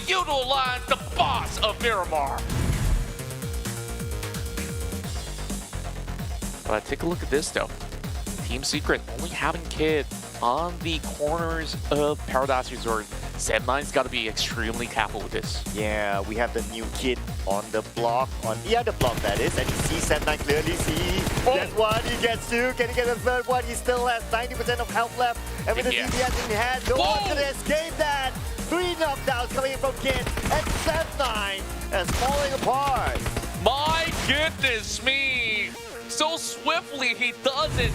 Yoodo Alliance, the boss of Miramar. But take a look at this though. Team Secret only having Kid on the corners of Paradise Resort. Sem9's got to be extremely careful with this. Yeah, we have the new Kid on the block, on the other block that is, and you see Sem9 clearly see. That's one, he gets two, can he get a third one? He still has 90% of health left, and with the DPS in hand, no one can escape that. 3 knockdowns coming in from Kid, and Sem9 is falling apart. My goodness me! So swiftly he does it.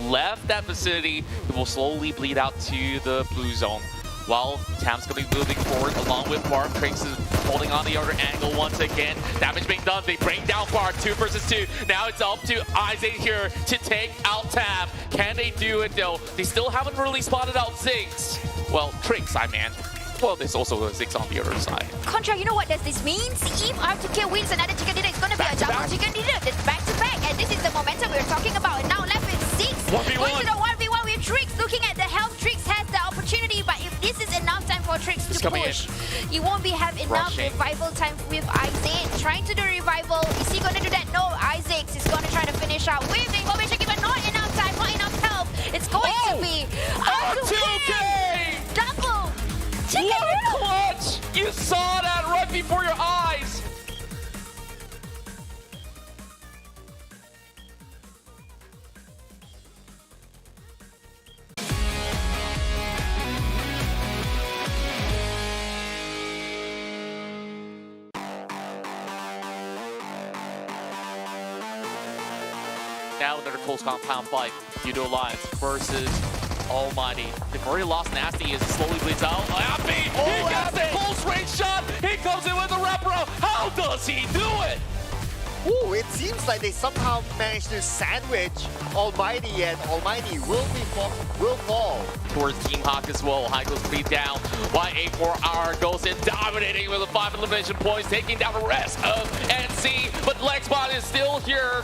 Left that vicinity, it will slowly bleed out to the blue zone. While Tam's going to be moving forward along with Barb. Trace is holding on the other angle once again. Damage being done, they bring down Barb, 2 versus 2. Now it's up to iZane here to take out Tam. Can they do it though? They still haven't really spotted out Ziggs. Well, Tricks, I mean. Well, there's also Ziggs on the other side. Contra, you know what does this mean? If R2K wins another chicken dinner, it's going to be a double chicken dinner. It's back to back, and this is the momentum we were talking about. And now left with 6. 1v1. Going to the 1v1 with Tricks. Looking at the health, Tricks has the opportunity, but if this is enough time for Tricks to push, he won't have enough revival time with iZane. Trying to do revival. Is he going to do that? No, iZane is going to try to finish out with the information given. Not enough time, not enough health. It's going to be R2K! Double! What clutch! You saw that right before your eyes! Now another close compound fight. Yoodo Alliance versus Almighty. They've already lost Nasty as it slowly bleeds out. Appy! He gets the close range shot! He comes in with the wraparound! How does he do it? Ooh, it seems like they somehow managed to sandwich Almighty, and Almighty will fall. Towards Team Hawk as well. High goes bleed down. Y84R goes in, dominating with the 5 elimination points, taking down the rest of NC. But Legspot is still here.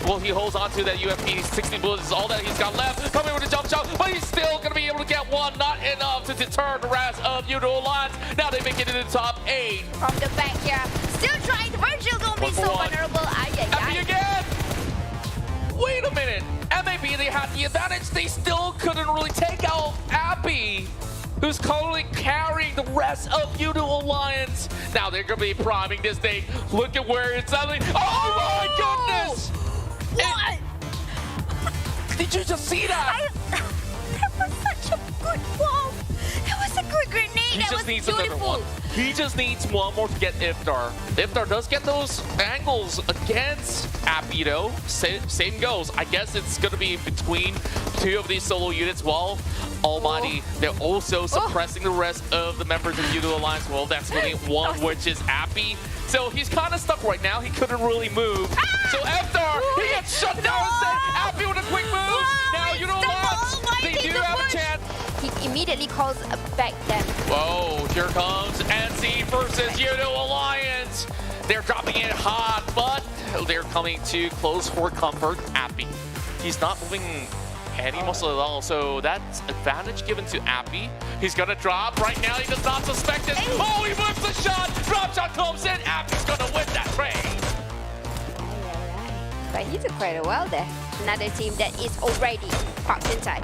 Well, he holds on to that UFP. 16 bullets is all that he's got left. Coming with a jump shot, but he's still going to be able to get one. Not enough to deter the rest of Yoodo Alliance. Now they make it into the top 8. From the back here. Still trying. Virgil going to be so vulnerable. Appy again. Wait a minute. MAB, they had the advantage. They still couldn't really take out Appy, who's currently carrying the rest of Yoodo Alliance. Now they're going to be priming this thing. Look at where it's suddenly. Oh my goodness! What? Did you just see that? That was such a good bomb. That was a good grenade. He that just was needs beautiful. another one. He just needs one more to get Iftar. Iftar does get those angles against Appy though. Same goes. I guess it's going to be between 2 of these solo units while Almighty, they're also suppressing the rest of the members of Yoodo Alliance. Well, that's only one, which is Appy. So he's kind of stuck right now. He couldn't really move. So Iftar, he gets shut down instead. Appy with a quick move. Now Yoodo Alliance, they do have a chance. He immediately calls back them. Whoa, here comes NC versus Yoodo Alliance. They're dropping it hot, but they're coming too close for comfort. Appy, he's not moving any muscle at all, so that's advantage given to Appy. He's gonna drop right now. He does not suspect it. Oh, he whips the shot. Drop shot comes in. Appy's gonna win that trade. But he did quite well there. Another team that is already popped inside.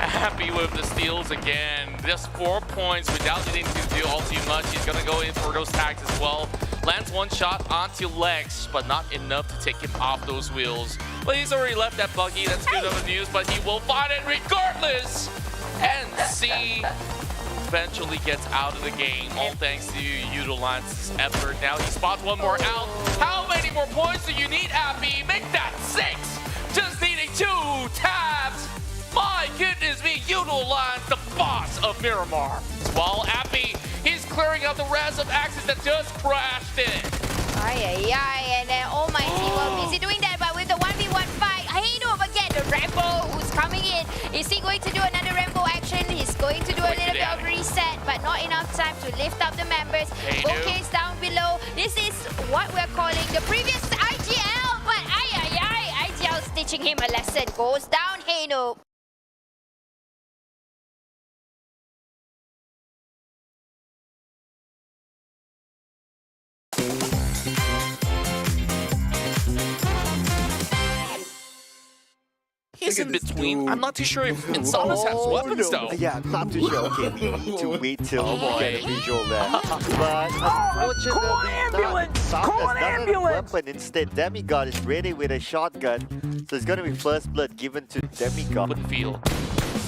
Appy with the steals again. Just 4 points without needing to do all too much. He's gonna go in for those tags as well. Lands 1 shot onto Lex, but not enough to take him off those wheels. But he's already left that buggy. That's good of the news, but he will find it regardless. NC eventually gets out of the game, all thanks to Yoodo Alliance's effort. Now he spots one more out. How many more points do you need, Appy? Make that 6. Just needing 2 tabs. My goodness me, Yoodo Alliance, the boss of Miramar. While Appy, he's clearing out the rest of Axis that just crashed in. And then Almighty will busy doing that, but with the 1v1 fight, Hino again, the Rambo who's coming in. Is he going to do another Rambo action? He's going to do a little bit of reset, but not enough time to lift up the members. OK's down below. This is what we're calling the previous IGL, but IGL's teaching him a lesson. Goes down, Hino. is in between. I'm not too sure if Insanus has weapons though. Yeah, not too sure. Okay, we need to wait till we get a visual there. But unfortunately, Sam has not a weapon. Instead, Demigod is ready with a shotgun. So it's going to be first blood given to Demigod. Would feel.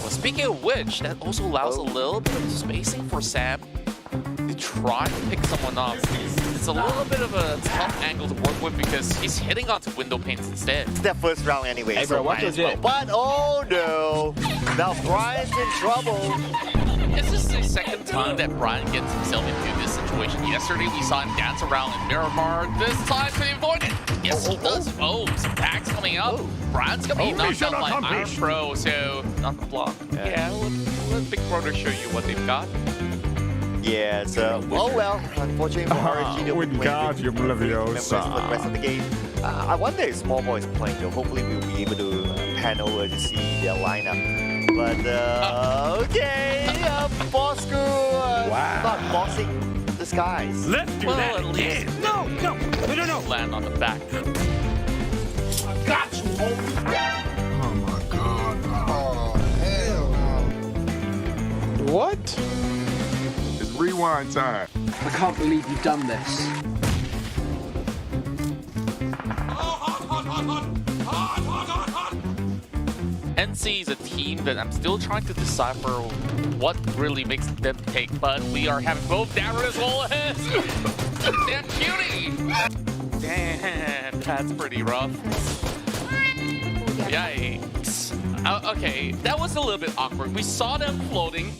Well, speaking of which, that also allows a little bit of spacing for Sam to try to pick someone up. It's a little bit of a tough angle to work with because he's hitting onto window panes instead. It's their first round anyway. Hey bro, so watch your jet. But oh no! Now Brian's in trouble. This is the second time that Brian gets himself into this situation. Yesterday we saw him dance around in Miramar. This time to avoid it. Yes, he does. Oh, some packs coming up. Brian's gonna be knocked out by Iron Pro, so not the block. Yeah, let Big Brother show you what they've got. Yeah, so, oh well, unfortunately for RNG, they'll be playing with members for the rest of the game. I wonder if Homebois is playing though. Hopefully we'll be able to pan over to see their lineup. But, okay, Bosskur not bossing the skies. Let's do that. At least No. land on the back. Got you, homie. Oh my god. Oh, hell no. What? It's rewind time. I can't believe you've done this. NSEA is a team that I'm still trying to decipher what really makes them take, but we are having both Darren as well as that cutie. Damn, that's pretty rough. Yikes. Okay, that was a little bit awkward. We saw them floating.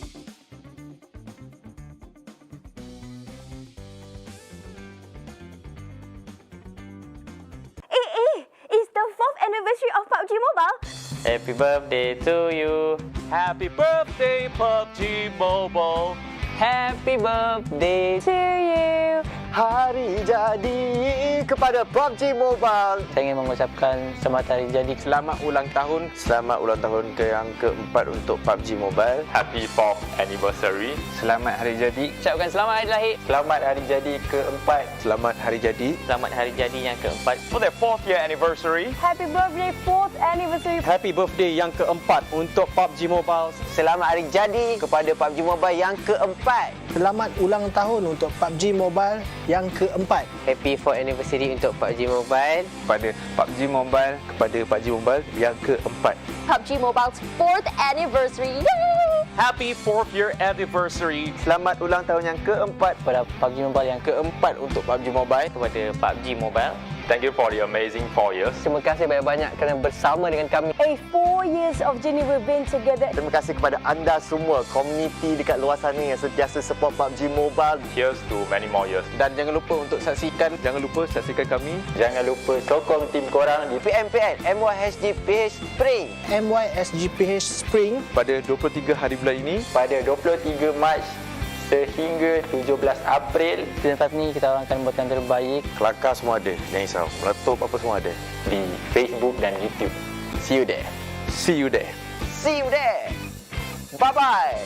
It's the 4th anniversary of PUBG Mobile. Happy birthday to you. Happy birthday, PUBG Mobile. Happy birthday to you. Hari jadi kepada PUBG Mobile. Saya ingin mengucapkan selamat hari jadi. Selamat ulang tahun. Selamat ulang tahun ke yang keempat untuk PUBG Mobile. Happy 4th anniversary. Selamat hari jadi. Ucapkan selamat hari lahir. Selamat hari jadi keempat. Selamat hari jadi. Selamat hari jadi yang keempat. For their 4th year anniversary. Happy birthday 4th anniversary. Happy birthday yang keempat untuk PUBG Mobile. Selamat hari jadi kepada PUBG Mobile yang keempat. Selamat ulang tahun untuk PUBG Mobile yang keempat. Happy 4th anniversary untuk PUBG Mobile. Kepada PUBG Mobile, kepada PUBG Mobile yang keempat. PUBG Mobile's 4th anniversary. Happy 4th year anniversary. Selamat ulang tahun yang keempat Kepada PUBG Mobile yang keempat untuk PUBG Mobile. Kepada PUBG Mobile. Thank you for the amazing 4 years. Terima kasih banyak-banyak kerana bersama dengan kami. 4 years of journey we've been together. Terima kasih kepada anda semua, komuniti dekat luar sana yang sentiasa support PUBG Mobile. Here's to many more years. Dan jangan lupa saksikan kami. Jangan lupa sokong tim korang di PMPL MYSGPH Spring. MYSGPH Spring Pada 23 hari bulan ini. Pada 23 Mac sehingga 17 April. Selepas ni kita orang akan buat yang terbaik. Kelakar semua ada. Jangan risau. Meletup apa semua ada. Di Facebook dan YouTube. See you there. See you there. See you there. Bye-bye.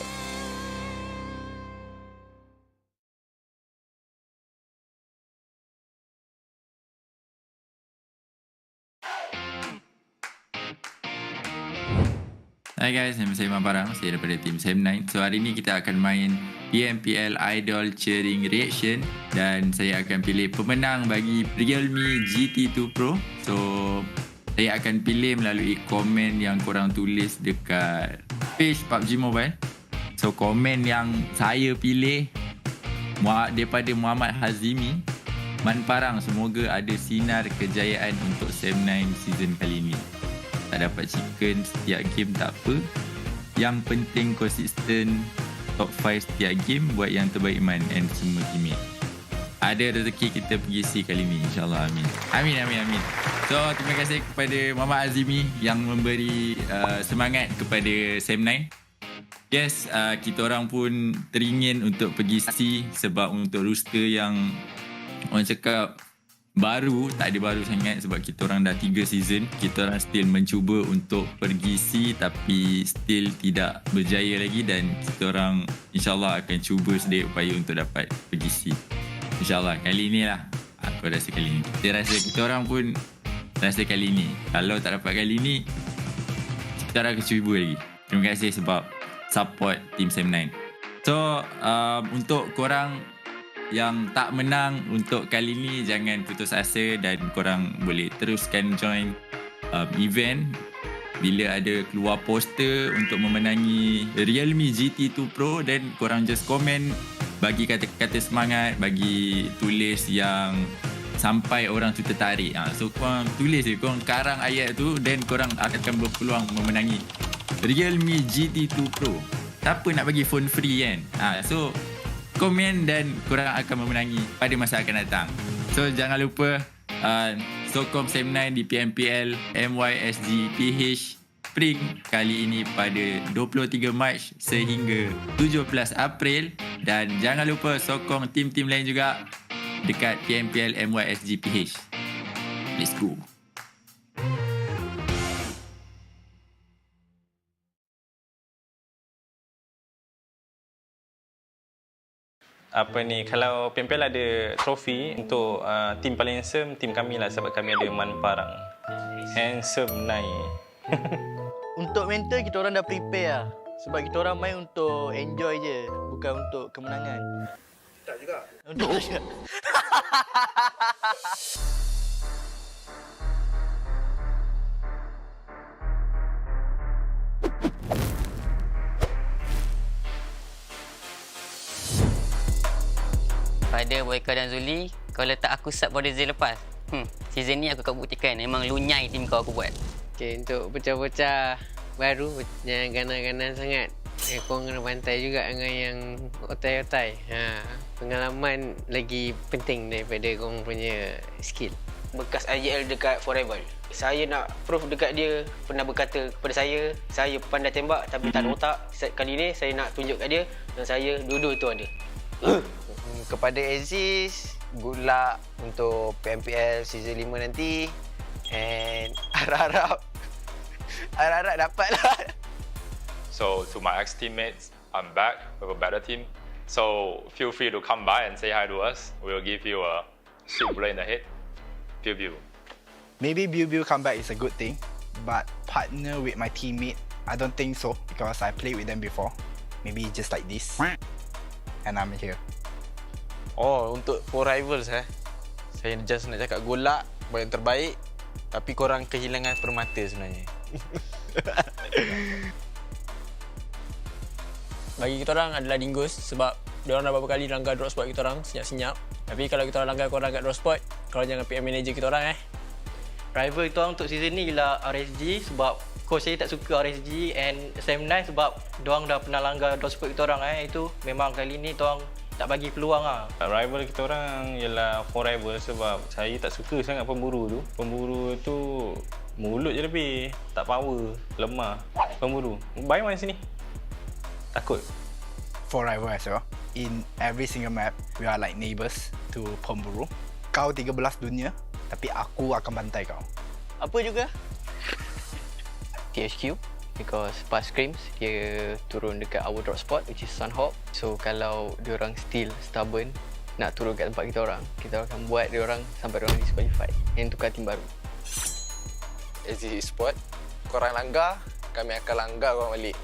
Hai guys, nama saya Farang. Saya daripada tim Sam9. So hari ni kita akan main PMPL Idol Cheering Reaction dan saya akan pilih pemenang bagi Realme GT2 Pro. So saya akan pilih melalui komen yang korang tulis dekat page PUBG Mobile. So komen yang saya pilih daripada Muhammad Hazimi, Man Farang, semoga ada sinar kejayaan untuk Sam9 season kali ini. Tak dapat chicken setiap game tak apa. Yang penting konsisten top 5 setiap game. Buat yang terbaik man and semua teammate. Ada rezeki kita pergi C kali ni, insyaAllah. Amin. Amin. So terima kasih kepada Muhammad Azimi yang memberi semangat kepada Sam9. Yes, kita orang pun teringin untuk pergi C. Sebab untuk roster yang orang cakap baru, tak ada baru sangat sebab kita orang dah 3 season. Kita orang still mencuba untuk pergi C tapi still tidak berjaya lagi dan kita orang insyaAllah akan cuba sedaya upaya untuk dapat pergi C. InsyaAllah kali ni lah. Aku rasa kali ni. Kita rasa kita orang pun rasa kali ni. Kalau tak dapat kali ni, kita orang akan cuba lagi. Terima kasih sebab support Team Sam 9. So untuk korang yang tak menang untuk kali ni, jangan putus asa dan korang boleh teruskan join event bila ada keluar poster untuk memenangi Realme GT2 Pro, dan korang just komen, bagi kata-kata semangat, bagi tulis yang sampai orang tu tertarik. So korang tulis je, korang karang ayat tu, dan korang akan berpeluang memenangi Realme GT2 Pro. Siapa nak bagi phone free kan? So komen dan korang akan memenangi pada masa akan datang. So jangan lupa sokong Sam 9 di PMPL MYSGPH Spring kali ini pada 23 Mac sehingga 17 April, dan jangan lupa sokong tim-tim lain juga dekat PMPL MYSGPH. Let's go. Kalau PMPL ada trofi untuk tim paling handsome, tim kami lah, sebab kami ada Man Farang. Handsome naik. Untuk mental kita orang dah prepare lah. Sebab kita orang main untuk enjoy je, bukan untuk kemenangan. Tak juga. Untuk tak juga. Pada Boyka dan Zuli, kau letak aku sub pada season lepas. Season ni aku akan buktikan memang lunyai tim kau aku buat. Okay, untuk bocah-bocah baru, jangan ganas-ganas sangat. Kau kena pantai juga dengan yang otai-otai. Pengalaman lagi penting daripada kau punya skill. Bekas IGL dekat Forever. Saya nak proof dekat dia, pernah berkata kepada saya pandai tembak tapi tak ada otak. Kali ni saya nak tunjuk kat dia dan saya dua-dua tu ada. Kepada Aziz, good luck untuk PMPL season 5 nanti, and harap-harap dapatlah. So to my ex-teammates, I'm back with a better team. So feel free to come by and say hi to us. We'll give you a sweet bullet in the head. Pew. Maybe Biu come back is a good thing, but partner with my teammate, I don't think so, because I played with them before. Maybe just like this, and I'm here. Oh, untuk for rivals saya just nak cakap good luck, buat yang terbaik, tapi korang kehilangan permata sebenarnya. Bagi kita orang adalah Dingoz, sebab diorang dah beberapa kali langgar drop spot kita orang senyap-senyap. Tapi kalau kita orang langgar korang kat drop spot, korang jangan PM manager kita orang Rival kita orang untuk season ni ialah RSG, sebab coach saya tak suka RSG, and Sam 9 sebab diorang dah pernah langgar drop spot kita orang Itu memang kali ni diorang tak bagi peluang Rival kita orang ialah Forever, sebab saya tak suka sangat pemburu tu. Pemburu tu mulut je lebih, tak power, lemah. Pemburu. Bayang mana sini? Takut. Forever as well. In every single map, we are like neighbours to pemburu. Kau 13 dunia, tapi aku akan bantai kau. Apa juga? THQ, because pas scrims dia turun dekat our drop spot, which is Sunhawk. So kalau diorang still stubborn nak turun kat tempat kita akan buat diorang sampai diorang disqualified and tukar tim baru. Esports, korang langgar, kami akan langgar korang balik.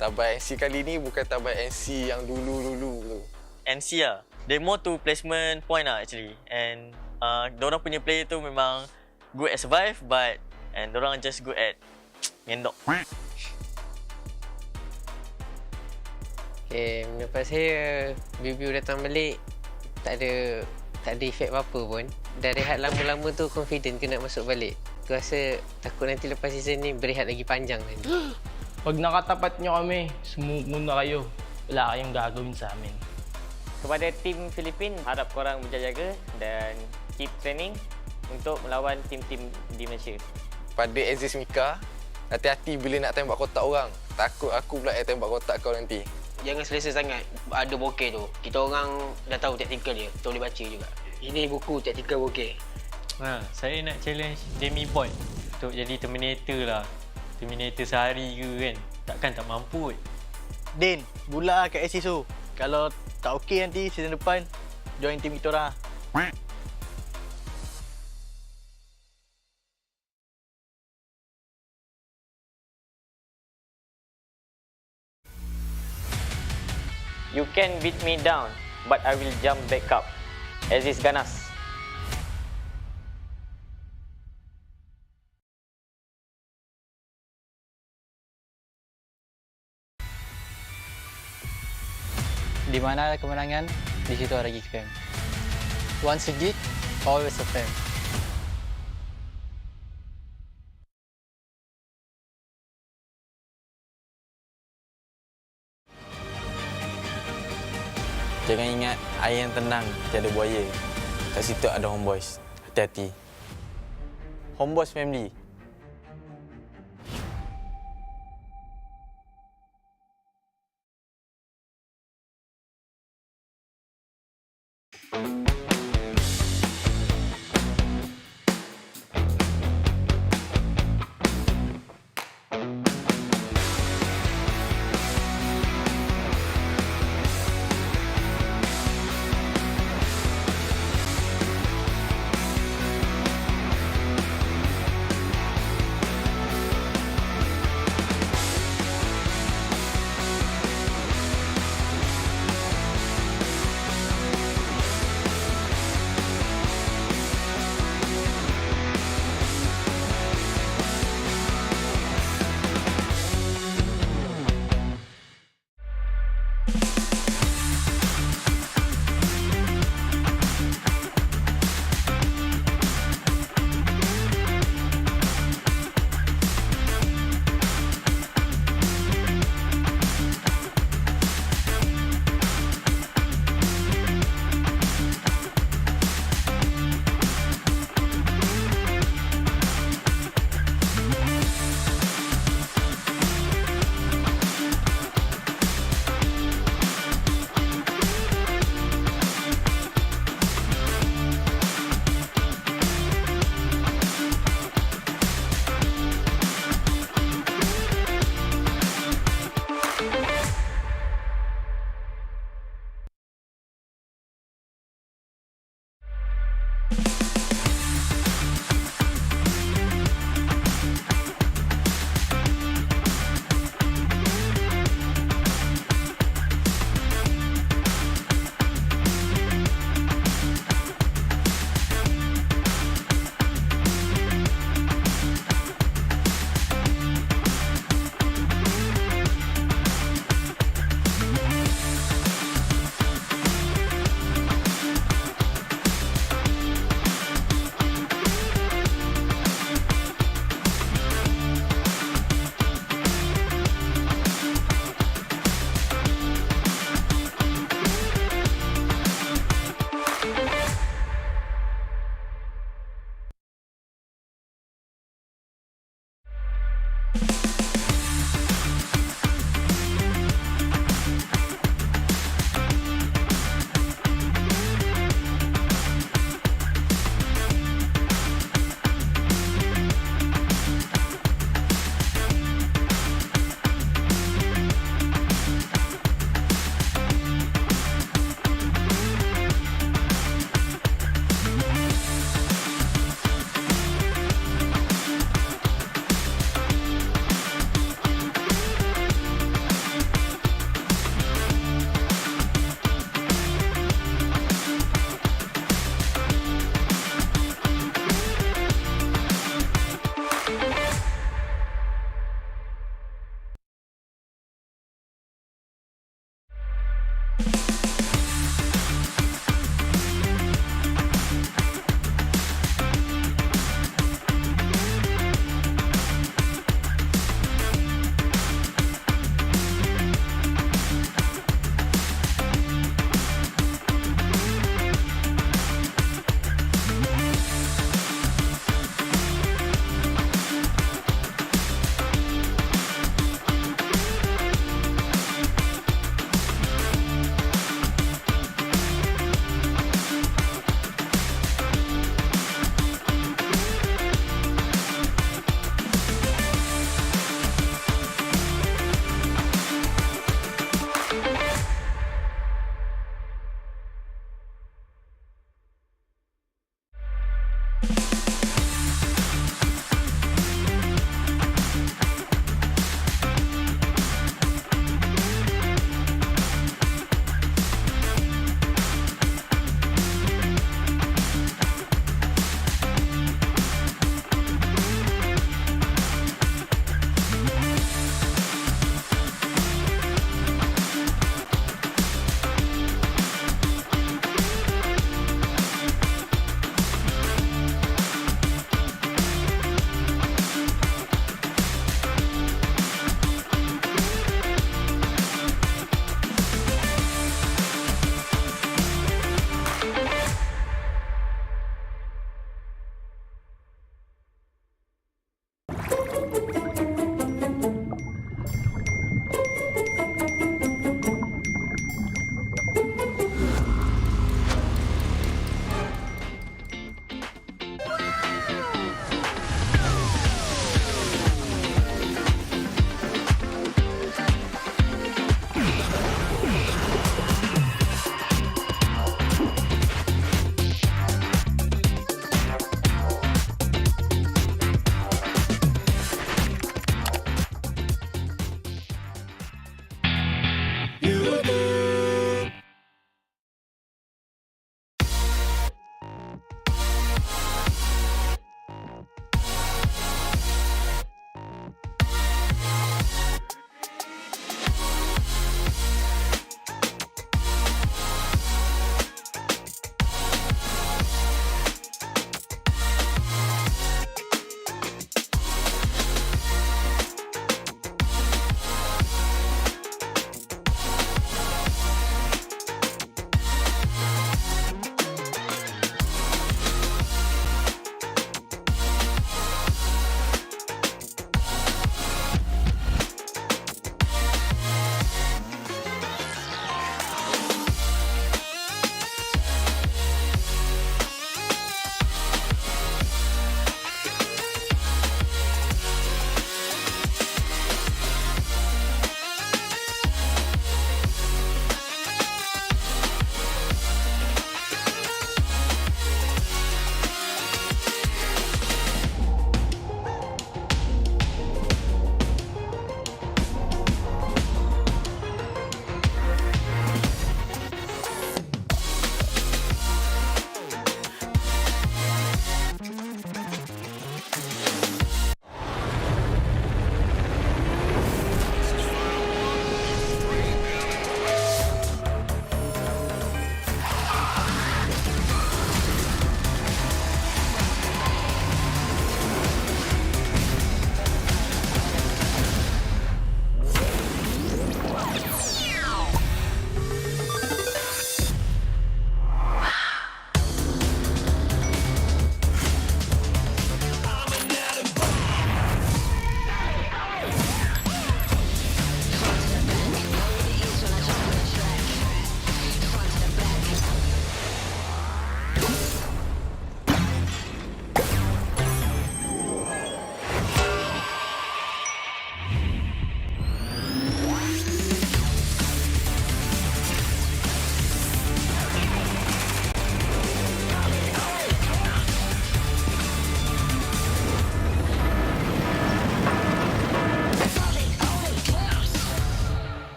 TABAH NC kali ni bukan TABAH NC yang dulu-dulu tu. NC lah. They more to placement point lah actually. And diorang punya player tu memang good at survive, but and diorang just good at ngendok. Okay, lepas saya Biu datang balik, tak ada efek apa-apa pun. Dah rehat lama-lama tu confident ke nak masuk balik. Aku rasa takut nanti lepas season ni berehat lagi panjang nanti. Pag nakatapat nyo kami, smoke muna kayo. Wala kayong gagawin sa amin. Kepada tim Filipin, harap korang berjaga-jaga dan keep training untuk melawan tim-tim di Malaysia. Pada Aziz Mika, hati-hati bila nak tembak kotak orang. Takut aku pula tembak kotak kau nanti. Jangan selesa sangat ada bokeh tu. Kita orang dah tahu taktikal dia, kita boleh baca juga. Ini buku taktikal bokeh. Saya nak challenge Demi Boy untuk jadi Terminator lah. Terminator sehari ke kan. Takkan tak mampu. Din, bulat kat SSO. Kalau tak okey nanti season depan, join tim kita orang. You can beat me down, but I will jump back up. Aziz ganas. Di mana ada kemenangan, di situ ada Geek Fam. Once a Geek, always a fam. Jangan ingat air yang tenang, tiada buaya. Kat situ ada Homebois. Hati-hati. Homebois family.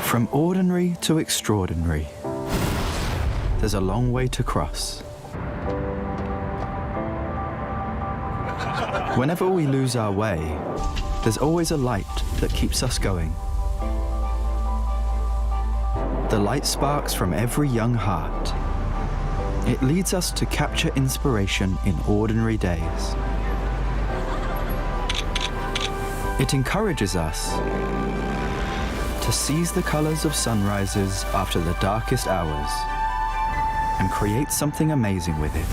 From ordinary to extraordinary, there's a long way to cross. Whenever we lose our way, there's always a light that keeps us going. The light sparks from every young heart. It leads us to capture inspiration in ordinary days. It encourages us to seize the colors of sunrises after the darkest hours and create something amazing with it.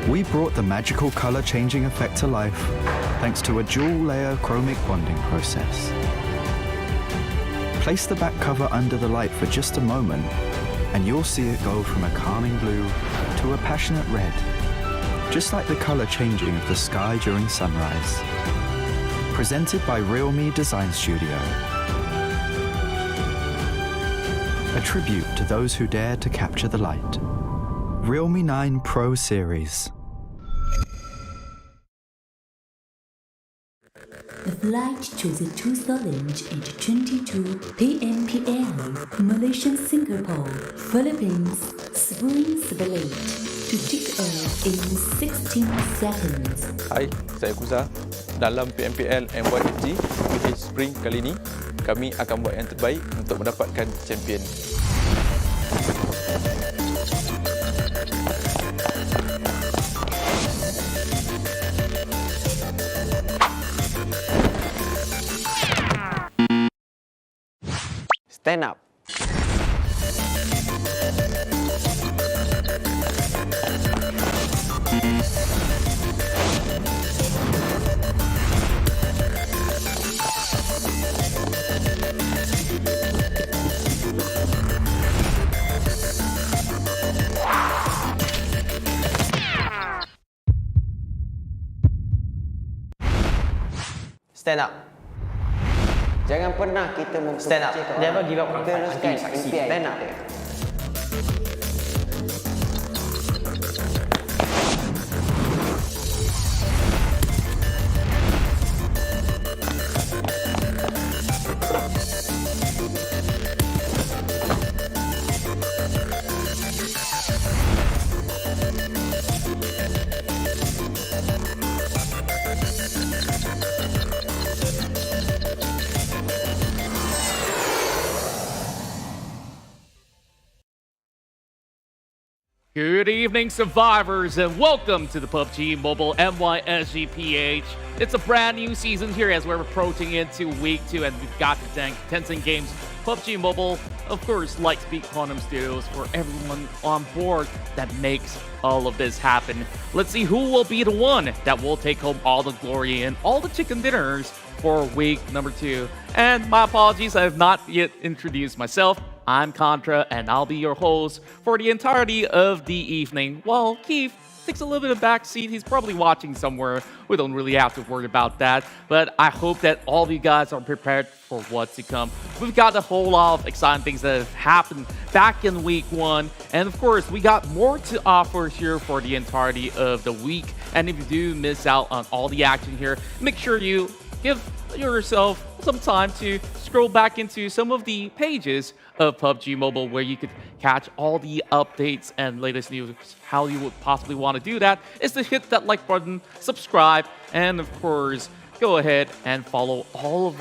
We brought the magical color-changing effect to life thanks to a dual-layer chromic bonding process. Place the back cover under the light for just a moment and you'll see it go from a calming blue to a passionate red, just like the color changing of the sky during sunrise. Presented by RealMe Design Studio. A tribute to those who dare to capture the light. RealMe 9 Pro Series. The flight to the 2022 PMPL Malaysia-Singapore Philippines Spring Split to tick off in 16 seconds. Hai, saya Kuza. Dalam PMPL MYSGPH Spring kali ini, kami akan buat yang terbaik untuk mendapatkan champion. Stand up. Stand up. Jangan pernah kita Stand up. Never give up on fight until you succeed. Stand up. Good evening, survivors, and welcome to the PUBG Mobile MYSGPH. It's a brand new season here as we're approaching into week 2, and we've got the Tencent Games PUBG Mobile, of course, Lightspeed Quantum Studios for everyone on board that makes all of this happen. Let's see who will be the one that will take home all the glory and all the chicken dinners for week number 2. And my apologies, I have not yet introduced myself. I'm Contra, and I'll be your host for the entirety of the evening, while Keith takes a little bit of backseat. He's probably watching somewhere. We don't really have to worry about that, but I hope that all of you guys are prepared for what's to come. We've got a whole lot of exciting things that have happened back in week 1, and of course, we got more to offer here for the entirety of the week. And if you do miss out on all the action here, make sure you give yourself some time to scroll back into some of the pages of PUBG Mobile where you could catch all the updates and latest news. How you would possibly want to do that is to hit that like button, subscribe, and of course, go ahead and follow all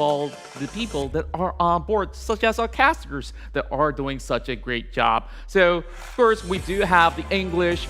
the people that are on board, such as our casters that are doing such a great job. So, of course, we do have the English,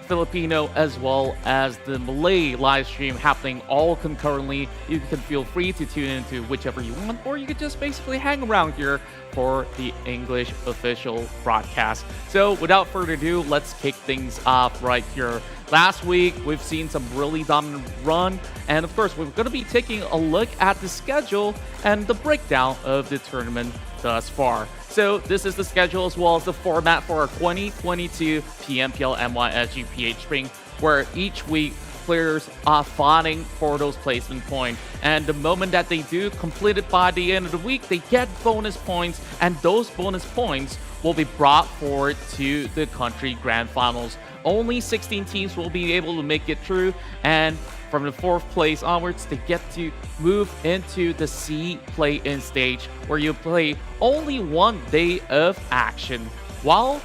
Filipino, as well as the Malay live stream happening all concurrently. You can feel free to tune into whichever you want, or you could just basically hang around here for the English official broadcast. So without further ado, let's kick things off right here. Last week, we've seen some really dominant run, and of course, we're going to be taking a look at the schedule and the breakdown of the tournament thus far. So this is the schedule as well as the format for our 2022 PMPL MYSGPH Spring, where each week players are fighting for those placement points. And the moment that they do complete it by the end of the week, they get bonus points, and those bonus points will be brought forward to the country grand finals. only 16 teams will be able to make it through, and from the 4th place onwards, they get to move into the C play-in stage, where you play only 1 day of action, while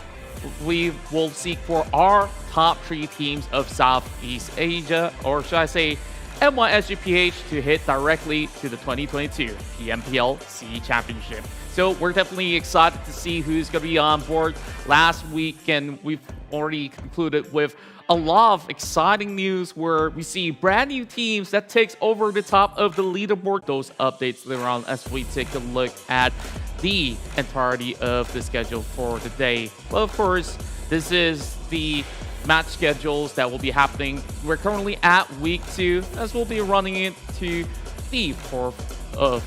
we will seek for our top 3 teams of Southeast Asia, or should I say MYSGPH, to hit directly to the 2022 PMPL C Championship. So we're definitely excited to see who's going to be on board. Last weekend, we've already concluded with a lot of exciting news where we see brand new teams that takes over the top of the leaderboard. Those updates later on as we take a look at the entirety of the schedule for the day. Well, of course, this is the match schedules that will be happening. We're currently at week 2, as we'll be running it to the 4th of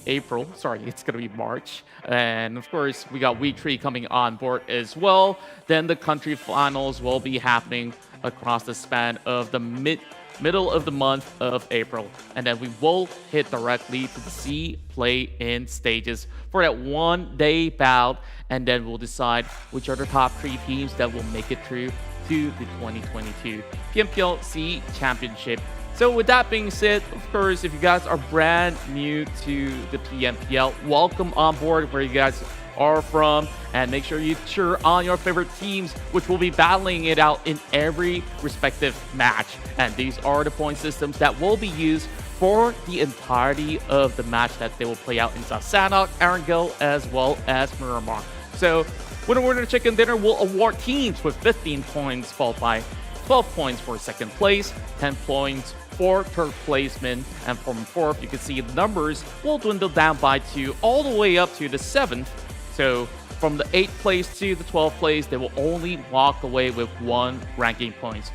April. Sorry, it's going to be March. And of course, we got week 3 coming on board as well. Then the country finals will be happening across the span of the middle of the month of April. And then we will hit directly to the C play-in stages for that 1-day bout. And then we'll decide which are the top 3 teams that will make it through to the 2022 PMPL C Championship. So with that being said, of course, if you guys are brand new to the PMPL, welcome on board where you guys are from, and make sure you cheer on your favorite teams, which will be battling it out in every respective match. And these are the point systems that will be used for the entirety of the match that they will play out in Sanok, Erangel, as well as Miramar. So winner chicken dinner will award teams with 15 points, followed by 12 points for 2nd place, 10 points for 3rd placement, and from 4th, you can see the numbers will dwindle down by 2 all the way up to the 7th. So from the 8th place to the 12th place, they will only walk away with 1 ranking points.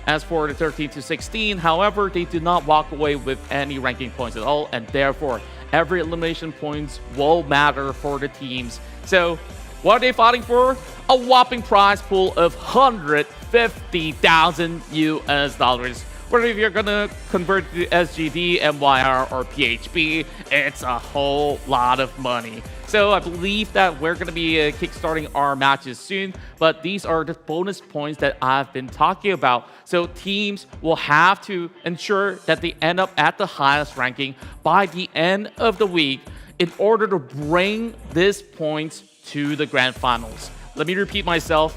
As for the 13 to 16, however, they do not walk away with any ranking points at all, and therefore every elimination points will matter for the teams. So what are they fighting for? A whopping prize pool of 150,000 US dollars. Whether if you're gonna convert to SGD, MYR, or PHP, it's a whole lot of money. So I believe that we're gonna be kickstarting our matches soon, but these are the bonus points that I've been talking about. So teams will have to ensure that they end up at the highest ranking by the end of the week in order to bring these points to the grand finals. Let me repeat myself.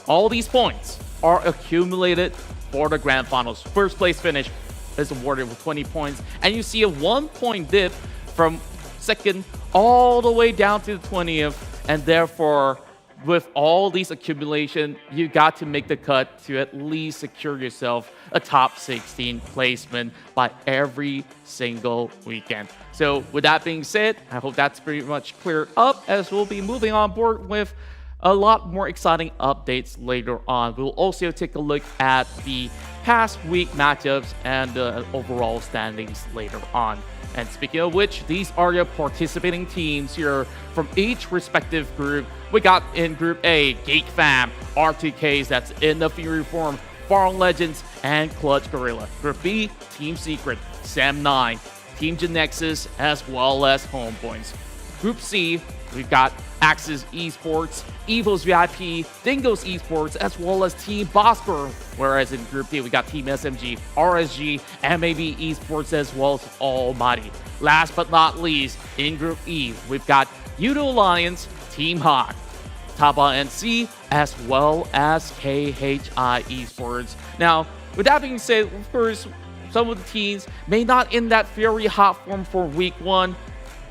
All these points are accumulated for the grand finals. 1st place finish is awarded with 20 points, and you see a 1-point dip from 2nd all the way down to the 20th, and therefore with all these accumulation, you got to make the cut to at least secure yourself a top 16 placement by every single weekend. So with that being said, I hope that's pretty much cleared up, as we'll be moving on board with a lot more exciting updates later on. We'll also take a look at the past week matchups and the overall standings later on. And speaking of which, these are your participating teams here from each respective group. We got in Group A, Geek Fam, R2Ks, that's in the Fury form, Farang Legends, and Clutch Guerilla. Group B, Team Secret, Sam9, Team GENEXUS, as well as Homebois. Group C, we've got Axis Esports, EVOS VIP, Dingoz Esports, as well as Team Bosskur. Whereas in Group D, we got Team SMG, RSG, MAB Esports, as well as Almighty. Last but not least, in Group E, we've got Yoodo Alliance, Team Hawk, TABAH NC, as well as KHI Esports. Now, with that being said, of course, some of the teams may not in that very hot form for week 1.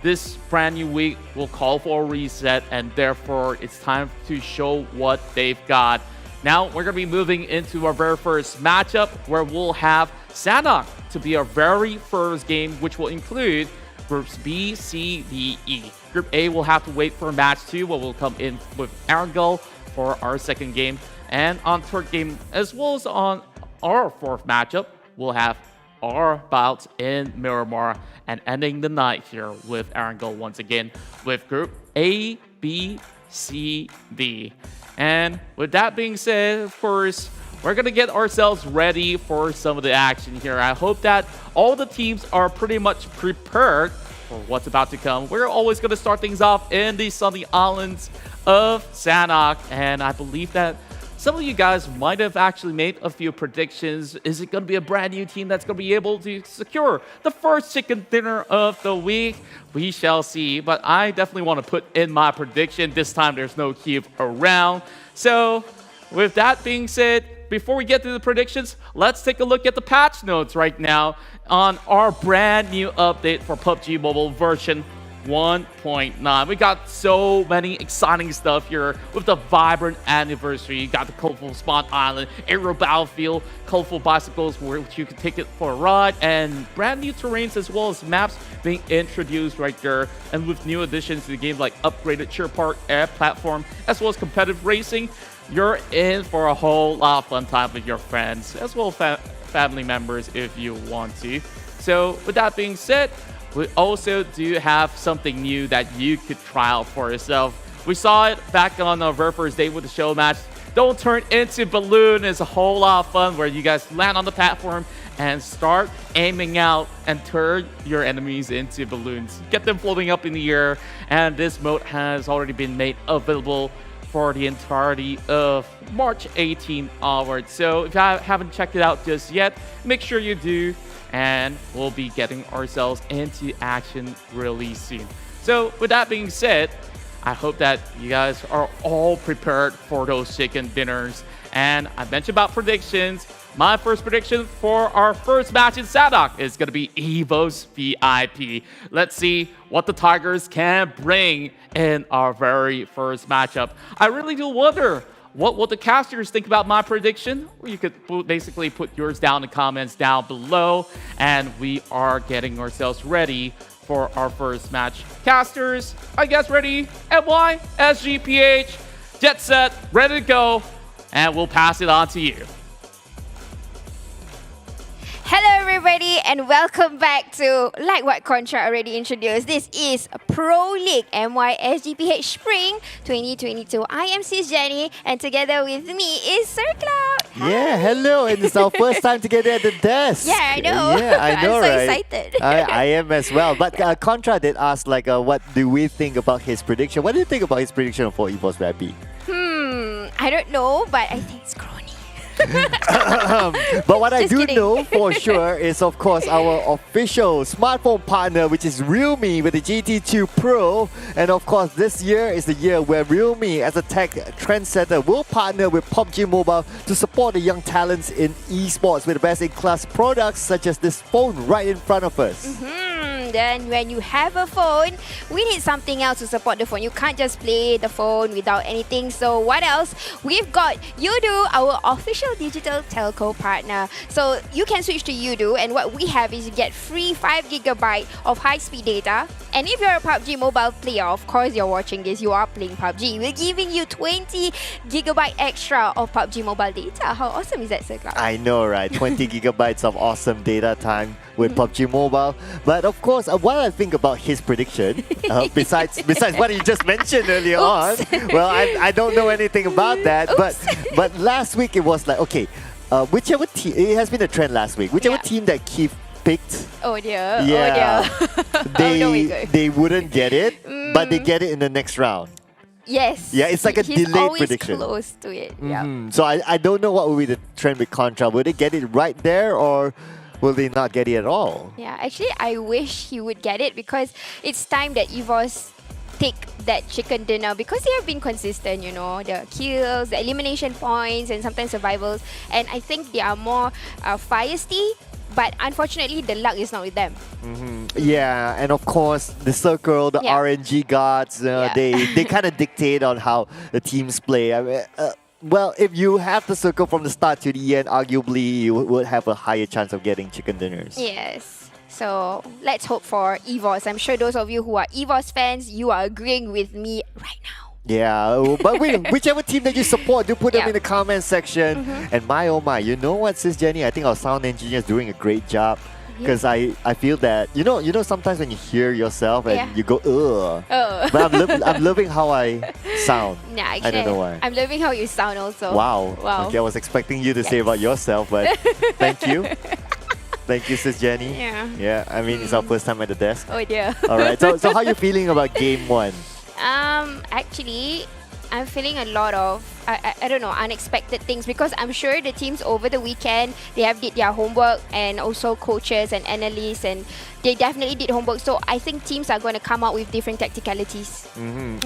This brand new week will call for a reset, and therefore it's time to show what they've got. Now we're going to be moving into our very first matchup, where we'll have Sanok to be our very first game, which will include Groups B, C, D, E. Group A will have to wait for match 2, where we'll come in with Erangel for our 2nd game. And on 3rd game, as well as on our 4th matchup, we'll have our bouts in Miramar, and ending the night here with Erangel once again with Group A, B, C, D. And with that being said, of course, we're going to get ourselves ready for some of the action here. I hope that all the teams are pretty much prepared for what's about to come. We're always going to start things off in the sunny islands of Sanok, and I believe that some of you guys might have actually made a few predictions. Is it going to be a brand new team that's going to be able to secure the first chicken dinner of the week? We shall see, but I definitely want to put in my prediction. This time there's no Kyiv around. So with that being said, before we get to the predictions, let's take a look at the patch notes right now on our brand new update for PUBG Mobile version 1.9. We got so many exciting stuff here with the vibrant anniversary. You got the colorful Spawn Island, aerial battlefield, colorful bicycles which you can take it for a ride, and brand new terrains as well as maps being introduced right there. And with new additions to the game like upgraded cheer park, air platform, as well as competitive racing, you're in for a whole lot of fun time with your friends as well as family members if you want to. So with that being said, we also do have something new that you could try out for yourself. We saw it back on our very first day with the show match. Don't Turn Into Balloon is a whole lot of fun where you guys land on the platform and start aiming out and turn your enemies into balloons. Get them floating up in the air, and this mode has already been made available for the entirety of March 18 onwards. So if you haven't checked it out just yet, make sure you do, and we'll be getting ourselves into action really soon. So with that being said, I hope that you guys are all prepared for those chicken dinners. And I mentioned about predictions. My first prediction for our first match in TABAH is going to be EVOS VIP. Let's see what the Tigers can bring in our very first matchup. I really do wonder what the casters think about my prediction. You could basically put yours down in the comments down below. And we are getting ourselves ready for our first match. Casters, I guess ready? MY, SGPH, jet set, ready to go. And we'll pass it on to you. Hello everybody and welcome back to, like what Contra already introduced, this is Pro League MYSGPH Spring 2022. I am Sis Jenny and together with me is Sir Cloud. Yeah, hello, and it's our first time together at the desk. Yeah, I know. Yeah, I know, I'm so right? excited. I am as well. But Contra did ask, like, what do we think about his prediction? What do you think about his prediction for EVOS VIP? I don't know, but I think it's crony. But what I do know for sure is, of course, our official smartphone partner, which is Realme with the GT2 Pro. And of course, this year is the year where Realme, as a tech trendsetter, will partner with PUBG Mobile to support the young talents in esports with the best-in-class products such as this phone right in front of us. Then when you have a phone, we need something else to support the phone. You can't just play the phone without anything. So what else? We've got Yoodo, our official digital telco partner. So you can switch to Yoodo, and what we have is you get free 5GB of high-speed data. And if you're a PUBG Mobile player, of course you're watching this, you are playing PUBG. We're giving you 20GB extra of PUBG Mobile data. How awesome is that, Sir Cloud? I know, right? 20GB of awesome data time with PUBG Mobile. But of course, what I think about his prediction, besides what you just mentioned earlier on, well, I don't know anything about that. But last week it was like, okay, whichever team, it has been a trend last week, whichever team that Keith picked, oh dear, yeah, oh dear. they wouldn't get it, but they get it in the next round. Yes. Yeah, it's like a He's delayed always prediction. Close to it. Yeah. So I don't know what will be the trend with Contra. Will they get it right there, or will they not get it at all? Yeah, actually, I wish he would get it because it's time that EVOS take that chicken dinner because they have been consistent, you know, the kills, the elimination points, and sometimes survivals. And I think they are more feisty, but unfortunately, the luck is not with them. Yeah, and of course, the circle, the RNG gods, they kind of dictate on how the teams play. I mean, well, if you have the circle from the start to the end, arguably you would have a higher chance of getting chicken dinners. Yes. So let's hope for EVOS. I'm sure those of you who are EVOS fans, you are agreeing with me right now. Yeah, but whichever team that you support, do put them in the comment section. And my oh my, you know what, Sis Jenny? I think our sound engineer is doing a great job. Because I feel that, you know sometimes when you hear yourself and you go, ugh. Oh. But I'm loving how I sound. Nah, actually, I don't know why. I'm loving how you sound also. Wow. Wow. Okay, I was expecting you to say about yourself, but thank you. Thank you, Sis Jenny. Yeah. Yeah, I mean, it's our first time at the desk. Oh dear. All right, so how are you feeling about game one? Actually, I'm feeling a lot of, I don't know, unexpected things because I'm sure the teams over the weekend, they have did their homework and also coaches and analysts and they definitely did homework. So I think teams are going to come out with different tacticalities.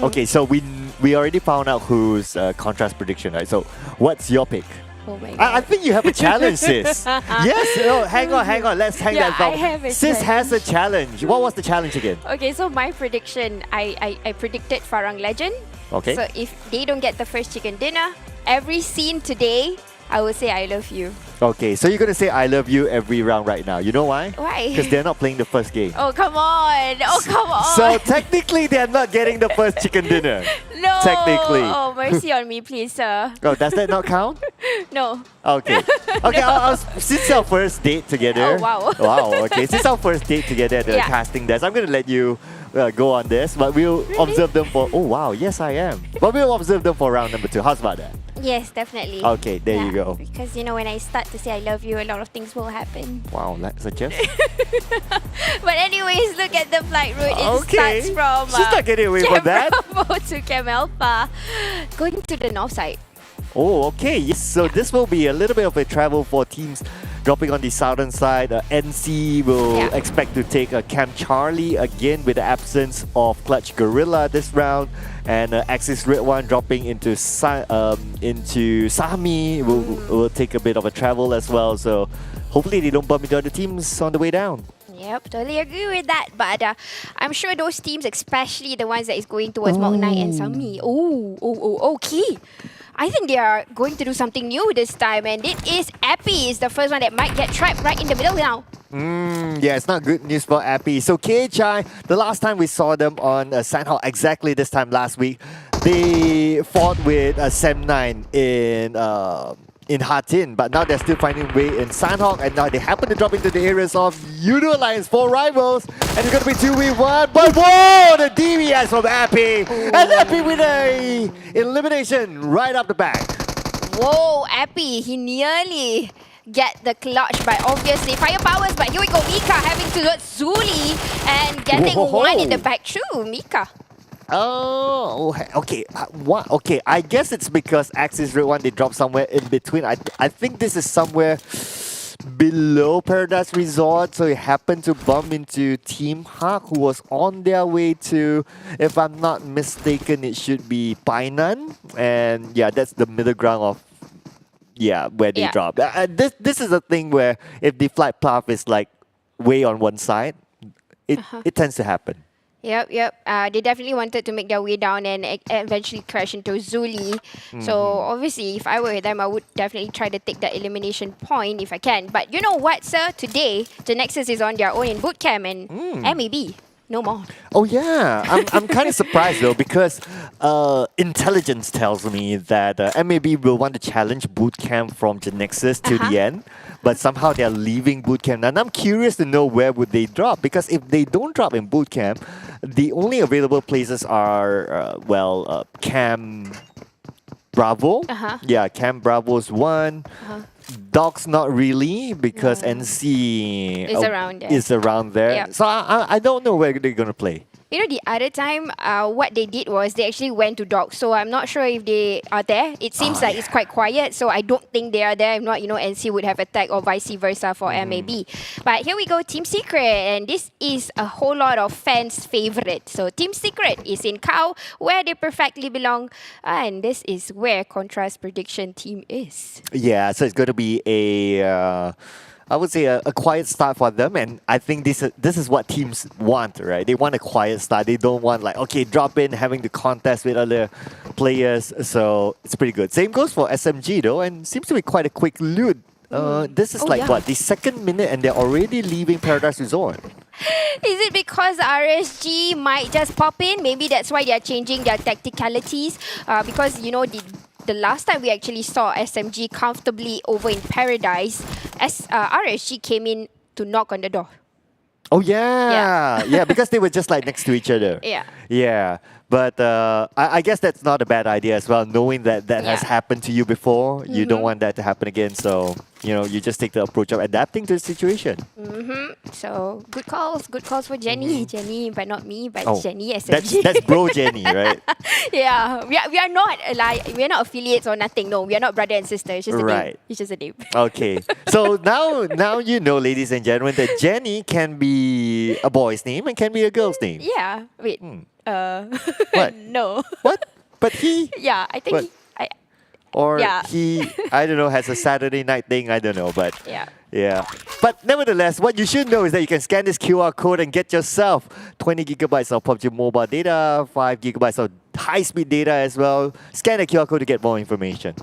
Okay, so we already found out who's Contrast prediction, right? So what's your pick? Oh my God. I think you have a challenge, sis. Yes, no, hang on. Let's hang that I down. have a Sis has challenge. a challenge. What was the challenge again? Okay, so my prediction, I predicted Farang Lejund. Okay. So if they don't get the first chicken dinner, every scene today, I will say I love you. Okay, so you're going to say I love you every round right now. You know why? Why? Because they're not playing the first game. Oh, come on. Oh, come on. So technically, they're not getting the first chicken dinner. No. Technically. Oh, mercy on me, please, sir. Oh, does that not count? No. Okay. Okay, since our first date together. Oh, wow. Wow, okay. Since our first date together at the Yeah. casting desk, I'm going to let you go on this, but we'll observe them for. Oh, wow. Yes, I am. But we'll observe them for round number 2. How's about that? Yes, definitely. Okay, there you go. Because, you know, when I start to say I love you, a lot of things will happen. Wow, such as? But anyways, look at the flight route. It Okay. starts from She's not getting away from that. Bravo to Cam Alpha, going to the north side. Oh, okay. Yes, so this will be a little bit of a travel for teams dropping on the southern side. NC will expect to take Camp Charlie again with the absence of Clutch Guerilla this round. And Axis Red One dropping into Sami will take a bit of a travel as well. So hopefully they don't bump into other teams on the way down. Yep, totally agree with that. But I'm sure those teams, especially the ones that is going towards Mok 9 and Sami. Okay. I think they are going to do something new this time, and it is Appy is the first one that might get trapped right in the middle now. Yeah, it's not good news for Appy. So KHI, the last time we saw them on Sandhawk, exactly this time last week, they fought with Sem9 in Hatin, but now they're still finding way in Sandhawk, and now they happen to drop into the areas of Yoodo Alliance for rivals, and it's going to be 2v1, but whoa, the DVS from Appy, and Appy with a elimination right up the back. Whoa, Appy, he nearly get the clutch by obviously firepowers, but here we go, Mika having to dodge Zuli and getting one in the back too, Mika. Oh, okay. What? Okay, I guess it's because Axis Red One, they dropped somewhere in between. I think this is somewhere below Paradise Resort, so it happened to bump into Team Hak, who was on their way to, if I'm not mistaken, it should be Painan. And yeah, that's the middle ground of where they dropped. This is a thing where if the flight path is like way on one side, it tends to happen. Yep. They definitely wanted to make their way down and eventually crash into Zuli. So obviously, if I were them, I would definitely try to take that elimination point if I can. But you know what, sir? Today, GENEXUS is on their own in bootcamp and MAB. No more. Oh yeah, I'm kind of surprised though, because intelligence tells me that MAB will want to challenge bootcamp from GENEXUS to the end, but somehow they're leaving bootcamp. And I'm curious to know where would they drop, because if they don't drop in bootcamp, the only available places are Cam Bravo. Yeah, Cam Bravo's one. Dogs not really, because NC is around there. Yep. So I don't know where they're gonna play. You know, the other time, what they did was they actually went to Dogs. So I'm not sure if they are there. It seems like it's quite quiet. So I don't think they are there. If not, NC would have attacked or vice versa for MAB. But here we go, Team Secret. And this is a whole lot of fans' favorite. So Team Secret is in Cow, where they perfectly belong. And this is where Contrast prediction team is. Yeah, so it's going to be I would say a quiet start for them, and I think this is what teams want, right? They want a quiet start. They don't want drop in, having to contest with other players. So it's pretty good. Same goes for SMG though, and seems to be quite a quick loot. This is the second minute, and they're already leaving Paradise Resort. Is it because RSG might just pop in? Maybe that's why they're changing their tacticalities. Because the last time we actually saw SMG comfortably over in Paradise, as RSG came in to knock on the door. Oh yeah, yeah, because they were just next to each other. Yeah. Yeah, But I guess that's not a bad idea as well, knowing that has happened to you before. You don't want that to happen again. So, you just take the approach of adapting to the situation. So, good calls for Jenny. Jenny, but not me, but Jenny as a That's bro Jenny, right? Yeah, we are not we are not affiliates or nothing. No, we are not brother and sister. It's just a name. It's just a name. Okay. So now you know, ladies and gentlemen, that Jenny can be a boy's name and can be a girl's name. Yeah. Wait. What? No. What? But he. Yeah, I think he, I don't know, has a Saturday night thing. I don't know, but yeah. But nevertheless, what you should know is that you can scan this QR code and get yourself 20 gigabytes of PUBG Mobile data, 5 gigabytes of high-speed data as well. Scan the QR code to get more information.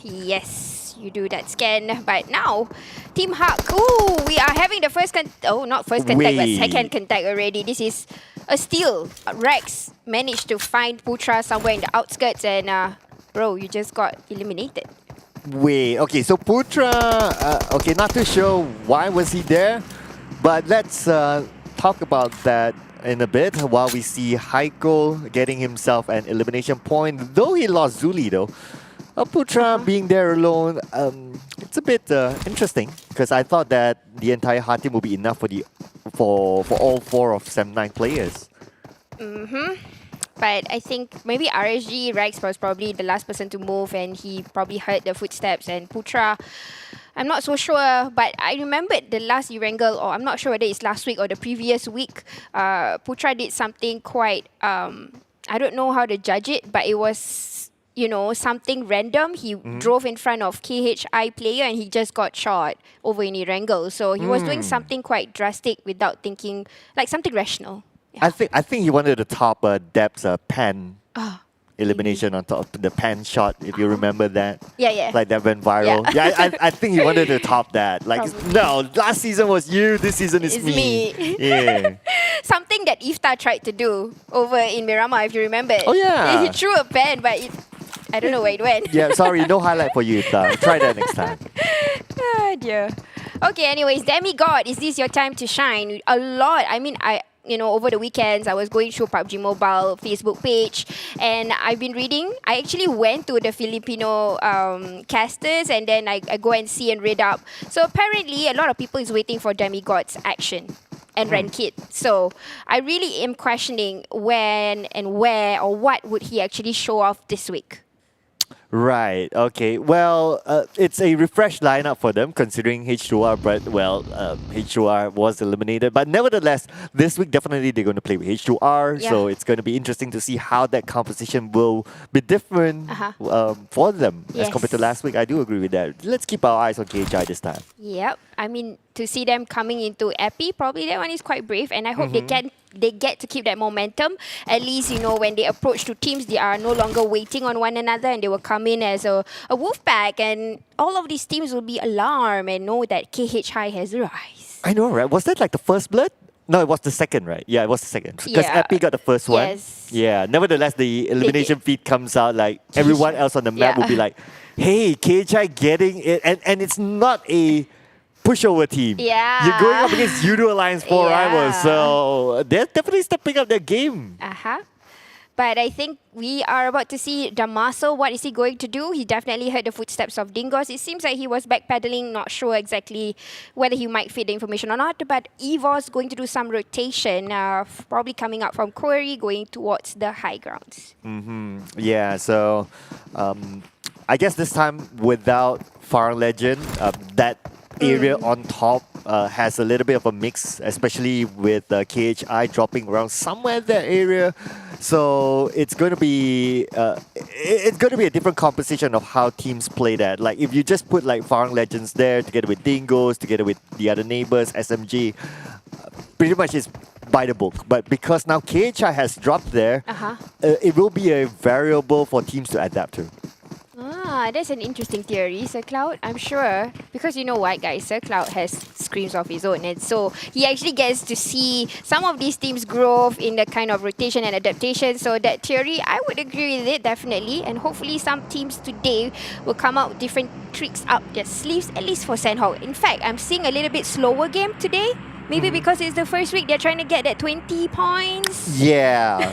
Yes, you do that scan. But now, Team Huck, we are having the first not first contact, but second contact already. This is a steal. Rex managed to find Putra somewhere in the outskirts, and bro, you just got eliminated. Okay, so Putra, not too sure why was he there, but let's talk about that in a bit while we see Heiko getting himself an elimination point, though he lost Zuli though. Putra being there alone, it's a bit interesting, because I thought that the entire hard team would be enough for all 4 of 7-9 players. But I think maybe RSG, Rex was probably the last person to move, and he probably heard the footsteps. And Putra, I'm not so sure, but I remembered the last Erangel, or I'm not sure whether it's last week or the previous week, Putra did something quite, I don't know how to judge it, but it was, something random. He drove in front of KHI player and he just got shot over in Erangel. So he was doing something quite drastic without thinking, like something rational. I think he wanted to top Deb's pan elimination on top of the pan shot, if you remember that. Yeah. Like that went viral. I think he wanted to top that. Like, no, last season was you, this season is me. Yeah. Something that Iftar tried to do over in Miramar, if you remember. Oh yeah. He threw a pen, but I don't know where it went. Yeah, sorry, no highlight for you, Iftar. Try that next time. Oh dear. Okay, anyways, Demigod, is this your time to shine? A lot. I mean, over the weekends, I was going through PUBG Mobile Facebook page, and I've been reading. I actually went to the Filipino casters, and then I go and see and read up. So apparently, a lot of people is waiting for Demigod's action and Ranked. So I really am questioning when and where or what would he actually show off this week. Right, okay. Well, it's a refreshed lineup for them, considering H2R, but, H2R was eliminated. But nevertheless, this week, definitely they're going to play with H2R, so it's going to be interesting to see how that composition will be different for them as compared to last week. I do agree with that. Let's keep our eyes on KHI this time. Yep. I mean, to see them coming into Epi, probably that one is quite brave, and I hope they get to keep that momentum. At least, when they approach to teams, they are no longer waiting on one another, and they will come in as a wolf pack, and all of these teams will be alarmed and know that KHI has rise. I know, right? Was that like the first blood? No, it was the second, right? Yeah, it was the second. Because Epi got the first one. Yeah, nevertheless, the elimination feed comes out, like everyone else on the map will be like, hey, KHI getting it, and it's not a pushover team. Yeah. You're going up against Yoodo Alliance 4 rivals, so they're definitely stepping up their game. But I think we are about to see Damaso. What is he going to do? He definitely heard the footsteps of Dingoz. It seems like he was backpedaling, not sure exactly whether he might feed the information or not. But EVOS going to do some rotation, probably coming out from Quarry, going towards the high grounds. Yeah, so I guess this time without Farang Lejund, that area on top has a little bit of a mix, especially with KHI dropping around somewhere in that area. So it's going to be a different composition of how teams play that. Like if you just put like Farang Legends there together with Dingoz, together with the other neighbors, SMG, pretty much it's by the book. But because now KHI has dropped there, it will be a variable for teams to adapt to. That's an interesting theory, Sir Cloud. I'm sure. Because you know what, guys? Sir Cloud has screams of his own. And so he actually gets to see some of these teams' growth in the kind of rotation and adaptation. So that theory, I would agree with it, definitely. And hopefully some teams today will come out with different tricks up their sleeves, at least for Sandhawk. In fact, I'm seeing a little bit slower game today Maybe because it's the first week, they're trying to get that 20 points. Yeah.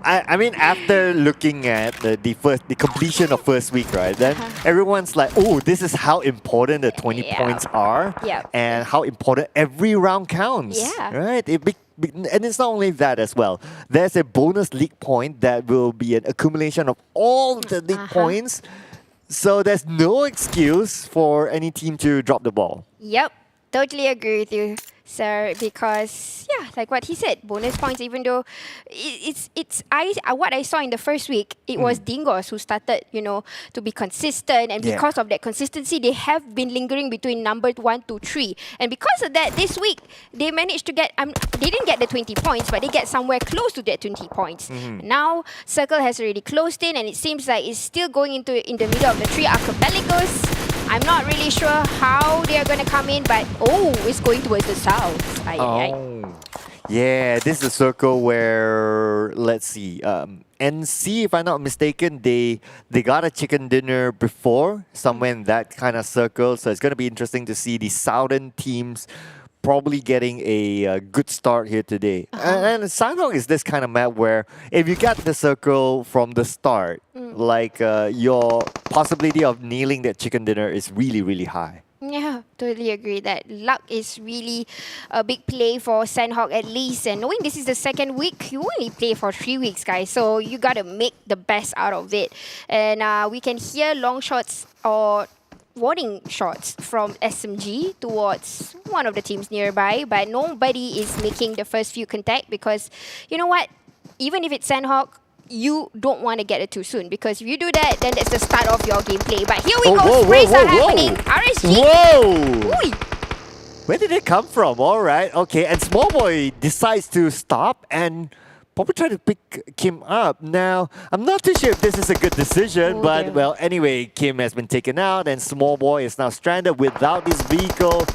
I mean, after looking at the completion of first week, right, then everyone's like, oh, this is how important the 20 points are. And how important every round counts. Right? And it's not only that as well. There's a bonus league point that will be an accumulation of all the league points. So there's no excuse for any team to drop the ball. Yep, totally agree with you, sir. Because like what he said, bonus points. Even though what I saw in the first week, it was Dingoz who started, to be consistent, and because of that consistency, they have been lingering between number 1 to 3. And because of that, this week they managed to get. They didn't get the 20 points, but they get somewhere close to that 20 points. Now Circle has already closed in, and it seems like it's still going in the middle of the 3 archipelagos. I'm not really sure how they are going to come in, but it's going towards the south. Yeah, this is a circle where, let's see, NC, if I'm not mistaken, they got a chicken dinner before, somewhere in that kind of circle. So it's going to be interesting to see the southern teams probably getting a good start here today. And Sanhok is this kind of map where if you get the circle from the start, like your possibility of nailing that chicken dinner is really, really high. Yeah, totally agree that luck is really a big play for Sandhawk at least. And knowing this is the second week, you only play for 3 weeks, guys. So you got to make the best out of it. And we can hear long shots or warning shots from SMG towards one of the teams nearby. But nobody is making the first few contact because, you know what? Even if it's Sandhawk, you don't want to get it too soon, because if you do that, then that's the start of your gameplay. But here we go, sprays are happening. RSG. Whoa! Ooh. Where did it come from? All right, okay. And Smallboy decides to stop and probably try to pick Kim up. Now, I'm not too sure if this is a good decision, but well, anyway, Kim has been taken out and Smallboy is now stranded without his vehicle.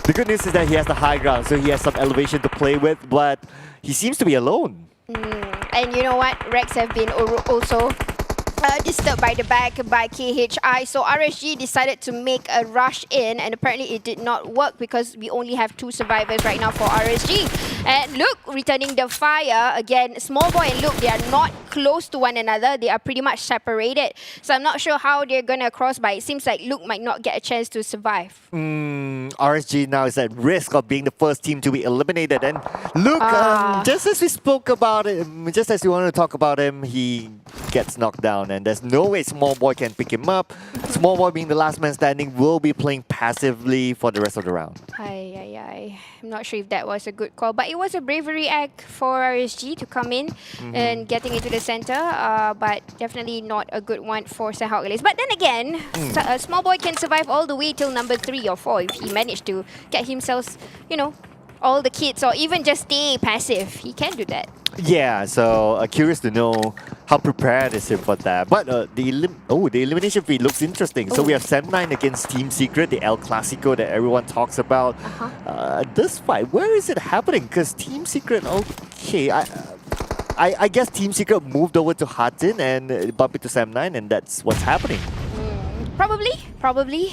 The good news is that he has the high ground, so he has some elevation to play with, but he seems to be alone. And you know what? Rex have been also disturbed by the back by KHI. So RSG decided to make a rush in, and apparently it did not work because we only have 2 survivors right now for RSG. And Luke returning the fire. Again, Smallboy and Luke, they are not close to one another. They are pretty much separated. So I'm not sure how they're going to cross, but it seems like Luke might not get a chance to survive. RSG now is at risk of being the first team to be eliminated. And Luke, just as we spoke about it, just as we wanted to talk about him, he gets knocked down. And there's no way Smallboy can pick him up. Smallboy, being the last man standing, will be playing passively for the rest of the round. I'm not sure if that was a good call, but it was a bravery act for RSG to come in and getting into the center, but definitely not a good one for Sandhawk at least. But then again, Smallboy can survive all the way till number 3 or 4 if he managed to get himself, all the kits, or even just stay passive. He can do that. Yeah, so curious to know how prepared is him for that. But the elimination feed looks interesting. So we have Sam9 against Team Secret, the El Clasico that everyone talks about. This fight, where is it happening? Because Team Secret, okay, I guess Team Secret moved over to Hatin and bumped into Sam9, and that's what's happening. Probably.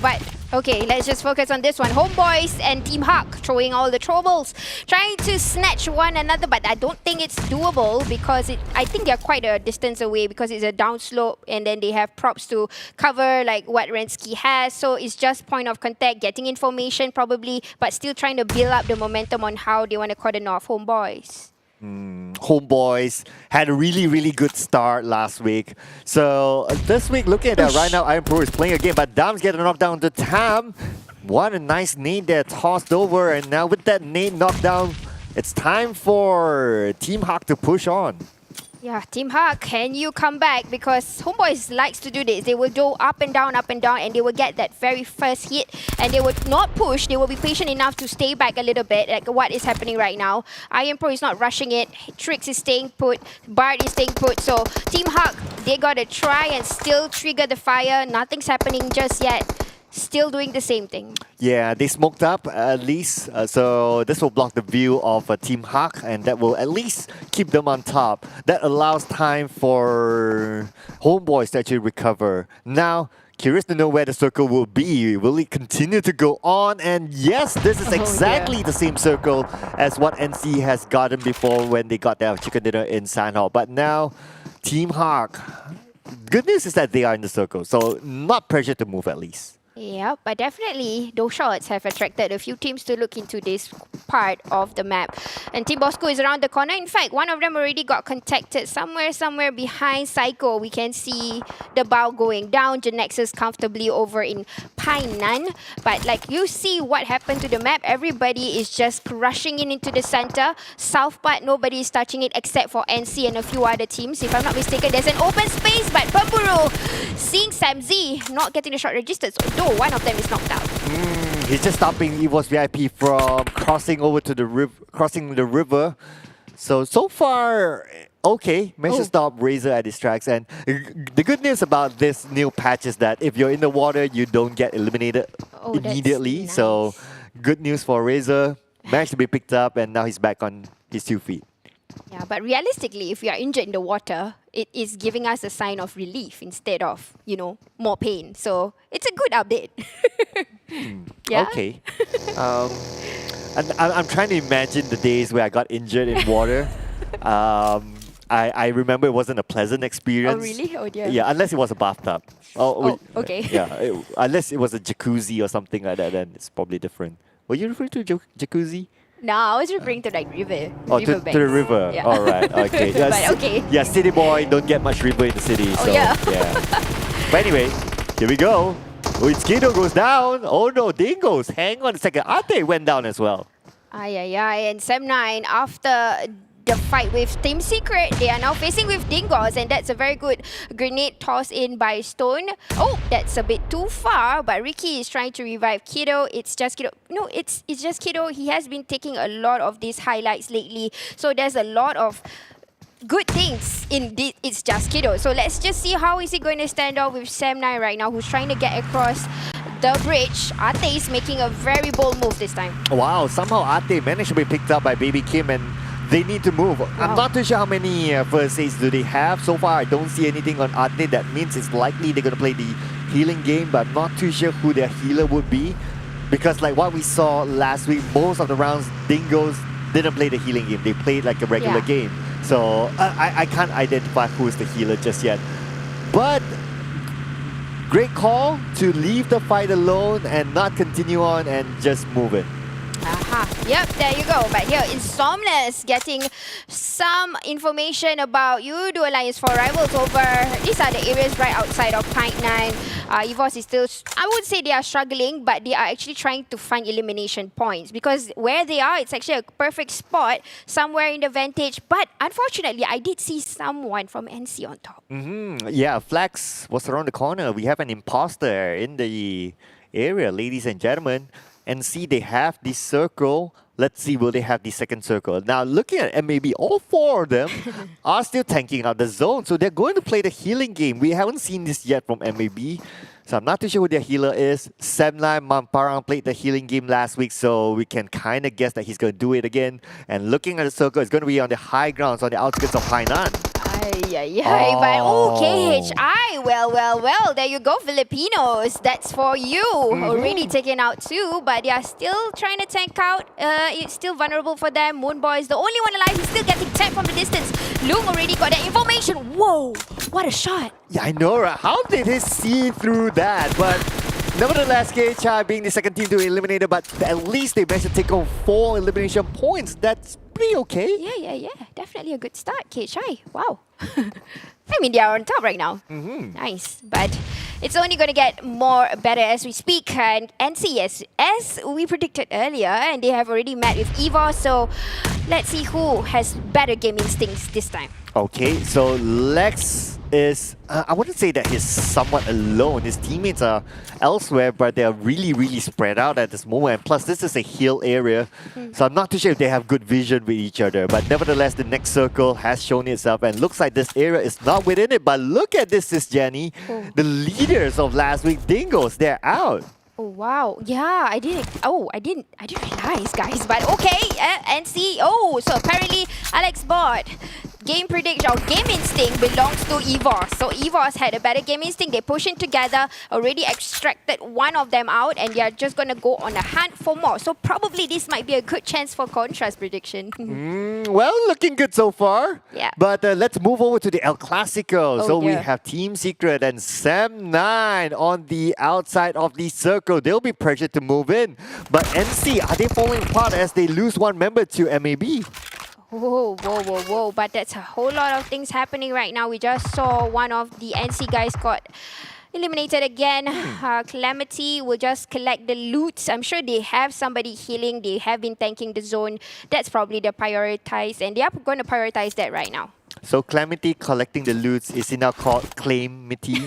But okay, let's just focus on this one. Homebois and Team Hawk throwing all the troubles, trying to snatch one another, but I don't think it's doable because I think they're quite a distance away because it's a downslope, and then they have props to cover like what Rensky has. So it's just point of contact, getting information probably, but still trying to build up the momentum on how they want to cordon off Homebois. Homebois had a really, really good start last week. So this week, looking at that right now, Iron Pro is playing a game, but Dam's getting knocked down to Tam. What a nice nade there, tossed over. And now with that nade knocked down, it's time for Team Hawk to push on. Yeah, Team Hawk, can you come back? Because Homebois likes to do this. They will go up and down, and they will get that very first hit. And they will not push. They will be patient enough to stay back a little bit, like what is happening right now. Iron Pro is not rushing it. Trix is staying put. Bart is staying put. So Team Hawk, they got to try and still trigger the fire. Nothing's happening just yet. still doing the same thing. Yeah, they smoked up at least. So this will block the view of Team Hawk, and that will at least keep them on top. That allows time for Homebois to actually recover. Now, curious to know where the circle will be. Will it continue to go on? And yes, this is exactly the same circle as what NC has gotten before when they got their chicken dinner in Sandhall. But now, Team Hawk, good news is that they are in the circle, so not pressure to move at least. Yeah, but definitely those shots have attracted a few teams to look into this part of the map. And Team Bosskur is around the corner. In fact, one of them already got contacted somewhere behind Psycho. We can see the bow going down. GENEXUS comfortably over in Painan. But like you see what happened to the map, everybody is just rushing into the center. South part, nobody is touching it except for NC and a few other teams. If I'm not mistaken, there's an open space, but Pemburu seeing Sam Z not getting the shot registered. So one of them is knocked out. He's just stopping EVOS VIP from crossing over to the river. So far, okay. Managed to stop Razor at his tracks. And the good news about this new patch is that if you're in the water, you don't get eliminated immediately. Nice. So good news for Razor. Managed to be picked up, and now he's back on his 2 feet. Yeah, but realistically, if you are injured in the water, it is giving us a sign of relief instead of, you know, more pain. So it's a good update. Yeah. Okay. I'm trying to imagine the days where I got injured in water. I remember it wasn't a pleasant experience. Oh, really? Oh, dear. Yeah, unless it was a bathtub. Okay. Yeah, unless it was a jacuzzi or something like that, then it's probably different. Were you referring to jacuzzi? No, I was referring to like river. Oh, to the river. Yeah. All right. Okay. But okay. Yeah, city boy, don't get much river in the city. Oh, so, yeah. But anyway, here we go. Oh, it's Yoodo goes down. Oh no, Dingoz. Hang on a second. ALMGHTY went down as well. And Sem9, after the fight with Team Secret, they are now facing with Dingoz, and that's a very good grenade toss in by Stone. Oh, that's a bit too far, but Ricky is trying to revive Kiddo. It's just Kiddo. No, it's just Kiddo. He has been taking a lot of these highlights lately, so there's a lot of good things in this. It's just Kiddo. So let's just see how is he going to stand out with Sem9 right now, who's trying to get across the bridge. ALMGHTY is making a very bold move this time. Wow, somehow ALMGHTY managed to be picked up by Baby Kim, and they need to move. Wow. I'm not too sure how many first aids do they have. So far, I don't see anything on ALMGHTY. That means it's likely they're going to play the healing game, but I'm not too sure who their healer would be. Because like what we saw last week, most of the rounds, Dingoz didn't play the healing game. They played like a regular game. So I can't identify who is the healer just yet. But great call to leave the fight alone and not continue on and just move it. Yep, there you go. But here, Insomnus getting some information about Yoodo Alliance for Rivals over. These are the areas right outside of Pint 9. EVOS is still, I would say they are struggling, but they are actually trying to find elimination points. Because where they are, it's actually a perfect spot somewhere in the Vantage. But unfortunately, I did see someone from NC on top. Yeah, Flex was around the corner. We have an imposter in the area, ladies and gentlemen. And see, they have this circle. Let's see, will they have the second circle? Now, looking at MAB, all four of them are still tanking out the zone. So they're going to play the healing game. We haven't seen this yet from MAB. So I'm not too sure who their healer is. Sem9 Farang played the healing game last week, so we can kind of guess that he's going to do it again. And looking at the circle, it's going to be on the high grounds, on the outskirts of Hainan. But KHI, well, there you go, Filipinos. That's for you. Already taken out two, but they are still trying to tank out. It's still vulnerable for them. Moonboy is the only one alive. He's still getting tapped from the distance. Loom already got that information. Whoa, what a shot. Yeah, I know, right? How did he see through that? But nevertheless, KHI being the second team to eliminate it, but at least they managed to take home 4 elimination points. That's pretty okay. Yeah. Definitely a good start, KHI. Wow. I mean, they are on top right now. Nice. But it's only going to get more better as we speak. And NCS, as we predicted earlier, and they have already met with EVOS. So let's see who has better game instincts this time. Okay, so Lex is, I wouldn't say that he's somewhat alone. His teammates are elsewhere, but they're really spread out at this moment. And plus, this is a hill area, so I'm not too sure if they have good vision with each other. But nevertheless, the next circle has shown itself, and looks like this area is not within it. But look at this, Sis Jenny. The leaders of last week, Dingoz, they're out. Oh wow, yeah, I didn't realize, guys. But okay, NC. Oh, so apparently Alex Bot game prediction or game instinct belongs to EVOS. So EVOS had a better game instinct. They push in together, already extracted one of them out, and they are just gonna go on a hunt for more. So probably this might be a good chance for Contra's prediction. Well, looking good so far. Yeah. But let's move over to the El Clasico. Oh, so we yeah. have Team Secret and Sam9 on the outside of the circle. They'll be pressured to move in. But NC, are they falling apart as they lose one member to MAB? Whoa, whoa, whoa, whoa. But that's a whole lot of things happening right now. We just saw one of the NC guys got eliminated again. Calamity will just collect the loot. I'm sure they have somebody healing. They have been tanking the zone. That's probably the prioritize, and they are going to prioritize that right now. So Calamity collecting the loots, is he now called Claimity?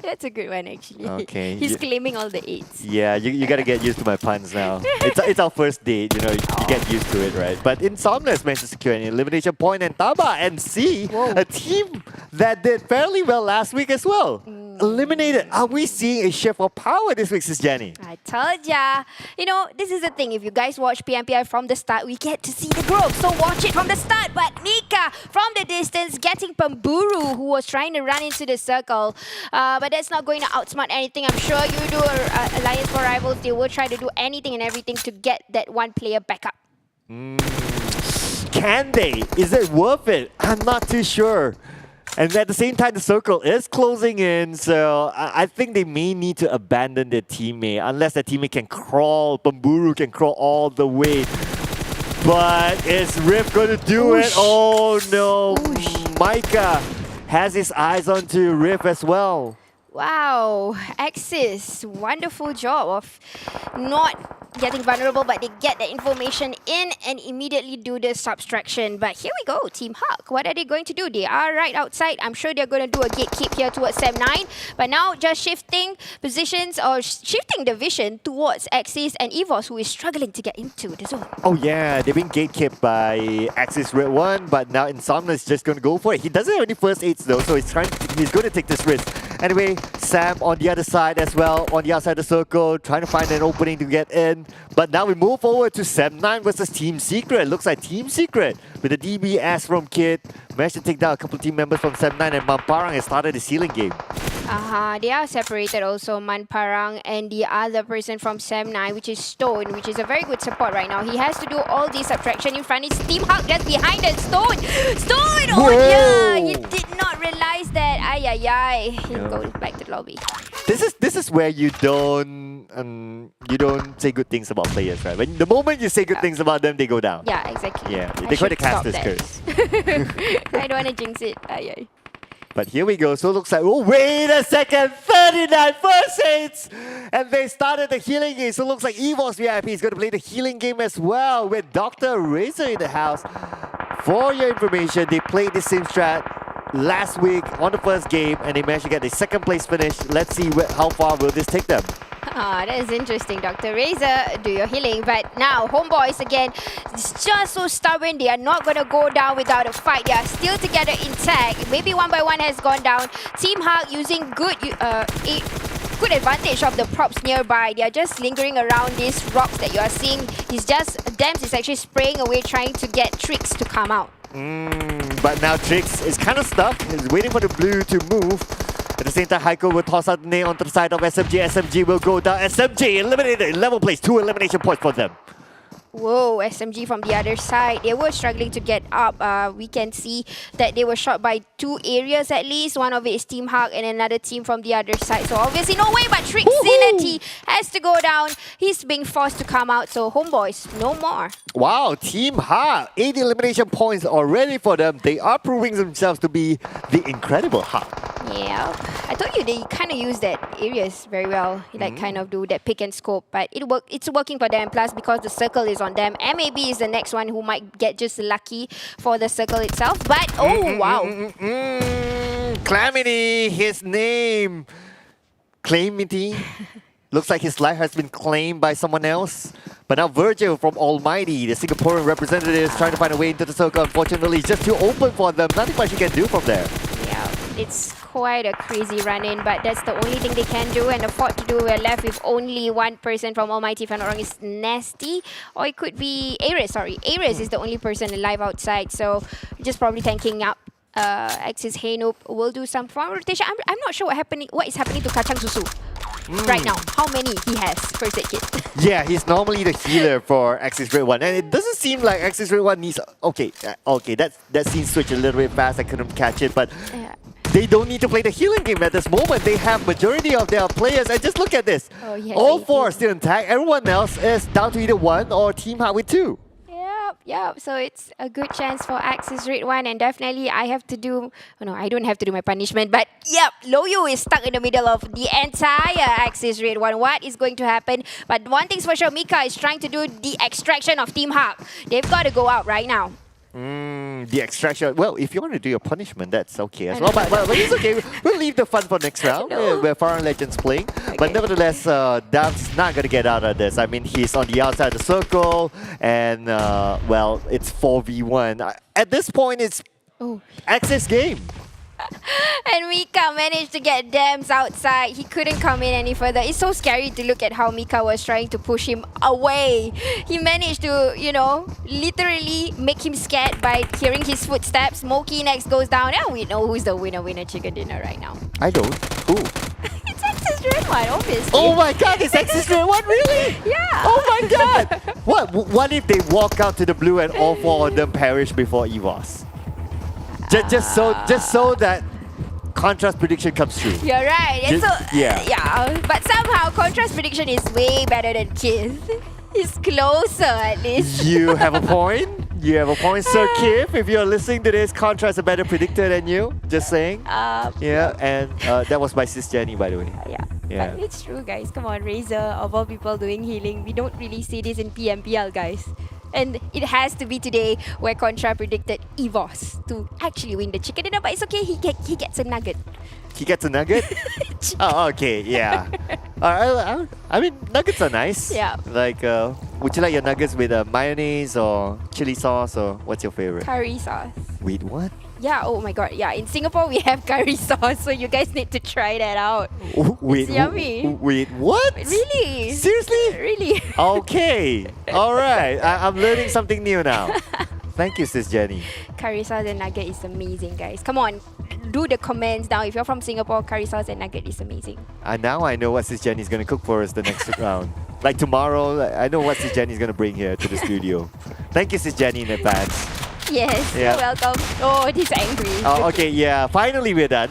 That's a good one, actually. Okay. He's claiming all the 8s. Yeah, you gotta get used to my puns now. It's our first date, you know, you get used to it, right? But Insomnia's managed to secure an elimination point, and TABAH and C, a team that did fairly well last week as well. Eliminated. Are we seeing a shift of power this week, Sis Jenny? I told ya. You know, this is the thing. If you guys watch PMPL from the start, we get to see the growth. So watch it from the start. But Nika, from the distance, getting Pemburu, who was trying to run into the circle. But that's not going to outsmart anything. I'm sure Yoodo or Alliance for Rivals, they will try to do anything and everything to get that one player back up. Can they? Is it worth it? I'm not too sure. And at the same time, the circle is closing in, so I think they may need to abandon their teammate unless their teammate can crawl. Pemburu can crawl all the way. But is Riff going to do it? Oh no. Micah has his eyes onto Riff as well. Wow, Axis, wonderful job of not getting vulnerable, but they get the information in and immediately do the subtraction. But here we go, Team Huck. What are they going to do? They are right outside. I'm sure they're going to do a gatekeep here towards Sam9. But now just shifting positions or shifting the vision towards Axis and EVOS, who is struggling to get into the zone. Oh yeah, they've been gatekept by Axis Red 1, but now Insomnia is just going to go for it. He doesn't have any first aids though, so he's going to take this risk. Anyway, Sam on the other side as well, on the outside of the circle, trying to find an opening to get in. But now we move forward to Sam9 versus Team Secret. Looks like Team Secret with the DBS from Kid managed to take down a couple of team members from Sam9, and Mamparang has started the sealing game. They are separated also, Manparang and the other person from Sam9, which is Stone, which is a very good support right now. He has to do all the subtraction in front. It's Team Huck just behind it. Stone! Oh yeah! He did not realize that. He goes back to the lobby. This is where you don't say good things about players, right? When the moment you say good things about them, they go down. Yeah, exactly. Yeah, they call it caster's curse. I don't want to jinx it. But here we go. So it looks like, oh, wait a second, 39 first hits! And they started the healing game. So it looks like EVOS VIP is going to play the healing game as well with Dr. Razor in the house. For your information, they played the same strat last week on the first game, and they managed to get the second place finish. Let's see how far will this take them. That is interesting, Dr. Razor. Do your healing. But now, Homebois again, it's just so stubborn. They are not going to go down without a fight. They are still together intact. Maybe one by one has gone down. Team Huck using good advantage of the props nearby. They are just lingering around these rocks that you are seeing. Dems is actually spraying away, trying to get Tricks to come out. But now Tricks is kind of stuck. He's waiting for the blue to move. At the same time, Heiko will toss out the nade onto the side of SMG. SMG will go down. SMG eliminated. Level place. 2 elimination points for them. Whoa, SMG from the other side. They were struggling to get up. We can see that they were shot by 2 areas at least. One of it is Team Huck and another team from the other side. So obviously no way, but Trixinity has to go down. He's being forced to come out. So Homebois, no more. Wow, Team Huck. 8 elimination points already for them. They are proving themselves to be the incredible Huck. Yeah, I told you they kind of use that areas very well. Like kind of do that pick and scope, but it's working for them. Plus, because the circle is on them, MAB is the next one who might get just lucky for the circle itself. But wow, Calamity, his name, Calamity. Looks like his life has been claimed by someone else. But now Virgil from Almighty, the Singaporean representative, is trying to find a way into the circle. Unfortunately, it's just too open for them. Nothing much you can do from there. Yeah, it's quite a crazy run-in, but that's the only thing they can do and afford to do. We're left with only one person from Almighty. If I'm not wrong, it's Nasty, or it could be Ares. Sorry, Ares is the only person alive outside, so just probably tanking up. Axis Heynoop will do some farm rotation. I'm not sure what is happening to Kacang Susu right now. How many he has first aid kit? Yeah, he's normally the healer for Axis Red 1, and it doesn't seem like Axis Red 1 needs... Okay, that scene switched a little bit fast. I couldn't catch it, but they don't need to play the healing game at this moment. They have majority of their players, and just look at this. Oh, yes, all four are still intact. Everyone else is down to either 1 or team hard with 2. Yep. So it's a good chance for Axis Red 1, and definitely I have to do... Oh, no, I don't have to do my punishment, but yep, Loyu is stuck in the middle of the entire Axis Red 1. What is going to happen? But one thing's for sure, Mika is trying to do the extraction of Team Hub. They've got to go out right now. The extraction. Well, if you want to do your punishment, that's okay as well. But it's okay. We'll leave the fun for next round, where Farang Legend's playing. Okay. But nevertheless, Dav's not going to get out of this. I mean, he's on the outside of the circle, and, well, it's 4v1. At this point, it's Axis game. And Mika managed to get Dams outside. He couldn't come in any further. It's so scary to look at how Mika was trying to push him away. He managed to, you know, literally make him scared by hearing his footsteps. Moki next goes down. And we know who's the winner chicken dinner right now. I don't. Who? It's Axis Red 1, obviously. Oh my god, it's Axis Red 1, really? Yeah. Oh my god. What if they walk out to the blue and all 4 of them perish before EVOS? Just so that Contrast prediction comes true. You're right. And so, yeah. But somehow Contrast prediction is way better than Kith. He's closer at least. You have a point. You have a point, Sir Kith. If you're listening to this, Contrast a better predictor than you. Just saying. Yeah, and that was by Sis Jenny, by the way. Yeah. But it's true, guys. Come on, Razor, of all people doing healing. We don't really see this in PMPL, guys. And it has to be today where Contra predicted EVOS to actually win the chicken dinner. But it's okay, he gets a nugget. He gets a nugget? Oh, okay, yeah. I mean, nuggets are nice. Yeah. Like, would you like your nuggets with mayonnaise or chili sauce, or what's your favorite? Curry sauce. Wait, what? Yeah, oh my god. Yeah, in Singapore we have curry sauce, so you guys need to try that out. Wait, it's yummy. Wait, what? Really? Seriously? Really? Okay. All right. I'm learning something new now. Thank you, Sis Jenny. Curry sauce and nugget is amazing, guys. Come on, do the comments down. If you're from Singapore, curry sauce and nugget is amazing. Now I know what Sis Jenny is going to cook for us the next round. Like tomorrow, I know what Sis Jenny is going to bring here to the studio. Thank you, Sis Jenny, in advance. Yes, you're welcome. Oh, he's angry. Oh, okay, yeah. Finally, we're done.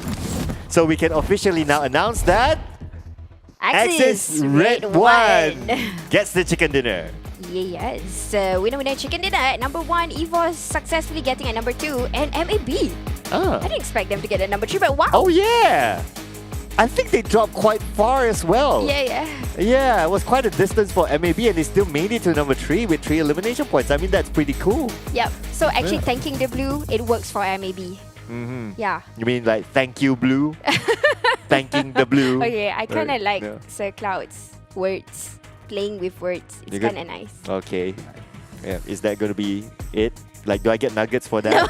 So we can officially now announce that Axis Red 1 gets the chicken dinner. Yes, winner chicken dinner at number 1. EVOS successfully getting at number 2, and MAB. I didn't expect them to get at number 3, but wow. Oh yeah, I think they dropped quite far as well. Yeah, it was quite a distance for MAB, and they still made it to number 3 with 3 elimination points. I mean, that's pretty cool. Yep. So actually, thanking the blue, it works for MAB. Yeah. You mean like thank you, blue? Thanking the blue. Okay, I kind of like Sir Cloud's words. Playing with words. It's kind of nice. Okay. Yeah. Is that going to be it? Like, do I get nuggets for that?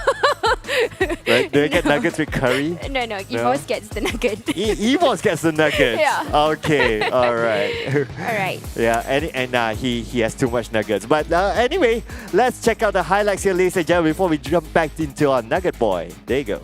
Right? Do I get nuggets with curry? No. EVOS gets the nugget. EVOS gets the nuggets. Yeah. Okay. All right. All right. Yeah. And he has too much nuggets. But anyway, let's check out the highlights here, ladies and gentlemen, before we jump back into our Nugget Boy. There you go.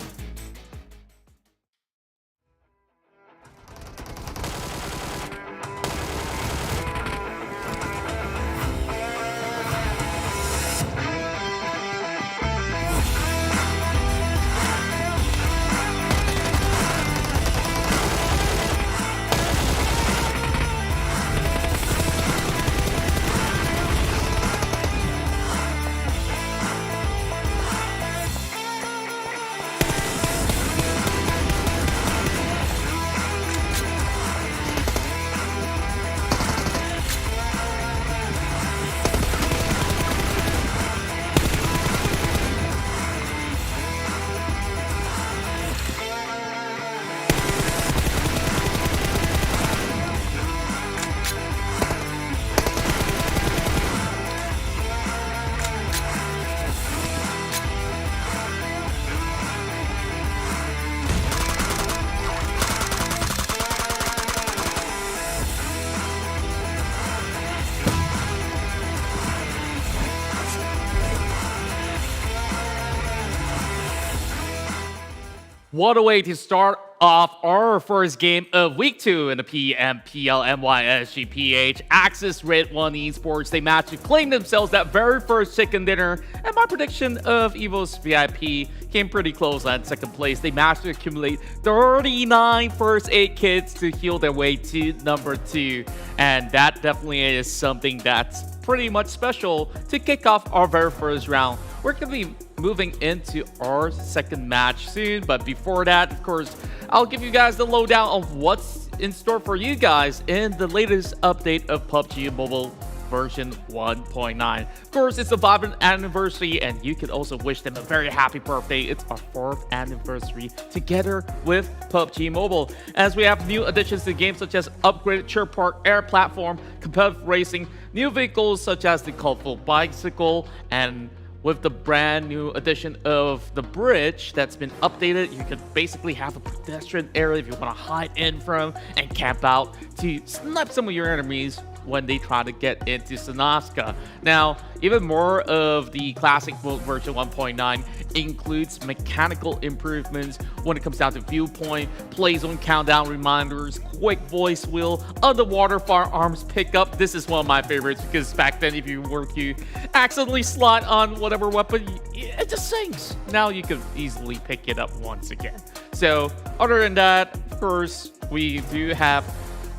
What a way to start off our first game of week 2 in the PMPL MYSGPH Axis redONE Esports. They managed to claim themselves that very first chicken dinner, and my prediction of EVOS VIP came pretty close at second place. They managed to accumulate 39 first aid kits to heal their way to number 2, and that definitely is something that's pretty much special to kick off our very first round. We're going to be moving into our second match soon, but before that, of course, I'll give you guys the lowdown of what's in store for you guys in the latest update of PUBG Mobile version 1.9. Of course, it's a vibrant anniversary, and you can also wish them a very happy birthday. It's our 4th anniversary together with PUBG Mobile, as we have new additions to the game such as upgraded Chirp Park air platform, competitive racing, new vehicles such as the colorful bicycle, and with the brand new addition of the bridge that's been updated, you can basically have a pedestrian area if you want to hide in from and camp out to snipe some of your enemies when they try to get into Sanaska. Now, even more of the classic mode version 1.9 includes mechanical improvements when it comes down to viewpoint, play zone countdown reminders, quick voice wheel, underwater firearms pickup. This is one of my favorites because back then if you were to accidentally slide on whatever weapon, it just sinks. Now you can easily pick it up once again. So other than that, of course, we do have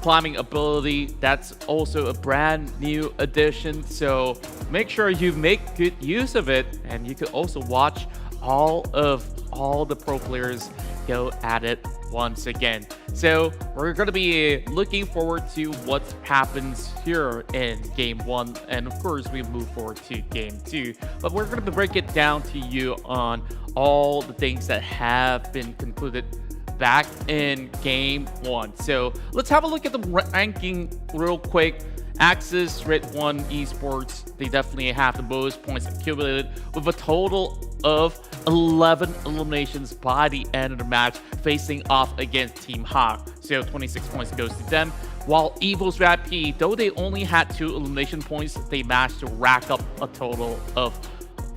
climbing ability. That's also a brand new addition, so make sure you make good use of it, and you can also watch all the pro players go at it once again. So we're going to be looking forward to what happens here in game 1, and of course we move forward to game 2, but we're going to break it down to you on all the things that have been concluded back in game 1. So let's have a look at the ranking real quick. Axis redONE Esports, they definitely have the most points accumulated with a total of 11 eliminations by the end of the match, facing off against Team Hawk. So 26 points goes to them. While EVOS VIP, though they only had 2 elimination points, they managed to rack up a total of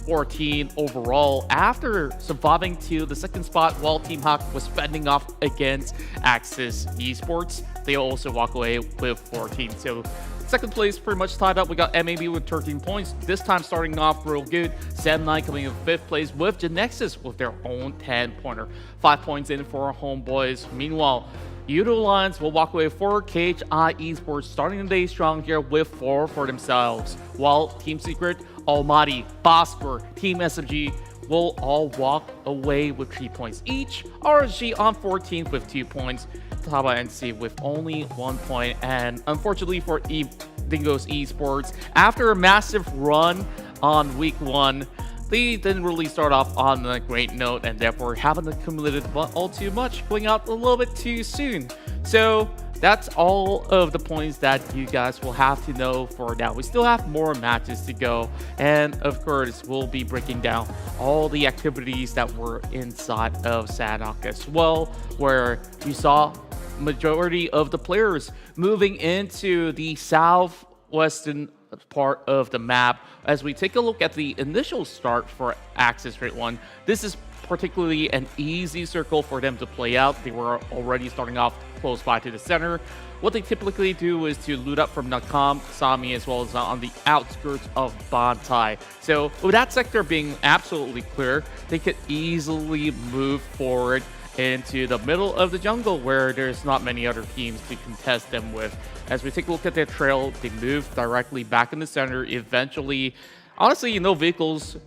14 overall after surviving to the second spot while Team Hawk was fending off against Axis Esports. They also walk away with 14. So second place pretty much tied up. We got MAB with 13 points. This time starting off real good. Sam9 coming in 5th place with GENEXUS with their own 10-pointer. 5 points in for Homebois. Meanwhile, Yoodo Lions will walk away for KHI Esports, starting the day strong here with 4 for themselves. While Team Secret, ALMGHTY, Bosskur, Team SMG will all walk away with 3 points each. RSG on 14th with 2 points. TABAH NC with only 1 point. And unfortunately for Dingoz Esports, after a massive run on week 1, they didn't really start off on a great note, and therefore haven't accumulated all too much, going out a little bit too soon. So that's all of the points that you guys will have to know for now. We still have more matches to go, and of course we'll be breaking down all the activities that were inside of Sanhok as well, where we saw majority of the players moving into the southwestern part of the map. As we take a look at the initial start for Axis redONE, this is particularly an easy circle for them to play out. They were already starting off close by to the center. What they typically do is to loot up from Nakam, Sami, as well as on the outskirts of Bantai. So with that sector being absolutely clear, they could easily move forward into the middle of the jungle where there's not many other teams to contest them with. As we take a look at their trail, they move directly back in the center. Eventually, honestly, no vehicles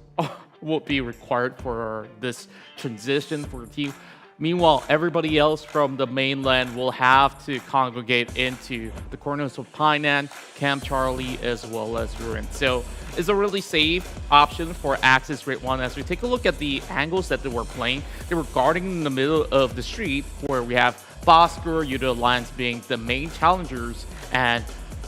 will be required for this transition for the team. Meanwhile, everybody else from the mainland will have to congregate into the corners of Painan, Camp Charlie, as well as Ruin. So it's a really safe option for Axis redONE. As we take a look at the angles that they were playing, they were guarding in the middle of the street, where we have Bosskur, Yoodo Lions being the main challengers, and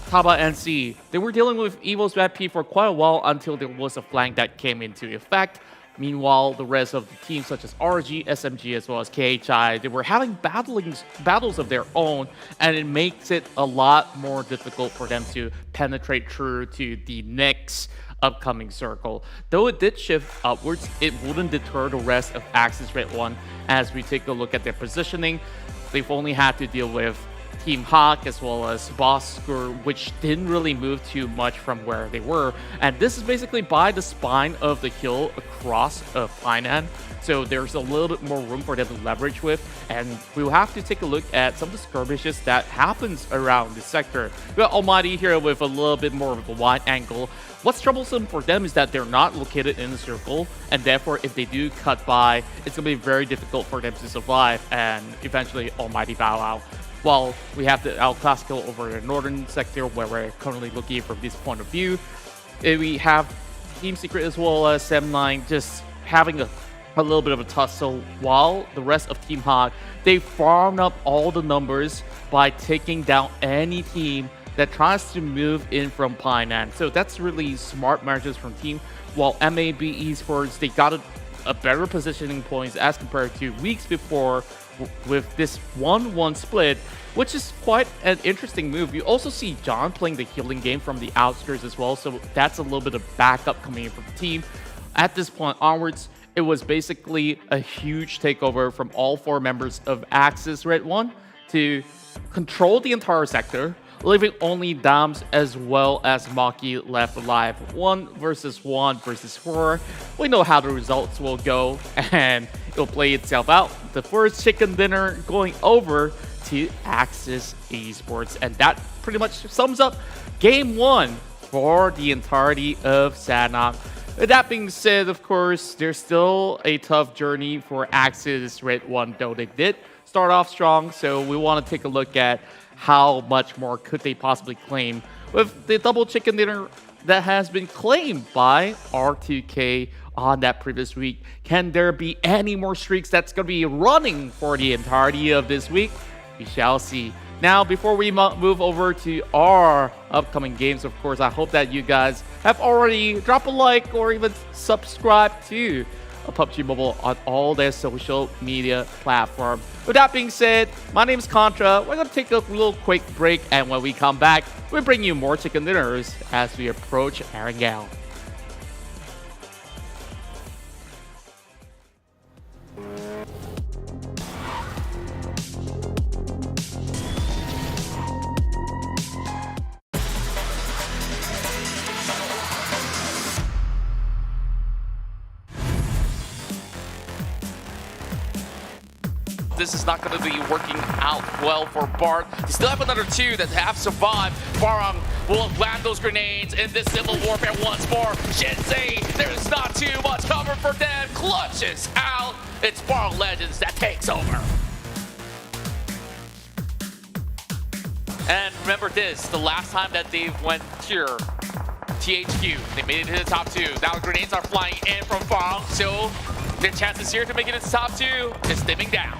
TABAH NC. They were dealing with EVOS VIP for quite a while until there was a flank that came into effect. Meanwhile, the rest of the teams such as RG, SMG, as well as KHI, they were having battles of their own, and it makes it a lot more difficult for them to penetrate through to the next upcoming circle. Though it did shift upwards, it wouldn't deter the rest of Axis Red 1 as we take a look at their positioning. They've only had to deal with Team Hawk as well as Bosskur, which didn't really move too much from where they were. And this is basically by the spine of the hill across Painan. So there's a little bit more room for them to leverage with. And we'll have to take a look at some of the skirmishes that happens around this sector. We got Almighty here with a little bit more of a wide angle. What's troublesome for them is that they're not located in the circle, and therefore if they do cut by, it's going to be very difficult for them to survive and eventually Almighty bow out. While we have the El Clasico over the northern sector where we're currently looking from this point of view, we have Team Secret as well as Sem9 just having a little bit of a tussle, while the rest of Team Hawk, they farmed up all the numbers by taking down any team that tries to move in from Painan. So that's really smart measures from team. While MAB Esports, they got a better positioning points as compared to weeks before with this 1-1 split, which is quite an interesting move. You also see John playing the healing game from the outskirts as well, so that's a little bit of backup coming in from the team. At this point onwards, it was basically a huge takeover from all 4 members of Axis Red 1 to control the entire sector, leaving only Dams as well as Maki left alive. 1 versus 1 versus 4. We know how the results will go, and it'll play itself out. The first chicken dinner going over to Axis Esports, and that pretty much sums up Game 1 for the entirety of Sanhok. With that being said, of course, there's still a tough journey for Axis Red 1, though they did start off strong, so we want to take a look at how much more could they possibly claim with the double chicken dinner that has been claimed by R2K on that previous week. Can there be any more streaks that's going to be running for the entirety of this week? We shall see. Now, before we move over to our upcoming games, of course, I hope that you guys have already dropped a like or even subscribed to PUBG Mobile on all their social media platforms. With that being said, my name is Contra. We're going to take a little quick break, and when we come back, we'll bring you more chicken dinners as we approach Erangel. This is not going to be working out well for Bart. They still have another 2 that have survived. Farang will land those grenades in this civil warfare once more. Shinsei, there's not too much cover for them. Clutches out. It's Farang Legends that takes over. And remember this, the last time that they went here, THQ, they made it to the top 2. Now grenades are flying in from Farang, so their chances here to make it into the top 2 is dimming down.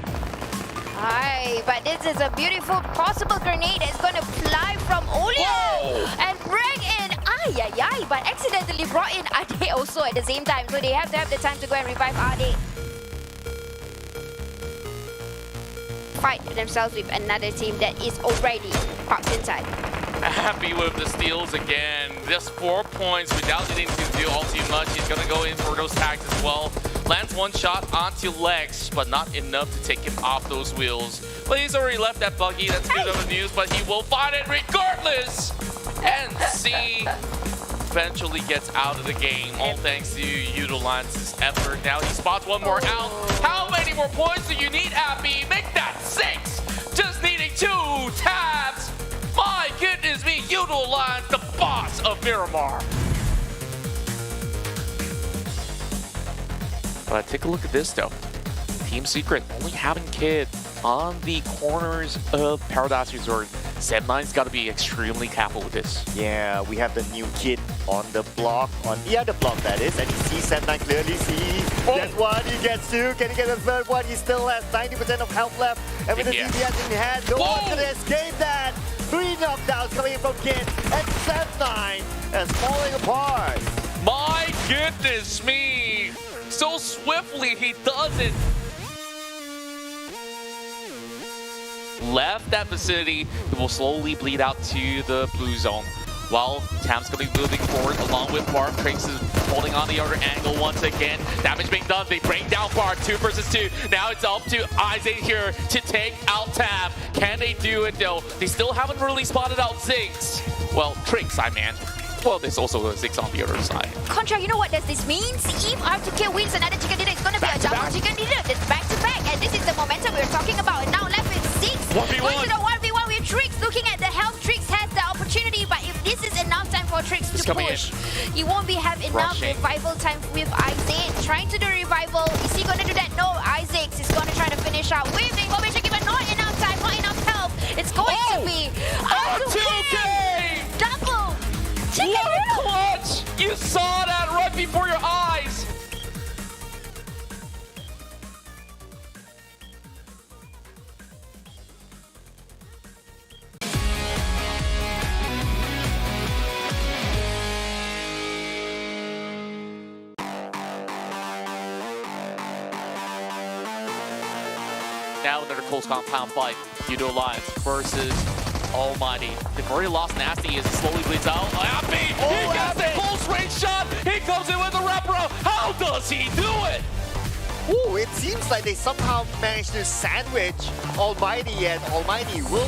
Aye, but this is a beautiful possible grenade that's going to fly from Olian and bring in Ayayay, but accidentally brought in Ade also at the same time, so they have to have the time to go and revive Ade. Fight themselves with another team that is already parked inside. Happy with the steals again. Just 4 points without needing to do all too much. He's going to go in for those tags as well. Lands 1 shot onto Lex, but not enough to take him off those wheels. But he's already left that buggy. That's good of the news, but he will find it regardless. NSEA eventually gets out of the game, all thanks to Yoodo Lance's effort. Now he spots 1 more out. How many more points do you need, Abby? Make that 6. Just needing 2 tabs. My goodness me, Yoodo Lance, the boss of Miramar. But take a look at this though. Team Secret only having Kid on the corners of Paradise Resort. Sem9's got to be extremely careful with this. Yeah, we have the new Kid on the block, on the other block that is, and you see Sem9 clearly see. That's 1, he gets 2, can he get a 3rd one? He still has 90% of health left, and with the DPS in hand, no one's going to escape that. 3 knockdowns coming in from Kid, and Sem9 is falling apart. My goodness me! So swiftly he does it. Left that vicinity, it will slowly bleed out to the blue zone. While Tam's going to be moving forward along with Bart. Trinks is holding on the other angle once again. Damage being done. They bring down Bart. 2 versus 2. Now it's up to iZane here to take out Tam. Can they do it though? They still haven't really spotted out Ziggs. Well, Trinks, I mean. Well, there's also a Ziggs on the other side. Contra, you know what does this mean? If R2K wins another chicken dinner, it's going to be a double chicken dinner. It's back to back. And this is the momentum we were talking about. And now left with Ziggs. 1v1. Going to the 1v1 with Trix. Looking at the health, Trix has the opportunity. But if this is enough time for Trix to push, he won't have enough revival time with iZane. Trying to do revival. Is he going to do that? No, iZane is going to try to finish out with the information given. Not enough time, not enough health. It's going to be R2K! Double! Clutch! You saw that right before your eyes! Now another close compound fight. Yoodo Alliance versus Almighty. They've already lost Nasty as it slowly bleeds out. Happy! He gets a close range shot! He comes in with a wraparound! How does he do it? Ooh, it seems like they somehow managed to sandwich Almighty, and Almighty will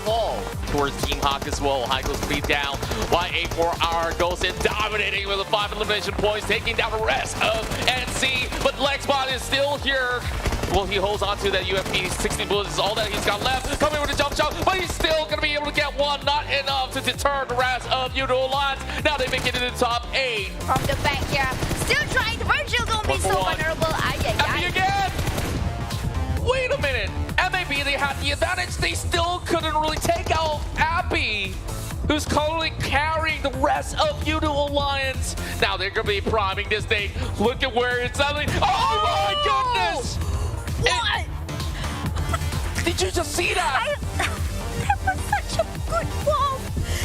fall. Towards Team Hawk as well. High goes bleed down. Y84R goes in, dominating with the 5 elimination points, taking down the rest of NC. But Lexbot is still here. Well, he holds on to that UFP. 60 bullets is all that he's got left. Coming with a jump shot, but he's still going to be able to get one. Not enough to deter the rest of Yoodo Alliance. Now they make it into the top 8. From the back here. Still trying. Virgil don't be so vulnerable. Happy again! Wait a minute. MAB, they had the advantage. They still couldn't really take out Abby, who's currently carrying the rest of Yoodo Alliance. Now they're going to be priming this thing. Look at where it's suddenly. Oh my goodness! What? Did you just see that? That was such a good bomb.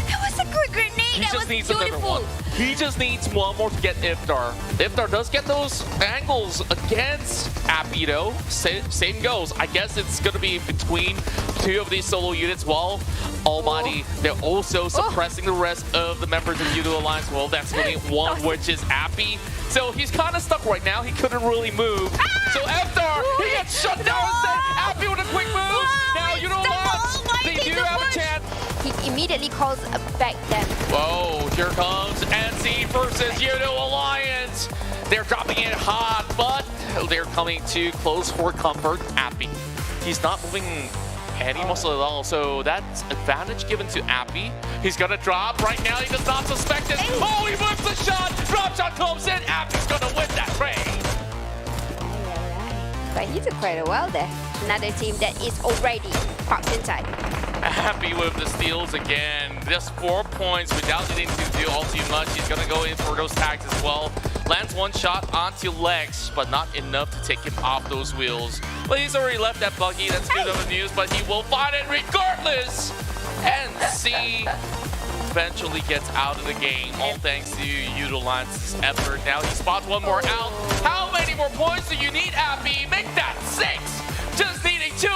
That was a good grenade. He that just was needs beautiful. another one. He just needs one more to get Iftar. Iftar does get those angles against Appy though. Same goes. I guess it's going to be between 2 of these solo units while Almighty, they're also suppressing the rest of the members of Yoodo Alliance. Well, that's only one, which is Appy. So he's kind of stuck right now. He couldn't really move. So Iftar, he gets shut down instead. Appy with a quick move. Now Yoodo Alliance, they do have a chance. He immediately calls back them. Whoa, here comes NC versus Yoodo Alliance. They're dropping it hot, but they're coming too close for comfort. Appy, he's not moving any muscle at all, so that's advantage given to Appy. He's gonna drop right now. He does not suspect it. Oh, he whips the shot. Drop shot comes in. Appy's gonna win that trade. But he took quite a while there. Another team that is already popped inside. Happy with the steals again. Just 4 points without needing to do all too much. He's gonna go in for those tags as well. Lands 1 shot onto Lex, but not enough to take him off those wheels. But he's already left that buggy. That's good of news, but he will find it regardless. NC eventually gets out of the game, all thanks to Yoodo Alliance's effort. Now he spots one more out. How many more points do you need, Appy? Make that 6. Just needing 2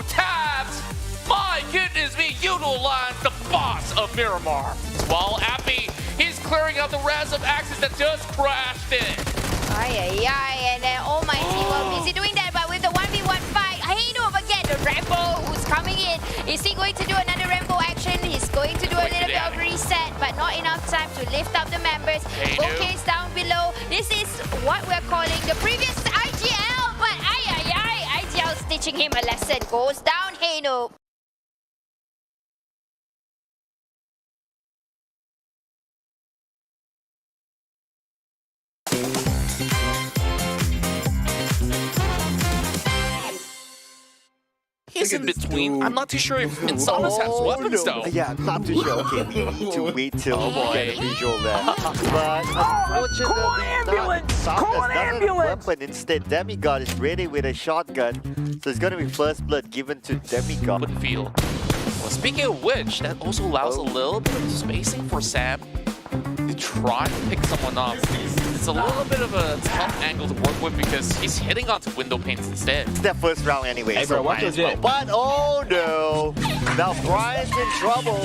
tabs. My goodness me, Yoodo Alliance, the boss of Miramar. While Appy, he's clearing out the rest of Axis that just crashed in. And then Almighty was busy doing that, but with the 1v1 fight, Hano again, the Rambo who's coming in. Is he going to do another Rambo action? He's going to do a little bit of reset, but not enough time to lift up the members. Bouquet's down below. This is what we're calling the previous IGL, but IGL's teaching him a lesson. Goes down, Hano. He's in between. I'm not too sure if Insanus has weapons though. Yeah, not too sure. Okay, we need to wait till we get a visual there. But unfortunately, Insanus doesn't have a weapon. Instead, Demigod is ready with a shotgun. So it's going to be first blood given to Demigod. Open field. Well, speaking of which, that also allows a little bit of spacing for Sam to try to pick someone up. It's a little bit of a tough angle to work with because he's hitting onto window panes instead. It's their first round anyway, hey, so bro, watch but oh no! Now Brian's in trouble.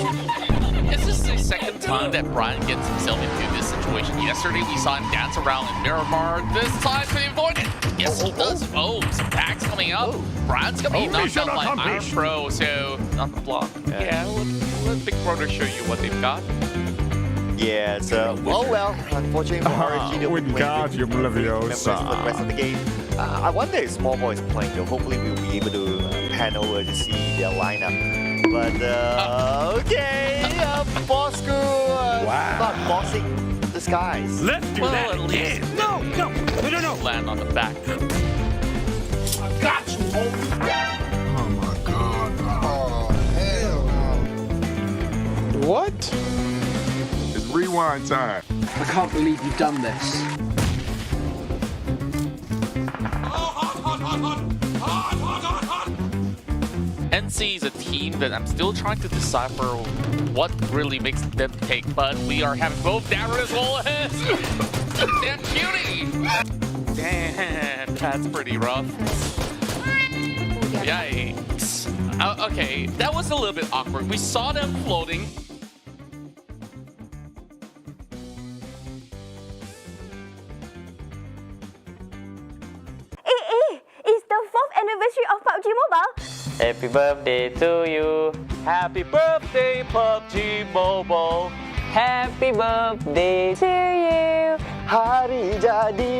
This is the second time that Brian gets himself into this situation. Yesterday we saw him dance around in Miramar. This time he avoided. Yes, he does. Oh, some packs coming up. Brian's gonna be knocked out by Iron Pro, so on the block. Yeah, let Big Brother show you what they've got. Yeah, so, well, unfortunately for RNG, they'll be playing with members for the rest of the game. I wonder if Small Boy is playing though. Hopefully we'll be able to pan over to see their lineup. But, okay, Bosskur start bossing the skies. Let's do that again. No. Land on the back. I got you, homie. Oh my god. Oh, hell no. What? It's rewind time. I can't believe you've done this. NSEA is a team that I'm still trying to decipher what really makes them take, but we are having both Darren as well as damn Cutie. Damn, that's pretty rough. Yikes. Okay, that was a little bit awkward. We saw them floating. It's the 4th anniversary of PUBG Mobile. Happy birthday to you. Happy birthday, PUBG Mobile. Happy birthday to you. Hari jadi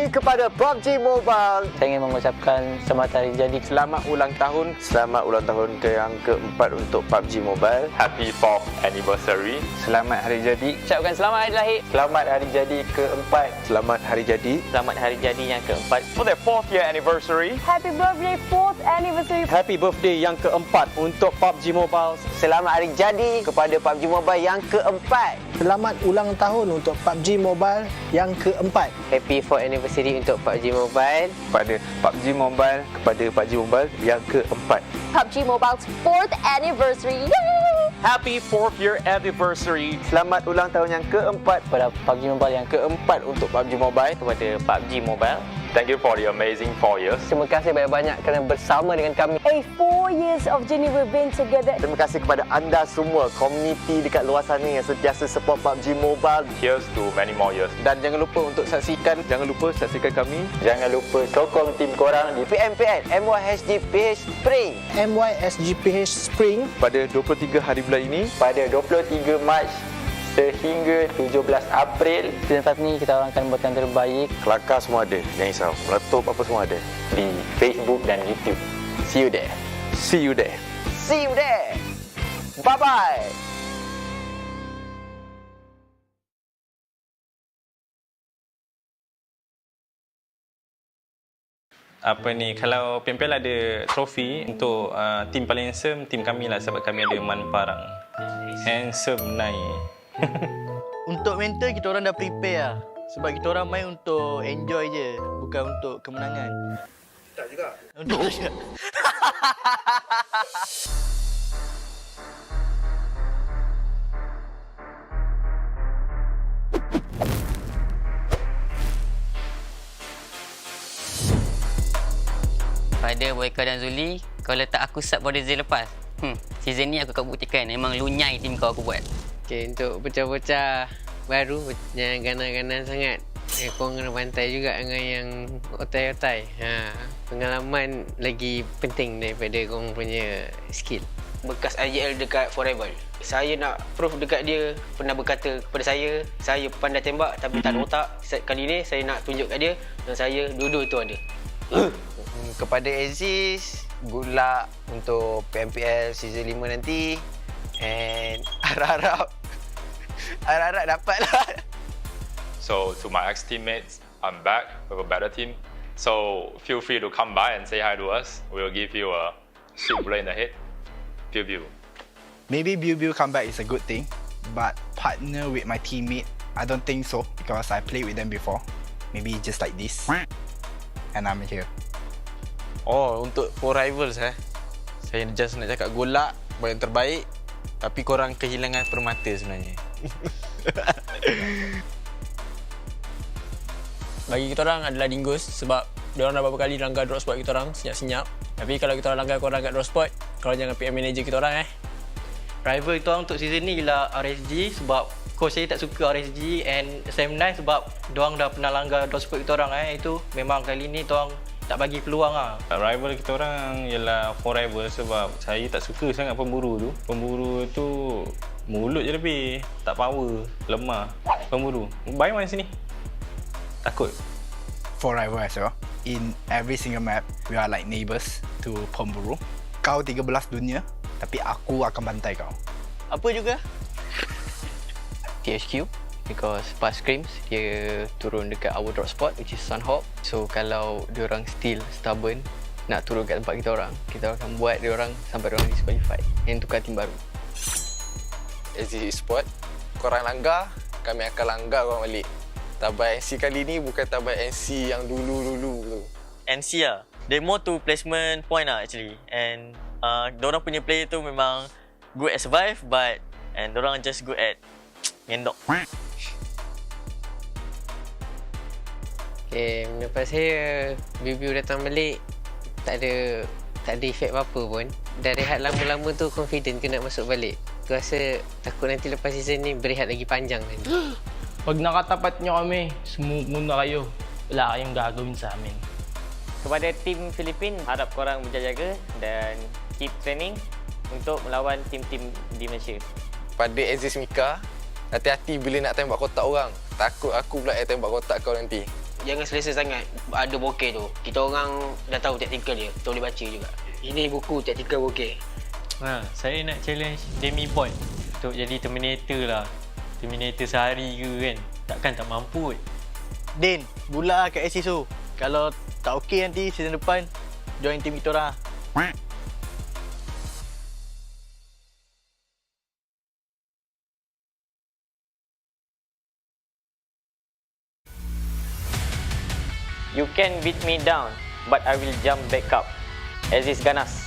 kepada PUBG Mobile. Saya ingin mengucapkan selamat hari jadi. Selamat ulang tahun. Selamat ulang tahun ke yang keempat untuk PUBG Mobile. Happy 4th anniversary. Selamat hari jadi. Ucapkan selamat hari lahir. Selamat hari jadi keempat. Selamat hari jadi. Selamat hari jadi yang keempat. For their 4th year anniversary. Happy birthday 4th anniversary. Happy birthday yang keempat untuk PUBG Mobile. Selamat hari jadi kepada PUBG Mobile yang keempat. Selamat ulang tahun untuk PUBG Mobile yang keempat. Happy 4th anniversary untuk PUBG Mobile. Kepada PUBG Mobile, kepada PUBG Mobile yang keempat. PUBG Mobile's 4th anniversary. Yay! Happy 4th year anniversary. Selamat ulang tahun yang keempat kepada PUBG Mobile yang keempat untuk PUBG Mobile. kepada PUBG Mobile. Thank you for the amazing 4 years. Terima kasih banyak-banyak kerana bersama dengan kami. 4 years of journey we've been together. Terima kasih kepada anda semua, komuniti dekat luar sana yang sentiasa support PUBG Mobile. Here's to many more years. Dan jangan lupa untuk saksikan kami. Jangan lupa sokong tim korang di PMPL MYSGPH Spring. MYSGPH Spring Pada 23 hari bulan ini. Pada 23 Mac sehingga 17 April. Season 5 ni kita orang akan buat yang terbaik. Kelakar semua ada, jangan risau. Meletup apa semua ada. Di Facebook dan YouTube. See you there. See you there. See you there. Bye-bye. Kalau PMPL ada trofi untuk tim paling handsome, tim kami lah, sebab kami ada Man Farang. Handsome naik. Untuk mental kita orang dah prepare lah. Sebab kita orang main untuk enjoy je, bukan untuk kemenangan. Tak juga. Untuk tak juga. Pada Boyka dan Zuli, kau letak aku sub pada season lepas. Season ni aku akan buktikan memang lunyai tim kau aku buat. Okay, untuk bocah-bocah baru jangan ganas-ganas sangat. Kau kena bantai juga dengan yang otai-otai. Pengalaman lagi penting daripada kau punya skill. Bekas IGL dekat Forever. Saya nak proof dekat dia, pernah berkata kepada saya pandai tembak tapi tak ada otak. Kali ni saya nak tunjuk kat dia dan saya dua-dua tu ada. Kepada Aziz, good luck untuk PMPL season 5 nanti. And harap dapatlah. So to my ex-teammates, I'm back with a better team. So feel free to come by and say hi to us. We'll give you a sweet bullet in the head. Pew. Maybe Biu comeback is a good thing, but partner with my teammate, I don't think so because I played with them before. Maybe just like this, and I'm here. Oh, untuk for rivals saya just nak cakap golak, buat yang terbaik. Tapi korang kehilangan permata sebenarnya. Bagi kita orang adalah Dingoz sebab dia orang dah beberapa kali langgar drop spot kita orang senyap-senyap. Tapi kalau kita orang langgar korang kat drop spot, korang jangan PM manager kita orang Rival kita orang untuk season ni ialah RSG sebab coach saya tak suka RSG and SM9 sebab diorang dah pernah langgar drop spot kita orang Itu memang kali ni kita orang tak bagi peluang lah. Rival kita orang ialah Forever sebab saya tak suka sangat pemburu tu. Pemburu tu mulut je lebih, tak power, lemah. Pemburu. Baik main sini. Takut. Forever as well. In every single map, we are like neighbours to pemburu. Kau 13 dunia, tapi aku akan bantai kau. Apa juga? THQ because pas scrims dia turun dekat our drop spot which is Sunhawk. So kalau diorang still stubborn nak turun kat tempat kita akan buat diorang sampai diorang disqualified and tukar tim baru. Esports, korang langgar, kami akan langgar korang balik. TABAH NC kali ni bukan TABAH NC yang dulu-dulu tu. NC lah. They more to placement point lah actually. And diorang punya player tu memang good at survive but and diorang just good at ngendok. Okay, menurut saya Biu datang balik tak ada efek apa-apa pun. Dah rehat lama-lama tu confident ke nak masuk balik. Aku rasa takut nanti lepas season ni berehat lagi panjang nanti. Pag nakatapat nyo kami, smooth muna kayo. Wala kayong gagawin sa amin. Kepada tim Filipin, harap korang berjaga-jaga dan keep training untuk melawan tim-tim di Malaysia. Pada Aziz Mika, hati-hati bila nak tembak kotak orang. Takut aku pula yang tembak kotak kau nanti. Jangan selesa sangat ada bokeh tu. Kita orang dah tahu taktikal dia. Kita boleh baca juga. Ini buku taktikal bokeh. Saya nak challenge Demi Boy untuk jadi Terminator lah. Terminator sehari ke kan. Takkan tak mampu kot. Din, bulat kat SSO. Kalau tak okey nanti season depan join tim kita orang. You can beat me down, but I will jump back up. Aziz Ganas.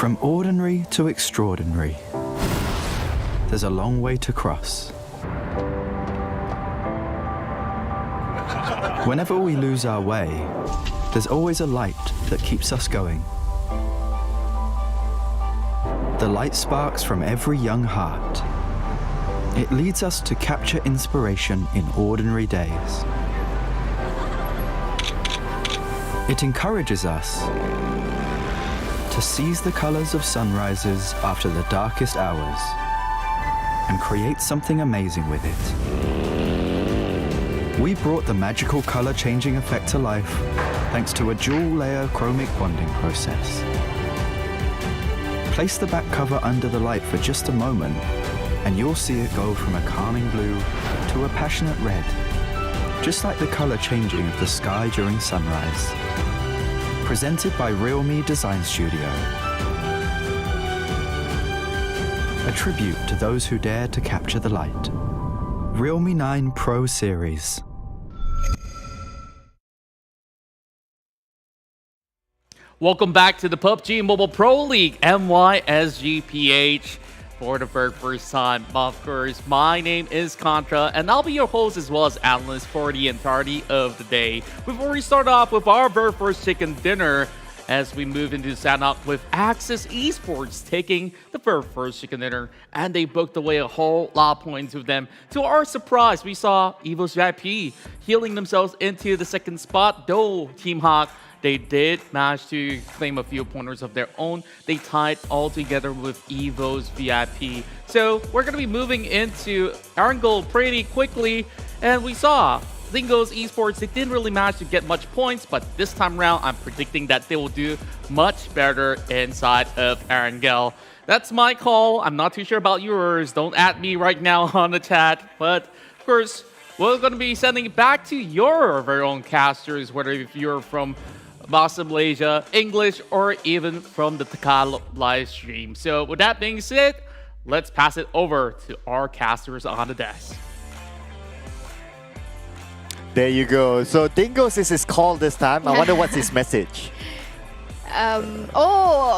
From ordinary to extraordinary, there's a long way to cross. Whenever we lose our way, there's always a light that keeps us going. The light sparks from every young heart. It leads us to capture inspiration in ordinary days. It encourages us to seize the colors of sunrises after the darkest hours and create something amazing with it. We brought the magical color-changing effect to life thanks to a dual-layer chromic bonding process. Place the back cover under the light for just a moment and you'll see it go from a calming blue to a passionate red, just like the color changing of the sky during sunrise. Presented by RealMe Design Studio. A tribute to those who dare to capture the light. RealMe 9 Pro Series. Welcome back to the PUBG Mobile Pro League MYSGPH. For the very first time, of course, my name is Contra, and I'll be your host as well as analyst for the entirety of the day. Before we start off with our very first chicken dinner, as we move into Sanok with Axis Esports taking the very first chicken dinner, and they booked away a whole lot of points with them. To our surprise, we saw EVOS VIP healing themselves into the second spot, though Team Hawk, they did manage to claim a few pointers of their own. They tied all together with EVOS VIP. So we're going to be moving into Erangel pretty quickly. And we saw Dingoz Esports, they didn't really manage to get much points, but this time around, I'm predicting that they will do much better inside of Erangel. That's my call. I'm not too sure about yours. Don't at me right now on the chat. But of course, we're going to be sending it back to your very own casters, whether if you're from Malaysia, English, or even from the Tagalog live stream. So with that being said, let's pass it over to our casters on the desk. There you go. So Dingoz is his call this time. I wonder what's his message.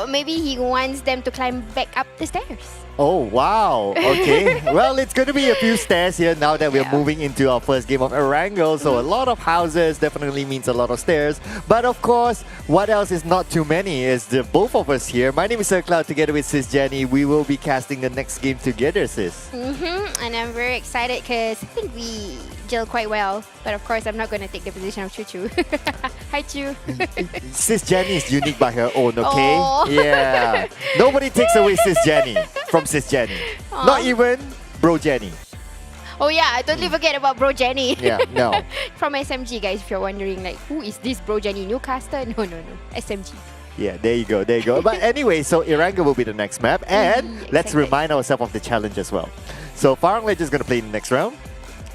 Maybe he wants them to climb back up the stairs. Oh, wow. Okay. Well, it's going to be a few stairs here now that we're moving into our first game of Erangel. So a lot of houses definitely means a lot of stairs. But of course, what else is not too many is the both of us here. My name is Sir Cloud together with Sis Jenny. We will be casting the next game together, Sis. And I'm very excited because I think we gel quite well. But of course, I'm not going to take the position of Choo Choo. Hi, Choo. Sis Jenny is unique by her own, okay? Aww. Yeah. Nobody takes away Sis Jenny from Sis Jenny. Not even Bro Jenny. Oh yeah, I totally forget about Bro Jenny. Yeah, no. From SMG, guys, if you're wondering, like, who is this Bro Jenny newcaster? No. SMG. Yeah, there you go, there you go. But anyway, so Erangel will be the next map. And let's remind ourselves of the challenge as well. So Farang Lejund is going to play in the next round.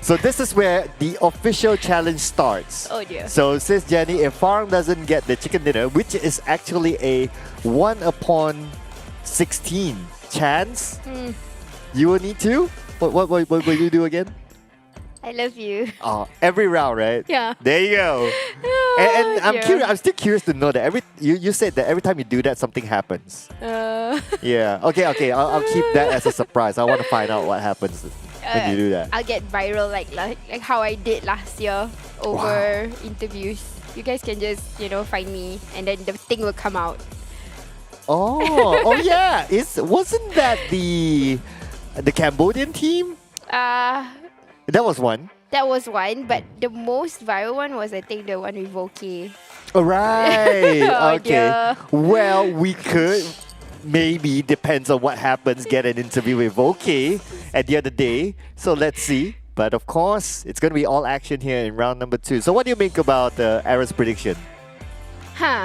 So this is where the official challenge starts. Oh dear. So Sis Jenny, if Farang doesn't get the chicken dinner, which is actually a 1/16 chance, you will need to. What will you do again? I love you. Oh, every round, right? Yeah. There you go. and I'm curious. I'm still curious to know that you said that every time you do that, something happens. Yeah. Okay. I'll keep that as a surprise. I want to find out what happens when you do that. I'll get viral like how I did last year over interviews. You guys can just find me and then the thing will come out. Oh yeah. Wasn't that the Cambodian team? That was one. That was one, but the most viral one was I think the one with OK. Right. Oh, okay. dear. Well, we could maybe, depends on what happens, get an interview with OK at the other day. So let's see. But of course, it's going to be all action here in round number 2. So what do you make about Aaron's prediction?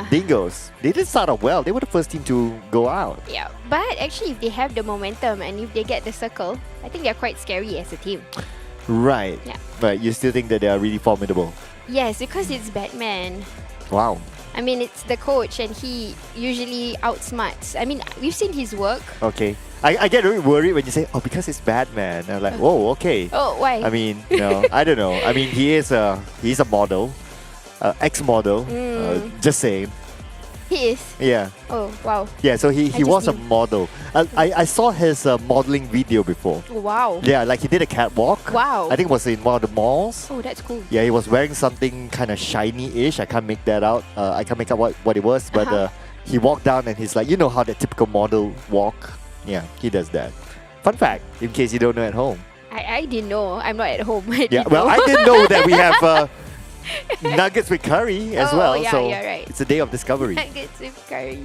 Dingoz, they did start off well. They were the first team to go out. Yeah, but actually if they have the momentum and if they get the circle, I think they're quite scary as a team. Right. Yeah. But you still think that they are really formidable? Yes, because it's Batman. Wow. I mean, it's the coach and he usually outsmarts. I mean, we've seen his work. Okay. I get really worried when you say, oh, because it's Batman. I'm like, whoa, okay. Oh, why? I mean, no, I don't know. I mean, he's a model. Ex-model. Just saying. He is. Yeah. Oh, wow. Yeah, so he just was a knew. model. I saw his modeling video before. Wow. Yeah, like he did a catwalk. Wow. I think it was in one of the malls. Oh, that's cool. Yeah, he was wearing something kind of shiny-ish. I can't make that out. I can't make out what it was, but he walked down and he's like, you know how the typical model walk? Yeah, he does that. Fun fact, in case you don't know at home. I didn't know. I'm not at home. Yeah, well, I didn't know that we have nuggets with curry as well. Yeah, so yeah, right. it's a day of discovery. Nuggets with curry.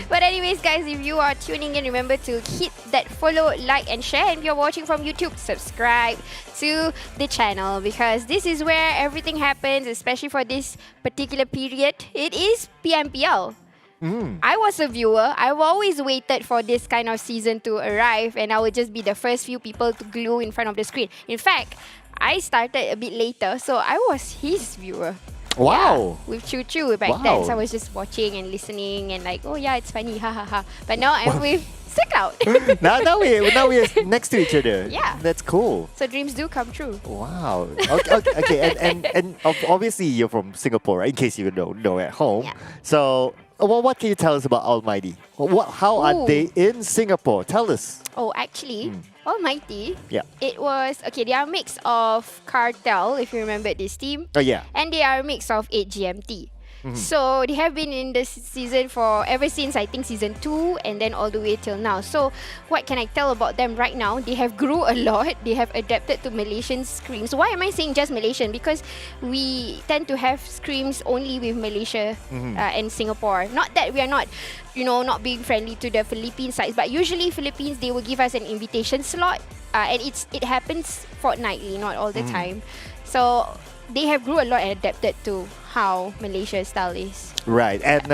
But anyways, guys, if you are tuning in, remember to hit that follow, like, and share. And if you're watching from YouTube, subscribe to the channel because this is where everything happens, especially for this particular period. It is PMPL. I was a viewer. I've always waited for this kind of season to arrive, and I would just be the first few people to glue in front of the screen. In fact, I started a bit later, so I was his viewer. Wow. Yeah, with Choo Choo back then. So I was just watching and listening and like, oh yeah, it's funny, ha ha ha. But now I'm with SickOut. now we're next to each other. Yeah. That's cool. So dreams do come true. Wow. Okay. And obviously you're from Singapore, right? In case you don't know at home. Yeah. So, what can you tell us about Almighty? How are they in Singapore? Tell us. Oh, actually, Almighty. Yeah. It was okay. They are a mix of Cartel, if you remember this team. Oh yeah. And they are a mix of 8GMT. So they have been in the season for ever since I think season 2 and then all the way till now. So what can I tell about them right now? They have grew a lot. They have adapted to Malaysian scrims. Why am I saying just Malaysian? Because we tend to have scrims only with Malaysia and Singapore. Not that we are not, not being friendly to the Philippine sides, but usually Philippines, they will give us an invitation slot, and it happens fortnightly, not all the time. So they have grew a lot and adapted to how Malaysia's style is. Right, and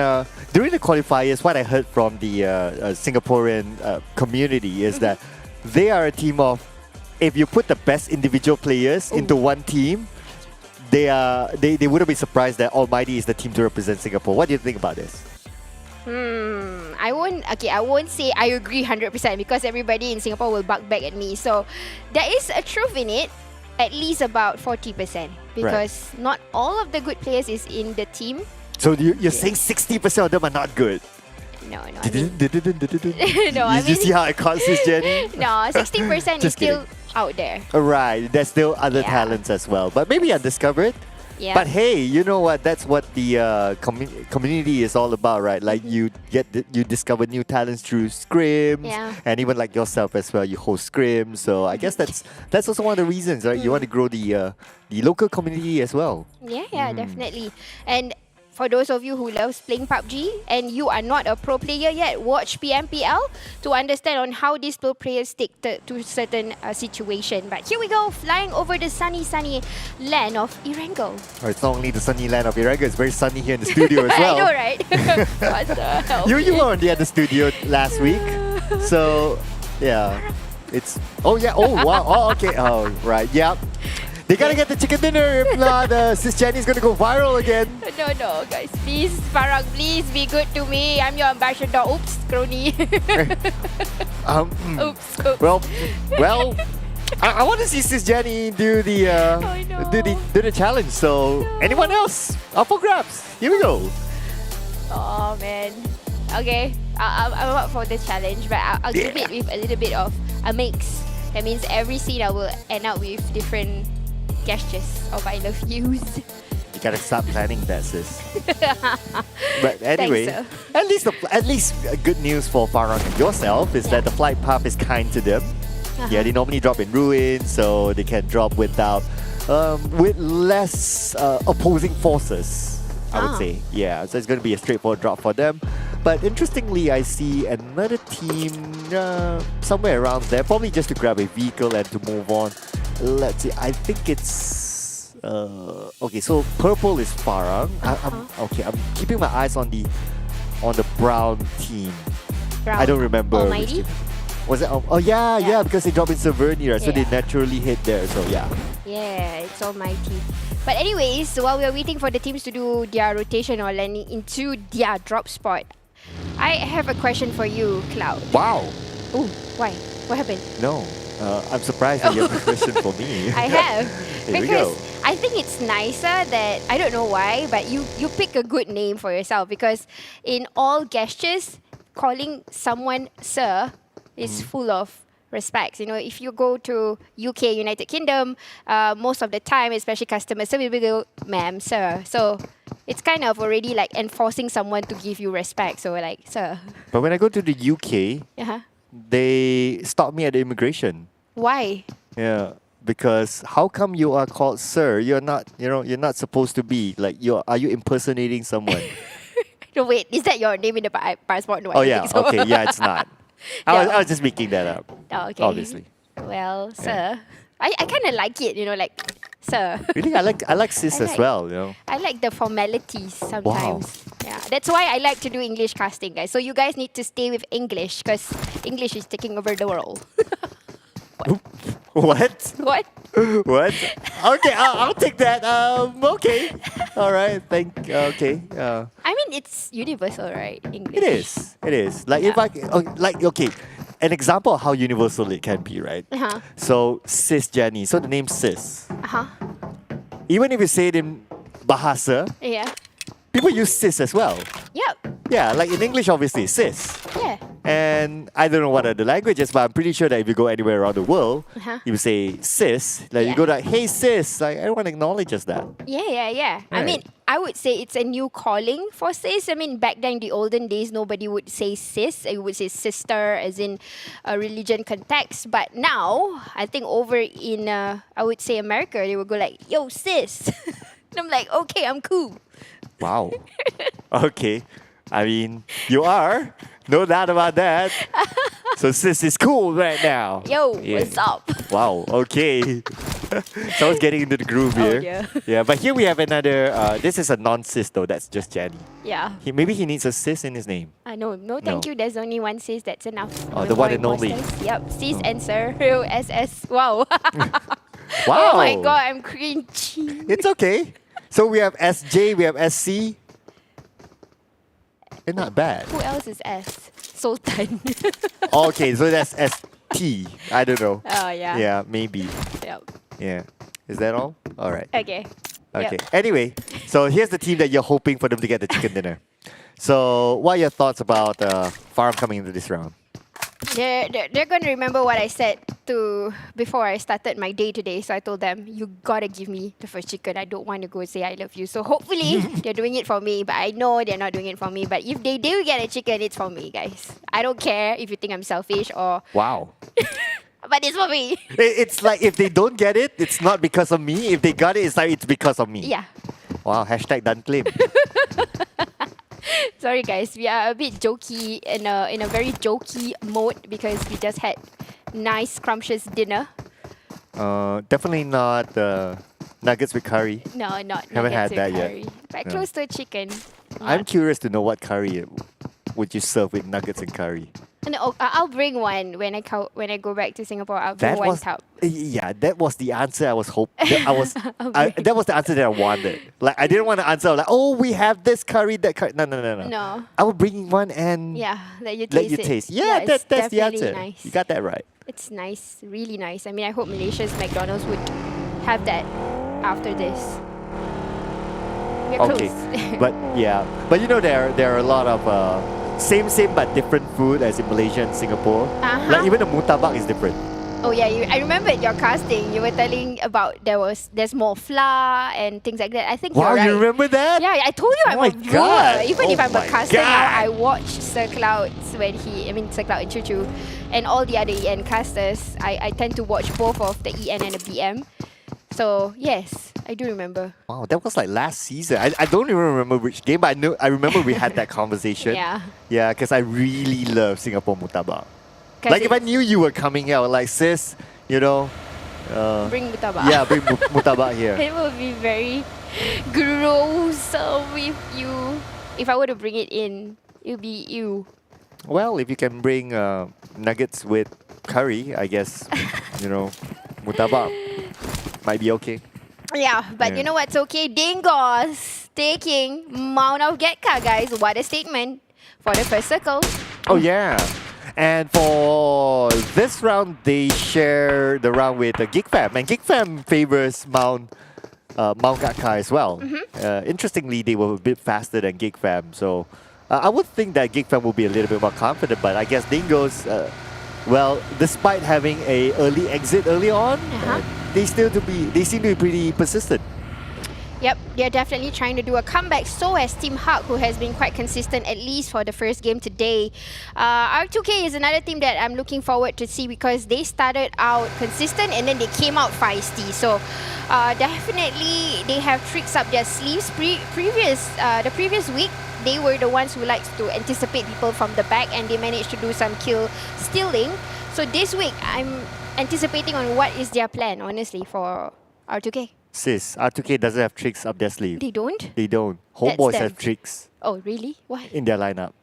during the qualifiers, what I heard from the Singaporean community is that they are a team of, if you put the best individual players into one team, they wouldn't be surprised that Almighty is the team to represent Singapore. What do you think about this? I won't say I agree 100% because everybody in Singapore will buck back at me. So there is a truth in it. At least about 40% because not all of the good players is in the team. So you're saying 60% of them are not good? No. You see how I caught this, Jenny? No, 60% is still out there. Right, there's still other talents as well, but maybe undiscovered. Yeah. But hey, you know what? That's what the community is all about, right? Like you discover new talents through scrims, and even like yourself as well, you host scrims. So I guess that's also one of the reasons, right? You want to grow the local community as well. Yeah, definitely. And for those of you who loves playing PUBG and you are not a pro player yet, watch PMPL to understand on how these pro players stick to certain situation. But here we go, flying over the sunny land of Erangel. Oh, it's not only the sunny land of Erangel, it's very sunny here in the studio as well. I know, right? What the hell? You were on the studio last week, so yeah, it's wow, okay, right, yeah. They gotta get the chicken dinner, if not, Sis Jenny's gonna go viral again. No, guys. Please, Farang, please be good to me. I'm your ambassador. Oops, crony. Oops. Well, I want to see Sis Jenny do the do the challenge. So, anyone else? Up for grabs. Here we go. Oh, man. Okay, I'm up for the challenge, but I'll give it with a little bit of a mix. That means every scene I will end up with different gestures of I love yous. You gotta start planning that, sis. But anyway, Thanks, at least good news for Farang and yourself is that the flight path is kind to them. Yeah, they normally drop in ruins, so they can drop with less opposing forces, I would say. Yeah, so it's going to be a straightforward drop for them. But interestingly, I see another team somewhere around there, probably just to grab a vehicle and to move on. Let's see, I think it's... okay, so purple is Farang. I'm keeping my eyes on the brown team. I don't remember. Almighty? Was it? Oh yeah, because they dropped in Severny, right? So they naturally hit there. So yeah. Yeah, it's Almighty. But anyways, while we are waiting for the teams to do their rotation or landing into their drop spot, I have a question for you, Cloud. Wow. Oh, why? What happened? No. I'm surprised that you have a question for me. I have. Here we Because go. I think it's nicer that, I don't know why, but you pick a good name for yourself, because in all gestures, calling someone sir is full of respects. You know, if you go to UK, United Kingdom, most of the time, especially customer service, we go, ma'am, sir. So it's kind of already like enforcing someone to give you respect. So like, sir. But when I go to the UK, Uh-huh. they stop me at the immigration. Why? Yeah, because how come you are called sir? You're not, you're not supposed to be. Like, are you impersonating someone? No, wait, is that your name in the passport? No, I Oh don't yeah, think so. okay, yeah, it's not. I was just making that up. Oh, okay. Obviously. Well, sir. I kind of like it, like, sir. Really, I like sis I as like- well. I like the formalities sometimes. Yeah, that's why I like to do English casting, guys. So you guys need to stay with English, because English is taking over the world. What? What? What? Okay, I'll take that. Okay. All right. Okay. I mean, it's universal, right? English. It is. It is. Like if okay, an example of how universal it can be, right? Uh-huh. So sis Jenny. So the name sis. Uh-huh. Even if you say it in Bahasa, Yeah. people use sis as well. Yep. Yeah, like in English, obviously, sis. Yeah. And I don't know what are the languages, but I'm pretty sure that if you go anywhere around the world, Uh-huh. you say sis. Like you go like, hey sis, like everyone acknowledges that. Yeah. I Right. mean, I would say it's a new calling for sis. I mean, back then in the olden days, nobody would say sis. You would say sister, as in a religion context. But now, I think over in, I would say America, they would go like, yo, sis. And I'm like, okay, I'm cool. Wow. Okay. I mean, you are. No doubt about that. So sis is cool right now. Yo, Yeah. what's up? Wow. Okay. Someone's getting into the groove here. dear. Yeah, but here we have another. This is a non-sis though. That's just Jenny. Yeah. Maybe he needs a sis in his name. No, thank No. you. There's only one sis. That's enough. Oh, No the one more and only. imposters. Yep, sis and sir. SS. Wow. Wow. Oh my god, I'm cringy. It's okay. So we have SJ, we have SC. They're not bad. Who else is S? Sultan. Okay, so that's ST. I don't know. Oh, yeah. Yeah, maybe. Yep. Yeah. Is that all? All right. Okay. Okay. Yep. Anyway, so here's the team that you're hoping for them to get the chicken dinner. So, what are your thoughts about Farang coming into this round? They're going to remember what I said to before I started my day today. So I told them, you gotta give me the first chicken. I don't want to go say I love you. So hopefully they're doing it for me. But I know they're not doing it for me. But if they do get a chicken, it's for me, guys. I don't care if you think I'm selfish or... Wow. But it's for me. It's like if they don't get it, it's not because of me. If they got it, it's like it's because of me. Yeah. Wow, hashtag done claim. Sorry guys, we are a bit jokey in a very jokey mode because we just had nice scrumptious dinner. Definitely not nuggets with curry. No, not Haven't nuggets had with that yet. curry. But No. close to a chicken. I'm curious to know what curry would you serve with nuggets and curry. And I'll bring one when I go back to Singapore. I'll bring one tub. Yeah, that was the answer I was hoping. That was the answer that I wanted. Like I didn't want to answer like, oh, we have this curry, that curry. No. No. I will bring one and Yeah, let you taste let you it. taste. Yeah, it's that's the definitely answer. Nice. You got that right. It's nice, really nice. I mean, I hope Malaysia's McDonald's would have that after this. We're Okay, close. but yeah, but there are a lot of same but different food as in Malaysia and Singapore. Uh-huh. Like even the murtabak is different. Oh yeah, I remember at your casting, you were telling about there's more flour and things like that. I think Wow, you're right. you remember that? Yeah, I told you I'm my a viewer. God. Even if Oh I'm a my caster now, God. I watch Sir Clouds Sir Cloud and Chuchu and all the other EN casters. I tend to watch both of the EN and the BM. So yes, I do remember. Wow, that was like last season. I don't even remember which game, but I remember we had that conversation. Yeah. Yeah, because I really love Singapore murtabak. 'Cause Like if I knew you were coming out, like sis, Bring murtabak. Yeah, bring murtabak here. It will be very gross if you. If I were to bring it in, it would be you. Well, if you can bring nuggets with curry, I guess, murtabak might be okay. Yeah, but Yeah. you know what's okay? Dingoz taking Mount of Getka, guys. What a statement for the first circle. Oh yeah. And for this round, they share the round with Geek Fam, and Geek Fam favors Mount Gatka as well. Interestingly, they were a bit faster than Geek Fam, so I would think that Geek Fam will be a little bit more confident. But I guess Dingoz, well, despite having a early exit early on, they seem to be pretty persistent. Yep, they're definitely trying to do a comeback. So has Team Hawk, who has been quite consistent, at least for the first game today. R2K is another team that I'm looking forward to see because they started out consistent and then they came out feisty. So definitely they have tricks up their sleeves. The previous week, they were the ones who likes to anticipate people from the back and they managed to do some kill stealing. So this week, I'm anticipating on what is their plan, honestly, for R2K. Sis, R2K doesn't have tricks up their sleeve. They don't? They don't. Homebois have tricks. Oh, really? Why? In their lineup.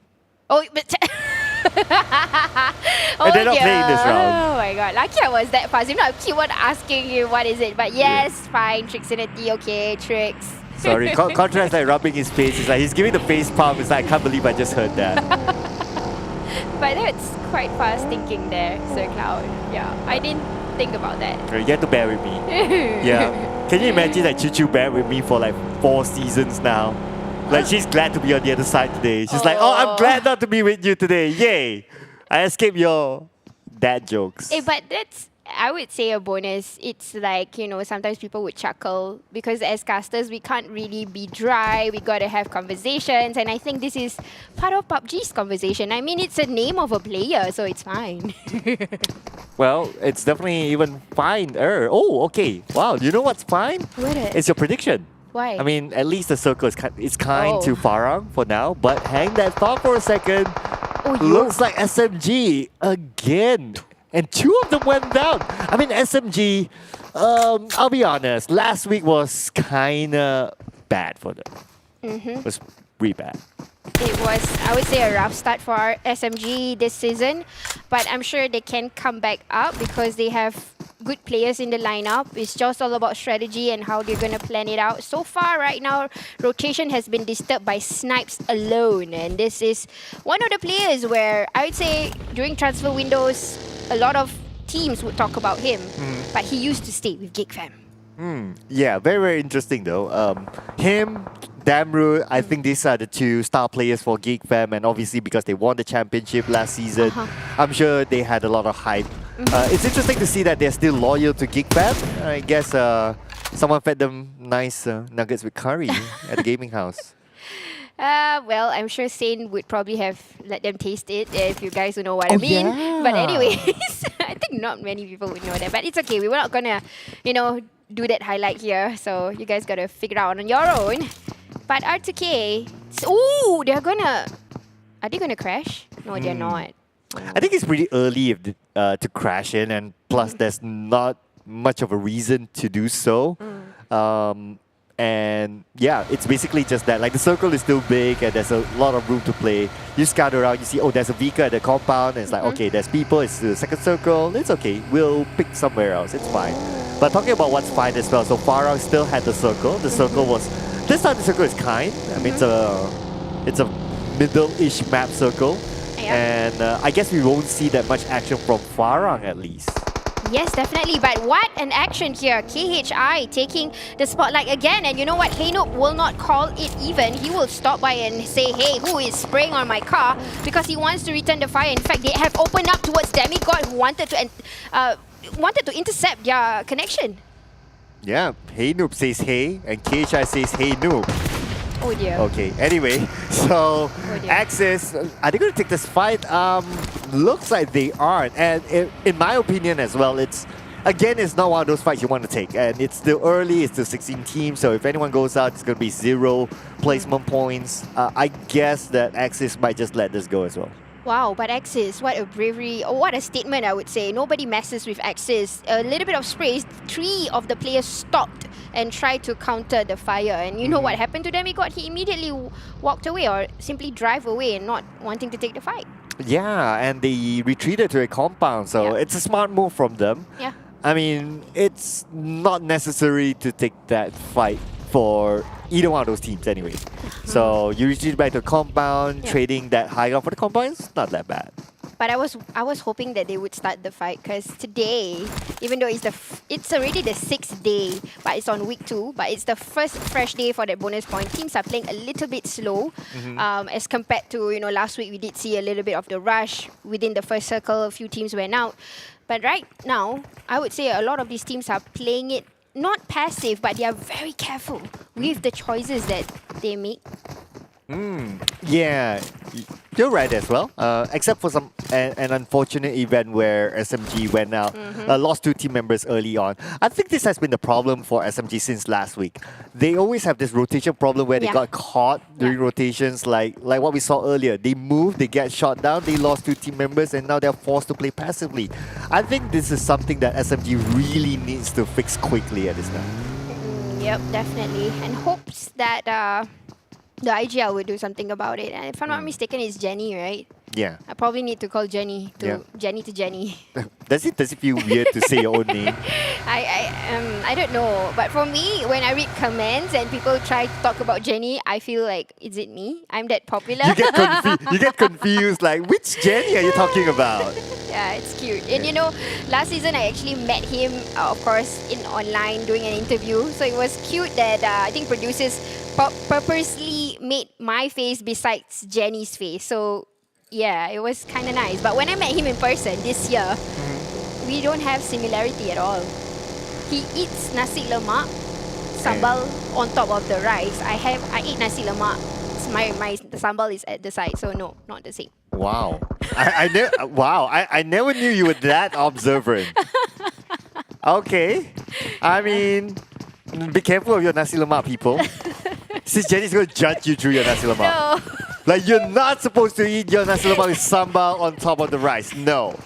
Oh, but... and they're not playing this round. Oh my god, lucky I was that fast. If not, I keep on asking you what is it. But yes, fine, Trixinity, okay, tricks. Sorry, Contrast like rubbing his face. It's like he's giving the face palm. It's like, I can't believe I just heard that. But that's quite fast thinking there, Sir Cloud. Yeah, I didn't think about that. You have to bear with me. Yeah. Can you imagine that Choo bear with me for like 4 seasons now? Like she's glad to be on the other side today. She's like, oh, I'm glad not to be with you today. Yay! I escaped your dad jokes. Hey, but that's, I would say, a bonus. It's like, you know, sometimes people would chuckle because as casters, we can't really be dry. We got to have conversations. And I think this is part of PUBG's conversation. I mean, it's a name of a player, so it's fine. Well, it's definitely even finer. Oh, okay. Wow, you know what's fine? What? It's your prediction. Why? I mean, at least the circle is kind to Farang for now. But hang that thought for a second. Looks like SMG again. And 2 of them went down. I mean, SMG, I'll be honest, last week was kind of bad for them. It was really bad. It was, I would say, a rough start for our SMG this season. But I'm sure they can come back up because they have good players in the lineup. It's just all about strategy and how they're going to plan it out. So far, right now, rotation has been disturbed by Snipes alone. And this is one of the players where I would say during transfer windows, a lot of teams would talk about him. But he used to stay with Geek Fam. Yeah, very, very interesting though. Him, Damru, I think these are the 2 star players for Geek Fam, and obviously because they won the championship last season, I'm sure they had a lot of hype. It's interesting to see that they're still loyal to Geek Fam. I guess someone fed them nice nuggets with curry at the gaming house. Well, I'm sure Sane would probably have let them taste it if you guys know what I mean. Yeah. But anyways, I think not many people would know that. But it's okay. We're not gonna, you know, do that highlight here. So you guys gotta figure out on your own. But R2K, ooh, are they gonna crash? No, they're not. I think it's pretty early to crash in, and plus there's not much of a reason to do so. And yeah, it's basically just that. Like the circle is still big and there's a lot of room to play. You scout around, you see, oh, there's a Vika at the compound. And it's like, okay, there's people, it's the second circle. It's okay, we'll pick somewhere else, it's fine. But talking about what's fine as well, so Farang still had the circle. The circle was, this time the circle is kind. I mean, it's a middle-ish map circle. And I guess we won't see that much action from Farang at least. Yes, definitely. But what an action here. KHI taking the spotlight again. And you know what? Heynoop will not call it even. He will stop by and say, hey, who is spraying on my car? Because he wants to return the fire. In fact, they have opened up towards Demigod, who wanted to intercept their connection. Yeah, Heynoop says hey, and KHI says hey noob. Oh dear. Okay, anyway, so Axis, are they going to take this fight? Looks like they aren't. And in my opinion as well, it's not one of those fights you want to take. And it's still early, it's still 16 teams, so if anyone goes out, it's going to be 0 placement points. I guess that Axis might just let this go as well. Wow, but Axis, what a bravery, or what a statement I would say. Nobody messes with Axis. A little bit of sprays, 3 of the players stopped and tried to counter the fire. And you know what happened to them? He immediately walked away or simply drive away and not wanting to take the fight. Yeah, and they retreated to a compound, so it's a smart move from them. Yeah. I mean, it's not necessary to take that fight for either one of those teams anyway. So you retreat back to the compound, trading that high ground for the compound is not that bad. But I was hoping that they would start the fight because today, even though it's already the 6th day, but it's on week 2, but it's the first fresh day for that bonus point. Teams are playing a little bit slow as compared to last week. We did see a little bit of the rush within the first circle. A few teams went out, but right now I would say a lot of these teams are playing it not passive, but they are very careful with the choices that they make. Yeah, you're right as well. Except for an unfortunate event where SMG went out, lost 2 team members early on. I think this has been the problem for SMG since last week. They always have this rotation problem where they got caught during rotations, like what we saw earlier. They move, they get shot down, they lost 2 team members, and now they're forced to play passively. I think this is something that SMG really needs to fix quickly at this time. Yep, definitely, and hopes that the IGL would do something about it. And if I'm not mistaken, it's Jenny, right? Yeah. I probably need to call Jenny to Jenny. Does it feel weird to say your own name? I don't know. But for me, when I read comments and people try to talk about Jenny, I feel like, is it me? I'm that popular. You get confused, like, which Jenny are you talking about? Yeah, it's cute. And last season I actually met him, of course, in online doing an interview. So it was cute that I think producers purposely made my face besides Jenny's face. So yeah, it was kind of nice. But when I met him in person this year, we don't have similarity at all. He eats nasi lemak, sambal on top of the rice. I eat nasi lemak. The sambal is at the side, so no, not the same. Wow. I never knew you were that observant. Okay. I mean, be careful of your nasi lemak, people. Since Jenny's going to judge you through your nasi lemak. No. Like, you're not supposed to eat your nasi lemak with sambal on top of the rice. No.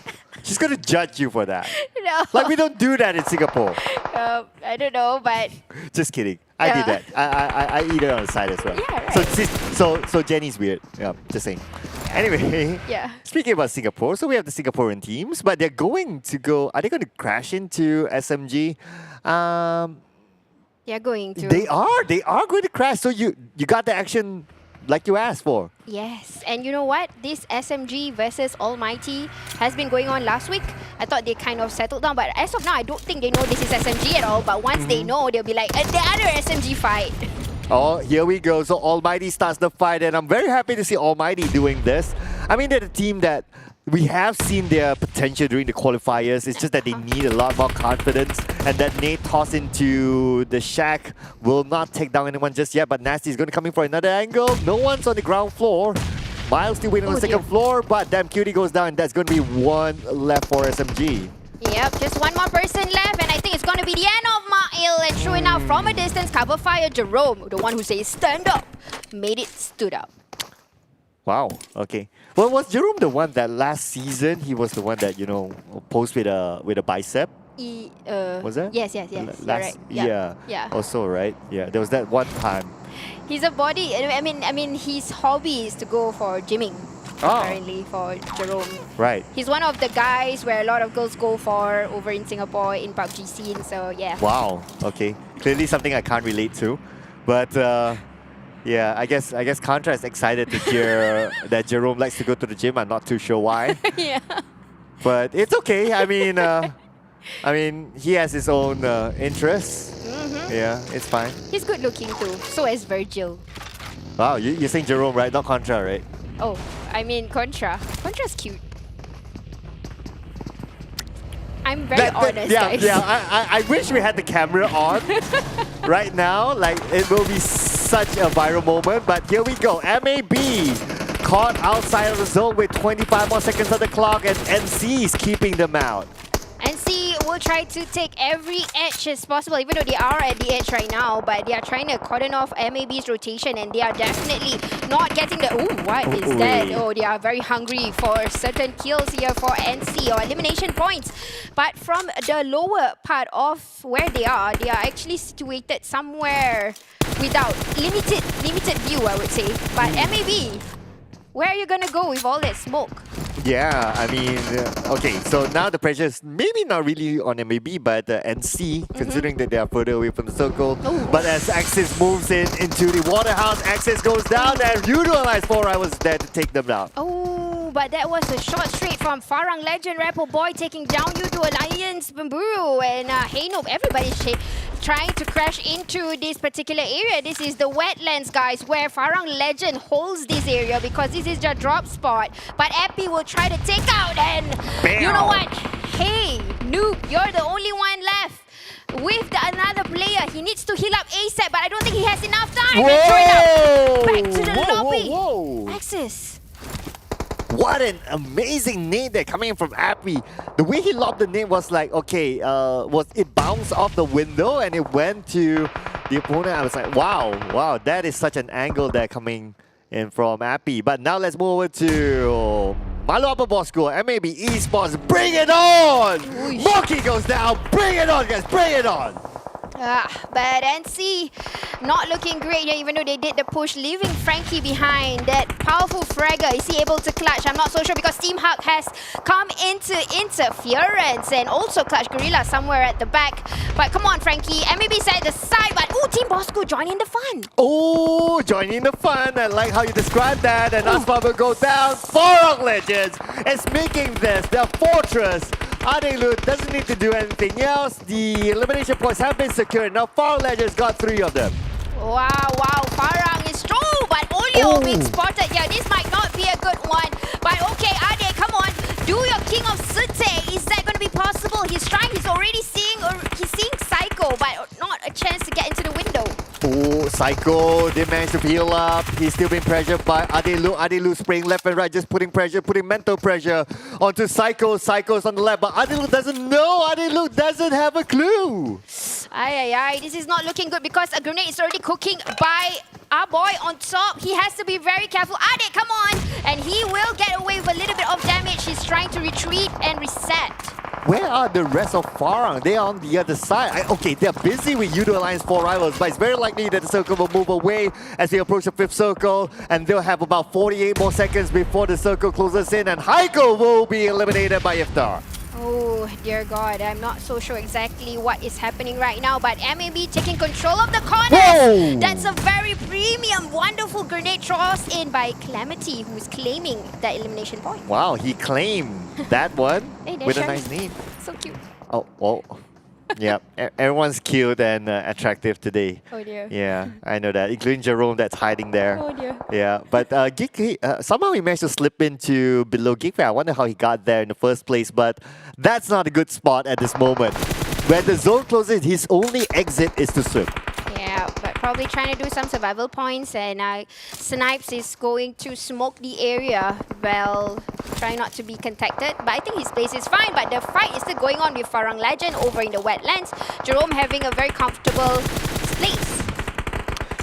She's going to judge you for that. No. Like, we don't do that in Singapore. I don't know, but... Just kidding. I did that. I eat it on the side as well. Yeah, right. So Jenny's weird. Yeah, just saying. Anyway, speaking about Singapore, so we have the Singaporean teams, but they're going to go... Are they going to crash into SMG? They're going to. They are going to crash. So you got the action like you asked for. Yes, and you know what? This SMG versus ALMGHTY has been going on last week. I thought they kind of settled down, but as of now, I don't think they know this is SMG at all. But once they know, they'll be like, the other SMG fight. Oh, here we go. So ALMGHTY starts the fight, and I'm very happy to see ALMGHTY doing this. I mean, they're a team that we have seen their potential during the qualifiers. It's just that they need a lot more confidence. And that nade toss into the shack will not take down anyone just yet. But Nasty is going to come in for another angle. No one's on the ground floor. Miles still waiting on the second floor. But damn, Cutie goes down. And that's going to be one left for SMG. Yep, just one more person left. And I think it's going to be the end of Mail. And sure enough, from a distance, cover fire Jerome, the one who says stand up, made it stood up. Wow, okay. Well, was Jerome the one that last season, he was the one that, posed with a bicep? Was that? Yes. You're right. Yeah. Also, right? Yeah, there was that one time. He's a body, I mean, his hobby is to go for gymming, apparently, for Jerome. Right. He's one of the guys where a lot of girls go for over in Singapore in PUBG scene, so yeah. Wow, okay. Clearly something I can't relate to. But, yeah, I guess Contra is excited to hear that Jerome likes to go to the gym. I'm not too sure why. Yeah. But it's okay. I mean, he has his own interests. Yeah, it's fine. He's good looking too. So is Virgil. Wow, you're saying Jerome, right? Not Contra, right? Oh, I mean Contra. Contra's cute. I'm very honest, guys. Yeah, I wish we had the camera on right now. Like, it will be such a viral moment. But here we go. MAB caught outside of the zone with 25 more seconds on the clock, and NC is keeping them out. NC will try to take every edge as possible, even though they are at the edge right now, but they are trying to cordon off MAB's rotation, and they are definitely not getting the... Oh, what is that? Oh, they are very hungry for certain kills here for NC, or elimination points. But from the lower part of where they are actually situated somewhere without limited view, I would say. But MAB, where are you gonna go with all that smoke? Yeah, I mean, okay, so now the pressure is maybe not really on MAB, but NC, considering that they are further away from the circle. But as Axis moves into the waterhouse, Axis goes down, and Yoodo and 4 Rivals there to take them down. Oh, but that was a shot straight from Farang, Lejund, Boy taking down Yoodo, Alliance, Bamburu, and Haynob. Everybody's trying to crash into this particular area. This is the wetlands, guys, where Farang Lejund holds this area because this is their drop spot. But Epi will try to take out, and you know what? Hey, Noob, you're the only one left. With another player, he needs to heal up ASAP, but I don't think he has enough time. Back to the lobby. Axis. What an amazing nade there coming in from Appy. The way he lobbed the nade was like, okay, it bounced off the window and it went to the opponent. I was like, wow, that is such an angle there coming in from Appy. But now let's move over to Malu apa Bosskur, MAB Esports, bring it on! Monkey goes down, bring it on guys, bring it on! But NC not looking great here, even though they did the push, leaving Frankie behind. That powerful fragger, is he able to clutch? I'm not so sure because Team Hug has come into interference and also clutch Guerilla somewhere at the back. But come on, Frankie, MAB's at the side, but Team Bosskur joining the fun. Oh, joining the fun. I like how you described that. And Aspa will go down. Farang Legends is making this their fortress. Adelut doesn't need to do anything else. The elimination points have been secured. Now Farang Legends got 3 of them. Wow, Farang is true, but Olio being spotted here. This might not be a good one. But okay, Ade, come on. Do your King of Sute. Is that going to be possible? He's trying, he's already seeing Psycho, but not a chance to get into the window. Oh, Psycho did manage to heal up. He's still being pressured by Adelu. Adelu spraying left and right, just putting mental pressure onto Psycho. Psycho's on the left, but Adelu doesn't know. Adelu doesn't have a clue. This is not looking good because a grenade is already cooking by our boy on top. He has to be very careful. Ade, come on! And he will get away with a little bit of damage. He's trying to retreat and reset. Where are the rest of Farang? They are on the other side. Okay, they're busy with Yoodo Alliance 4 rivals, but it's very likely that the circle will move away as they approach the 5th circle, and they'll have about 48 more seconds before the circle closes in, and Heiko will be eliminated by Iftar. Oh, dear God. I'm not so sure exactly what is happening right now, but MAB taking control of the corners. Whoa! That's a very premium, wonderful grenade toss in by Calamity, who's claiming that elimination point. Wow, he claimed that one with a nice name. So cute. Oh. Yeah, everyone's cute and attractive today. Oh dear. Yeah, I know that, including Jerome that's hiding there. Oh dear. Yeah, but Geek, somehow he managed to slip into below Geek. I wonder how he got there in the first place, but that's not a good spot at this moment. When the zone closes, his only exit is to swim. Yeah, but probably trying to do some survival points, and Snipes is going to smoke the area. Well, try not to be contacted, but I think his place is fine. But the fight is still going on with Farang Lejund over in the wetlands. Jerome having a very comfortable place.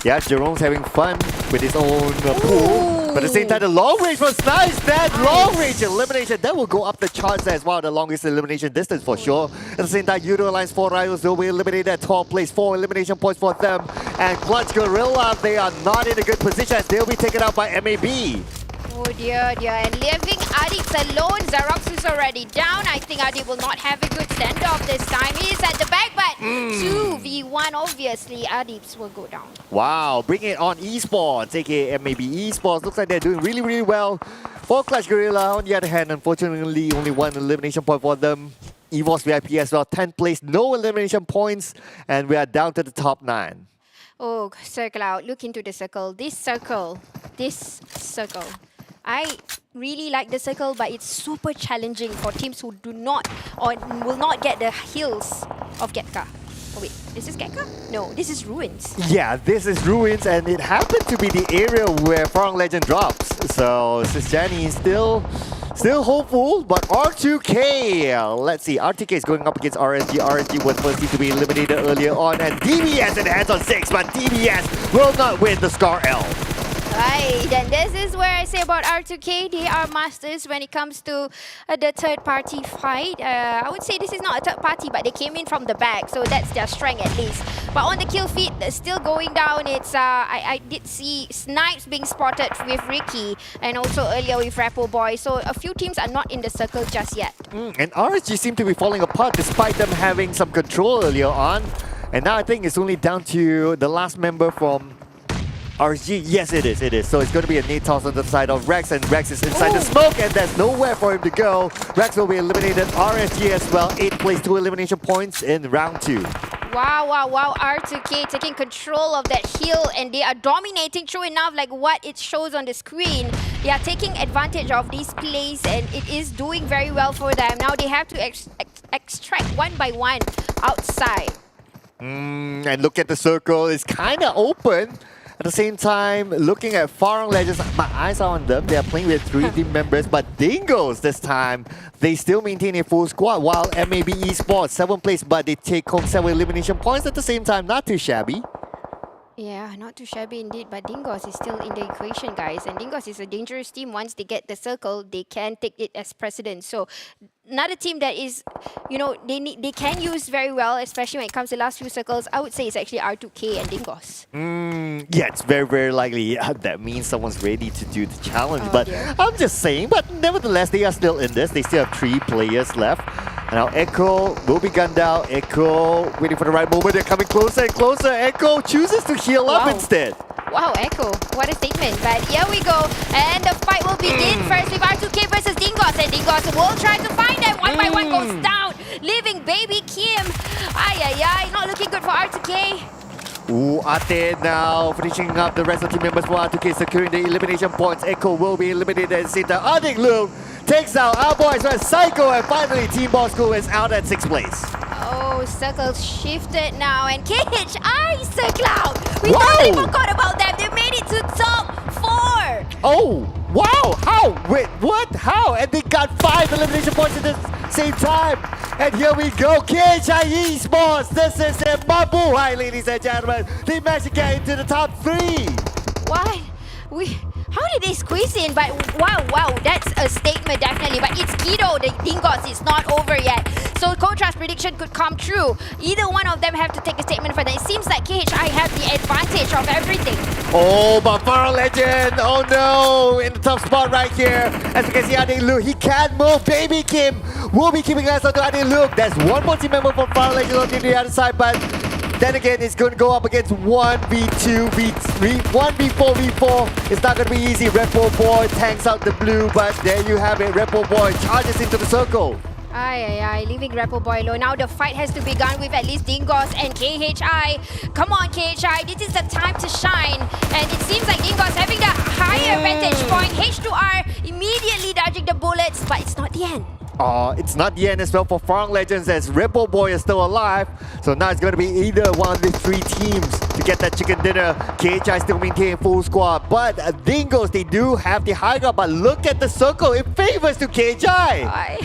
Yeah, Jerome's having fun with his own pool. But at the same time, the long range was nice. That long range elimination, that will go up the charts as well. The longest elimination distance for sure. At the same time, Yoodo Alliance 4 rivals will be eliminated at 12th place. 4 elimination points for them. And Clutch Guerilla, they are not in a good position as they'll be taken out by MAB. Oh dear. And leaving Adib alone. Xerox is already down. I think Adib will not have a good standoff this time. He is at the back, but 2v1, obviously, Adib's will go down. Wow, bring it on Esports, aka MAB Esports. Looks like they're doing really, really well. For Clutch Guerilla, on the other hand, unfortunately, only 1 elimination point for them. EVOS VIP as well, 10th place, no elimination points, and we are down to the top 9. Oh, circle out. Look into the circle. This circle. I really like the circle, but it's super challenging for teams who do not or will not get the heals of Getka. Oh wait, is this Getka? No, this is Ruins. Yeah, this is Ruins, and it happened to be the area where Farang Legend drops. So Sisjani is still hopeful, but R2K, let's see, R2K is going up against RSG. RSG was first to be eliminated earlier on, and DBS in the hands on 6, but DBS will not win the Scar L. Right, and this is where I say about R2K, they are masters when it comes to the third party fight. I would say this is not a third party, but they came in from the back, so that's their strength at least. But on the kill feed, still going down, it's I did see Snipes being spotted with Ricky, and also earlier with Boy. So a few teams are not in the circle just yet. And RSG seem to be falling apart despite them having some control earlier on. And now I think it's only down to the last member from RSG, yes it is. So it's going to be a neat toss on the side of Rex, and Rex is inside the smoke, and there's nowhere for him to go. Rex will be eliminated. RSG as well, 8 plays 2 elimination points in round 2. Wow. R2K taking control of that hill, and they are dominating, true enough, like what it shows on the screen. They are taking advantage of these plays, and it is doing very well for them. Now they have to extract one by one outside. And look at the circle, it's kind of open. At the same time, looking at Farang Legends, my eyes are on them. They are playing with 3 team members, but Dingoz this time, they still maintain a full squad, while MAB Esports, 7th place, but they take home 7 elimination points at the same time. Not too shabby. Yeah, not too shabby indeed, but Dingoz is still in the equation, guys. And Dingoz is a dangerous team. Once they get the circle, they can take it as precedent. So, another team that is, you know, they can use very well, especially when it comes to last few circles. I would say it's actually R2K and Dingoz. Yeah, it's very likely. That means someone's ready to do the challenge. But dear. I'm just saying, but nevertheless, they are still in this. They still have 3 players left. And now Echo will be gunned out. Echo waiting for the right moment. They're coming closer and closer. Echo chooses to heal up instead. Wow, Echo, what a statement. But here we go. And the fight will begin first with R2K versus Dingoz. And Dingoz will try to find them. One by one goes down, leaving Baby Kim. Ay, not looking good for R2K. Ooh, Ate now finishing up the rest of the team members for R2K, securing the elimination points. Echo will be eliminated at the same time. Adik Luke takes out our boys with Psycho, and finally Team Bosskur is out at 6th place. Oh, circles shifted now, and KHI Circle out. We totally forgot about them. They made it to top 4. Oh, wow! How? Wait, what? How? And they got 5 elimination points at the same time. And here we go, KHI Esports. This is a Homebois, ladies and gentlemen. They managed to get into the top 3. What? How did they squeeze in? But wow, that's a statement definitely. But it's Yoodo, the Dingoz is not over yet. So Contrast's prediction could come true. Either one of them have to take a statement for them. It seems like KHI have the advantage of everything. Oh, but Farang Legend, oh no, in the top spot right here. As you can see, Adik Luke, he can't move. Baby Kim will be keeping us on to Adik Luke. There's one more team member from Farang Legend on the other side, but then again, it's going to go up against 1v2, v3, 1v4, v4. It's not going to be easy. Homebois tanks out the blue, but there you have it. Homebois charges into the circle. Leaving Homebois alone. Now the fight has to be gone with at least Dingoz and KHI. Come on, KHI, this is the time to shine. And it seems like Dingoz having the higher vantage point. H2R immediately dodging the bullets, but it's not the end. It's not the end as well for Farang Legends, as Homebois is still alive. So now it's going to be either one of the 3 teams to get that chicken dinner. KHI still maintain full squad, but Dingoz, they do have the high ground. But look at the circle, it favors to KHI.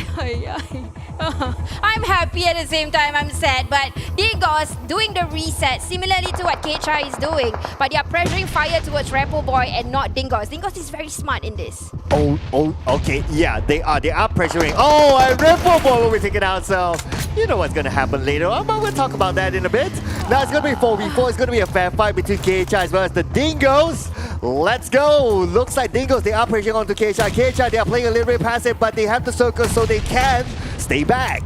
I'm happy at the same time I'm sad, but Dingoz doing the reset similarly to what KHI is doing, but they are pressuring fire towards Homebois and not Dingoz. Dingoz is very smart in this. Okay, yeah, they are pressuring. Oh, and Homebois will be taken out, so you know what's going to happen later on, but we'll talk about that in a bit. Now it's going to be 4v4, it's going to be a fair fight between KHI as well as the Dingoz. Let's go! Looks like Dingoz, they are pressuring onto KHI. KHI, they are playing a little bit passive, but they have the circle so they can stay back.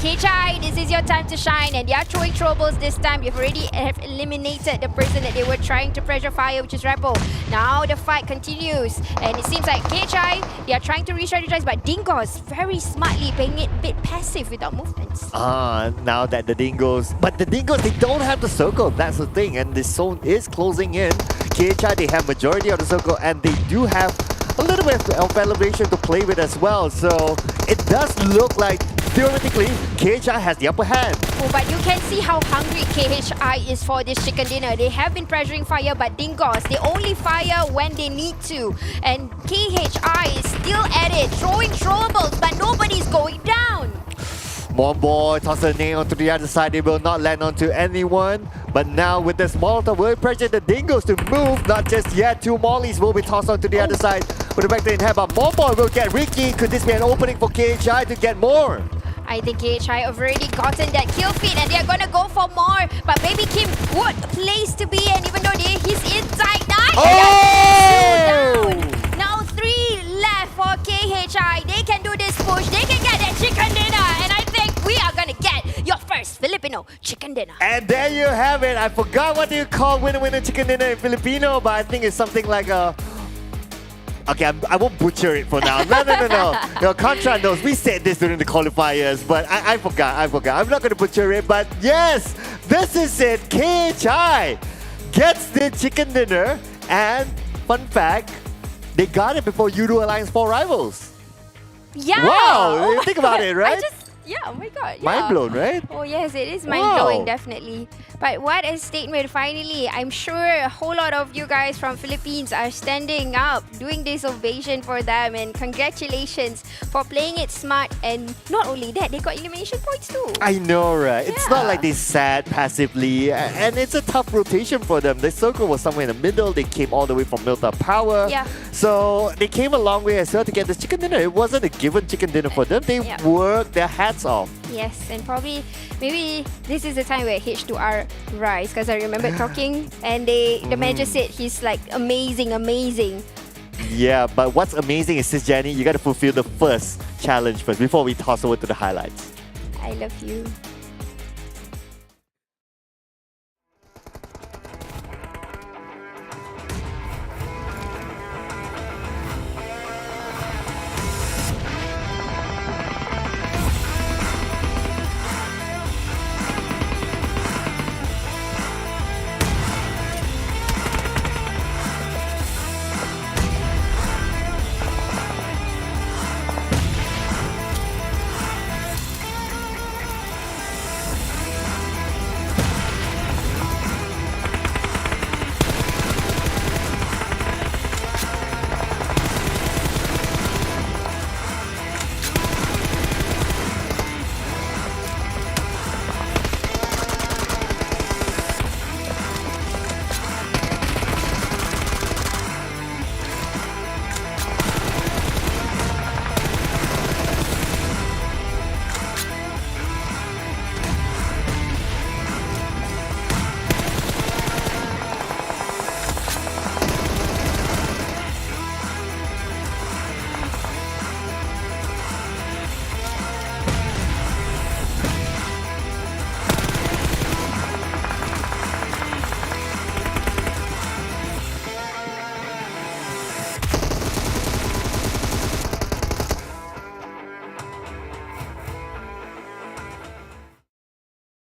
KHI, this is your time to shine, and they are throwing troubles this time. You've already eliminated the person that they were trying to pressure fire, which is Repo. Now the fight continues, and it seems like KHI, they are trying to re-strategize, but Dingoz very smartly playing it a bit passive without movements. Now that the Dingoz, they don't have the circle, that's the thing, and this zone is closing in. KHI, they have majority of the circle, and they do have a little bit of elevation to play with as well, so it does look like theoretically KHI has the upper hand. Oh, but you can see how hungry KHI is for this chicken dinner. They have been pressuring fire, but Dingoz, they only fire when they need to. And KHI is still at it, throwing throwables, but nobody's going down. Homebois toss a nail onto the other side. They will not land onto anyone. But now with this Molotov, will pressure the Dingoz to move. Not just yet. 2 mollies will be tossed onto the other side. With the back in hand, but Homebois will get Ricky. Could this be an opening for KHI to get more? I think KHI have already gotten that kill feed and they're gonna go for more. But Baby Kim, good place to be, and even though he's inside, down. Now 3 left for KHI. They can do this push. They can get that chicken dinner, and I think we are gonna get your first Filipino chicken dinner. And there you have it. I forgot what you call winner chicken dinner in Filipino, but I think it's something like a... Okay, I won't butcher it for now. No, Contra knows. We said this during the qualifiers, but I forgot. I'm not going to butcher it, but yes, this is it. KHI gets the chicken dinner, and fun fact, they got it before Yoodo Alliance 4 Rivals. Yeah. Wow, Oh think about it, right? Yeah, oh my god. Yeah. Mind blown, right? Oh yes, it is mind blowing, Wow. definitely. But what a statement, finally. I'm sure a whole lot of you guys from Philippines are standing up, doing this ovation for them, and congratulations for playing it smart. And not only that, they got elimination points too. I know, right? It's not like they sat passively, and it's a tough rotation for them. The circle was somewhere in the middle. They came all the way from Milta Power. Yeah. So they came a long way as well to get this chicken dinner. It wasn't a given chicken dinner for them. They worked their hats off. Yes, and probably, maybe this is the time where H2R rise, because I remember talking, and the manager said he's like amazing. Yeah, but what's amazing is, Sis Jenny, you got to fulfill the first challenge first before we toss over to the highlights. I love you.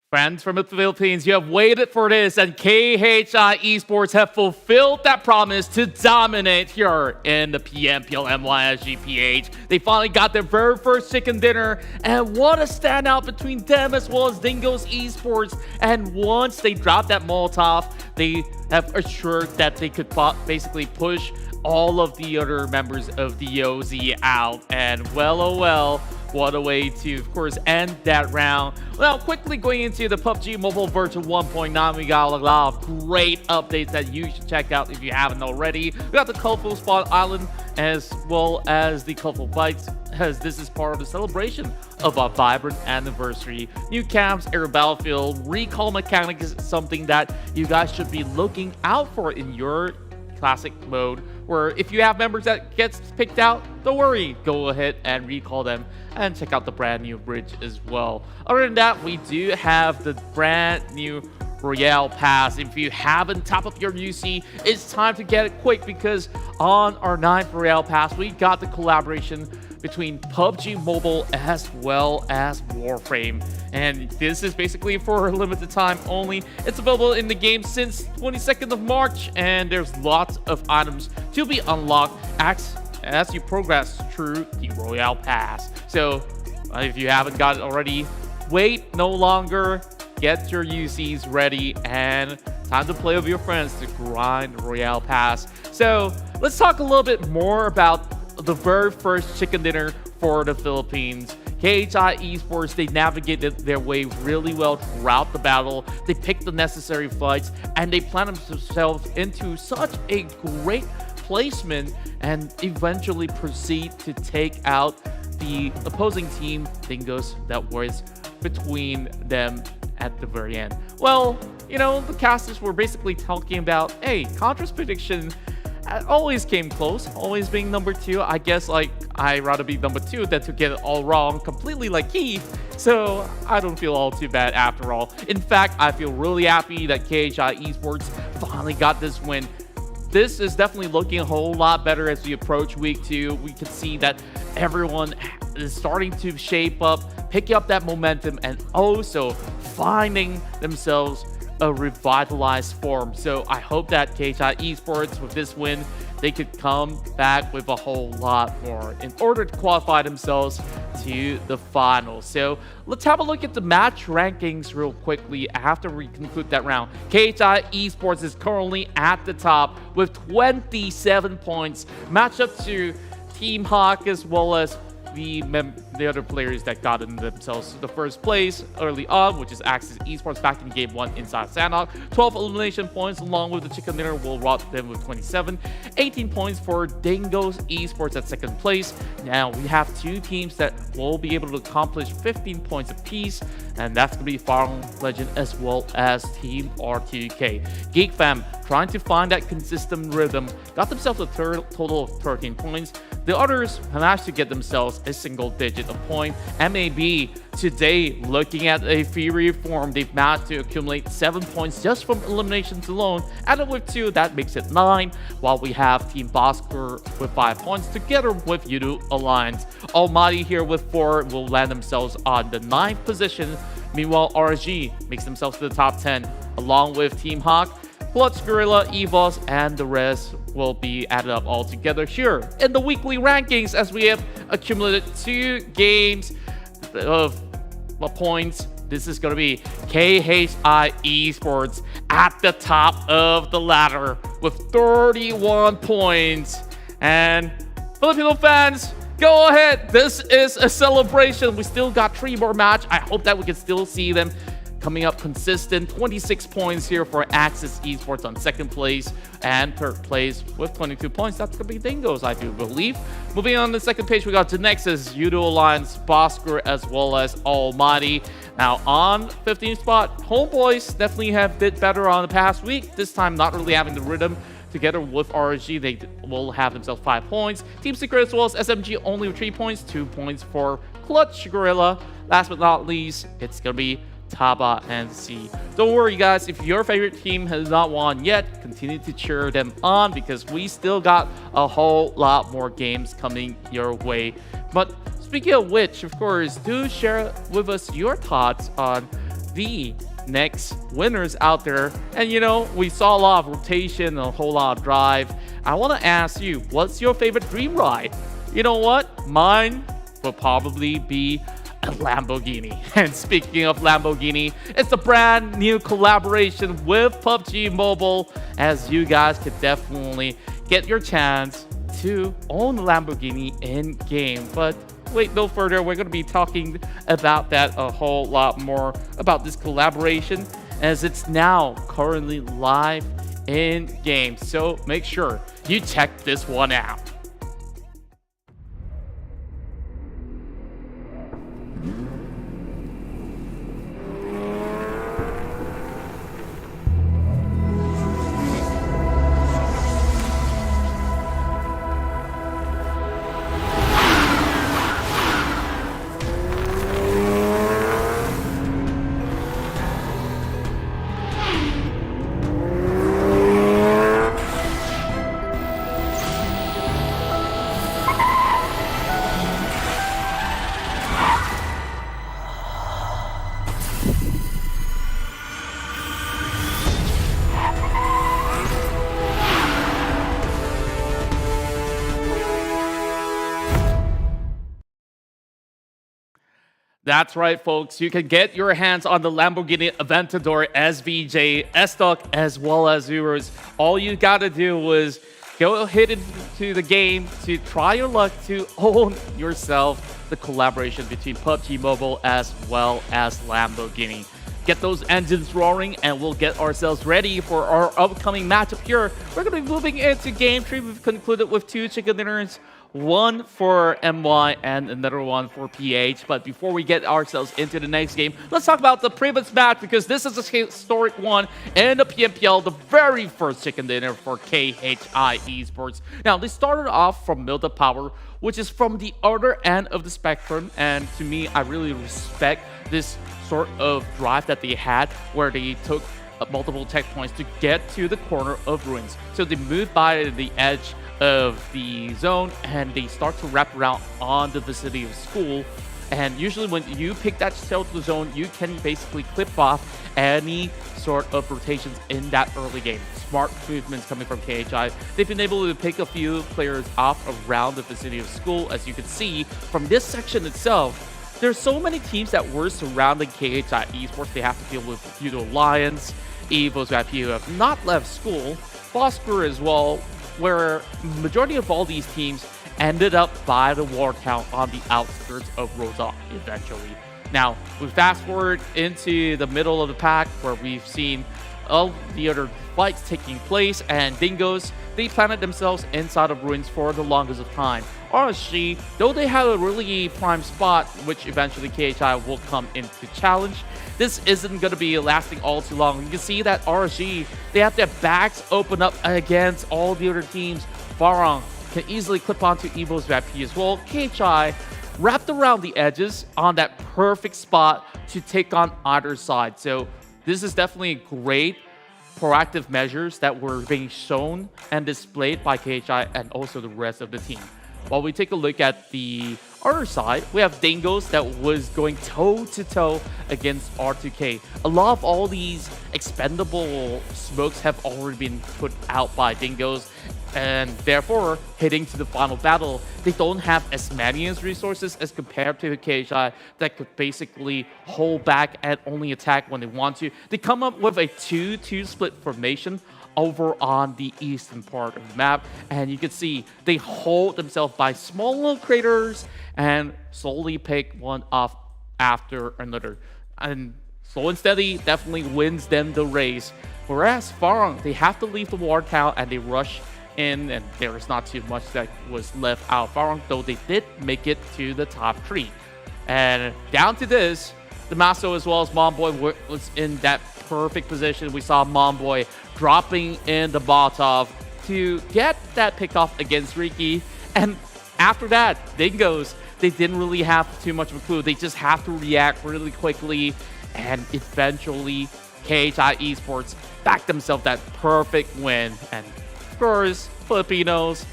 Friends from the Philippines, you have waited for this, and KHI Esports have fulfilled that promise to dominate here in the PMPL MYSGPH. They finally got their very first chicken dinner, and what a standout between them as well as Dingoz Esports. And once they dropped that Molotov, they have assured that they could basically push all of the other members of the OZ out. And well, oh well, what a way to, of course, end that round. Well, quickly going into the PUBG Mobile version 1.9, we got a lot of great updates that you should check out if you haven't already. We got the Colorful Spot Island as well as the Colorful Bites, as this is part of the celebration of our vibrant anniversary. New camps, air battlefield, recall mechanic is something that you guys should be looking out for in your classic mode, where if you have members that gets picked out, don't worry, go ahead and recall them and check out the brand new bridge as well. Other than that, we do have the brand new Royale Pass. If you haven't topped up your UC, it's time to get it quick, because on our 9th Royale Pass, we got the collaboration between PUBG Mobile as well as Warframe. And this is basically for a limited time only. It's available in the game since 22nd of March, and there's lots of items to be unlocked as you progress through the Royale Pass. So if you haven't got it already, wait no longer. Get your UCs ready, and time to play with your friends to grind Royale Pass. So let's talk a little bit more about the very first chicken dinner for the Philippines. KHI Esports, they navigated their way really well throughout the battle. They picked the necessary fights, and they planted themselves into such a great placement, and eventually proceed to take out the opposing team, Dingoz, that was between them at the very end. Well, you know, the casters were basically talking about, hey, Contra's prediction always came close, always being number 2. I guess like I'd rather be number 2 than to get it all wrong completely like Keith. So I don't feel all too bad after all. In fact, I feel really happy that KHI Esports finally got this win. This is definitely looking a whole lot better as we approach week 2. We can see that everyone is starting to shape up, picking up that momentum, and also finding themselves a revitalized form. So I hope that KHI Esports, with this win, they could come back with a whole lot more in order to qualify themselves to the finals. So let's have a look at the match rankings real quickly after we conclude that round. KHI Esports is currently at the top with 27 points, matched up to Team Hawk as well as the other players that got in themselves to the first place early on, which is Axis Esports back in game 1 inside Sandhawk. 12 elimination points along with the Chicken Dinner will rob them with 27. 18 points for Dingoz Esports at second place. Now we have 2 teams that will be able to accomplish 15 points apiece, and that's going to be Farang, Lejund, as well as Team R2K. Geek fam trying to find that consistent rhythm, got themselves a total of 13 points. The others managed to get themselves a single digit of point. MAB today, looking at a Fury form, they've managed to accumulate 7 points just from eliminations alone. Added with 2, that makes it 9. While we have Team Bosskur with 5 points together with Yoodo Alliance. ALMGHTY here with 4 will land themselves on the 9th position. Meanwhile, RSG makes themselves to the top 10 along with Team Hawk. Clutch, Guerilla, EVOS, and the rest will be added up all together here in the weekly rankings as we have accumulated 2 games of points. This is going to be KHI Esports at the top of the ladder with 31 points. And Filipino fans, go ahead. This is a celebration. We still got 3 more matches. I hope that we can still see them coming up consistent. 26 points here for Axis Esports on second place, and third place with 22 points. That's going to be Dingoz, I do believe. Moving on to the second page, we got GENEXUS, Yoodo Alliance, Bosskur, as well as ALMGHTY. Now on 15th spot, Homebois definitely have bit better on the past week. This time not really having the rhythm. Together with RSG, they will have themselves 5 points. Team Secret as well as SMG only with 3 points. 2 points for Clutch, Guerilla. Last but not least, it's going to be TABAH and C. Don't worry guys, if your favorite team has not won yet, continue to cheer them on because we still got a whole lot more games coming your way. But speaking of which, of course, do share with us your thoughts on the next winners out there. And you know, we saw a lot of rotation, a whole lot of drive. I want to ask you, what's your favorite dream ride? You know what? Mine will probably be a Lamborghini. And speaking of Lamborghini, it's a brand new collaboration with PUBG Mobile, as you guys could definitely get your chance to own a Lamborghini in game. But wait no further, we're going to be talking about that a whole lot more about this collaboration, as it's now currently live in game. So make sure you check this one out. That's right, folks. You can get your hands on the Lamborghini Aventador SVJ, S-Stock, as well as Euros. All you gotta do is go ahead into the game to try your luck to own yourself the collaboration between PUBG Mobile as well as Lamborghini. Get those engines roaring and we'll get ourselves ready for our upcoming matchup here. We're going to be moving into game 3. We've concluded with 2 chicken dinners, One for MY and another one for PH. But before we get ourselves into the next game, let's talk about the previous match because this is a historic one in the PMPL, the very first chicken dinner for KHI Esports. Now, they started off from Milta Power, which is from the other end of the spectrum. And to me, I really respect this sort of drive that they had where they took multiple checkpoints to get to the corner of Ruins. So they moved by the edge of the zone and they start to wrap around on the vicinity of school. And usually when you pick that shelter zone, you can basically clip off any sort of rotations in that early game. Smart movements coming from KHI. They've been able to pick a few players off around the vicinity of school. As you can see from this section itself, there's so many teams that were surrounding KHI Esports. They have to deal with Yoodo Lions, EVOS who have not left school, Bosskur as well, where majority of all these teams ended up by the war count on the outskirts of Rosa eventually. Now, we fast forward into the middle of the pack where we've seen all the other fights taking place, and Dingoz, they planted themselves inside of Ruins for the longest of time. RSG, though they had a really prime spot, which eventually KHI will come into challenge, this isn't going to be lasting all too long. You can see that RSG, they have their backs open up against all the other teams. Farang can easily clip onto EVOS VP as well. KHI wrapped around the edges on that perfect spot to take on either side. So this is definitely great proactive measures that were being shown and displayed by KHI and also the rest of the team. While we take a look at the other side, we have Dingoz that was going toe-to-toe against R2K. A lot of all these expendable smokes have already been put out by Dingoz, and therefore, heading to the final battle, they don't have as many resources as compared to the KHI that could basically hold back and only attack when they want to. They come up with a 2-2 split formation over on the eastern part of the map, and you can see they hold themselves by small little craters and slowly pick one off after another. And slow and steady definitely wins them the race. Whereas Farang, they have to leave the ward count and they rush in, and there is not too much that was left out of Farang, though they did make it to the top 3. And down to this, the Maso as well as Homebois was in that perfect position. We saw Homebois dropping in the Molotov to get that pick off against Ricky. And after that, Dingoz, they didn't really have too much of a clue. They just have to react really quickly, and eventually KHI Esports backed themselves that perfect win. And of course, Filipinos,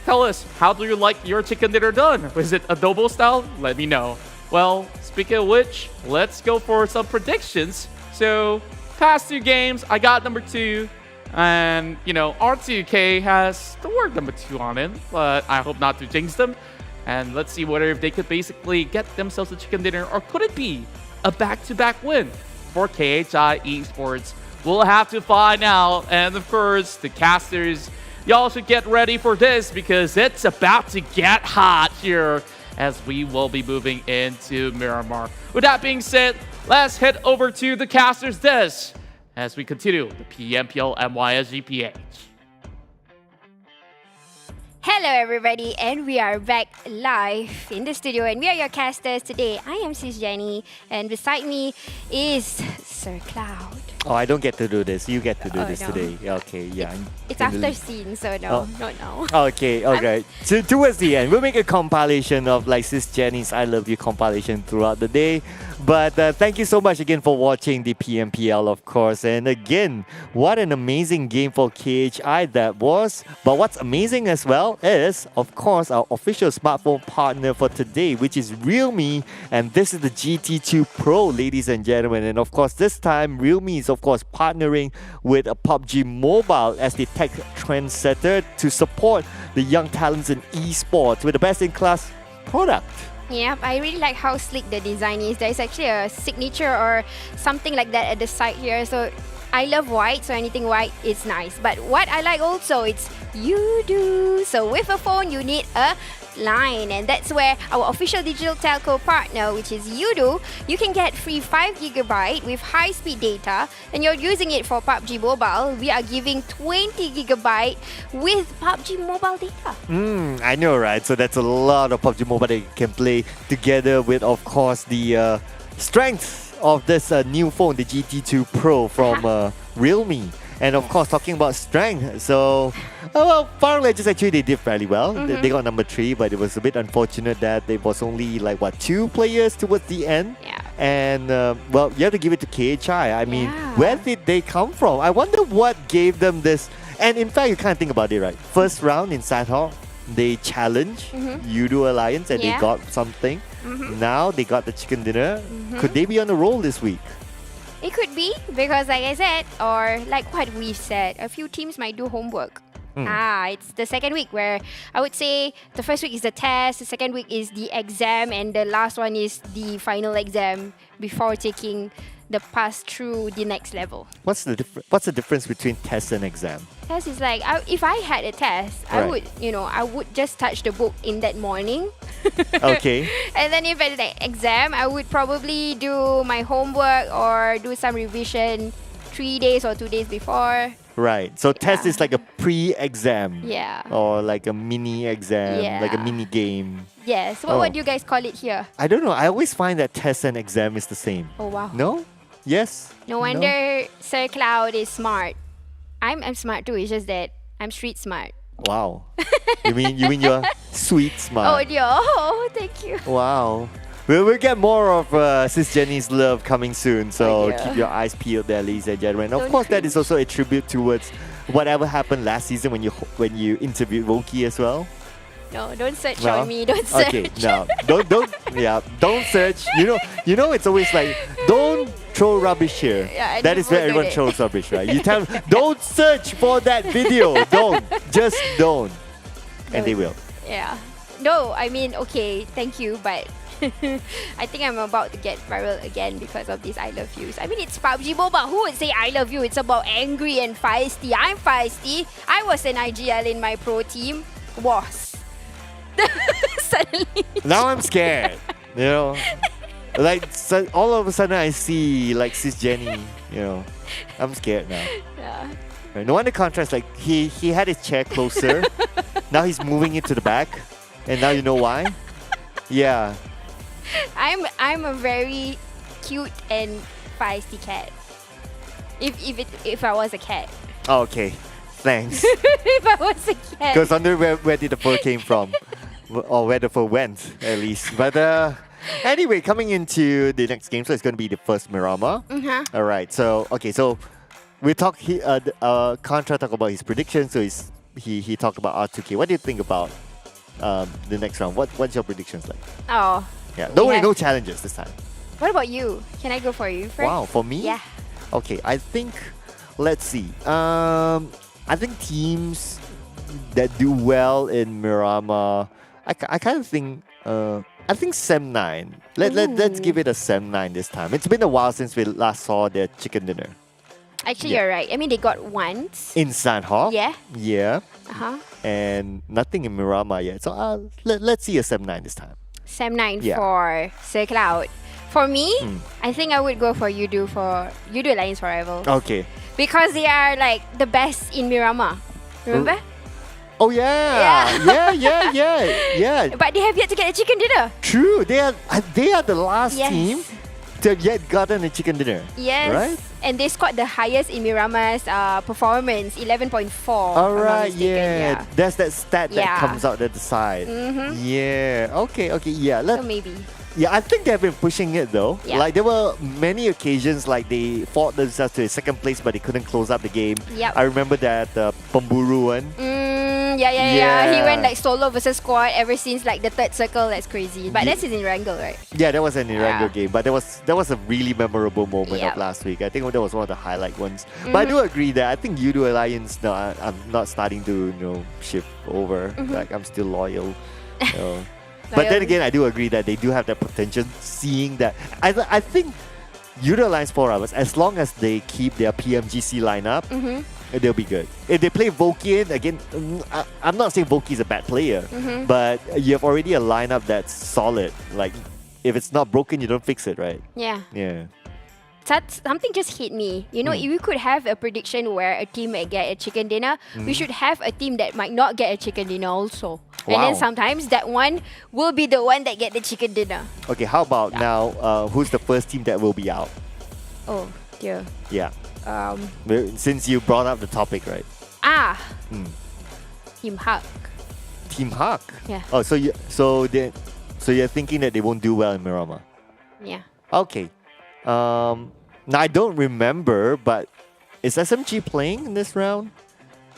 tell us, how do you like your chicken dinner done? Was it adobo style? Let me know. Well, speaking of which, let's go for some predictions. So, past 2 games, I got number 2. And, you know, R2K has the word number 2 on it, but I hope not to jinx them. And let's see whether if they could basically get themselves a chicken dinner, or could it be a back-to-back win for KHI Esports? We'll have to find out. And of course, the casters, y'all should get ready for this because it's about to get hot here as we will be moving into Miramar. With that being said, let's head over to the casters desk as we continue the PMPL MYSGPH. Hello everybody, and we are back live in the studio, and we are your casters today. I am Sis Jenny, and beside me is Sir Cloud. Oh, I don't get to do this. You get to do this no. today. Okay, yeah. It's after scene, so no, not now. Okay, okay. So towards the end, we'll make a compilation of like Sis Jenny's I Love You compilation throughout the day. But thank you so much again for watching the PMPL, of course. And again, what an amazing game for KHI that was. But what's amazing as well is, of course, our official smartphone partner for today, which is Realme. And this is the GT2 Pro, ladies and gentlemen. And of course, this time, Realme is, of course, partnering with PUBG Mobile as the tech trendsetter to support the young talents in esports with the best-in-class product. Yeah, I really like how sleek the design is. There is actually a signature or something like that at the side here. So I love white, so anything white is nice. But what I like also, it's Yoodo. So with a phone, you need a line, and that's where our official digital telco partner, which is Yoodo, you can get free 5GB with high-speed data, and you're using it for PUBG Mobile. We are giving 20GB with PUBG Mobile data. I know, right? So that's a lot of PUBG Mobile that you can play together with, of course, the strength of this new phone, the GT2 Pro from Realme. And of course, talking about strength, so Farang Legends actually they did fairly well. They got number 3, but it was a bit unfortunate that there was only like 2 players towards the end. Yeah. And well, you have to give it to KHI. I mean, where did they come from? I wonder what gave them this. And in fact, you can't think about it, right? First round in Sandhawk, they challenged Yoodo Alliance and they got something. Now they got the chicken dinner. Could they be on the roll this week? It could be, because like I said, or like what we've said, a few teams might do homework. It's the second week where I would say the first week is the test, the second week is the exam, and the last one is the final exam before taking the pass through the next level. What's the difference between test and exam? Test is like, if I had a test, I would just touch the book in that morning. Okay. And then if it's like exam, I would probably do my homework or do some revision 3 days or 2 days before. Right. So test is like a pre-exam. Yeah. Or like a mini exam, like a mini game. Yes. What would you guys call it here? I don't know. I always find that test and exam is the same. Oh wow. No? Yes? No wonder Sir Cloud is smart. I'm smart too. It's just that I'm street smart. Wow. you mean you're sweet smart? Oh dear. Oh, thank you. Wow. We'll get more of Sis Jenny's love coming soon, so dear. keep your eyes peeled there, ladies and gentlemen. Of course, that is also a tribute towards whatever happened last season when you interviewed Woki as well. No, don't search on me. Don't search. Okay, no, don't search. You know, it's always like don't throw rubbish here. Yeah, that is where everyone throws rubbish, right? You tell them, don't search for that video. Just don't, and they will. Yeah. No, I mean, okay, thank you, but I think I'm about to get viral again because of these I love yous. I mean, it's PUBG Mobile. Who would say I love you? It's about angry and feisty. I'm feisty. I was an IGL in my pro team. Was. Suddenly. Now I'm scared. Like all of a sudden I see like Sis Jenny. I'm scared now. Yeah. No wonder contrast. Like he had his chair closer. Now he's moving it to the back, and now you know why. Yeah. I'm a very cute and feisty cat. If I was a cat. Oh, okay. Thanks. If I was a cat. Because I wonder where did the fur came from, or where the fur went at least. But anyway, coming into the next game, so it's going to be the first Miramar. All right. So we talk. Contra talked about his predictions. So he talked about R2K. What do you think about the next round? What's your predictions like? Oh. Yeah. No challenges this time. What about you? Can I go for you first? Wow, for me? Yeah. Okay, I think. Let's see. I think teams that do well in Miramar, I kind of think. I think Sem9. Let's give it a Sem9 this time. It's been a while since we last saw their chicken dinner. Actually, you're right. I mean, they got once. In Sandhawk? Yeah. Yeah. Uh-huh. And nothing in Miramar yet. So let's see a Sem9 this time. Sem9 for Sir Cloud. For me, I think I would go for Yoodo Alliance for Rivals. Okay. Because they are like the best in Miramar. Remember? Oh yeah. Yeah. But they have yet to get a chicken dinner. True. They are the last team to have yet gotten a chicken dinner. Yes. Right? And they scored the highest in Miramar's performance, 11.4. Alright, yeah. That's that stat that comes out at the side. Yeah. Okay, yeah. So maybe. Yeah, I think they've been pushing it though. Yeah. Like there were many occasions like they fought themselves to a second place but they couldn't close up the game. Yep. I remember that Pemburu one. Yeah. He went like solo versus squad ever since like the third circle. That's crazy. But that's in Erangel, right? Yeah, that was an Erangel game. But that was a really memorable moment Yep. of last week. I think that was one of the highlight ones. But I do agree that I think Yoodo Alliance, no, I'm not starting to shift over. Like I'm still loyal. But then again, I do agree that they do have that potential. Seeing that, I think Yoodo Alliance 4 hours, as long as they keep their PMGC lineup, they'll be good. If they play Volkian, again, I'm not saying Volky is a bad player, but you have already a lineup that's solid. Like, if it's not broken, you don't fix it, right? Yeah. Yeah. Something just hit me. You know, if we could have a prediction where a team might get a chicken dinner, we should have a team that might not get a chicken dinner also. And then sometimes that one will be the one that get the chicken dinner. Okay, how about now, who's the first team that will be out? Oh, dear. Yeah. Since you brought up the topic, right? Team Huck. Team Huck? Yeah. Oh, so you're thinking that they won't do well in Miramar? Yeah. Okay. Now I don't remember, but is SMG playing in this round?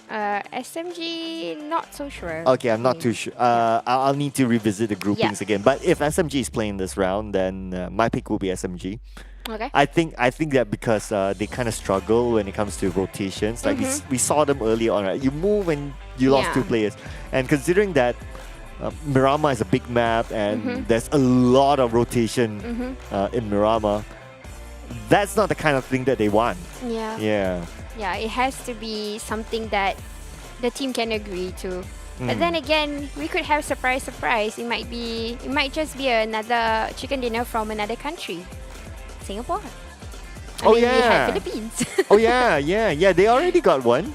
SMG, not so sure. Okay, I'm not too sure. I'll need to revisit the groupings again. But if SMG is playing this round, then my pick will be SMG. Okay. I think that because they kind of struggle when it comes to rotations. Like we saw them early on, right? You move and you lost 2 players. And considering that Miramar is a big map and there's a lot of rotation in Miramar, that's not the kind of thing that they want. Yeah. Yeah. Yeah, it has to be something that the team can agree to. But then again, we could have surprise. It might just be another chicken dinner from another country. Singapore. I mean, we had Philippines. They already got one.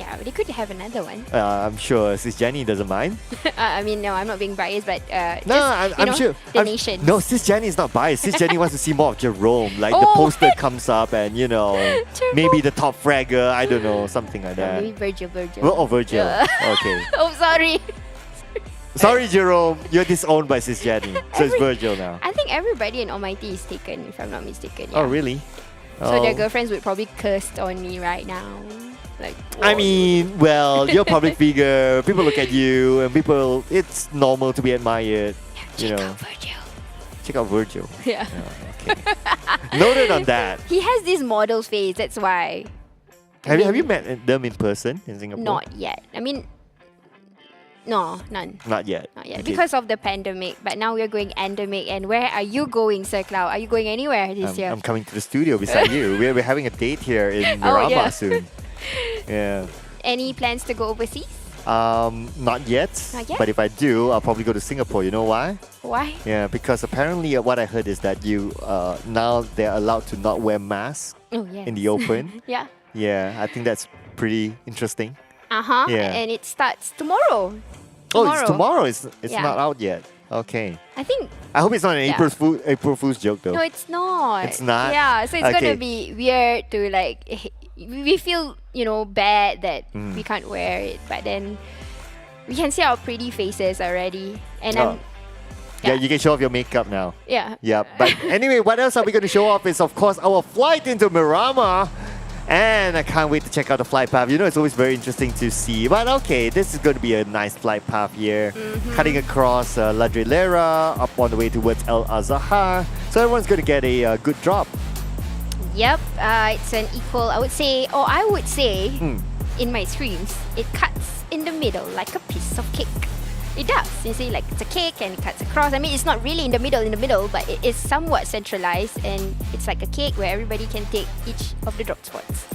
Yeah, but they could have another one. I'm sure Sis Jenny doesn't mind. I mean, no, I'm not being biased, but I'm sure. the nation. No, Sis Jenny is not biased. Sis Jenny wants to see more of Jerome. Like the poster comes up and, you know, maybe the top fragger, I don't know, something like that. Maybe Virgil. Oh, Virgil. Okay. Oh, sorry. Sorry, Jerome. You're disowned by Sis Jenny. So it's Virgil now. I think everybody in Almighty is taken, if I'm not mistaken. Oh, really? So their girlfriends would probably curse on me right now. Like, I mean, well, you're a public figure. People look at you, and it's normal to be admired. Check out Virgil. Check out Virgil. Yeah. Okay. Noted on that. He has this model face, that's why. Have you met them in person in Singapore? Not yet. I mean, no, none. Not yet. Not yet. Okay. Because of the pandemic. But now we're going endemic. And where are you going, Sir Cloud? Are you going anywhere this year? I'm coming to the studio beside you. We're having a date here in Miramar soon. Yeah. Any plans to go overseas? Not yet. Not yet? But if I do, I'll probably go to Singapore. You know why? Why? Yeah, because apparently what I heard is that now they're allowed to not wear masks in the open. Yeah. Yeah, I think that's pretty interesting. Yeah. And it starts tomorrow. Oh, it's tomorrow. It's not out yet. Okay. I hope it's not an April Fool's joke though. No, it's not. It's not? Yeah, so it's gonna be weird to like. We feel, bad that we can't wear it, but then we can see our pretty faces already. And yeah, you can show off your makeup now. Yeah. Yeah. But anyway, what else are we going to show off is, of course, our flight into Miramar. And I can't wait to check out the flight path. It's always very interesting to see. But okay, this is going to be a nice flight path here. Cutting across La Drillera, up on the way towards El Azahar. So everyone's going to get a good drop. Yep, it's an equal, I would say, in my screens, it cuts in the middle like a piece of cake. It does. You see, like it's a cake and it cuts across. I mean, it's not really in the middle, but it is somewhat centralized and it's like a cake where everybody can take each of the drop spots.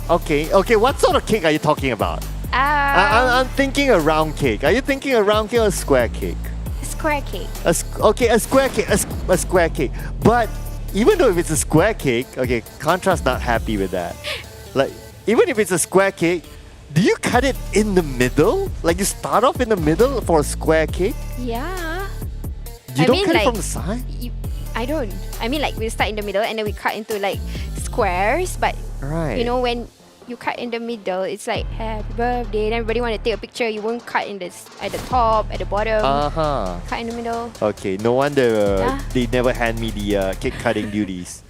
Okay, what sort of cake are you talking about? I'm thinking a round cake. Are you thinking a round cake or a square cake? Square cake. A square cake. A square cake. But even though if it's a square cake, okay, Contra's not happy with that. Like, even if it's a square cake, do you cut it in the middle? Like you start off in the middle for a square cake? Yeah. You don't cut it from the side? I don't. I mean, like we start in the middle and then we cut into like squares. But when you cut in the middle, it's like happy birthday. And everybody want to take a picture. You won't cut at the top, at the bottom. Cut in the middle. Okay, no wonder they never hand me the cake cutting duties.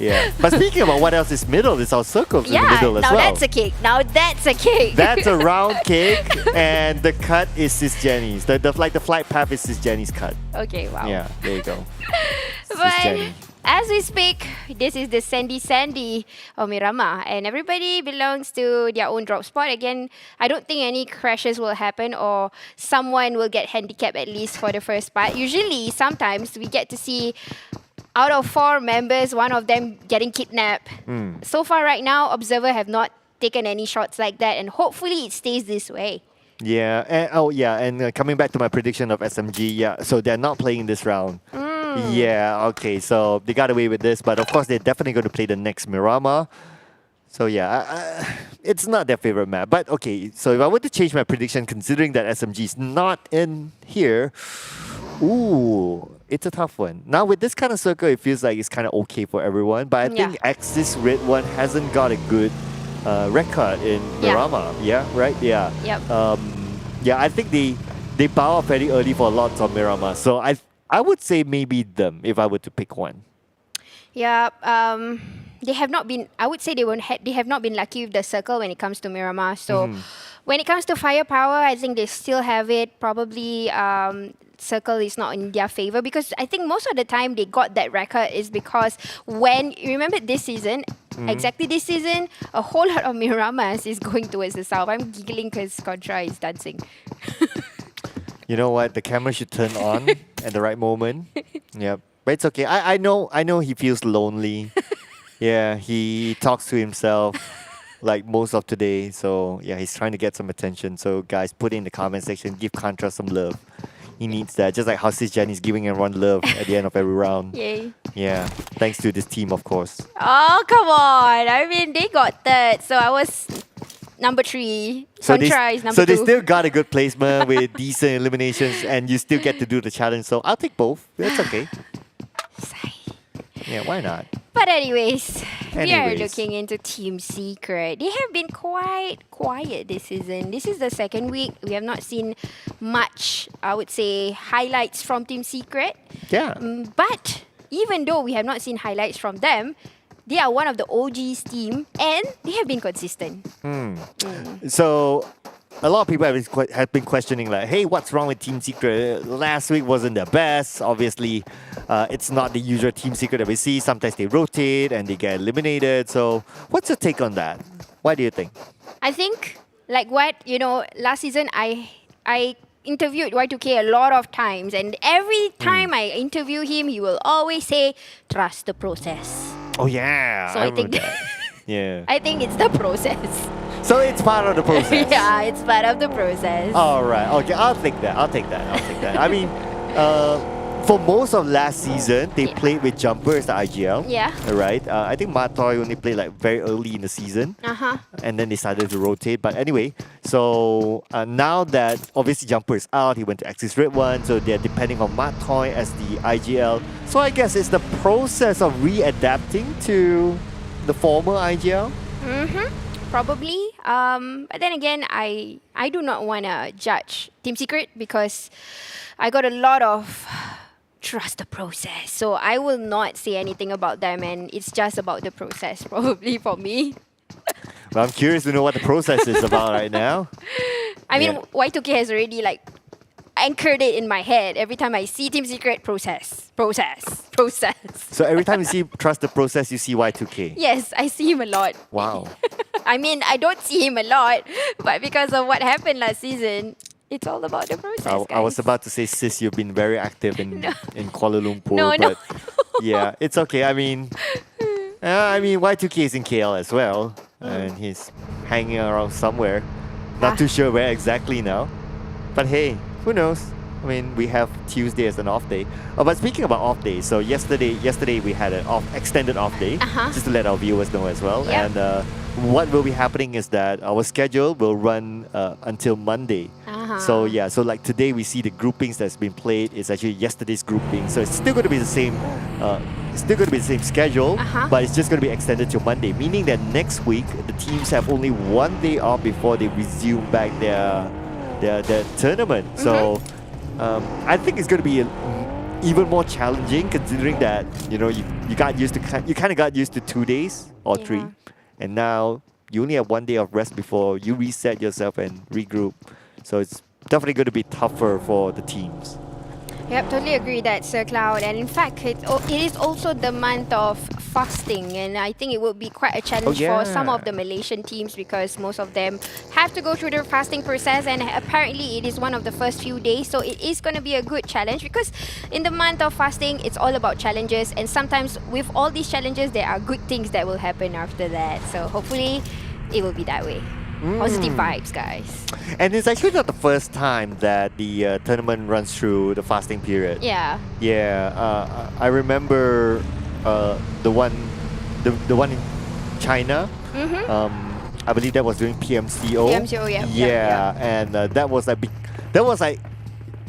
Yeah. But speaking about what else is middle, there's our circles in the middle as well. Now that's a cake. That's a round cake, and the cut is Sis Jenny's. The flight path is Sis Jenny's cut. Okay, wow. Yeah, there you go. But As we speak, this is the Sandy of Miramar, and everybody belongs to their own drop spot. Again, I don't think any crashes will happen or someone will get handicapped at least for the first part. Usually, sometimes we get to see out of 4 members, one of them getting kidnapped. So far right now, Observer have not taken any shots like that, and hopefully it stays this way. Yeah, and coming back to my prediction of SMG, yeah, so they're not playing this round. Yeah, okay, so they got away with this, but of course they're definitely going to play the next Miramar. So yeah, it's not their favorite map. But okay, so if I were to change my prediction, considering that SMG is not in here, ooh, it's a tough one. Now with this kind of circle, it feels like it's kind of okay for everyone, but I think Axis Red One hasn't got a good record in Miramar. Yeah, right? Yeah. Yep. Yeah, I think they bow out very early for lots of Miramar. So I would say maybe them if I were to pick one. Yeah, they have not been. I would say they have not been lucky with the circle when it comes to Miramar. So, when it comes to firepower, I think they still have it. Probably, circle is not in their favor because I think most of the time they got that record is because when you remember this season, exactly this season, a whole lot of Miramars is going towards the south. I'm giggling because Contra is dancing. You know what? The camera should turn on at the right moment. Yep. But it's okay. I know he feels lonely. Yeah, he talks to himself like most of today. So yeah, he's trying to get some attention. So guys, put it in the comment section. Give Contra some love. He needs that. Just like how Sis Jen is giving everyone love at the end of every round. Yay. Yeah. Thanks to this team, of course. Oh, come on. I mean, they got third. So I was number 3. Contra is number 2. So they still got a good placement with decent eliminations and you still get to do the challenge. So I'll take both. That's okay. Yeah, why not? But anyways, we are looking into Team Secret. They have been quite quiet this season. This is the second week. We have not seen much, I would say, highlights from Team Secret. Yeah. But even though we have not seen highlights from them, they are one of the OGs team and they have been consistent. So a lot of people have been questioning like, hey, what's wrong with Team Secret? Last week wasn't the best. Obviously, it's not the usual Team Secret that we see. Sometimes they rotate and they get eliminated. So what's your take on that? What do you think? I think, like what, last season I interviewed Y2K a lot of times. And every time I interview him, he will always say, trust the process. Oh, yeah. So I think yeah. I think it's the process. So it's part of the process. Yeah, it's part of the process. All right. Okay, I'll take that. I mean, for most of last season, they played with Jumper as the IGL. Yeah. Right? I think Matoy only played like very early in the season. And then they started to rotate. But anyway, so now that obviously Jumper is out, he went to Axis Red One, so they're depending on Matoy as the IGL. So I guess it's the process of readapting to the former IGL. Probably. But then again, I do not want to judge Team Secret because I got a lot of trust the process. So I will not say anything about them and it's just about the process probably for me. Well, I'm curious to know what the process is about right now. I mean, Y2K has already anchored it in my head. Every time I see Team Secret, process. So every time you see trust the process, you see Y2K. Yes, I see him a lot. Wow. I mean, I don't see him a lot, but because of what happened last season, it's all about the process. I was about to say, sis, you've been very active in Kuala Lumpur. No. Yeah, it's okay. I mean, Y2K is in KL as well, and he's hanging around somewhere. Not too sure where exactly now. But hey, who knows? I mean, we have Tuesday as an off day. But speaking about off days, so yesterday we had an extended off day, just to let our viewers know as well. Yep. And what will be happening is that our schedule will run until Monday. So yeah, so like today we see the groupings that's been played is actually yesterday's grouping. So it's still going to be the same. Schedule, but it's just going to be extended till Monday, meaning that next week the teams have only one day off before they resume back their tournament. So I think it's going to be even more challenging, considering that you kind of got used to 2 days or 3, and now you only have 1 day of rest before you reset yourself and regroup. So it's definitely going to be tougher for the teams. Yep, totally agree that, Sir Cloud. And in fact, it is also the month of fasting, and I think it would be quite a challenge for some of the Malaysian teams because most of them have to go through the fasting process, and apparently it is one of the first few days, so it is going to be a good challenge because in the month of fasting, it's all about challenges, and sometimes with all these challenges, there are good things that will happen after that. So hopefully, it will be that way. Positive vibes, guys. And it's actually not the first time that the tournament runs through the fasting period. Yeah. Yeah, I remember the one in China. I believe that was during PMCO. PMCO, yeah. Yeah, and that was like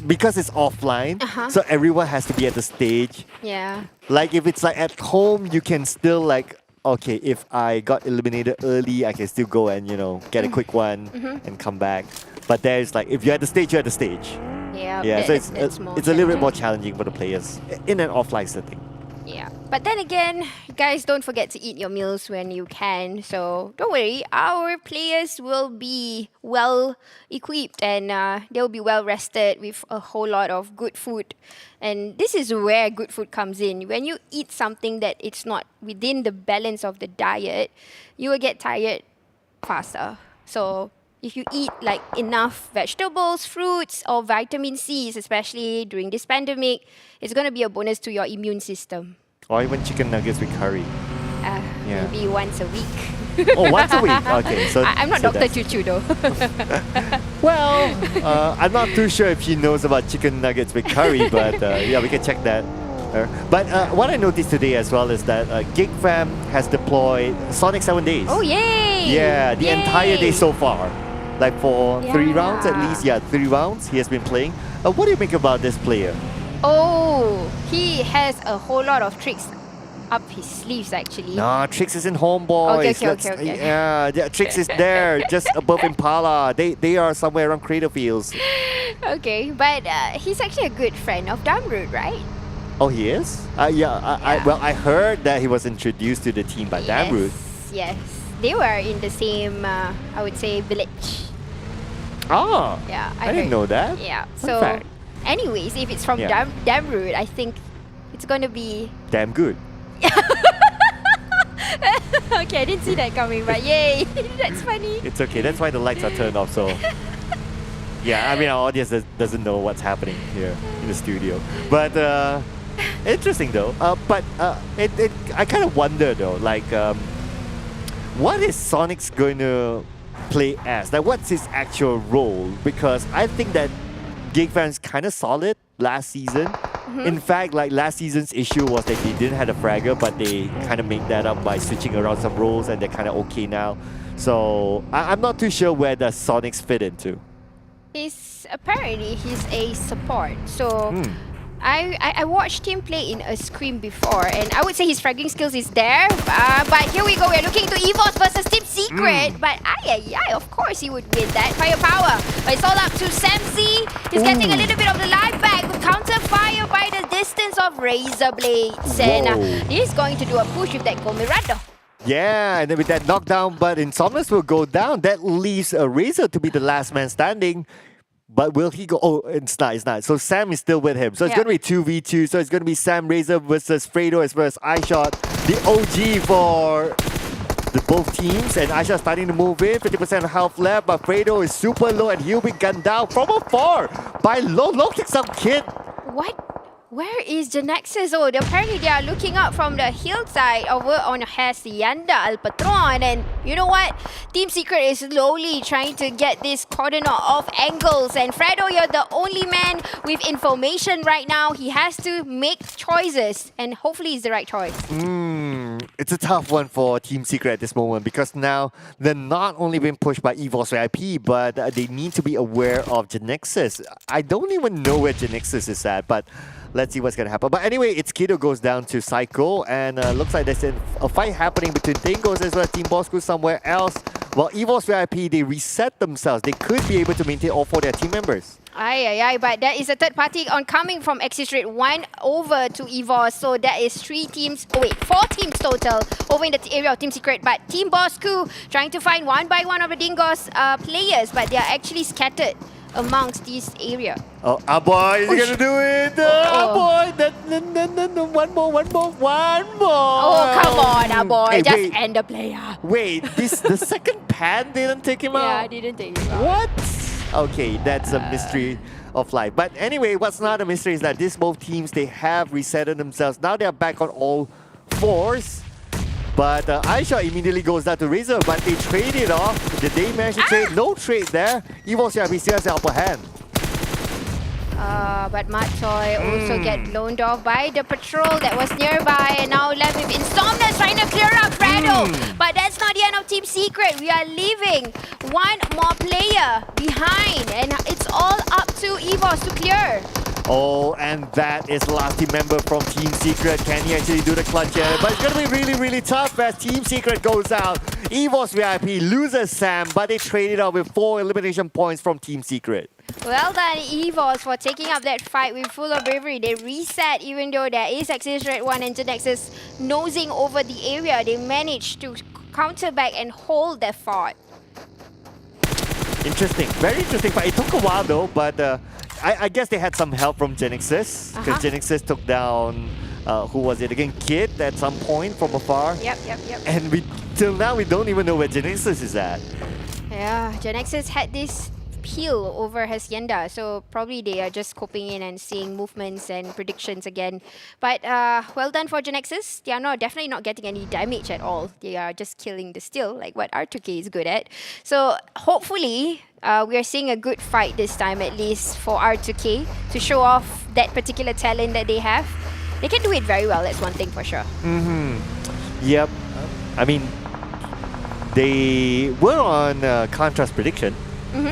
because it's offline, so everyone has to be at the stage. Yeah. Like if it's like at home, you can still like, okay, if I got eliminated early, I can still go and, you know, get a quick one and come back. But there's like, if you're at the stage, you're at the stage. Yeah, so it's a little bit more challenging for the players in an offline setting. Yeah, but then again, guys, don't forget to eat your meals when you can. So don't worry, our players will be well equipped and they'll be well rested with a whole lot of good food. And this is where good food comes in. When you eat something that it's not within the balance of the diet, you will get tired faster. So if you eat like enough vegetables, fruits, or vitamin C's, especially during this pandemic, it's going to be a bonus to your immune system. Or even chicken nuggets with curry. Maybe once a week. Oh, once a week? Okay. So I'm not so Dr. Chuchu though. Well, I'm not too sure if she knows about chicken nuggets with curry, but yeah, we can check that. But what I noticed today as well is that Geek Fam has deployed Sonic 7 days. Oh, yay! Yeah, the entire day so far. Like for 3 rounds at least. Yeah, 3 rounds he has been playing. What do you think about this player? Oh, he has a whole lot of tricks up his sleeves actually. Nah, Trix is in Homebois. Okay. Yeah, Trix is there, just above Impala. They are somewhere around Crater Fields. Okay, but he's actually a good friend of Damroot, right? Oh, he is? I heard that he was introduced to the team by Damroot. Yes. They were in the same, I would say, village. Oh, yeah, I didn't know that. Yeah, Fun so fact. anyways, if it's from Damroot, I think it's going to be... Damn good. Okay, I didn't see that coming, but yay, that's funny. It's okay, that's why the lights are turned off, so... Yeah, I mean, our audience doesn't know what's happening here in the studio. But, interesting though. I kind of wonder though, like, what is Sonic's going to play as? Like, what's his actual role? Because I think that Geek Fam's kind of solid last season. In fact, like last season's issue was that they didn't have a fragger, but they kind of made that up by switching around some roles, and they're kind of okay now. So I'm not too sure where does Sonic's fit into. Apparently he's a support. So I watched him play in a scrim before, and I would say his fragging skills is there. But here we go, we're looking to EVOS versus Team Secret. But of course he would win that firepower. But it's all up to Samzy. He's getting a little bit of the life back with counter fire by the distance of Razor Blades. And he's going to do a push with that Gomirado. Yeah, and then with that knockdown, but Insomnius will go down. That leaves Razor to be the last man standing. But will he go? Oh, it's not. So Sam is still with him. So it's going to be 2v2. So it's going to be Sam Razor versus Fredo as well as iShot. The OG for both teams. And iShot starting to move in. 50% of health left. But Fredo is super low and he'll be gunned down from afar by Low Kicks Up Kid. What? Where is GENEXUS? Oh, apparently they are looking up from the hillside over on Hacienda Al Patron. And you know what? Team Secret is slowly trying to get this cordon of angles. And Fredo, you're the only man with information right now. He has to make choices. And hopefully it's the right choice. It's a tough one for Team Secret at this moment because now they're not only being pushed by EVOS VIP, but they need to be aware of GENEXUS. I don't even know where GENEXUS is at, but let's see what's going to happen. But anyway, it's Kido goes down to Psycho, and looks like there's a fight happening between Dingoz as well as Team Bosskur somewhere else. While EVOS VIP, they reset themselves. They could be able to maintain all 4 of their team members. But there is a third party coming from Exit Rate 1 over to EVOS. So that is 4 teams total over in the area of Team Secret. But Team Bosskur trying to find one by one of the Dingoz players, but they are actually scattered amongst this area. Oh, our boy is gonna do it. Our boy. No, one more. Oh, come on, our boy. Hey, Just wait. end the player. Wait, the second pan didn't take him Yeah, I out? didn't take him out. What? Okay, that's a mystery of life. But anyway, what's not a mystery is that these both teams, they have resetted themselves. Now they're back on all fours. But Aisha immediately goes down to Razor, but they trade it off. Did they manage to trade? No trade there. EVOS still has the upper hand. But Matsoy also get blown off by the patrol that was nearby, and now left with Insomnia's trying to clear up Fredo. But that's not the end of Team Secret. We are leaving one more player behind, and it's all up to EVOS to clear. Oh, and that is last team member from Team Secret. Can he actually do the clutch here? But it's going to be really, really tough as Team Secret goes out. EVOS VIP loses Sam, but they traded out with 4 elimination points from Team Secret. Well done, EVOS, for taking up that fight with full of bravery. They reset even though there is Axis Red 1 and GENEXUS nosing over the area. They managed to counter back and hold their fort. Interesting. Very interesting fight. It took a while though, but I guess they had some help from GENEXUS because GENEXUS took down, who was it again? Kid at some point from afar. Yep. And till now we don't even know where GENEXUS is at. Yeah, GENEXUS had this peel over Hacienda, so probably they are just scoping in and seeing movements and predictions again. But well done for GENEXUS. They are definitely not getting any damage at all. They are just killing the steal, like what R2K is good at. So hopefully we are seeing a good fight this time, at least for R2K, to show off that particular talent that they have. They can do it very well, that's one thing for sure. Yep. I mean, they were on Contrast prediction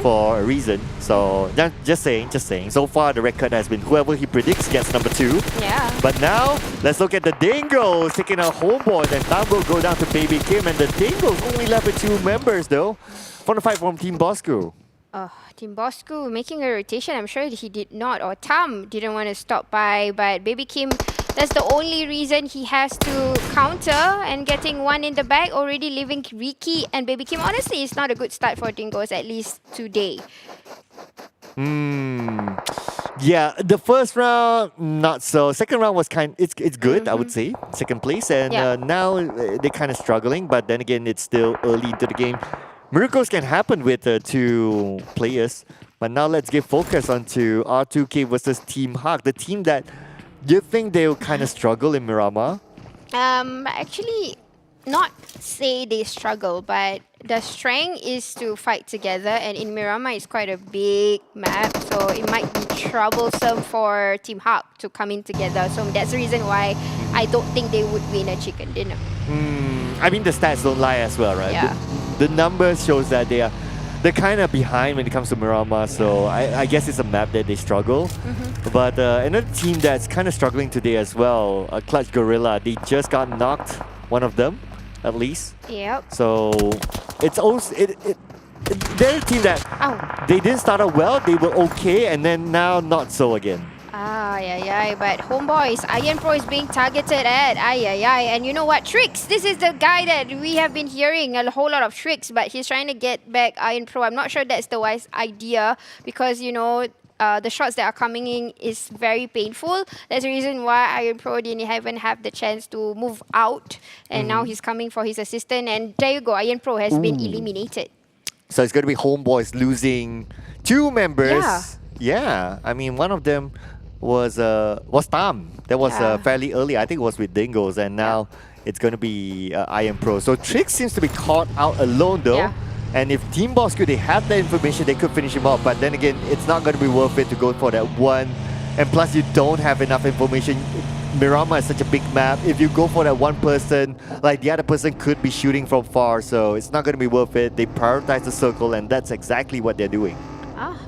for a reason. So just saying. So far the record has been whoever he predicts gets number 2. Yeah. But now let's look at the Dingoz taking out Homebois, and Tam will go down to Baby Kim, and the Dingoz only left with 2 members though. From the fight from Team Bosskur. Team Bosskur making a rotation. I'm sure he did not, or Tam didn't want to stop by, but Baby Kim, that's the only reason he has to counter, and getting 1 in the back, already leaving Ricky and Baby Kim. Honestly, it's not a good start for Dingoz, at least today. Yeah, the first round, not so. Second round was it's good, I would say. Second place, and now they're kind of struggling, but then again, it's still early into the game. Miracles can happen with 2 players, but now let's get focus onto R2K versus Team Hawk, the team that you think they'll kind of struggle in Miramar. Actually, not say they struggle, but the strength is to fight together, and in Miramar it's quite a big map, so it might be troublesome for Team Hawk to come in together. So that's the reason why I don't think they would win a chicken dinner. I mean, the stats don't lie as well, right? Yeah. The numbers shows that they're kind of behind when it comes to Miramar, so I guess it's a map that they struggle. But another team that's kind of struggling today as well, Clutch Guerilla, they just got knocked, one of them, at least. Yep. So it's also they're a team that they didn't start out well, they were okay, and then now not so again. But Homebois, Iron Pro is being targeted at. And you know what? Tricks. This is the guy that we have been hearing a whole lot of tricks, but he's trying to get back Iron Pro. I'm not sure that's the wise idea because, you know, the shots that are coming in is very painful. That's the reason why Iron Pro didn't even have the chance to move out. And now he's coming for his assistant. And there you go. Iron Pro has been eliminated. So it's going to be Homebois losing 2 members. Yeah. I mean, one of them was Tam. That was fairly early. I think it was with Dingoz, and now it's going to be Iron Pro. So Trix seems to be caught out alone though. And if Team Bosskur, they had the information, they could finish him off. But then again, it's not going to be worth it to go for that one. And plus, you don't have enough information. Miramar is such a big map. If you go for that one person, like the other person could be shooting from far. So it's not going to be worth it. They prioritize the circle, and that's exactly what they're doing.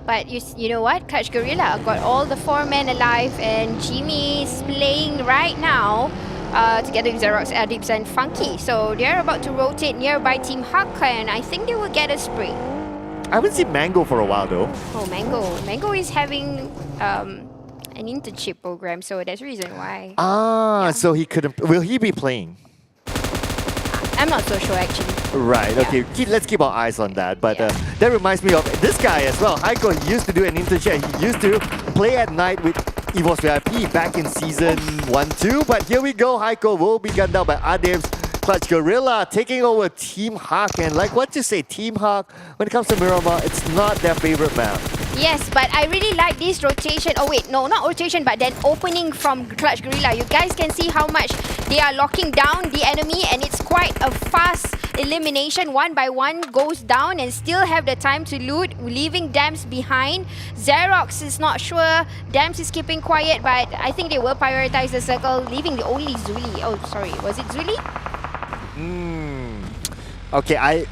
But you know what? Clutch Guerilla got all the 4 men alive, and Jimmy is playing right now together with Xerox, Adibs, and Funky. So they're about to rotate nearby Team Haka, and I think they will get a spring. I haven't seen Mango for a while though. Oh, Mango. Mango is having an internship program, so that's the reason why. So he couldn't. Will he be playing? I'm not so sure actually. Right, okay, let's keep our eyes on that. But that reminds me of this guy as well. Heiko used to do an internship. He used to play at night with EVOS VIP back in season 1-2. But here we go, Heiko will be gunned down by Adib's Clutch Guerilla taking over Team Hawk. And like what you say, Team Hawk, when it comes to Miramar, it's not their favorite map. Yes, but I really like this rotation. Oh wait, no, not rotation, but then opening from Clutch Guerilla. You guys can see how much they are locking down the enemy, and it's quite a fast elimination. One by one goes down and still have the time to loot, leaving Dams behind. Xerox is not sure. Dams is keeping quiet, but I think they will prioritize the circle, leaving the only Zuli. Oh, sorry, was it Zuli? Okay,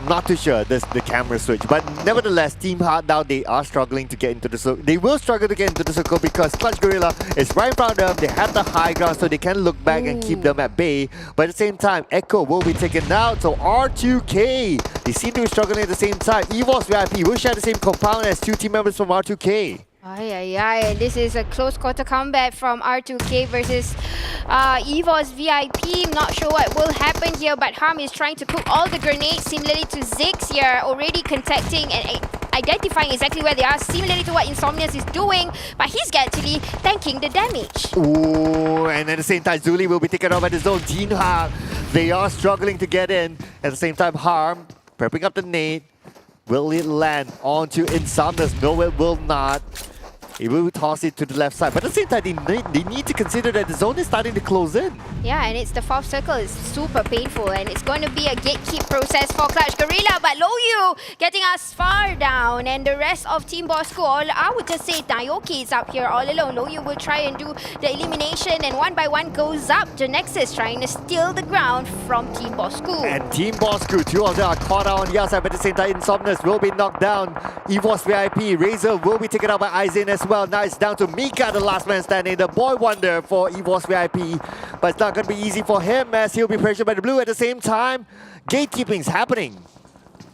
not too sure the camera switch, but nevertheless, Team Hard now, they are struggling to get into the circle. They will struggle to get into the circle because Clutch Guerilla is right in front of them. They have the high ground, so they can look back and keep them at bay. But at the same time, Echo will be taken out. So R2K, they seem to be struggling at the same time. EVOS VIP will share the same compound as two team members from R2K. And this is a close quarter combat from R2K versus EVOS VIP. Not sure what will happen here, but Harm is trying to cook all the grenades similarly to Ziggs here, already contacting and identifying exactly where they are, similarly to what Insomnius is doing, but he's actually tanking the damage. Ooh, and at the same time, Zuli will be taken over by the zone. Team Hard, they are struggling to get in. At the same time, Harm prepping up the nade. Will it land onto Insomnius? No, it will not. He will toss it to the left side. But at the same time, they need to consider that the zone is starting to close in. Yeah, and it's the fourth circle is super painful, and it's going to be a gatekeep process for Clutch Guerilla. But Loyu getting us far down, and the rest of Team Bosskur, I would just say Naoki is up here all alone. Loyu will try and do the elimination, and one by one goes up. GENEXUS trying to steal the ground from Team Bosskur. And Team Bosskur, two of them are caught out on the outside, but at the same time, Insomnius will be knocked down. EVOS VIP, Razor will be taken out by iZane as well. Now it's down to Mika, the last man standing, the boy wonder for EVOS VIP. But it's not going to be easy for him as he'll be pressured by the blue. At the same time, gatekeeping is happening.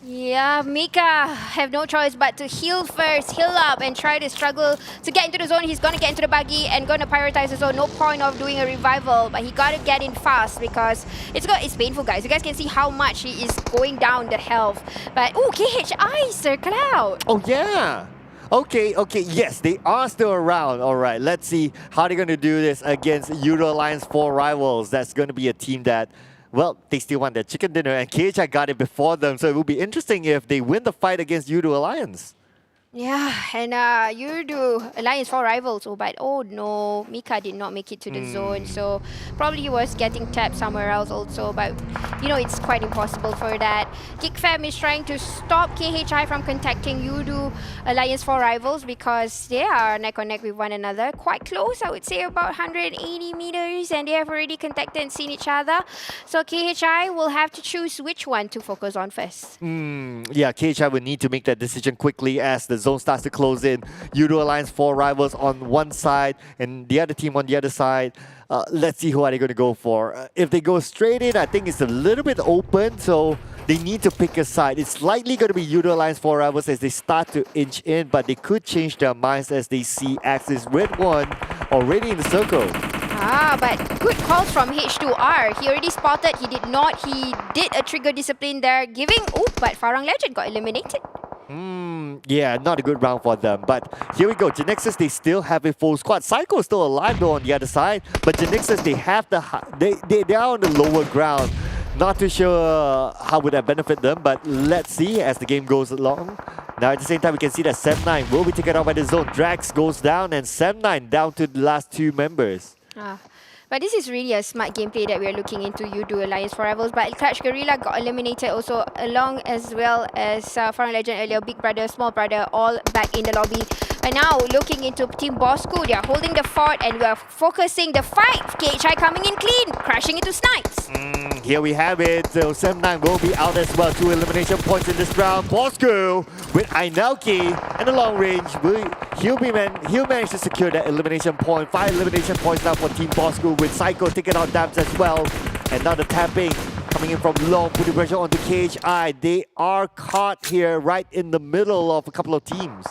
Yeah, Mika have no choice but to heal first, heal up, and try to struggle to get into the zone. He's going to get into the buggy and going to prioritize the zone. No point of doing a revival, but he got to get in fast because it's painful, guys. You guys can see how much he is going down the health. But, oh, KHI circle out. Oh, yeah. Okay, yes, they are still around. All right, let's see how they're going to do this against Yoodo Alliance 4 rivals. That's going to be a team that, well, they still want their chicken dinner, and KHI got it before them, so it will be interesting if they win the fight against Yoodo Alliance. Yeah, and Yoodo Alliance 4 rivals. Oh, but oh no, Mika did not make it to the zone, so probably he was getting tapped somewhere else also. But you know, it's quite impossible for that. Geek Fam is trying to stop KHI from contacting Yoodo Alliance 4 rivals because they are neck on neck with one another, quite close. I would say about 180 meters, and they have already contacted and seen each other. So KHI will have to choose which one to focus on first. Yeah, KHI will need to make that decision quickly as the zone starts to close in. Yoodo Alliance 4 rivals on one side and the other team on the other side. Let's see who are they going to go for. If they go straight in, I think it's a little bit open, so they need to pick a side. It's likely going to be Yoodo Alliance 4 rivals as they start to inch in, but they could change their minds as they see Axis Red 1 already in the circle. But good calls from H2R. He already spotted, he did not. He did a trigger discipline there, giving... Oh, but Farang Legend got eliminated. Yeah, not a good round for them. But here we go. GENEXUS, they still have a full squad. Psycho is still alive though on the other side. But GENEXUS, they have the they are on the lower ground. Not too sure how would that benefit them, but let's see as the game goes along. Now at the same time, we can see that Sem9 will be taken out by the zone. Drax goes down and Sem9 down to the last two members. But this is really a smart gameplay that we are looking into Yoodo Alliance 4 rivals. But Clutch Guerilla got eliminated also, along as well as Farang Legend earlier, Big Brother, Small Brother, all back in the lobby. And now looking into Team Bosskur, they are holding the fort and we are focusing the fight. KHI coming in clean, crashing into Snipes. Here we have it. So Sem9 will be out as well. 2 elimination points in this round. Bosskur with iNaoki and the long range. He'll manage to secure that elimination point. 5 elimination points now for Team Bosskur with Psycho taking out Dams as well. And now the tapping coming in from long, putting pressure onto KHI. They are caught here right in the middle of a couple of teams.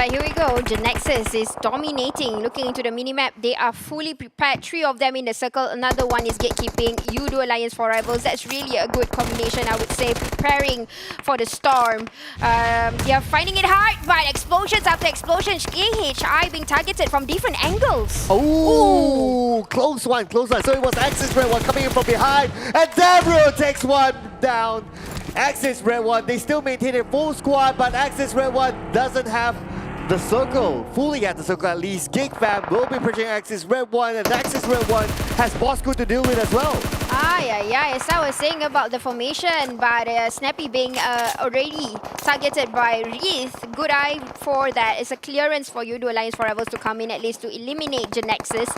but here we go. GENEXUS is dominating. Looking into the minimap, they are fully prepared. 3 of them in the circle. Another one is gatekeeping. Yoodo Alliance for Rivals. That's really a good combination, I would say. Preparing for the storm. They are finding it hard, but explosions after explosions. AHI being targeted from different angles. Oh, close one, close one. So it was Axis Red One coming in from behind, and Dabro takes one down. Axis Red One, they still maintain a full squad, but Axis Red One doesn't have the circle, fully at the circle at least. Geek fam will be pushing Axis Red One, and Axis Red One has Bosskur to deal with as well. Yeah, as I was saying about the formation, but Snappy being already targeted by Wreath. Good eye for that. It's a clearance for Yoodo Alliance for Rivals to come in at least to eliminate GENEXUS.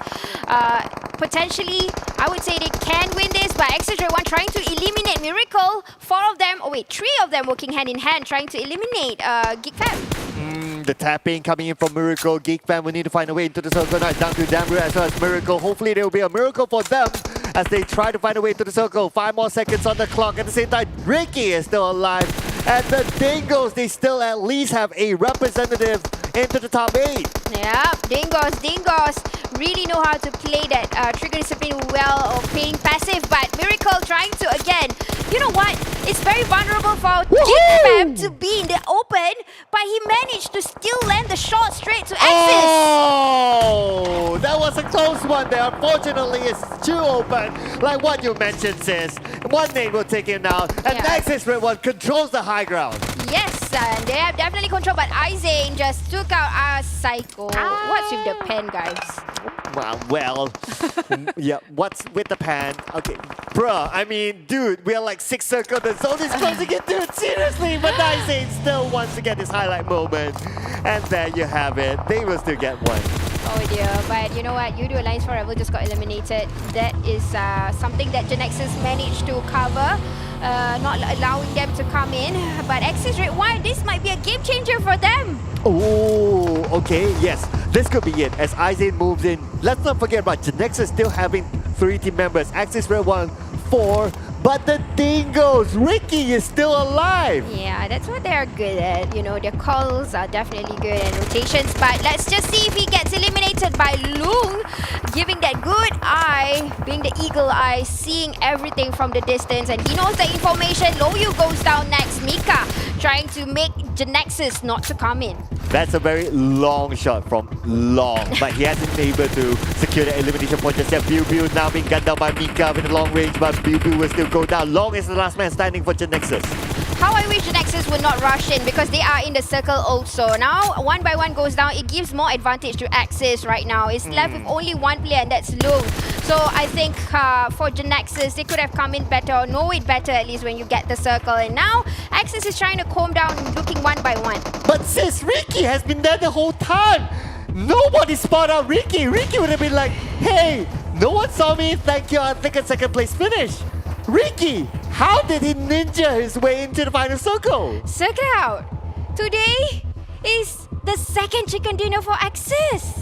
Potentially, I would say they can win this, but Axis Red One trying to eliminate Miracle. 3 of them working hand in hand trying to eliminate Geek fam. The tapping coming in from Miracle. Geek fam will need to find a way into the circle. Now it's down to Damru as well as Miracle. Hopefully there will be a miracle for them as they try to find a way into the circle. 5 more seconds on the clock. At the same time, Ricky is still alive. And the Dingoz, they still at least have a representative into the top 8. Yep, Dingoz really know how to play that trigger discipline well, or playing passive, but Miracle trying to again. You know what? It's very vulnerable for Geek fam to be in the open, but he managed to still land the shot straight to Axis. Oh, that was a close one there. Unfortunately, it's too open. Like what you mentioned, sis. One nade will take him down, and Axis Red One controls the high ground. Yes, and they have definitely control, but iZane just took out Psycho. What's with the pen, guys? Well, yeah, what's with the pan? Okay, bruh, I mean, dude, we are like 6 circles, the zone is closing it, dude, seriously, but iZane still wants to get his highlight moment. And there you have it, they will still get one. Oh dear, but you know what, Yoodo Alliance Forever just got eliminated. That is something that GENEXUS managed to cover. Not allowing them to come in. But Axis Red One, this might be a game changer for them. Oh, okay, yes. This could be it as iZane moves in. Let's not forget about GENEXUS still having 3 team members. Axis Red One, 4. But the Dingoz, Ricky is still alive. Yeah, that's what they're good at. You know, their calls are definitely good and rotations. But let's just see if he gets eliminated by Loong. Giving that good eye, being the eagle eye, seeing everything from the distance. And he knows the information. Loyu goes down next. Mika trying to make GENEXUS not to come in. That's a very long shot from Long, but he hasn't been able to secure the elimination point just yet. Biu now being gunned down by Mika with the long range, but Biu will still go down. Long is the last man standing for GENEXUS. How I wish GENEXUS would not rush in because they are in the circle also. Now, 1 by 1 goes down. It gives more advantage to Axis right now. It's left with only 1 player, and that's Loong. So I think for GENEXUS, they could have come in better or know it better at least when you get the circle. And now, Axis is trying to calm down, looking 1 by 1. But sis, Ricky has been there the whole time. Nobody spotted out Ricky. Ricky would have been like, hey, no one saw me. Thank you. I'll take a 2nd place finish. Ricky, how did he ninja his way into the final circle? Check it out. Today is the 2nd chicken dinner for Axis.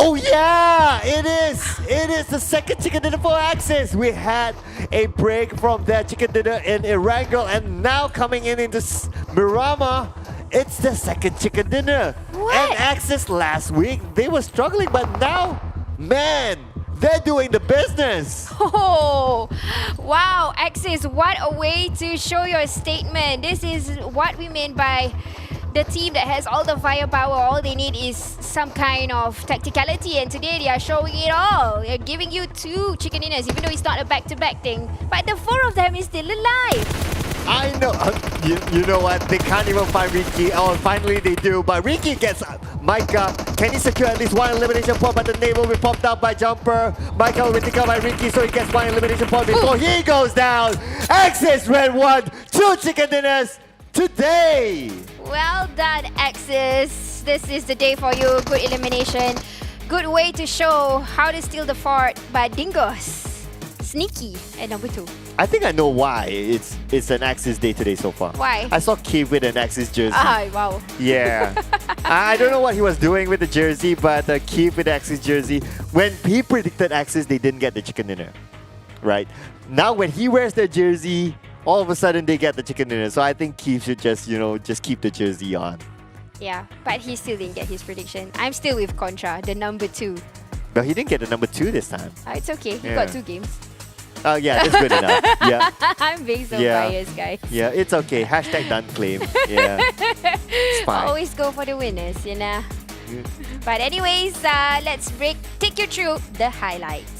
Oh yeah, it is. It is the 2nd chicken dinner for Axis. We had a break from that chicken dinner in Erangel, and now coming in into Miramar, it's the 2nd chicken dinner. What? And Axis last week, they were struggling, but now, man, they're doing the business. Oh, wow, Axis, what a way to show your statement. This is what we mean by the team that has all the firepower. All they need is some kind of tacticality, and today they are showing it all. They're giving you 2 chicken dinners, even though it's not a back-to-back thing. But the 4 of them is still alive. I know. You know what? They can't even find Ricky. Oh, finally they do. But Ricky gets Micah. Can he secure at least 1 elimination point? But the name will be popped out by Jumper. Micah will be taken out by Ricky, so he gets 1 elimination point before he goes down. Axis Red One, 2 chicken dinners today. Well done, Axis. This is the day for you. Good elimination. Good way to show how to steal the fort by Dingoz. Sneaky at number 2. I think I know why it's an Axis day today so far. Why? I saw Keith with an Axis jersey. Wow. Yeah. I don't know what he was doing with the jersey, but Keith with the Axis jersey. When he predicted Axis, they didn't get the chicken dinner. Right? Now when he wears the jersey, all of a sudden they get the chicken dinner. So I think Keith should just, just keep the jersey on. Yeah, but he still didn't get his prediction. I'm still with Contra, the number 2. But he didn't get the number 2 this time. It's okay. He Yeah. got 2 games. Oh yeah, that's good enough. Yeah. I'm being so Yeah. biased, guys. Yeah, it's okay. Hashtag done claim. Yeah. It's fine. Always go for the winners, you know. But anyways, let's take you through the highlights.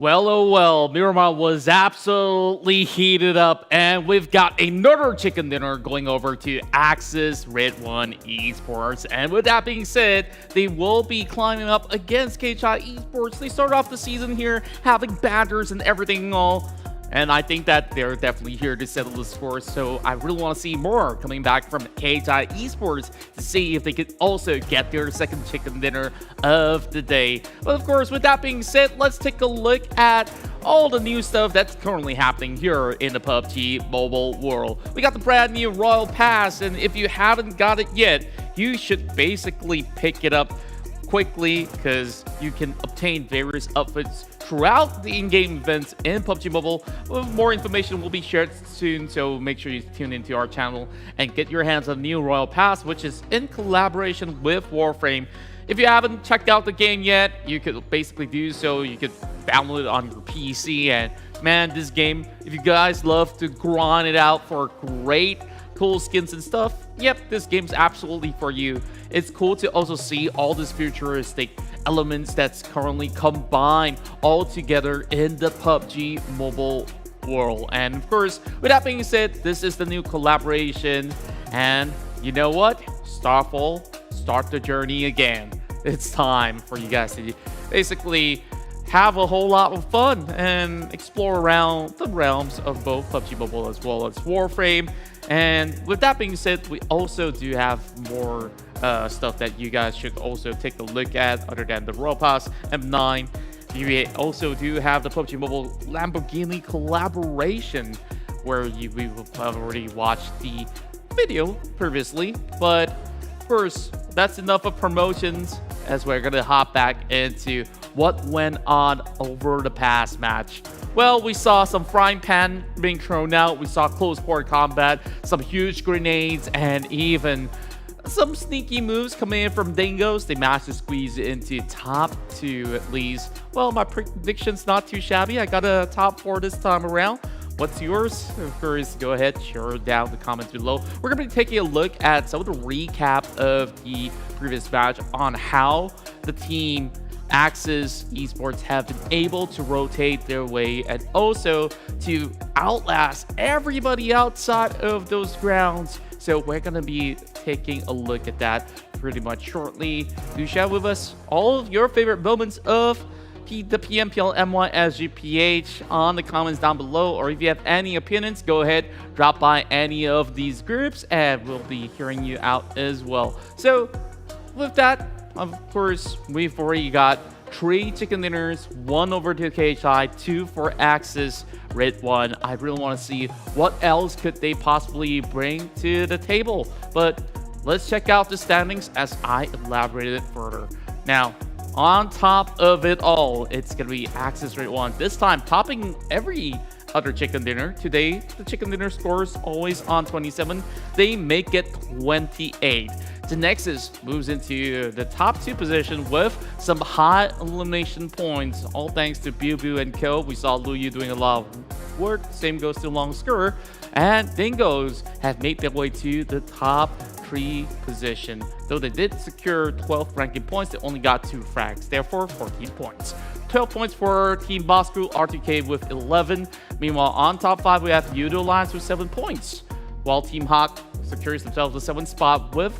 Well, oh well, Miramar was absolutely heated up, and we've got another chicken dinner going over to Axis redONE Esports. And with that being said, they will be climbing up against KCHI Esports. They started off the season here having banners and everything and all. And I think that they're definitely here to settle the score. So I really want to see more coming back from KCHI Esports to see if they could also get their second chicken dinner of the day. But of course, with that being said, let's take a look at all the new stuff that's currently happening here in the PUBG Mobile world. We got the brand new Royal Pass, and if you haven't got it yet, you should basically pick it up quickly because you can obtain various outfits throughout the in-game events in PUBG Mobile. More information will be shared soon, so make sure you tune into our channel and get your hands on the new Royal Pass, which is in collaboration with Warframe. If you haven't checked out the game yet, you could basically do so. You could download it on your PC, and man, this game, if you guys love to grind it out for great cool skins and stuff, yep, this game's absolutely for you. It's cool to also see all these futuristic elements that's currently combined all together in the PUBG Mobile world. And of course, with that being said, this is the new collaboration, and you know what? Starfall, start the journey again. It's time for you guys to basically have a whole lot of fun and explore around the realms of both PUBG Mobile as well as Warframe. And with that being said, we also do have more stuff that you guys should also take a look at other than the Royal Pass M9. We also do have the PUBG Mobile Lamborghini collaboration, where we have already watched the video previously. But of course, that's enough of promotions, as we're going to hop back into what went on over the past match. Well, we saw some frying pan being thrown out, we saw close quarter combat, some huge grenades, and even some sneaky moves coming in from Dingoz. They managed to squeeze into top 2 at least. Well, my prediction's not too shabby. I got a top 4 this time around. What's yours? Of course, go ahead, share it down in the comments below. We're going to be taking a look at some of the recap of the previous match on how the team Axis Esports have been able to rotate their way and also to outlast everybody outside of those grounds. So we're going to be taking a look at that pretty much shortly. Do share with us all of your favorite moments of the PMPL MYSGPH on the comments down below, or if you have any opinions, go ahead, drop by any of these groups, and we'll be hearing you out as well. So with that, of course, we've already got 3 chicken dinners, 1 over to KHI, 2 for Axis, redONE. I really want to see what else could they possibly bring to the table. But let's check out the standings as I elaborated it further. Now, on top of it all, it's going to be Axis redONE. This time, topping every other chicken dinner. Today, the chicken dinner scores always on 27. They make it 28. GENEXUS moves into the top 2 position with some high elimination points, all thanks to Biu and Ko. We saw Luyu doing a lot of work. Same goes to Bosskur. And Dingoz have made their way to the top 3 position. Though they did secure 12 ranking points, they only got 2 frags, therefore 14 points. 12 points for Team Bosskur, R2K with 11. Meanwhile, on top 5, we have Yoodo Alliance with 7 points, while Team Hawk secures themselves the 7th spot with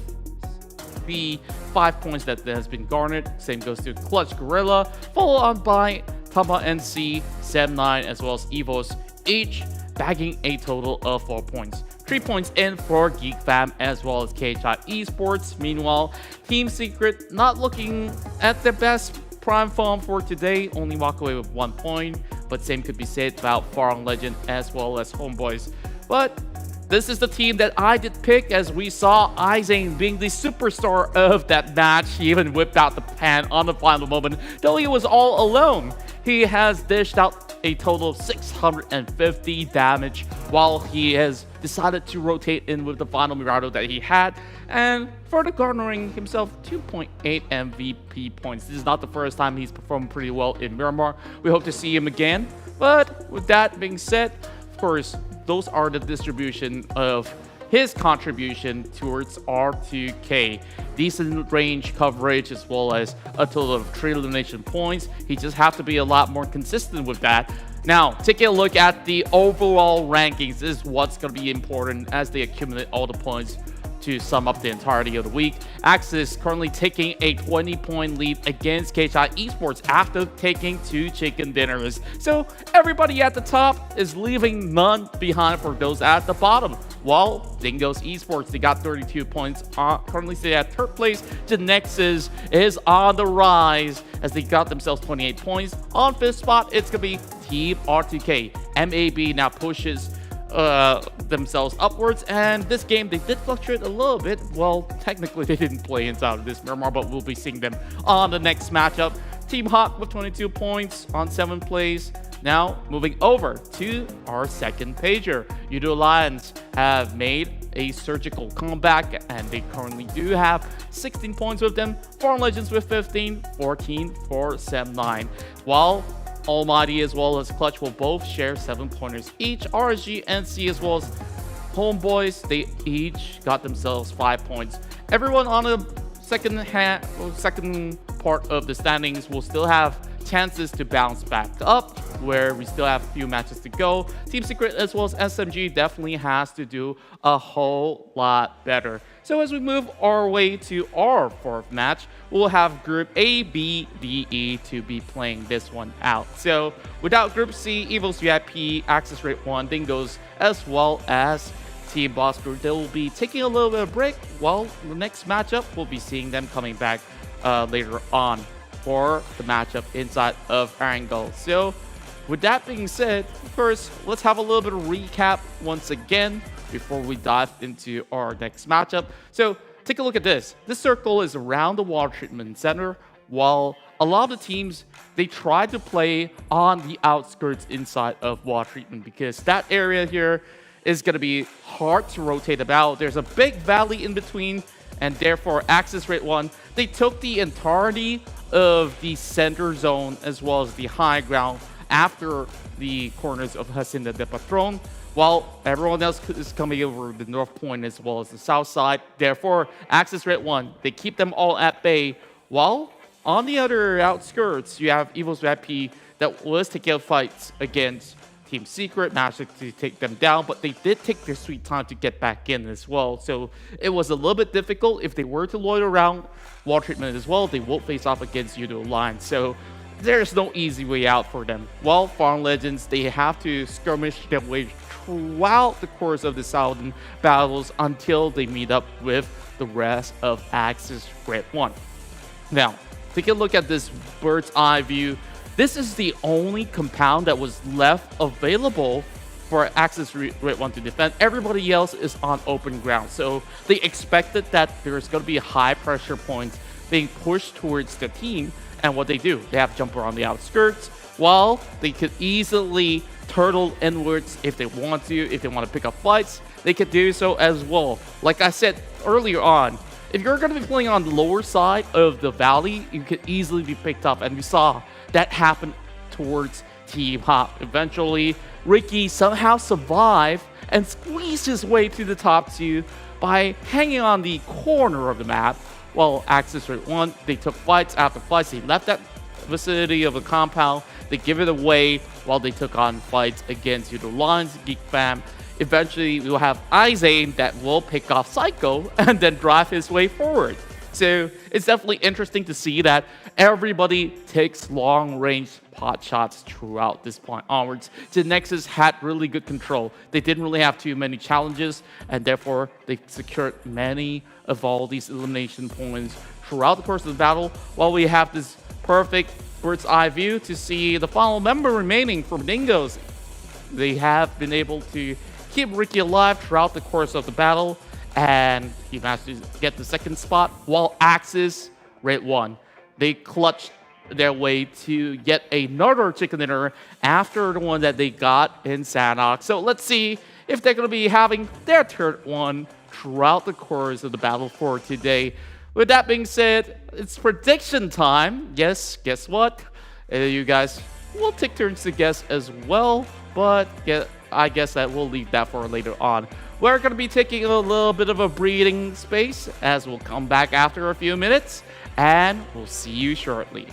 the 5 points that has been garnered. Same goes to Clutch Guerilla, followed on by TABAH NC, 7-9, as well as EVOS, each bagging a total of 4 points. 3 points in for Geek Fam as well as KHI Esports. Meanwhile, Team Secret not looking at the best prime form for today, only walk away with 1 point, but same could be said about Farang, Lejund as well as Homebois. But this is the team that I did pick, as we saw iZane being the superstar of that match. He even whipped out the pan on the final moment, though he was all alone. He has dished out a total of 650 damage, while he has decided to rotate in with the final Mirado that he had, and further garnering himself 2.8 MVP points. This is not the first time he's performed pretty well in Miramar. We hope to see him again. But with that being said, of course, those are the distribution of his contribution towards R2K. Decent range coverage as well as a total of 3 elimination points. He just have to be a lot more consistent with that. Now, taking a look at the overall rankings, this is what's going to be important as they accumulate all the points to sum up the entirety of the week. Axis currently taking a 20-point lead against KHI Esports after taking 2 chicken dinners. So everybody at the top is leaving none behind for those at the bottom. While Dingoz Esports, they got 32 points, currently stay at 3rd place. GENEXUS is on the rise as they got themselves 28 points. On 5th spot, it's going to be Team R2K. MAB now pushes themselves upwards, and this game they did fluctuate a little bit. Well, technically they didn't play inside of this Miramar, but we'll be seeing them on the next matchup. Team Hawk with 22 points on 7th place. Now moving over to our 2nd pager, Yoodo Alliance have made a surgical comeback, and they currently do have 16 points with them. Farang Legends with 15, 14 for 7-9, while ALMGHTY as well as Clutch will both share 7 pointers each. RSG, NSEA as well as Homebois, they each got themselves 5 points. Everyone on the second part of the standings will still have chances to bounce back up, where we still have a few matches to go. Team Secret as well as SMG definitely has to do a whole lot better. So as we move our way to our 4th match, we'll have Group A, B, D, E to be playing this one out. So without Group C, EVOS VIP, Axis redONE, Dingoz, as well as Team Bosskur, they will be taking a little bit of break, while the next matchup, we'll be seeing them coming back later on for the matchup inside of Angle. So with that being said, first, let's have a little bit of recap once again before we dive into our next matchup. So take a look at this. This circle is around the water treatment center, while a lot of the teams, they try to play on the outskirts inside of water treatment, because that area here is going to be hard to rotate about. There's a big valley in between, and therefore Axis redONE, they took the entirety of the center zone as well as the high ground after the corners of Hacienda de Patron, while everyone else is coming over the north point as well as the south side. Therefore, Axis redONE, they keep them all at bay, while on the other outskirts, you have EVOS VIP that was taking fights against Team Secret, managed to take them down, but they did take their sweet time to get back in as well. So it was a little bit difficult. If they were to loiter around water treatment as well, they will face off against Yoodo Alliance. So there's no easy way out for them. Well, Farang Legends, they have to skirmish their way throughout the course of the Southern battles until they meet up with the rest of Axis Red 1. Now, take a look at this bird's eye view. This is the only compound that was left available for Axis Red 1 to defend. Everybody else is on open ground. So they expected that there's going to be high pressure points being pushed towards the team. And what they do, they have jumper on the outskirts. While they could easily turtle inwards if they want to, if they want to pick up fights, they could do so as well. Like I said earlier on, if you're going to be playing on the lower side of the valley, you could easily be picked up. And we saw that happen towards Team Hop. Eventually, Ricky somehow survived and squeezed his way to the top 2 by hanging on the corner of the map. While Axis Red 1, they took fights after fights. They left that vicinity of the compound. They give it away while they took on fights against Yoodo Lines, Geek Fam. Eventually, we'll have iZane that will pick off Psycho and then drive his way forward. So it's definitely interesting to see that everybody takes long-range pot shots throughout this point onwards. GENEXUS had really good control. They didn't really have too many challenges, and therefore they secured many of all these elimination points throughout the course of the battle, while we have this perfect bird's eye view to see the final member remaining from Dingoz. They have been able to keep Ricky alive throughout the course of the battle, and he managed to get the second spot, while Axis Red 1, they clutched their way to yet another chicken dinner after the one that they got in Sanok. So let's see if they're going to be having their third one throughout the course of the battle for today. With that being said, it's prediction time. Yes, guess what? You guys will take turns to guess as well, but I guess that we'll leave that for later on. We're going to be taking a little bit of a breathing space as we'll come back after a few minutes, and we'll see you shortly.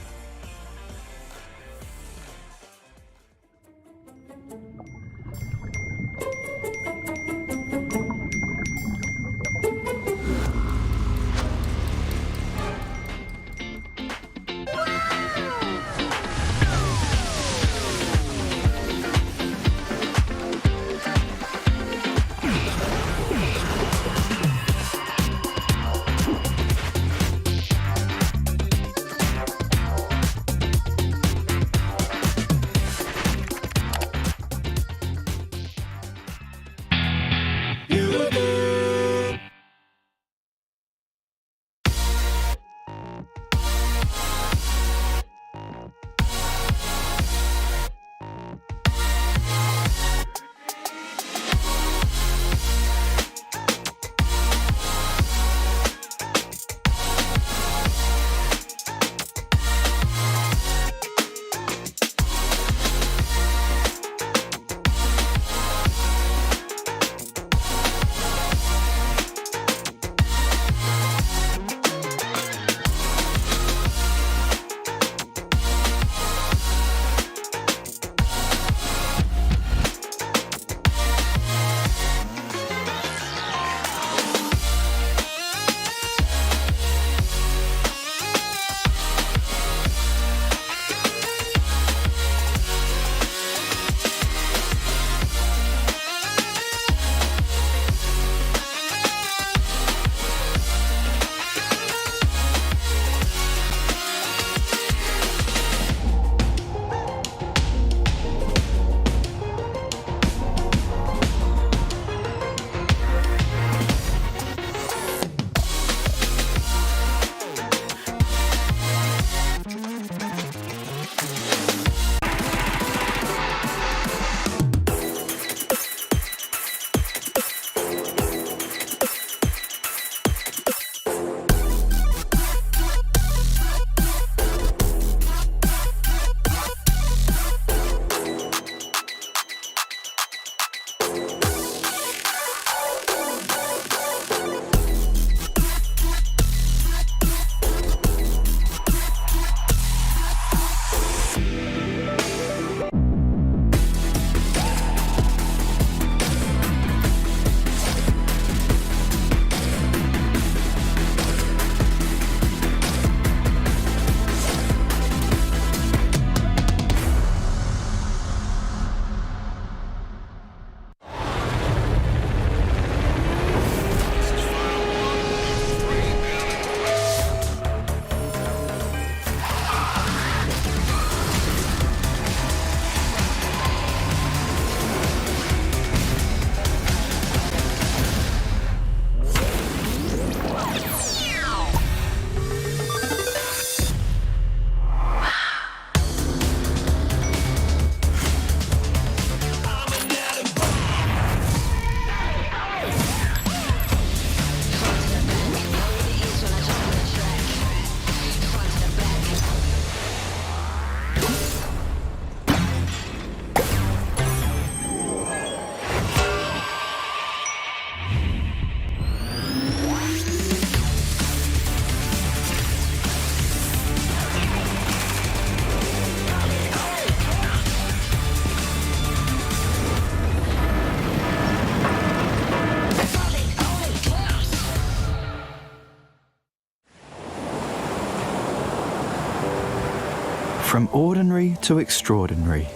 From ordinary to extraordinary,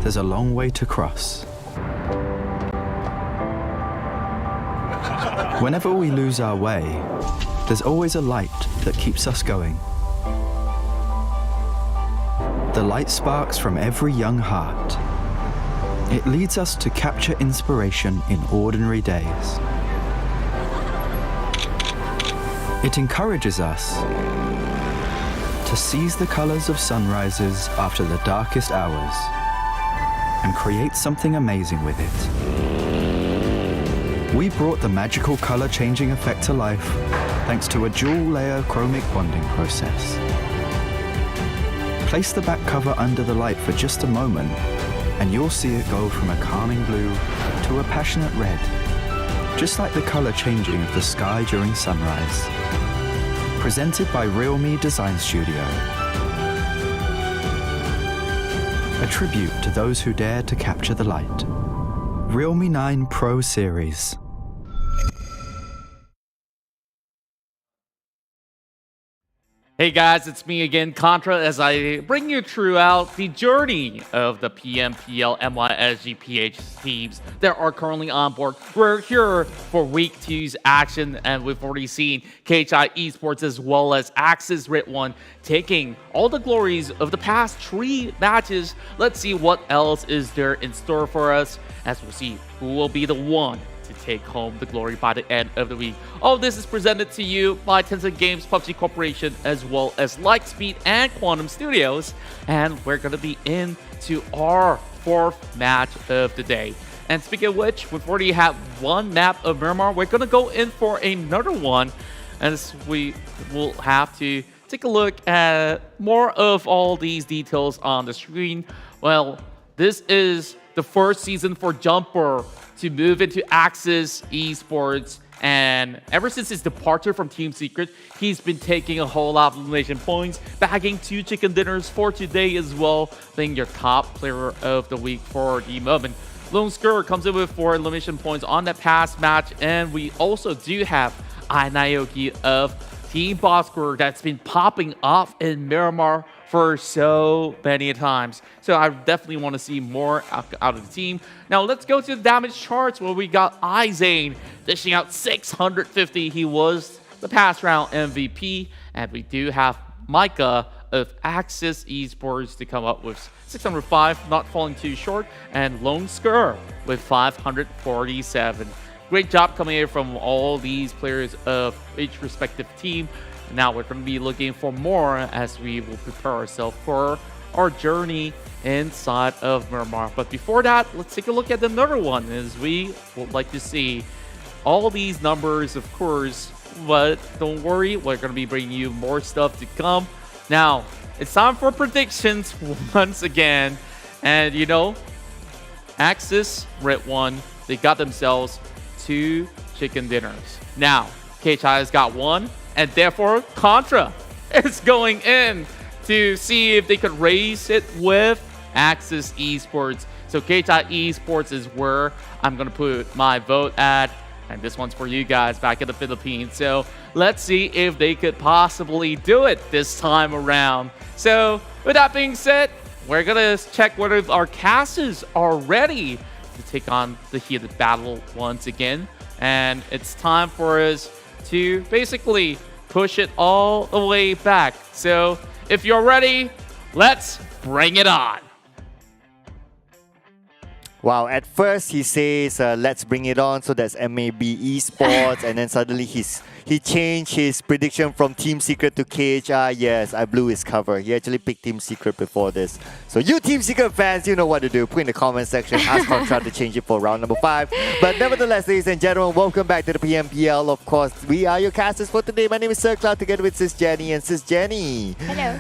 there's a long way to cross. Whenever we lose our way, there's always a light that keeps us going. The light sparks from every young heart. It leads us to capture inspiration in ordinary days. It encourages us to seize the colors of sunrises after the darkest hours and create something amazing with it. We brought the magical color-changing effect to life thanks to a dual-layer chromic bonding process. Place the back cover under the light for just a moment and you'll see it go from a calming blue to a passionate red, just like the color changing of the sky during sunrise. Presented by RealMe Design Studio. A tribute to those who dare to capture the light. RealMe 9 Pro Series. Hey guys, it's me again, Contra, as I bring you throughout the journey of the PMPL MYSGPH teams that are currently on board. We're here for Week 2's action, and we've already seen KHI Esports as well as Axis redONE taking all the glories of the past 3 matches. Let's see what else is there in store for us, as we'll see who will be the one to take home the glory by the end of the week. All this is presented to you by Tencent Games, PUBG Corporation, as well as Lightspeed and Quantum Studios. And we're going to be into our 4th match of the day. And speaking of which, we've already had one map of Miramar. We're going to go in for another one, as we will have to take a look at more of all these details on the screen. Well, this is the first season for Jumper to move into Axis Esports, and ever since his departure from Team Secret, he's been taking a whole lot of elimination points, bagging 2 chicken dinners for today as well, being your top player of the week for the moment. Bosskur comes in with 4 elimination points on that past match, and we also do have iNaoki of Team Bosskur that's been popping off in Miramar for so many times. So I definitely want to see more out of the team. Now let's go to the damage charts, where we got iZane dishing out 650. He was the past round MVP. And we do have Micah of Axis Esports to come up with 605, not falling too short. And Bosskur with 547. Great job coming in from all these players of each respective team. Now we're going to be looking for more as we will prepare ourselves for our journey inside of Miramar. But before that, let's take a look at another one, as we would like to see all these numbers, of course. But don't worry, we're going to be bringing you more stuff to come. Now, it's time for predictions once again. And you know, Axis redONE, they got themselves 2 chicken dinners. Now, KHI has got 1. And therefore, Contra is going in to see if they could raise it with Axis Esports. So KHI Esports is where I'm going to put my vote at. And this one's for you guys back in the Philippines. So let's see if they could possibly do it this time around. So with that being said, we're going to check whether our casters are ready to take on the heated battle once again. And it's time for us to basically push it all the way back. So if you're ready, let's bring it on. Wow, at first he says, let's bring it on, so that's MAB Esports, and then suddenly he changed his prediction from Team Secret to KHI. Yes, I blew his cover. He actually picked Team Secret before this. So you Team Secret fans, you know what to do. Put in the comment section, ask Contra to change it for round number 5. But nevertheless, ladies and gentlemen, welcome back to the PMPL. Of course, we are your casters for today. My name is Sir Cloud, together with Sis Jenny. And Sis Jenny, hello.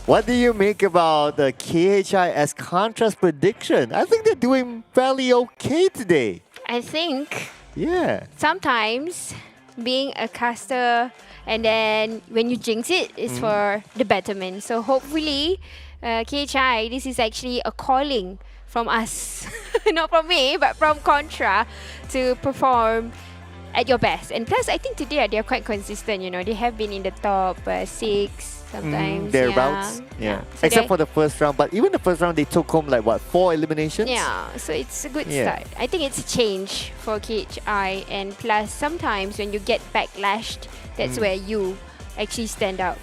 what do you make about the KHI as Contra's prediction? I think they're doing fairly okay today. I think sometimes being a caster, and then when you jinx it, it's for the betterment. So hopefully, KHI, this is actually a calling from us, not from me, but from Contra, to perform at your best. And plus, I think today they're quite consistent. You know, they have been in the top 6 sometimes. Thereabouts. Yeah. So Except for the first round, but even the first round they took home like what, 4 eliminations? Yeah, so it's a good start. I think it's a change for KHI, and plus sometimes when you get backlashed, that's where you actually stand out.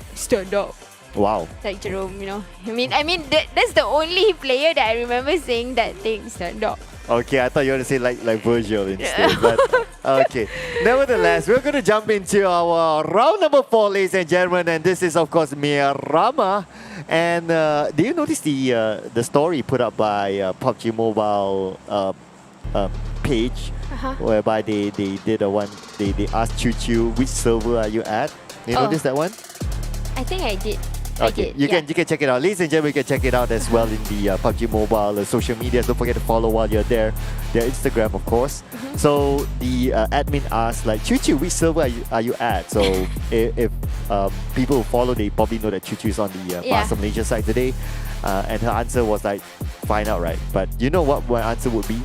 Wow. Like Jerome, you know. I mean that's the only player that I remember saying that thing, stand up. Okay, I thought you were going to say like Virgil instead. But okay. Nevertheless, we're going to jump into our round number 4, ladies and gentlemen. And this is, of course, Miramar. And do you notice the story put up by PUBG Mobile page, whereby they did a one, they asked Choo, which server are you at? You notice that one? I think I did. Okay, you can check it out. Ladies and gentlemen, you can check it out as well in the PUBG Mobile social media. Don't forget to follow while you're there. Their Instagram, of course. So the admin asked, like, Choo, which server are you at? So if people who follow, they probably know that Choo is on the Master Malaysia side today. And her answer was like, find out, right? But you know what my answer would be?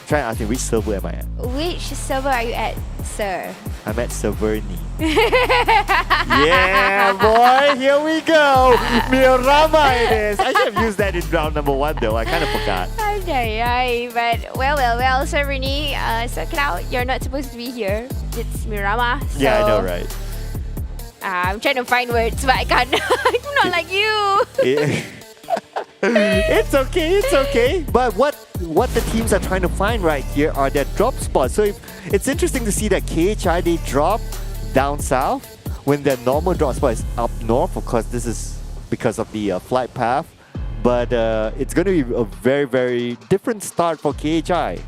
Try and ask me, which server am I at? Which server are you at, sir? I'm at Severny. Yeah, boy, here we go. Miramar it is. I should have used that in round number 1 though. I kind of forgot. But well, Severny, suck it out. You're not supposed to be here. It's Miramar. So Yeah, I know, right? I'm trying to find words, but I can't. I'm not like you. It's okay. But what the teams are trying to find right here are their drop spots. So it's interesting to see that KHI, they drop down south when their normal drop spot is up north. Of course, this is because of the flight path. But it's going to be a very, very different start for KHI.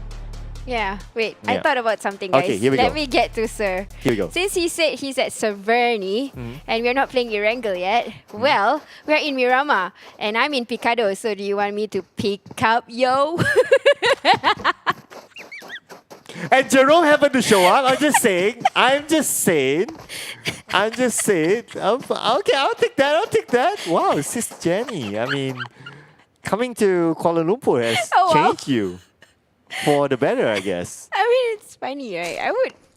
Yeah, wait. I thought about something, guys. Okay, here we go. Let me get to Sir. Here we go. Since he said he's at Severny and we're not playing Erangel yet, well, we're in Miramar and I'm in Picado. So do you want me to pick up, yo? And Jerome happened to show up. I'm just saying. Okay, I'll take that. Wow, Sis Jenny. I mean, coming to Kuala Lumpur has changed you. For the better, I guess. I mean, it's funny, right?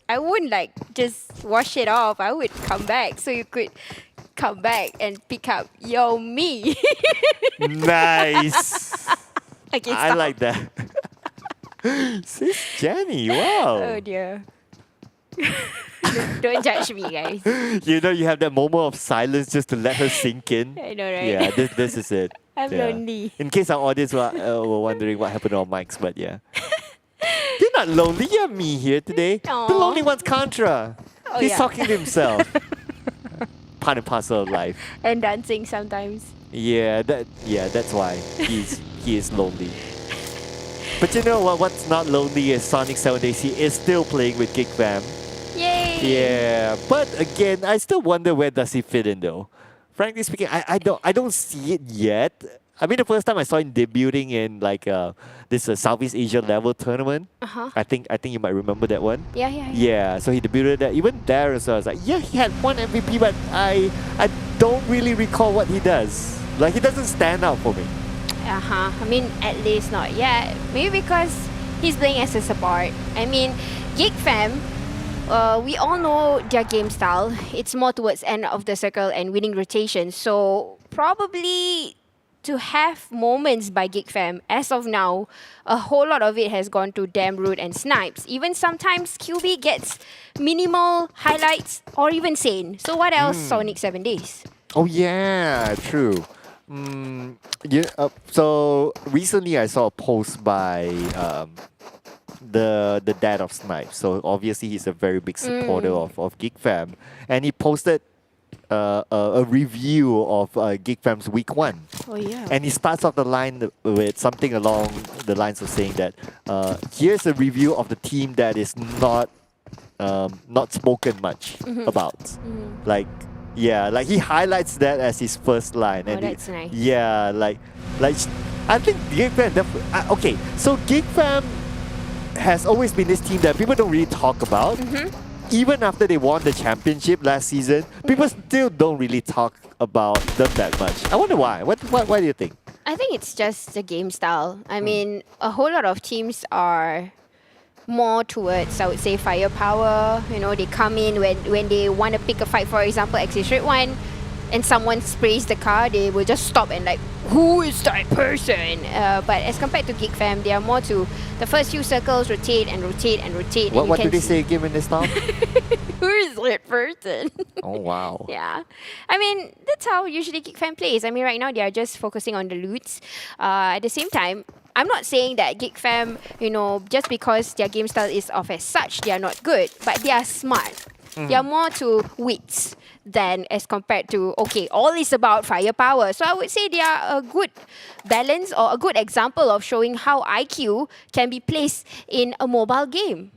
I wouldn't like just wash it off. I would come back so you could come back and pick up yo me. Nice. Okay, I stop. like that. Sis Jenny, wow. Oh dear. Don't judge me, guys. You know, you have that moment of silence just to let her sink in. I know, right? Yeah, this is it. I'm lonely. In case our audience were wondering what happened to our mics, but yeah. You're not lonely, you're me here today. Aww. The lonely one's Contra. Oh, He's yeah. talking to himself. Part and parcel of life. And dancing sometimes. Yeah, that's why he is lonely. But you know what? What's not lonely is Sonic 7 Days. He is still playing with Geek Fam. Yay! Yeah, but again, I still wonder where does he fit in though. Frankly speaking, I don't see it yet. I mean, the first time I saw him debuting in like this Southeast Asia level tournament. I think you might remember that one. Yeah. So he debuted that. Even there, so I was like, yeah, he had one MVP, but I don't really recall what he does. Like, he doesn't stand out for me. I mean, at least not yet. Maybe because he's playing as a support. I mean, Geek Fam, we all know their game style. It's more towards end of the circle and winning rotation. So probably to have moments by Geek Fam, as of now, a whole lot of it has gone to Damn Rude and Snipes. Even sometimes QB gets minimal highlights or even Sane. So what else Sonic 7 Days? Oh yeah, true. So recently I saw a post by the dad of Snipes. So obviously he's a very big supporter of Geek Fam, and he posted a review of Geek Fam's week 1. Oh yeah. And he starts off the line with something along the lines of saying that here's a review of the team that is not spoken much about. Like he highlights that as his first line. Oh, that's nice. Yeah, like I think Geek Fam okay, so Geek Fam has always been this team that people don't really talk about. Even after they won the championship last season, people still don't really talk about them that much. I wonder why. Why do you think? I think it's just the game style. I mean, a whole lot of teams are more towards, I would say, firepower. You know, they come in when they want to pick a fight, for example, Exit Straight 1, and someone sprays the car, they will just stop and like, who is that person? But as compared to Geek Fam, they are more to the first few circles, rotate and rotate and rotate. What do they say again when they stop? Who is that person? Oh, wow. Yeah. I mean, that's how usually Geek Fam plays. I mean, right now they are just focusing on the loots. At the same time, I'm not saying that Geek Fam, you know, just because their game style is off as such, they are not good, but they are smart. They are more to wits than as compared to, okay, all is about firepower. So I would say they are a good balance or a good example of showing how IQ can be placed in a mobile game.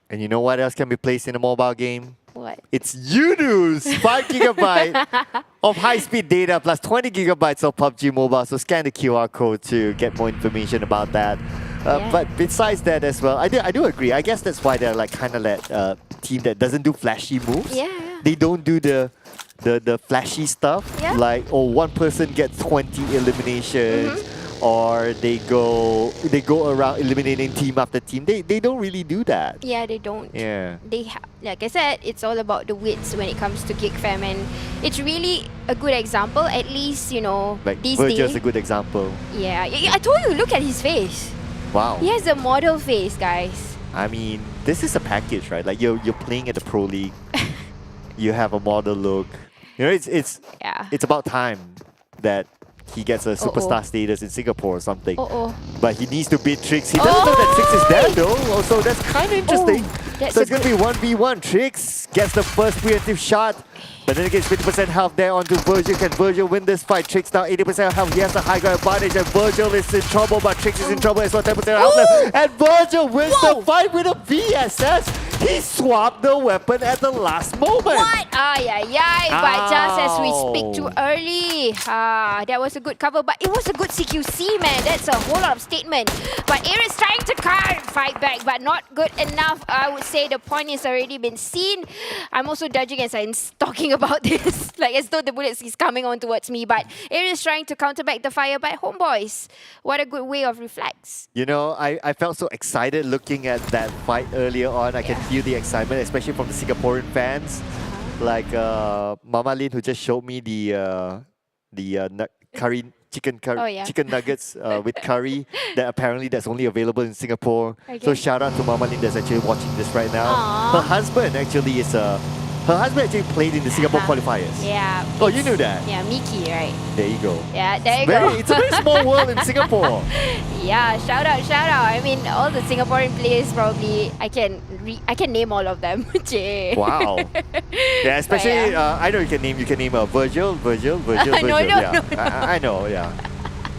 And you know what else can be placed in a mobile game? What? It's Yoodo's 5 gigabyte of high-speed data plus 20 gigabytes of PUBG Mobile. So scan the QR code to get more information about that. But besides that as well, I do agree. I guess that's why they're like kind of that team that doesn't do flashy moves. Yeah. They don't do the flashy stuff. Yeah. Like, oh, one person gets 20 eliminations. Or they go around eliminating team after team. They don't really do that. Yeah, they don't. Yeah. Like I said, it's all about the wits when it comes to Geek Fam, and it's really a good example. At least, you know, Like these Virgil's days. a good example. Yeah, I told you, look at his face. Wow. He has a model face, guys. I mean, this is a package, right? Like you're playing at the Pro League. You have a model look. You know, it's about time that he gets a superstar status in Singapore or something. But he needs to beat Trix. He doesn't know that Trix is there though. So that's kind of interesting. So it's going to be 1v1. Trix gets the first preemptive shot. But then it gets 50% health there onto Virgil. Can Virgil win this fight? Trix now 80% health. He has a high ground advantage. And Virgil is in trouble. But Trix is in trouble as well. 10% health left. And Virgil wins the fight with a VSS. He swapped the weapon at the last moment. What? But just as we speak too early. That was a good cover, but it was a good CQC, man. That's a whole lot of statement. But Ares trying to fight back, but not good enough. I would say the point has already been seen. I'm also judging as I'm talking about this, like as though the bullets is coming on towards me. But Ares trying to counter back the fire by Homebois. What a good way of reflex. You know, I felt so excited looking at that fight earlier on. I can feel the excitement, especially from the Singaporean fans. Like Mama Lin, who just showed me the curry chicken nuggets with curry that apparently that's only available in Singapore. So shout out to Mama Lin that's actually watching this right now. Her husband actually is her husband actually played in the Singapore qualifiers. Yeah. Oh, you knew that? Yeah, Mickey, right? There you go. Yeah, there you go. It's a very small world in Singapore. Yeah, shout out. I mean, all the Singaporean players probably, I can name all of them. Wow. Yeah, especially, I know you can name Virgil. No. I know, yeah.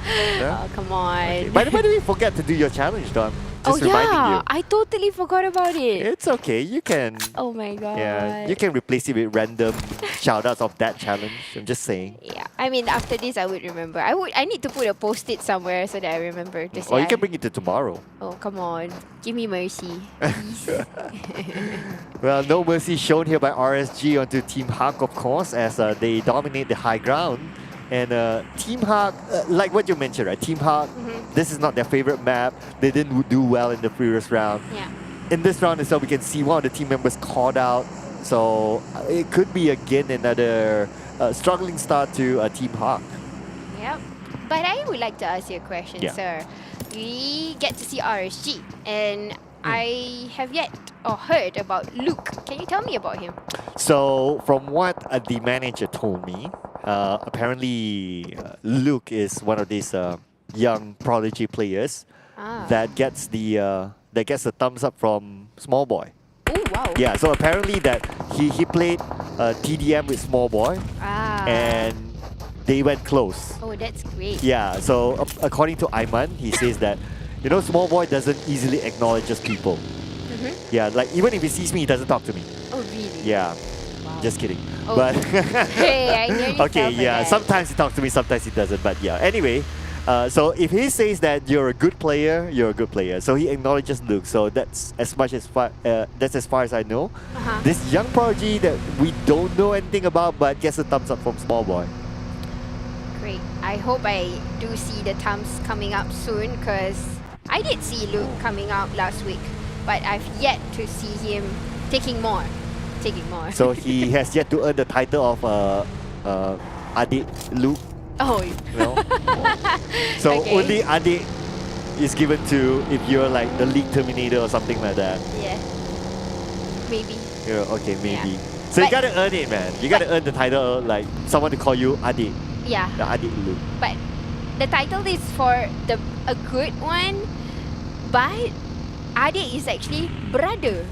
Oh, come on. Okay. By the way, forget to do your challenge, Don. Just reminding you. I totally forgot about it. It's okay, you can. Oh my god. Yeah, you can replace it with random shoutouts of that challenge. I'm just saying. Yeah, I mean, after this, I would remember. I need to put a post-it somewhere so that I remember to say. Or you can bring it to tomorrow. Oh, come on. Give me mercy. Well, no mercy shown here by RSG onto Team Hawk, of course, as they dominate the high ground. And Team Hawk, like what you mentioned, right? Team Hawk, this is not their favorite map. They didn't do well in the previous round. Yeah. In this round itself, we can see one of the team members called out. So it could be again another struggling start to Team Hawk. Yep. But I would like to ask you a question, sir. We get to see RSG, and I have yet heard about Luke. Can you tell me about him? So from what the manager told me, apparently Luke is one of these young prodigy players that gets the thumbs up from Small Boy. Oh wow! Yeah, so apparently that he played TDM with Small Boy, and they went close. Oh, that's great. Yeah, so according to Ayman, he says that Small Boy doesn't easily acknowledge just people. Yeah, like even if he sees me, he doesn't talk to me. Oh really? Yeah. Just kidding. Oh. But Hey, I nearly okay, fell for yeah. that. Sometimes he talks to me, sometimes he doesn't. But yeah. Anyway, so if he says that you're a good player, you're a good player. So he acknowledges Luke. So that's as far as I know. This young prodigy that we don't know anything about, but gets a thumbs up from Small Boy. Great. I hope I do see the thumbs coming up soon, because I did see Luke coming out last week. but I've yet to see him taking more. So he has yet to earn the title of Adik Luke. Oh. No. So Okay. only Adik is given to if you're like the league terminator or something like that. Yeah. Maybe. Yeah, okay, maybe. So you But- gotta earn it, man. You gotta earn the title, like someone to call you Adik. Yeah. The Adik Luke. But the title is for a good one, but adik is actually brother.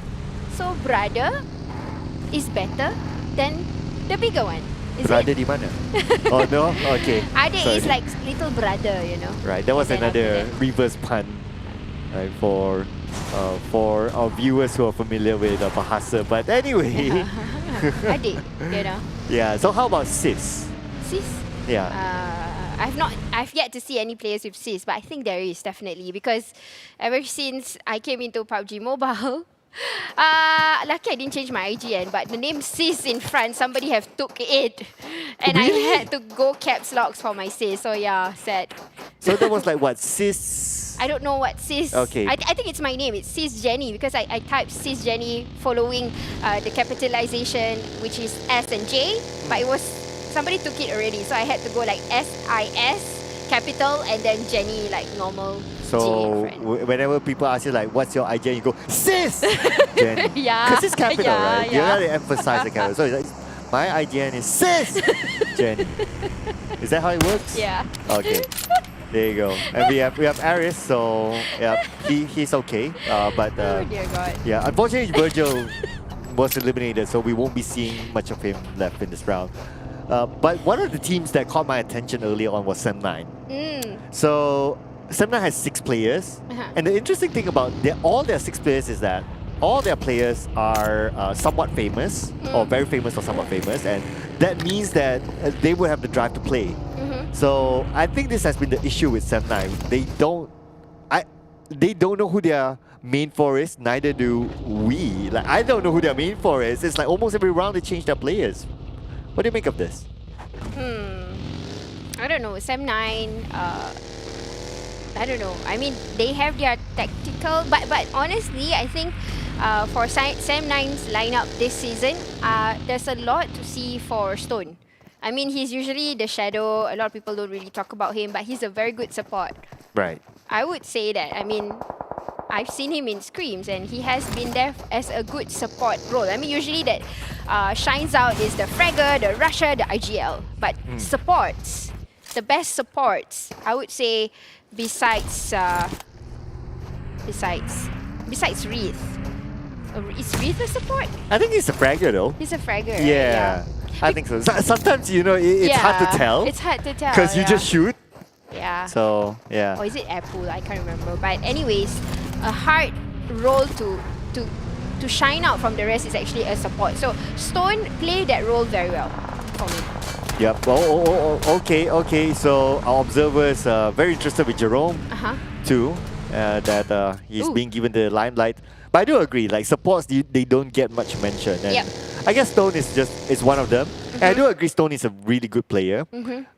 So brother is better than the bigger one. Is Brother it? di mana? Oh no? Okay. Adik Sorry. is like little brother, you know. Right, that was And then another after reverse pun, right, for our viewers who are familiar with Bahasa. But anyway, Adik, you know. yeah. So how about sis? Sis? Yeah. I've yet to see any players with sis, but I think there is definitely, because ever since I came into PUBG Mobile, lucky I didn't change my IGN, but the name sis in front, somebody have took it, and Really? I had to go caps locks for my sis. So yeah, sad. So that was like what, sis? I don't know what sis. Okay. I think it's my name. It's sis Jenny, because I typed sis Jenny following the capitalization, which is S and J, but it was somebody took it already, so I had to go like SIS capital and then Jenny like normal. So whenever people ask you like, what's your IGN, you go, sis! Jenny. Yeah. Because it's capital, Yeah, right? You yeah. gotta emphasize the capital. So it's like, my IGN is sis! Jenny. Is that how it works? Yeah. Okay. There you go. And we have Aris, so yeah, he's okay. But Oh dear God. yeah, unfortunately Virgil was eliminated, so we won't be seeing much of him left in this round. But one of the teams that caught my attention early on was Sem9. So Sem9 has 6 players, and the interesting thing about all their 6 players is that all their players are somewhat famous, or very famous or somewhat famous, and that means that they will have the drive to play. So I think this has been the issue with Sem9. They don't know who their main four is, neither do we. Like, I don't know who their main four is. It's like almost every round they change their players. What do you make of this? I don't know. Sem9, I don't know. I mean, they have their tactical, but honestly, I think for Sem9's lineup this season, there's a lot to see for Stone. I mean, he's usually the shadow. A lot of people don't really talk about him, but he's a very good support. Right. I would say that. I mean, I've seen him in scrims and he has been there as a good support role. I mean, usually that shines out is the fragger, the rusher, the IGL. But supports, the best supports, I would say, besides Wreath. Is Wreath a support? I think he's a fragger though. He's a fragger, right? Yeah, I think so. Sometimes, you know, it's hard to tell. It's hard to tell. Because you just shoot. Yeah. So, yeah. Or is it Apple? I can't remember. But anyways, a hard role to shine out from the rest is actually a support. So Stone played that role very well for me. Yep. Okay. So our observers are very interested with Jerome too. That he's being given the limelight. But I do agree, like supports, they don't get much mention. And I guess Stone is one of them. And I do agree Stone is a really good player.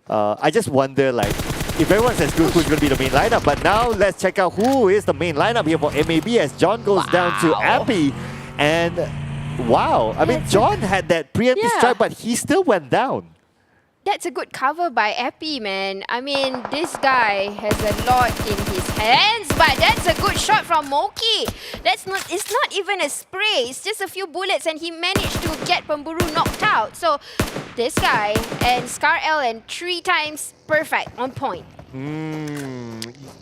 I just wonder, like, if everyone's as good, who's going to be the main lineup? But now let's check out who is the main lineup here for MAB as John goes down to Appy. And wow, I mean, John had that preemptive strike, but he still went down. That's a good cover by Appy, man. I mean, this guy has a lot in his hands, but that's a good shot from Moki. It's not even a spray, it's just a few bullets and he managed to get Pemburu knocked out. So this guy and Scar L 3 times perfect, on point.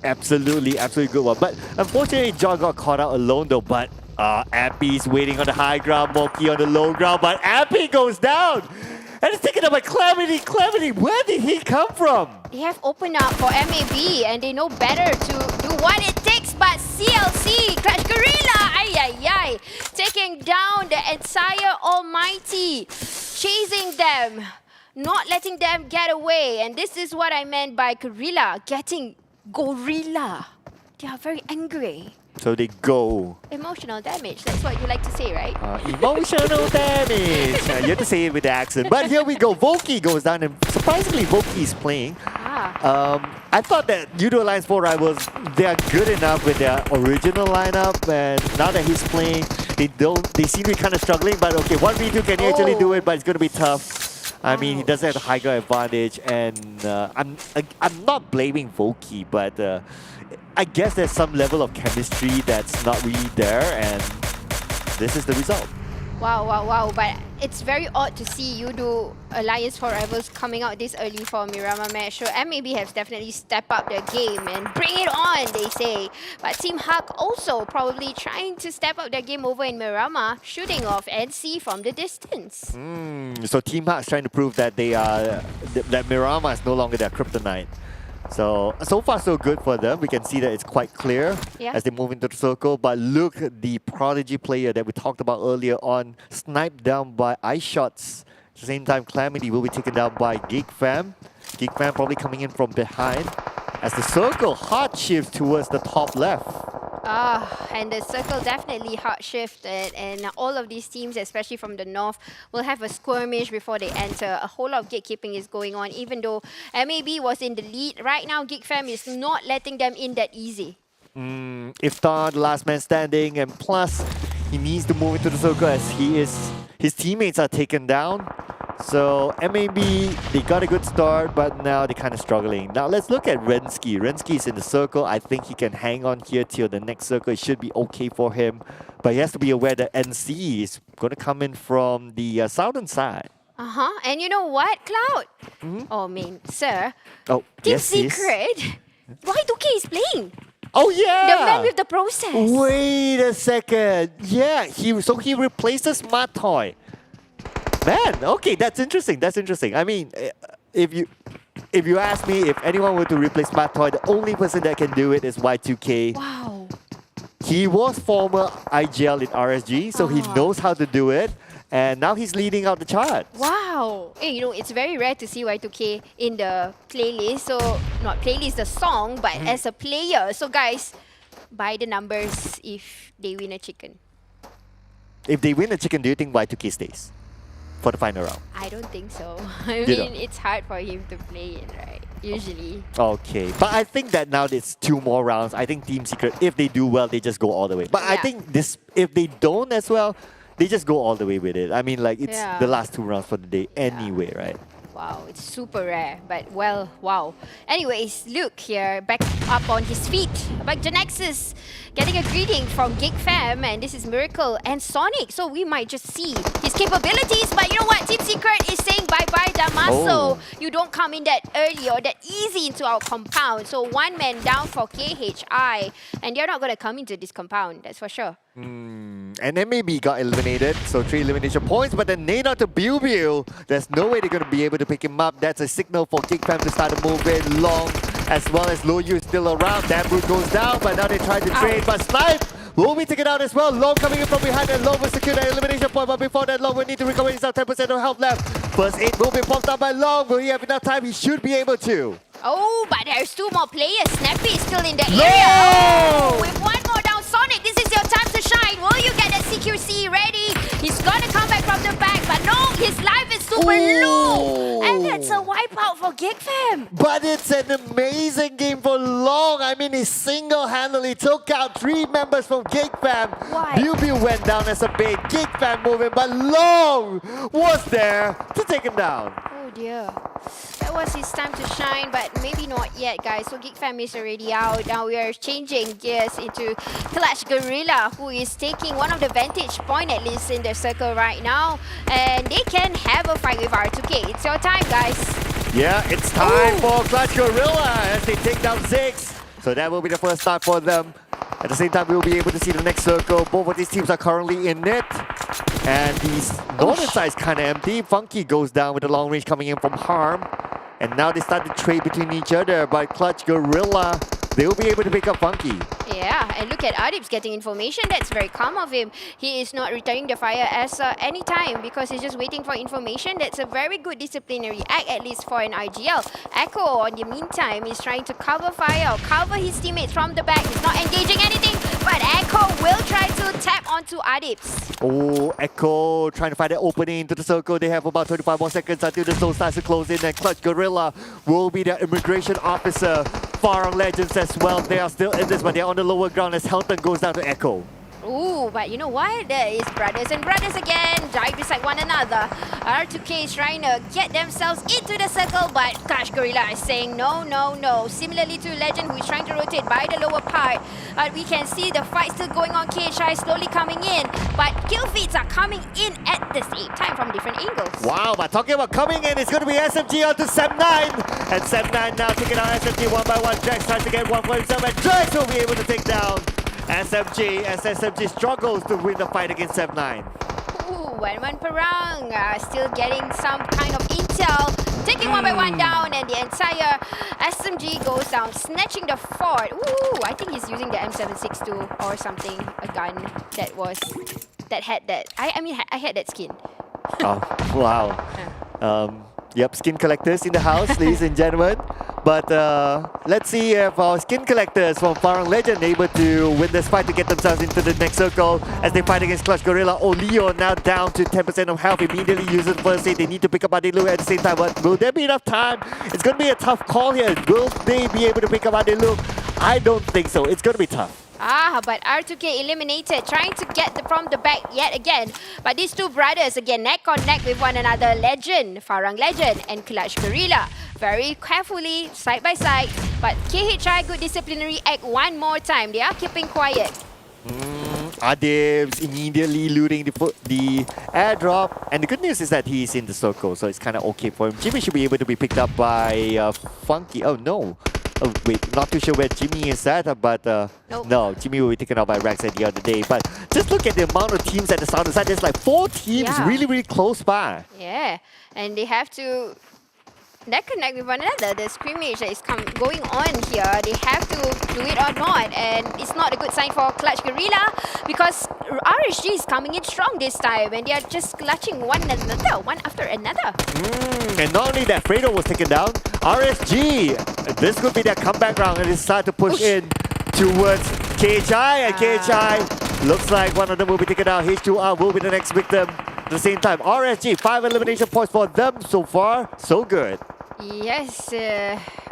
Absolutely good one. But unfortunately, John got caught out alone though, but Appy's waiting on the high ground, Moki on the low ground, but Appy goes down! And it's taken up by Calamity. Calamity, where did he come from? They have opened up for MAB and they know better to do what it takes, but CLC, Clash Guerilla, taking down the entire Almighty, chasing them, not letting them get away. And this is what I meant by Guerilla, getting Gorilla. They are very angry. So they go. Emotional damage, that's what you like to say, right? Emotional damage. You have to say it with the accent. But here we go. Voki goes down, and surprisingly, Voki is playing. I thought that Yoodo Alliance 4 Rivals, they are good enough with their original lineup, and now that he's playing, they seem to be kind of struggling, but okay, 1v2 can actually do it, but it's going to be tough. I mean, he doesn't have the high ground advantage, and I'm not blaming Voki, but I guess there's some level of chemistry that's not really there, and this is the result. Wow. But it's very odd to see Yoodo Alliance 4 Rivals coming out this early for Miramar match. So MAB has definitely stepped up their game and bring it on, they say. But Team Huck also probably trying to step up their game over in Miramar, shooting off NC from the distance. So Team Huck's trying to prove that that Miramar is no longer their kryptonite. So far so good for them. We can see that it's quite clear as they move into the circle. But look, the prodigy player that we talked about earlier on, sniped down by ice shots. At the same time, Calamity will be taken down by Geek Fam. Geek Fam probably coming in from behind as the circle hard shifts towards the top left. And the circle definitely hard shifted, and all of these teams, especially from the north, will have a skirmish before they enter. A whole lot of gatekeeping is going on, even though MAB was in the lead. Right now, Geek Fam is not letting them in that easy. Iftar, the last man standing, and plus, he needs to move into the circle as his teammates are taken down. So MAB, they got a good start, but now they're kind of struggling. Now let's look at Rensky. Rensky is in the circle. I think he can hang on here till the next circle. It should be okay for him. But he has to be aware that NC is going to come in from the southern side. And you know what, Cloud? Oh, man, sir. Oh, Team yes, Secret. Y2K is playing. Oh, yeah! The man with the process. Wait a second. Yeah, so he replaced the smart toy. Man, okay, that's interesting. That's interesting. I mean, if you ask me, if anyone were to replace Smart Toy, the only person that can do it is Y2K. Wow. He was former IGL in RSG, so he knows how to do it. And now he's leading out the chart. Wow. Hey, you know, it's very rare to see Y2K in the playlist. So, not playlist, the song, but as a player. So, guys, buy the numbers if they win a chicken. If they win a chicken, do you think Y2K stays for the final round? I don't think so. I mean, it's hard for him to play it, right? Usually. Okay, but I think that now it's 2 more rounds. I think Team Secret, if they do well, they just go all the way. But I think if they don't as well, they just go all the way with it. I mean, like, it's the last 2 rounds for the day anyway, right? Wow, it's super rare, but well, wow. Anyways, Luke here, back up on his feet. But GENEXUS getting a greeting from Geek Fam, and this is Miracle and Sonic. So we might just see his capabilities, but you know what? Team Secret is saying bye-bye, Damaso. You don't come in that early or that easy into our compound. So 1 man down for KHI, and they're not going to come into this compound, that's for sure. And MAB got eliminated, so 3 elimination points, but then Nana to Biu. There's no way they're going to be able to pick him up. That's a signal for Geek Fam to start to move in long, as well as Loyu is still around. That route goes down, but now they try to trade, but Snipe will be taken out as well. Long coming in from behind, and Long will secure that elimination point, but before that, Long will need to recover. He's now 10% of health left. First 8 will be popped up by Long. Will he have enough time? He should be able to. Oh, but there's 2 more players. Snappy is still in the area. Oh, with 1 more down, Sonic, this is your time to shine. Will you get that CQC ready? He's gonna come back from the back, but no, his life is super low. And that's a wipeout for Geek Fam. But it's an amazing game for Long. I mean, he single-handedly took out 3 members from Geek Fam. Biu went down as a bait. Geek Fam moving, but Long was there to take him down. Oh dear. That was his time to shine, but maybe not yet, guys. So Geek Fam is already out. Now we are changing gears into Clutch Guerilla, who is taking one of the vantage point, at least in the circle right now. And they can have a fight with R2K. It's your time, guys. Yeah, it's time for Clutch Guerilla as they take down Ziggs. So that will be the first start for them. At the same time, we'll be able to see the next circle. Both of these teams are currently in it. And the northern side is kind of empty. Funky goes down with the long range coming in from Harm. And now they start to trade between each other. But Clutch Guerilla, they'll be able to pick up Funky. Yeah, and look at Adib's getting information. That's very calm of him. He is not returning the fire as any time because he's just waiting for information. That's a very good disciplinary act, at least for an IGL. Echo, on the meantime, is trying to cover fire or cover his teammates from the back. He's not engaging anything, but but Echo will try to tap onto Adips. Oh, Echo trying to find an opening into the circle. They have about 25 more seconds until the zone starts to close in, and Clutch Guerilla will be their immigration officer. Farang Legends as well. They are still in this, but they're on the lower ground as Helton goes down to Echo. Ooh, but you know what? There is brothers and brothers again, right beside one another. R2K is trying to get themselves into the circle, but Clutch Guerilla is saying no, no, no. Similarly to Lejund, who is trying to rotate by the lower part. We can see the fight still going on. KHI slowly coming in, but kill feeds are coming in at the same time from different angles. Wow, but talking about coming in, it's going to be SMG onto Sem9. And Sem9 now taking out SMG one by one. Jax tries to get one for himself, and Jax will be able to take down SMG as SMG struggles to win the fight against Sem9. Ooh, and Farang still getting some kind of intel, taking one by one down, and the entire SMG goes down, snatching the fort. Ooh, I think he's using the M762 or something, a gun that had that. I had that skin. Oh, wow. Yep, skin collectors in the house, ladies and gentlemen. But let's see if our skin collectors from Farang Legend able to win this fight to get themselves into the next circle as they fight against Clutch Guerilla. Leo now down to 10% of health, immediately uses first aid. They need to pick up Adilu at the same time, but will there be enough time? It's going to be a tough call here. Will they be able to pick up Adilu? I don't think so. It's going to be tough. But R2K eliminated, trying to get from the back yet again. But these two brothers, again, neck on neck with one another. Lejund, Farang Legend, and Clutch Guerilla. Very carefully, side by side. But KHI, good disciplinary act one more time. They are keeping quiet. Adibs immediately looting the airdrop. And the good news is that he's in the circle, so it's kind of okay for him. Jimmy should be able to be picked up by Funky. Oh, no. Oh, wait, not too sure where Jimmy is at, but nope. No, Jimmy will be taken out by Rex at the other day. But just look at the amount of teams at the southern side. There's like 4 teams really, really close by. Yeah, and they have to connect with one another. The scrimmage that is going on here, they have to do it or not. And it's not a good sign for Clutch Guerilla because RSG is coming in strong this time and they are just clutching one after another. And not only that, Fredo was taken down. RSG, this could be their comeback round and they start to push in towards KHI. And KHI looks like one of them will be taken out. H2R will be the next victim. At the same time, RSG, 5 elimination points for them so far. So good. Yes.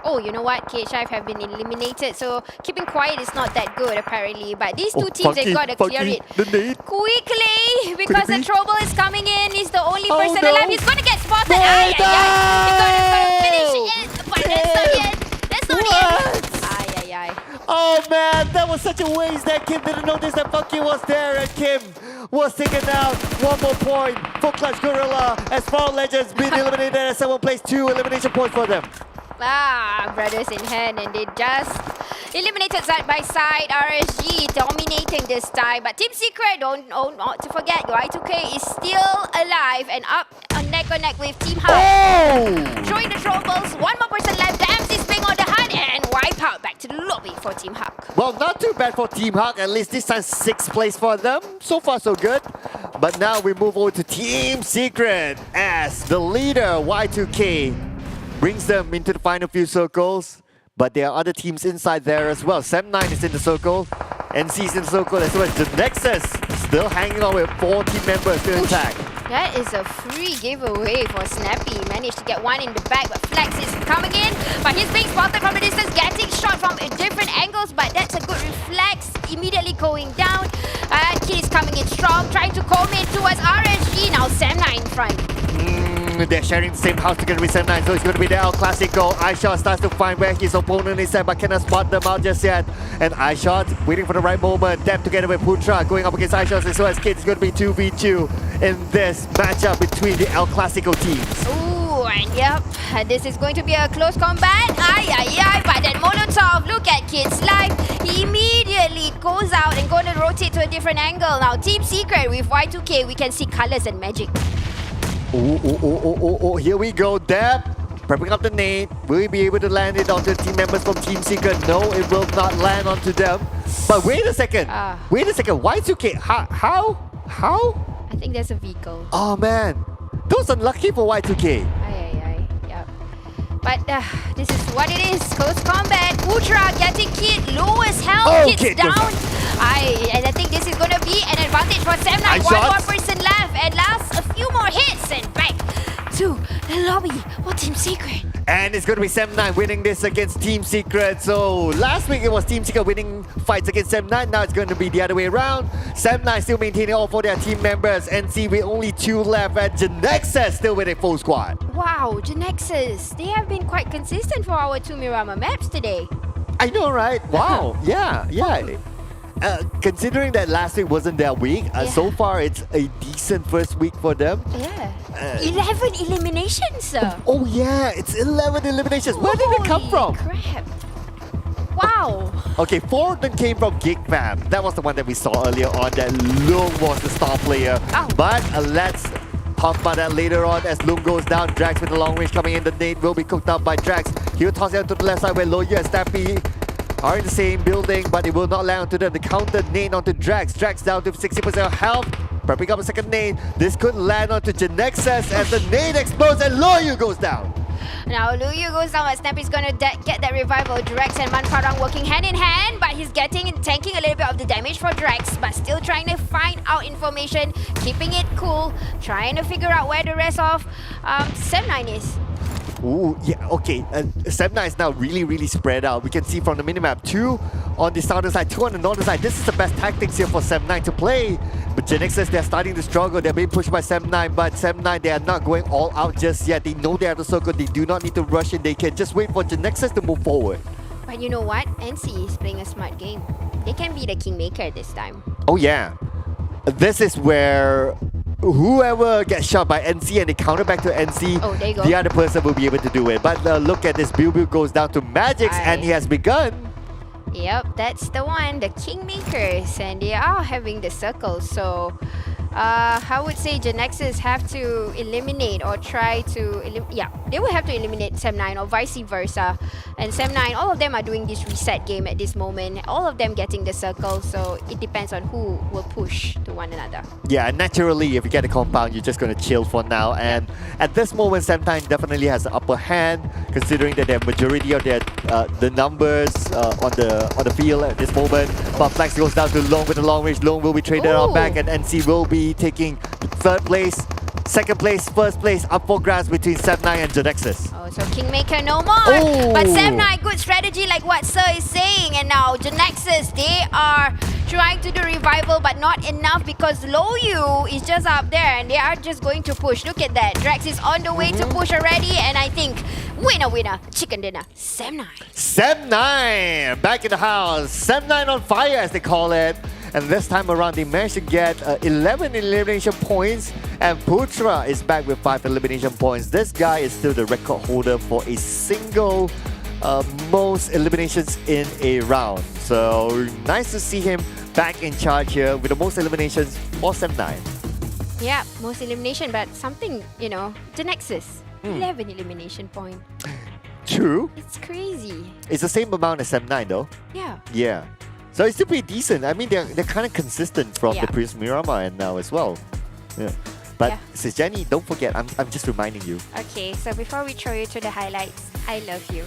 Oh, you know what? KHI have been eliminated, so keeping quiet is not that good apparently. But these two teams, they've got to clear it quickly because the trouble is coming in. He's the only person alive. He's going to get spotted. He's going to finish it, but that's not the end. That's not the end. Oh man, that was such a waste that Kim didn't notice that Funky was there and Kim was taken out. One more point for Clutch Guerilla as Farang Legends been eliminated at 7th place. 2 elimination points for them. Brothers in hand and they just eliminated side by side. RSG dominating this time, but Team Secret, don't not to forget, Y2K is still alive and up on neck with Team Hug. Showing the troubles, one more person left. The MC Spring on the hunt and wipe out back to the lobby for Team Hug. Well, not too bad for Team Hug, at least this time 6th place for them. So far so good. But now we move over to Team Secret as the leader, Y2K, brings them into the final few circles. But there are other teams inside there as well. Sem9 is in the circle. NC's in the circle as well as GENEXUS still hanging on with 4 team members still intact. That is a free giveaway for Snappy. Managed to get one in the back, but Flex is coming in. But he's being spotted from a distance, getting shot from different angles, but that's a good reflex. Immediately going down. Kid is coming in strong, trying to comb in towards RSG. Now Sem9 in front. They're sharing the same house together with Sem9, so it's going to be the El Clasico. iShot starts to find where his opponent is at, but cannot spot them out just yet. And iShot waiting for the right moment. Dep together with Putra going up against iShot as well as Kid. It's going to be 2v2 in this matchup between the El Clasico teams. Ooh, and yep, this is going to be a close combat. But then Molotov, look at Kid's life. He immediately goes out and going to rotate to a different angle. Now Team Secret with Y2K, we can see colors and magic. Here we go. Deb prepping up the nade. Will he be able to land it onto the team members from Team Secret? No, it will not land onto them. But wait a second. Y2K, how? I think there's a vehicle. Oh man, that was unlucky for Y2K. Yep. But this is what it is. Close combat. Putra getting Kid. Lowest health. Oh, Kid's Kid down. goes And I think this is going to be an advantage for Sam9. Nice One shots. more person left. And last, a few more hits. And back to the lobby for Team Secret. And it's going to be Sam9 winning this against Team Secret. So last week it was Team Secret winning fights against Sam9. Now it's going to be the other way around. Sam9 still maintaining all for their team members. NC with only 2 left. And GENEXUS still with a full squad. Wow, GENEXUS. They have been quite consistent for our 2 Miramar maps today. I know, right? Wow. Yeah. Considering that last week wasn't their week, so far it's a decent first week for them. Yeah. 11 eliminations. Oh yeah, it's 11 eliminations. Where did it come from? Crap. Wow. Okay, 4 of them came from Geek fam. That was the one that we saw earlier on, that Lung was the star player. But let's talk about that later on as Lung goes down. Drax with the long range coming in. The nade will be cooked up by Drax. He'll toss it out to the left side where Loya and Stampy are in the same building, but it will not land onto them. The counter nade onto Drax. Drax down to 60% health. Prepping up a second nade. This could land onto GENEXUS as the nade explodes and Loya goes down. Now Luyu goes down, but Snappy's gonna get that revival. Drax and Farang working hand in hand, but he's tanking a little bit of the damage for Drax, but still trying to find out information, keeping it cool, trying to figure out where the rest of Sam9 is. Ooh, yeah, okay. Sam9 is now really spread out. We can see from the minimap, 2 on the southern side, 2 on the northern side. This is the best tactics here for Sam9 to play. But GENEXUS, they're starting to struggle. They're being pushed by Sam9, but Sam9, they are not going all out just yet. They know they have the circle. They do not need to rush in. They can just wait for GENEXUS to move forward. But you know what? NC is playing a smart game. They can be the kingmaker this time. Oh yeah. This is where whoever gets shot by NC and they counter back to NC, there you go. the other person will be able to do it. But look at this, Bill goes down to Magix and he has begun. Yep, that's the one, the Kingmakers, and they are having the circle. So I would say GENEXUS have to eliminate or try to they will have to eliminate Sam9 or vice versa. And Sam9, all of them are doing this reset game at this moment, all of them getting the circle, so it depends on who will push to one another. Yeah, naturally if you get a compound, you're just going to chill for now, and at this moment Sam9 definitely has the upper hand, considering that the majority of their the numbers on the field at this moment. But Flex goes down to Long with the long range. Long will be traded out back, and NC will be taking 3rd place, 2nd place, 1st place up for grabs between Sam9 and GENEXUS. Oh, so Kingmaker no more. But Sam9, good strategy like what Sir is saying. And now GENEXUS, they are trying to do revival, but not enough because Loyu is just up there and they are just going to push. Look at that. Drax is on the way to push already, and I think winner, chicken dinner, Sam9. Sam9 back in the house. Sam9 on fire, as they call it. And this time around, they managed to get 11 elimination points. And Putra is back with 5 elimination points. This guy is still the record holder for a single most eliminations in a round. So nice to see him back in charge here with the most eliminations for Sam9. Yeah, most elimination, but something, GENEXUS, 11 elimination point. True. It's crazy. It's the same amount as Sam9 though. Yeah. Yeah. So it's still pretty decent. I mean, they're kind of consistent from the previous Miramar and now as well. Yeah. But Sis Jenny, don't forget, I'm just reminding you. Okay, so before we throw you to the highlights, I love you.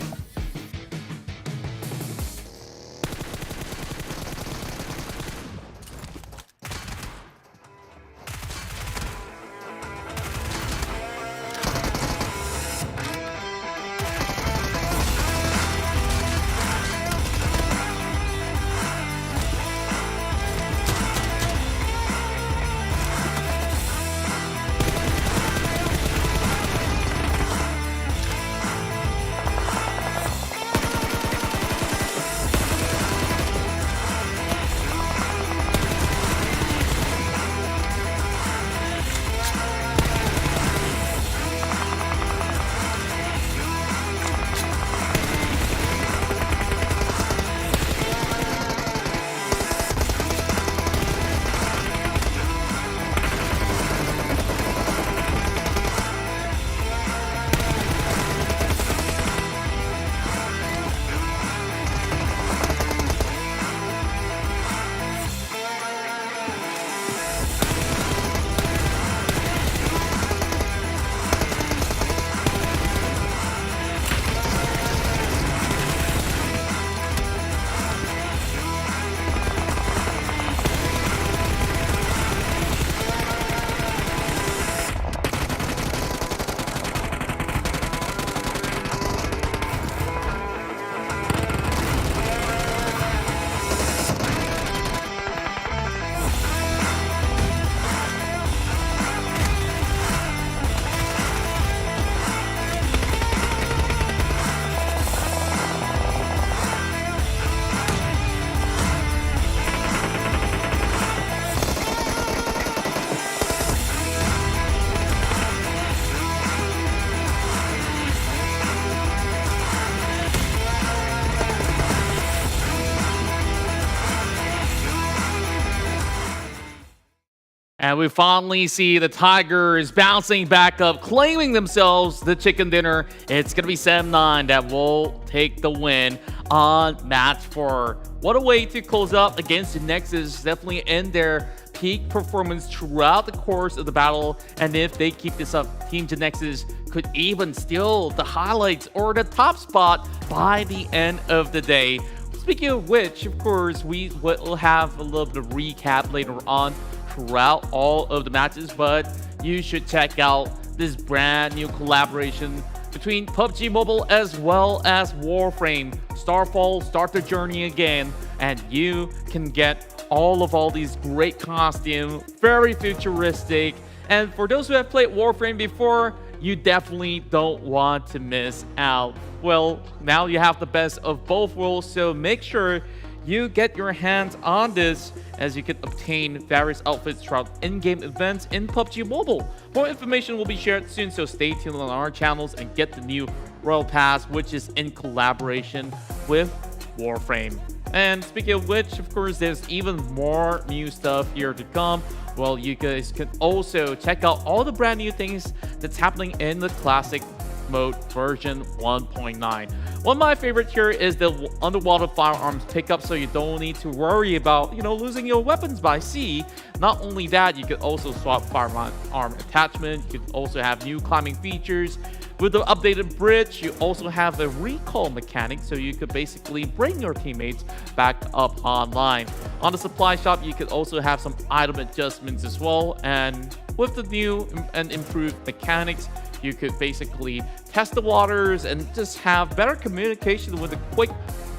And we finally see the Tigers bouncing back up, claiming themselves the chicken dinner. It's going to be 7-9 that will take the win on match 4. What a way to close up against GENEXUS. Definitely in their peak performance throughout the course of the battle. And if they keep this up, Team GENEXUS could even steal the highlights or the top spot by the end of the day. Speaking of which, of course, we will have a little bit of recap later on throughout all of the matches, but you should check out this brand new collaboration between PUBG Mobile as well as Warframe. Starfall, start the journey again, and you can get all these great costumes, very futuristic. And for those who have played Warframe before, you definitely don't want to miss out. Well, now you have the best of both worlds, so make sure you get your hands on this, as you can obtain various outfits throughout in-game events in PUBG Mobile. More information will be shared soon, so stay tuned on our channels and get the new Royal Pass, which is in collaboration with Warframe. And speaking of which, of course, there's even more new stuff here to come. Well, you guys can also check out all the brand new things that's happening in the Classic Mode version 1.9. One of my favorites here is the underwater firearms pickup, so you don't need to worry about, losing your weapons by sea. Not only that, you can also swap firearm attachment. You can also have new climbing features. With the updated bridge, you also have a recall mechanic, so you could basically bring your teammates back up online. On the supply shop, you could also have some item adjustments as well, and with the new and improved mechanics, you could basically test the waters and just have better communication with a quick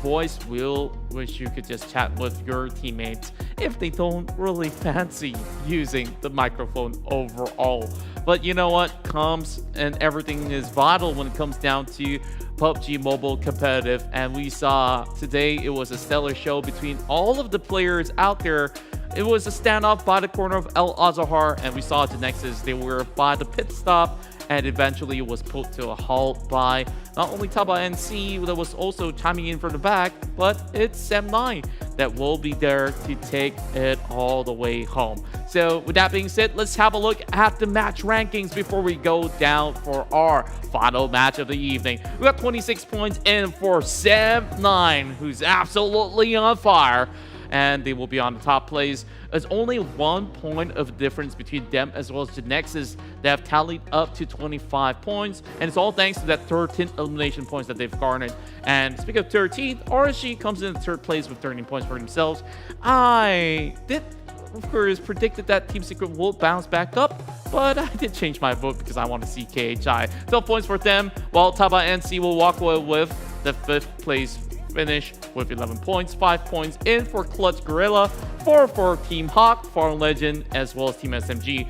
voice wheel, which you could just chat with your teammates if they don't really fancy using the microphone overall. But you know what? Comms and everything is vital when it comes down to PUBG Mobile competitive. And we saw today it was a stellar show between all of the players out there. It was a standoff by the corner of El Azahar, and we saw GENEXUS. They were by the pit stop, and eventually it was put to a halt by not only TABAH NC that was also chiming in from the back, but it's Sem9 that will be there to take it all the way home. So with that being said, let's have a look at the match rankings before we go down for our final match of the evening. We got 26 points in for Sem9, who's absolutely on fire, and they will be on the top place. There's only 1 point of difference between them as well as GENEXUS. They have tallied up to 25 points, and it's all thanks to that 13 elimination points that they've garnered. And speaking of 13th, RSG comes in third place with 13 points for themselves. I did, of course, predicted that Team Secret will bounce back up, but I did change my vote because I want to see KHI. 12 points for them, while TABAH NC will walk away with the 5th place finish with 11 points. 5 points in for Clutch Guerilla, 4 for Team Hawk, Farang Lejund, as well as Team SMG.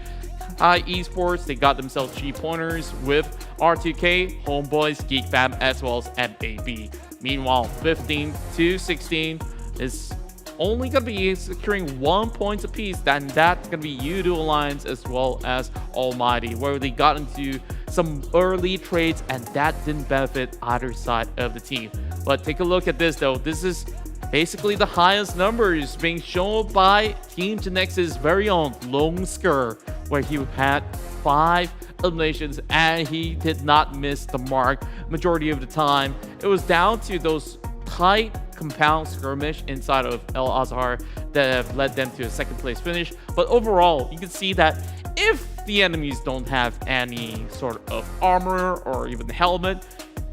Esports, they got themselves 3 pointers with R2K, Homebois, Geek Fam, as well as MAB. Meanwhile, 15 to 16 is only going to be securing 1 point apiece, and that's going to be Yoodo Alliance as well as ALMGHTY, where they got into some early trades, and that didn't benefit either side of the team. But take a look at this though. This is basically the highest numbers being shown by Team GENEXUS' very own Bosskur, where he had 5 eliminations and he did not miss the mark majority of the time. It was down to those tight compound skirmish inside of El Azahar that have led them to a 2nd place finish. But overall, you can see that if the enemies don't have any sort of armor or even helmet,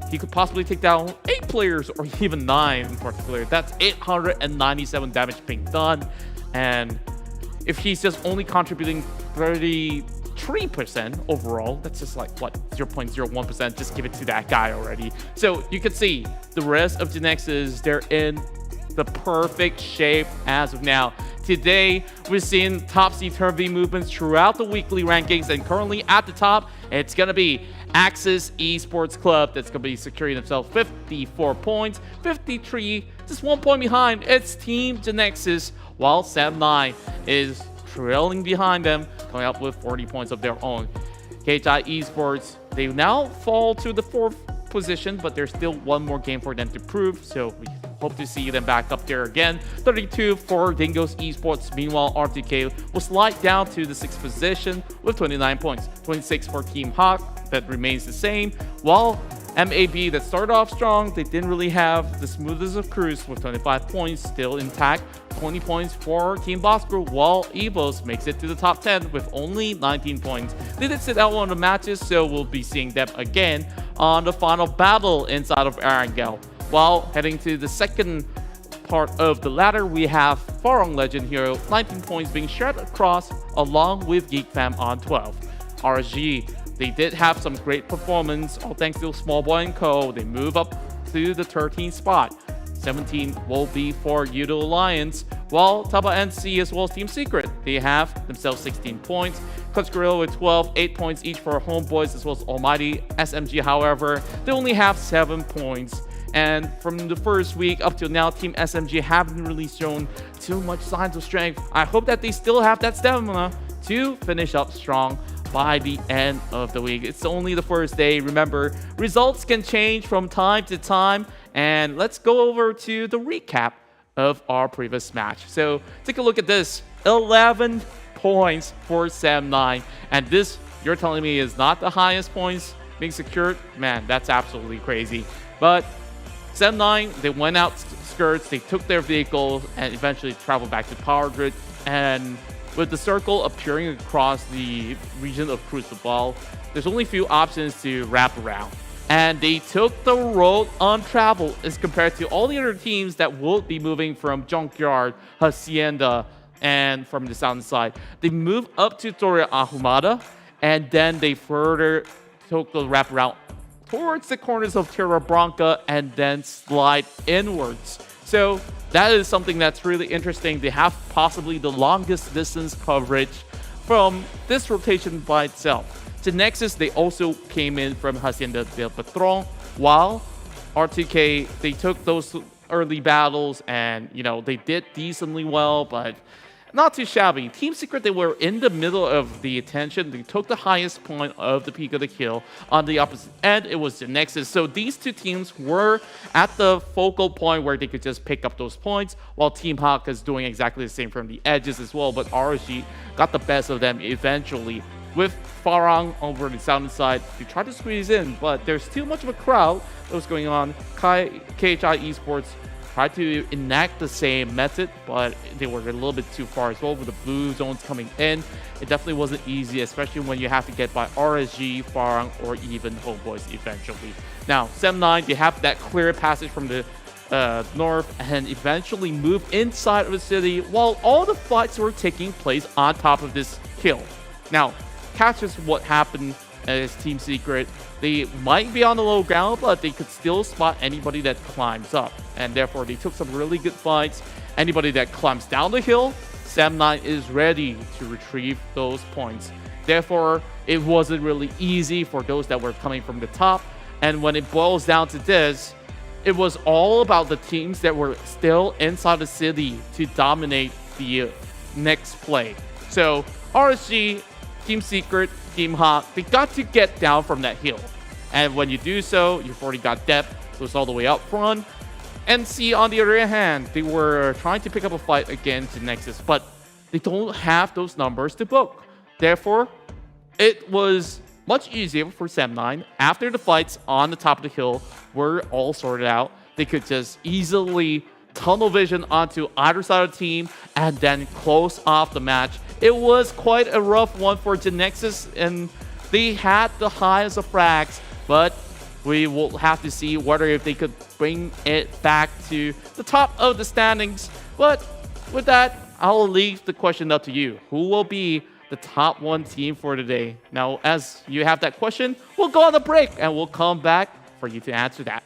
he could possibly take down 8 players or even 9 in particular. That's 897 damage being done. And if he's just only contributing 33% overall, that's just like, what, 0.01%? Just give it to that guy already. So you can see the rest of GENEXUS, they're in the perfect shape as of now. Today, we're seeing topsy-turvy movements throughout the weekly rankings, and currently at the top, it's going to be Axis Esports Club that's going to be securing themselves 54 points. 53, just 1 point behind, it's Team GENEXUS, while Sem9 is trailing behind them, coming up with 40 points of their own. KHI Esports, they now fall to the 4th position, but there's still one more game for them to prove. So we hope to see them back up there again. 32 for Dingoz Esports. Meanwhile, R2K will slide down to the 6th position with 29 points. 26 for Team Hawk, that remains the same. While MAB that started off strong, they didn't really have the smoothest of cruise with 25 points still intact. 20 points for Team Bosskur, while EVOS makes it to the top 10 with only 19 points. They did sit out one of the matches, so we'll be seeing them again on the final battle inside of Arangel. While heading to the second part of the ladder, we have Farang Lejund Hero, 19 points being shared across along with Geek Fam on 12. RSG, they did have some great performance, all thanks to Homebois and Co. They move up to the 13th spot. 17 will be for Yoodo Alliance, while TABAH NSEA as well as Team Secret, they have themselves 16 points. Guerilla with 12, 8 points each for Homebois as well as ALMGHTY. SMG, however, they only have 7 points. And from the first week up till now, Team SMG haven't really shown too much signs of strength. I hope that they still have that stamina to finish up strong by the end of the week. It's only the first day. Remember, results can change from time to time. And let's go over to the recap of our previous match. So take a look at this. 11 points for Sam9. And this, you're telling me, is not the highest points being secured? Man, that's absolutely crazy. But Sam9, they went out skirts, they took their vehicle, and eventually traveled back to Power Grid. And with the circle appearing across the region of Crucible, there's only a few options to wrap around. And they took the road untraveled as compared to all the other teams that will be moving from Junkyard, Hacienda, and from the southern side. They moved up to Torre Ahumada, and then they further took the wraparound towards the corners of Tierra Blanca and then slide inwards. So that is something that's really interesting. They have possibly the longest distance coverage from this rotation by itself. GENEXUS, they also came in from Hacienda del Patron, while R2K, they took those early battles and, you know, they did decently well, but not too shabby. Team Secret, they were in the middle of the attention. They took the highest point of the peak of the kill. On the opposite end, it was GENEXUS. So these two teams were at the focal point where they could just pick up those points, while Team Hawk is doing exactly the same from the edges as well. But RSG got the best of them eventually. With Farang over the southern side, they tried to squeeze in, but there's too much of a crowd that was going on. KHI Esports tried to enact the same method, but they were a little bit too far as well with the blue zones coming in. It definitely wasn't easy, especially when you have to get by RSG, Farang, or even Homebois eventually. Now, Sam9, they have that clear passage from the north and eventually move inside of the city while all the fights were taking place on top of this hill. Now, catch us what happened as Team Secret. They might be on the low ground, but they could still spot anybody that climbs up. And therefore, they took some really good fights. Anybody that climbs down the hill, Sam9 is ready to retrieve those points. Therefore, it wasn't really easy for those that were coming from the top. And when it boils down to this, it was all about the teams that were still inside the city to dominate the next play. So, RSG, Team Secret, Team Hawk, they got to get down from that hill. And when you do so, you've already got depth, goes all the way up front. NSEA, on the other hand, they were trying to pick up a fight against GENEXUS, but they don't have those numbers to book. Therefore, it was much easier for Sam9. After the fights on the top of the hill were all sorted out, they could just easily tunnel vision onto either side of the team and then close off the match. It was quite a rough one for GENEXUS, and they had the highest of frags, but we will have to see whether if they could bring it back to the top of the standings. But with that, I'll leave the question up to you. Who will be the top one team for today? Now, as you have that question, we'll go on a break and we'll come back for you to answer that.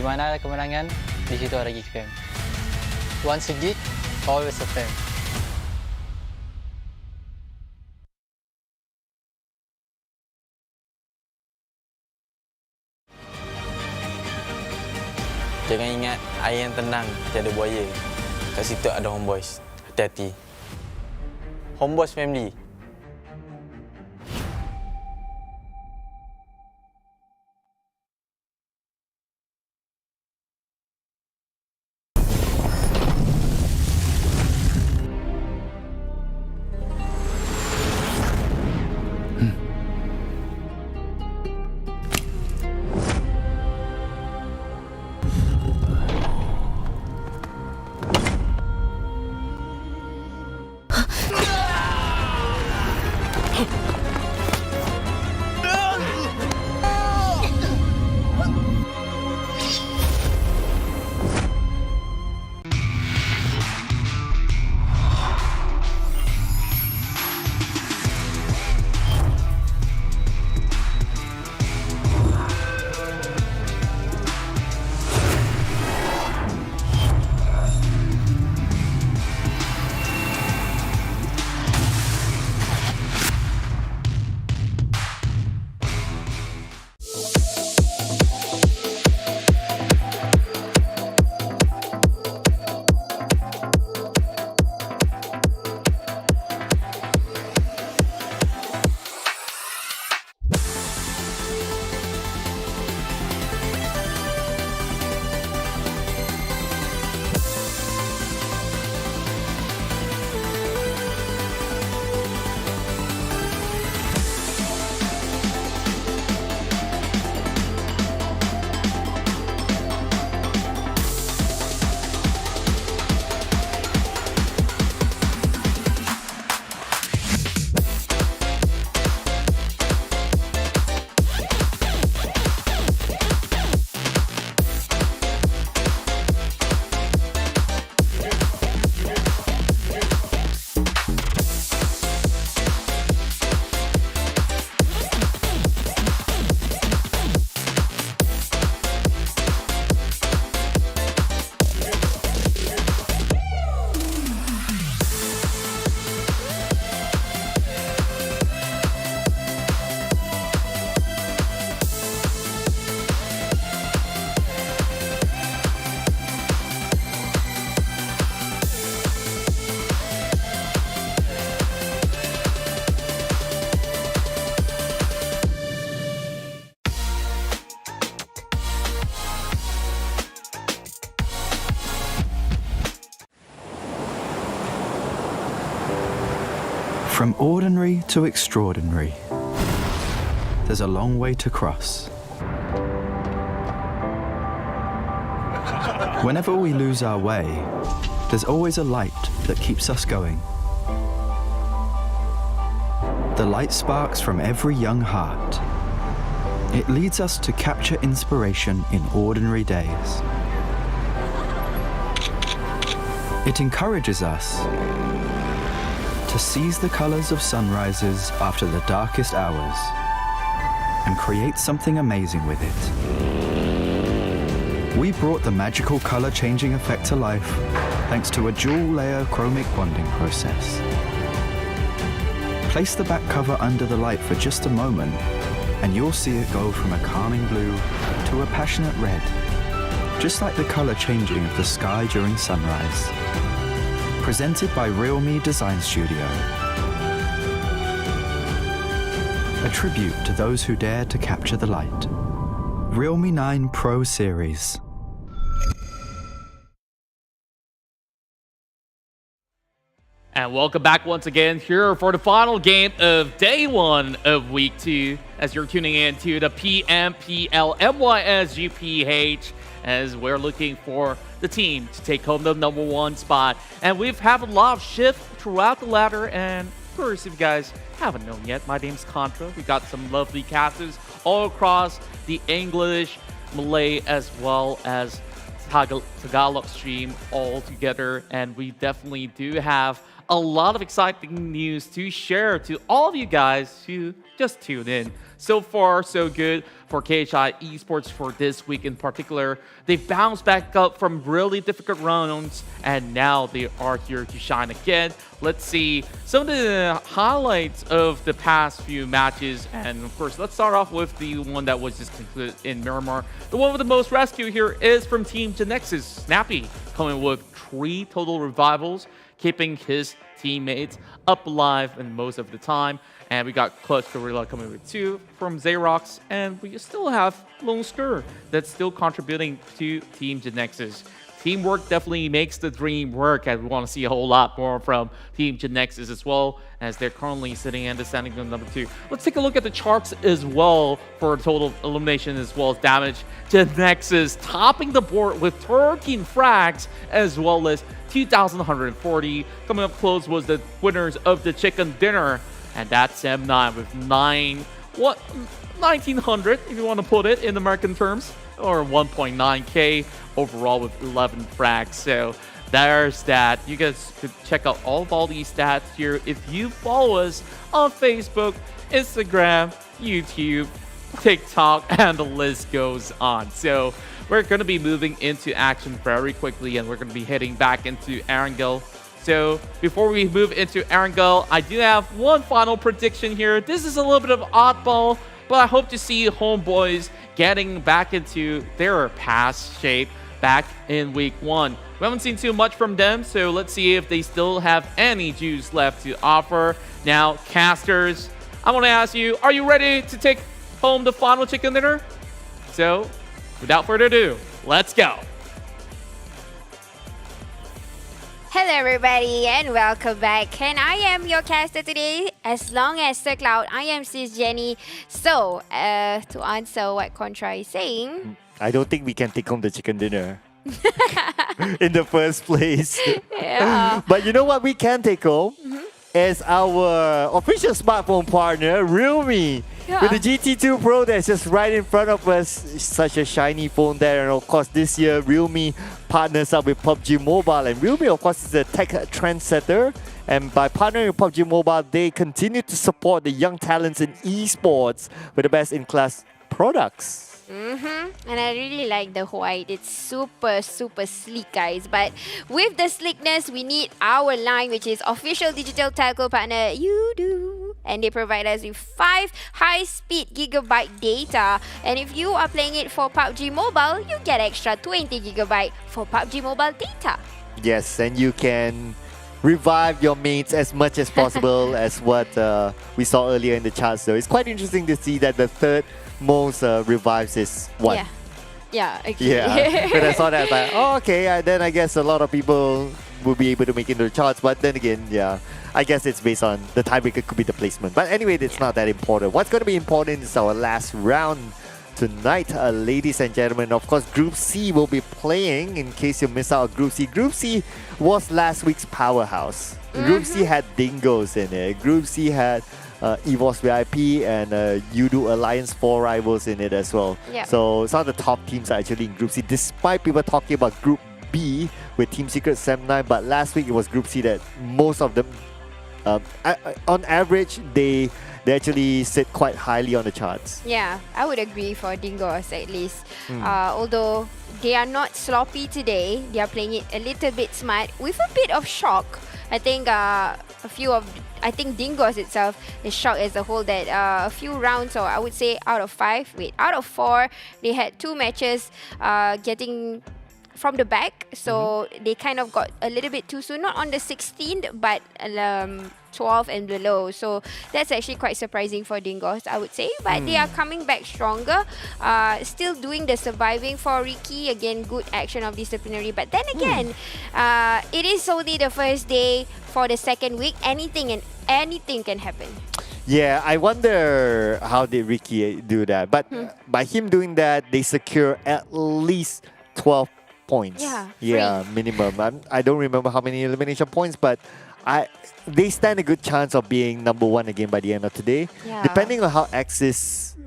Di mana ada kemenangan, di situ ada Geek fam. Once a Geek, always a fam. Jangan ingat air yang tenang, tiada buaya. Kat situ ada Homebois. Hati-hati. Homebois family. From ordinary to extraordinary, there's a long way to cross. Whenever we lose our way, there's always a light that keeps us going. The light sparks from every young heart. It leads us to capture inspiration in ordinary days. It encourages us to seize the colors of sunrises after the darkest hours and create something amazing with it. We brought the magical color changing effect to life thanks to a dual layer chromic bonding process. Place the back cover under the light for just a moment and you'll see it go from a calming blue to a passionate red, just like the color changing of the sky during sunrise. Presented by RealMe Design Studio. A tribute to those who dare to capture the light. Realme 9 Pro Series. And welcome back once again here for the final game of day 1 of week 2 as you're tuning in to the PMPL MYSGPH as we're looking for the team to take home the #1 spot. And we've had a lot of shift throughout the ladder. And of course, if you guys haven't known yet, my name's Contra. We got some lovely casters all across the English, Malay, as well as Tagalog stream all together. And we definitely do have a lot of exciting news to share to all of you guys who just tuned in. So far, so good for KHI Esports for this week in particular. They bounced back up from really difficult rounds, and now they are here to shine again. Let's see some of the highlights of the past few matches. And of course, let's start off with the one that was just concluded in Miramar. The one with the most rescue here is from Team GENEXUS. Snappy coming with 3 total revivals, keeping his teammates up alive in most of the time. And we got Clutch Guerilla coming with 2 from Xerox, and we still have Bosskur that's still contributing to Team GENEXUS. Teamwork definitely makes the dream work, and we want to see a whole lot more from Team GENEXUS as well, as they're currently sitting in the standing on number 2. Let's take a look at the charts as well for total elimination as well as damage. GENEXUS topping the board with 13 frags as well as 2,140. Coming up close was the winners of the chicken dinner, and that's M9 with 1,900 if you want to put it in American terms, or 1.9k overall with 11 frags. So there's that. You guys could check out all these stats here if you follow us on Facebook, Instagram, YouTube, TikTok, and the list goes on. So we're going to be moving into action very quickly, and we're going to be heading back into Erangel. So before we move into Erangel, I do have one final prediction here. This is a little bit of oddball, but I hope to see Homebois getting back into their past shape back in week 1. We haven't seen too much from them, so let's see if they still have any juice left to offer. Now, casters, I want to ask you, are you ready to take home the final chicken dinner? So, without further ado, let's go. Hello everybody and welcome back, and I am your caster today. As long as Sir Cloud, I am Sis Jenny. So, to answer what Contra is saying, I don't think we can take home the chicken dinner in the first place. Yeah. But you know what we can take home? Is our official smartphone partner, Realme. Yeah. With the GT2 Pro that's just right in front of us. Such a shiny phone there. And of course, this year, Realme partners up with PUBG Mobile. And Realme, of course, is a tech trendsetter. And by partnering with PUBG Mobile, they continue to support the young talents in esports with the best-in-class products. And I really like the white. It's super sleek, guys. But with the sleekness, we need our line, which is official digital telco partner Yoodo, and they provide us with 5 high-speed gigabyte data. And if you are playing it for PUBG Mobile, you get extra 20 gigabyte for PUBG Mobile data. Yes, and you can revive your mates as much as possible as what we saw earlier in the charts. So it's quite interesting to see that the third most revives is 1. Yeah, okay. Yeah, when I saw that, I was like, oh, okay, then I guess a lot of people will be able to make it into the charts. But then again, yeah, I guess it's based on the tiebreaker could be the placement. But anyway, it's not that important. What's going to be important is our last round tonight, ladies and gentlemen. Of course, Group C will be playing in case you miss out on Group C. Group C was last week's powerhouse. Group C had Dingoz in it. Group C had EVOS VIP and Yoodo Alliance 4 rivals in it as well. Yeah. So some of the top teams are actually in Group C, despite people talking about Group B with Team Secret 7-9. But last week it was Group C that most of them, on average, they actually sit quite highly on the charts. Yeah, I would agree for Dingoz at least. Although they are not sloppy today, they are playing it a little bit smart with a bit of shock. I think I think Dingoz itself is shocked as a whole that a few rounds, or I would say out of 4, they had 2 matches getting from the back. So they kind of got a little bit too soon, not on the 16th, but 12 and below. So that's actually quite surprising for Dingoz, I would say. But they are coming back stronger. Still doing the surviving for Ricky. Again, good action of disciplinary. But then again, it is only the first day for the second week. Anything can happen. Yeah, I wonder how did Ricky do that. But by him doing that, they secure at least 12 points. Yeah, minimum. I don't remember how many elimination points, but they stand a good chance of being number 1 again by the end of today. Depending on how Axis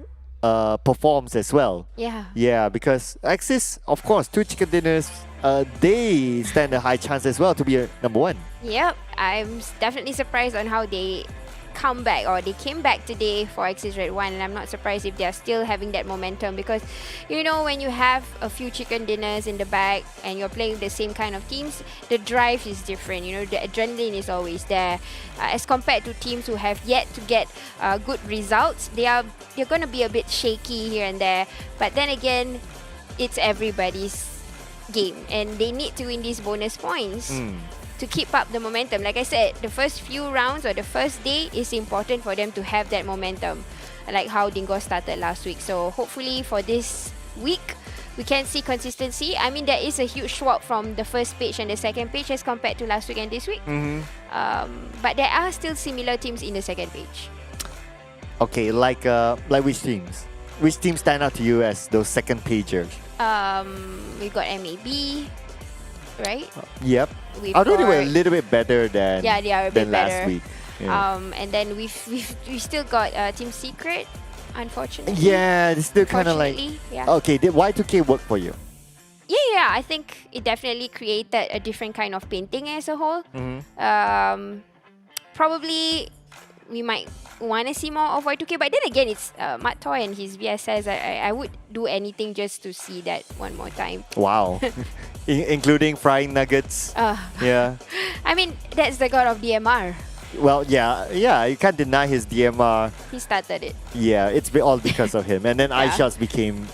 performs as well. Yeah, because Axis, of course, 2 chicken dinners, they stand a high chance as well to be a number 1. Yep, I'm definitely surprised on how they come back, or they came back today for Axis Red 1, and I'm not surprised if they're still having that momentum, because you know, when you have a few chicken dinners in the bag and you're playing with the same kind of teams, the drive is different, you know, the adrenaline is always there, as compared to teams who have yet to get good results. They're going to be a bit shaky here and there, but then again, it's everybody's game and they need to win these bonus points to keep up the momentum. Like I said, the first few rounds or the first day is important for them to have that momentum, like how Dingoz started last week. So hopefully for this week, we can see consistency. I mean, there is a huge swap from the first page and the second page as compared to last week and this week. But there are still similar teams in the second page. Okay, like which teams? Which teams stand out to you as those second pagers? We got MAB, right? Yep. Although they were a little bit better than, they are a bit last better. week. Yeah. And then we still got Team Secret, unfortunately. Yeah, it's still kind of like... yeah. Okay, did Y2K work for you? Yeah, I think it definitely created a different kind of painting as a whole. Probably we might want to see more of Y2K, but then again, it's Mat Toy and his VSS. I would do anything just to see that one more time. Wow. Including frying nuggets. Yeah. I mean, that's the god of DMR. Well, yeah, you can't deny his DMR. He started it. Yeah, it's all because of him. And then iShots became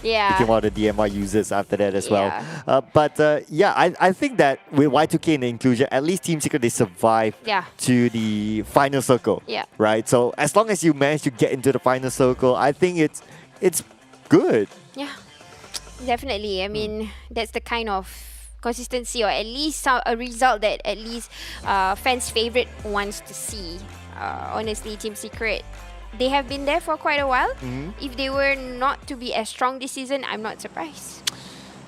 one of the DMR users after that as well. But I think that with Y2K in the inclusion, at least Team Secret, they survived to the final circle. Yeah. Right? So as long as you manage to get into the final circle, I think it's good. Yeah, definitely. I mean, that's the kind of consistency, or at least a result that at least fans' favorite wants to see. Honestly, Team Secret, they have been there for quite a while. If they were not to be as strong this season, I'm not surprised.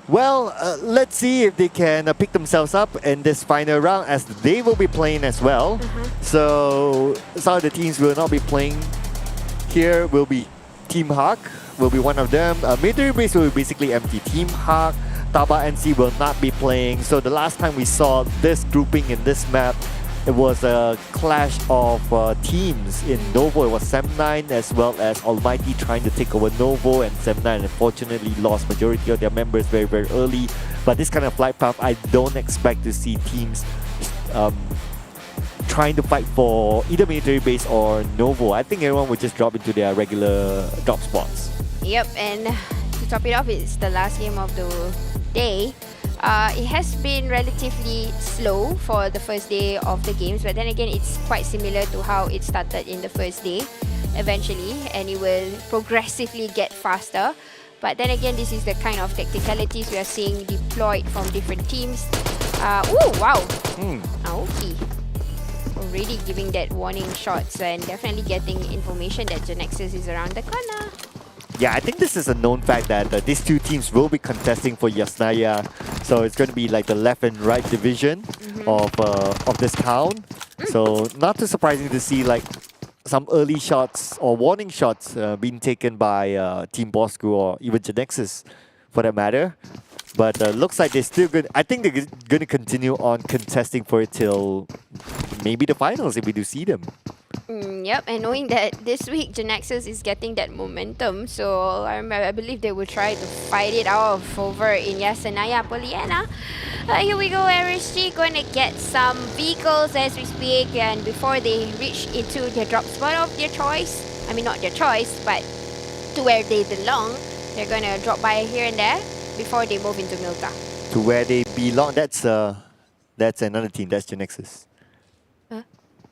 Well, let's see if they can pick themselves up in this final round, as they will be playing as well. So some of the teams will not be playing here. Will be Team Hawk, will be one of them. Military Base will be basically empty. Team Hawk, TABAH NC will not be playing. So the last time we saw this grouping in this map, it was a clash of teams in Novo. It was Sem9 as well as ALMGHTY trying to take over Novo, and Sem9 unfortunately lost majority of their members very, very early. But this kind of flight path, I don't expect to see teams trying to fight for either Military Base or Novo. I think everyone would just drop into their regular drop spots. Yep, and to top it off, it's the last game of the day. It has been relatively slow for the first day of the games, but then again, it's quite similar to how it started in the first day eventually, and it will progressively get faster. But then again, this is the kind of tacticalities we are seeing deployed from different teams. Oh, wow. Aoki already giving that warning shots and definitely getting information that GENEXUS is around the corner. Yeah, I think this is a known fact that these two teams will be contesting for Yasnaya. So it's going to be like the left and right division of this town. So not too surprising to see like some early shots or warning shots being taken by Team Bosskur or even GENEXUS for that matter. But looks like they're still good. I think they're going to continue on contesting for it till maybe the finals if we do see them. Yep, and knowing that this week GENEXUS is getting that momentum, so I believe they will try to fight it off over in Yasenaya Poliana. Here we go, RSG going to get some vehicles as we speak, and before they reach into their drop spot of their choice, I mean not their choice, but to where they belong, they're going to drop by here and there before they move into Milta. To where they belong, that's another team, that's GENEXUS. Huh?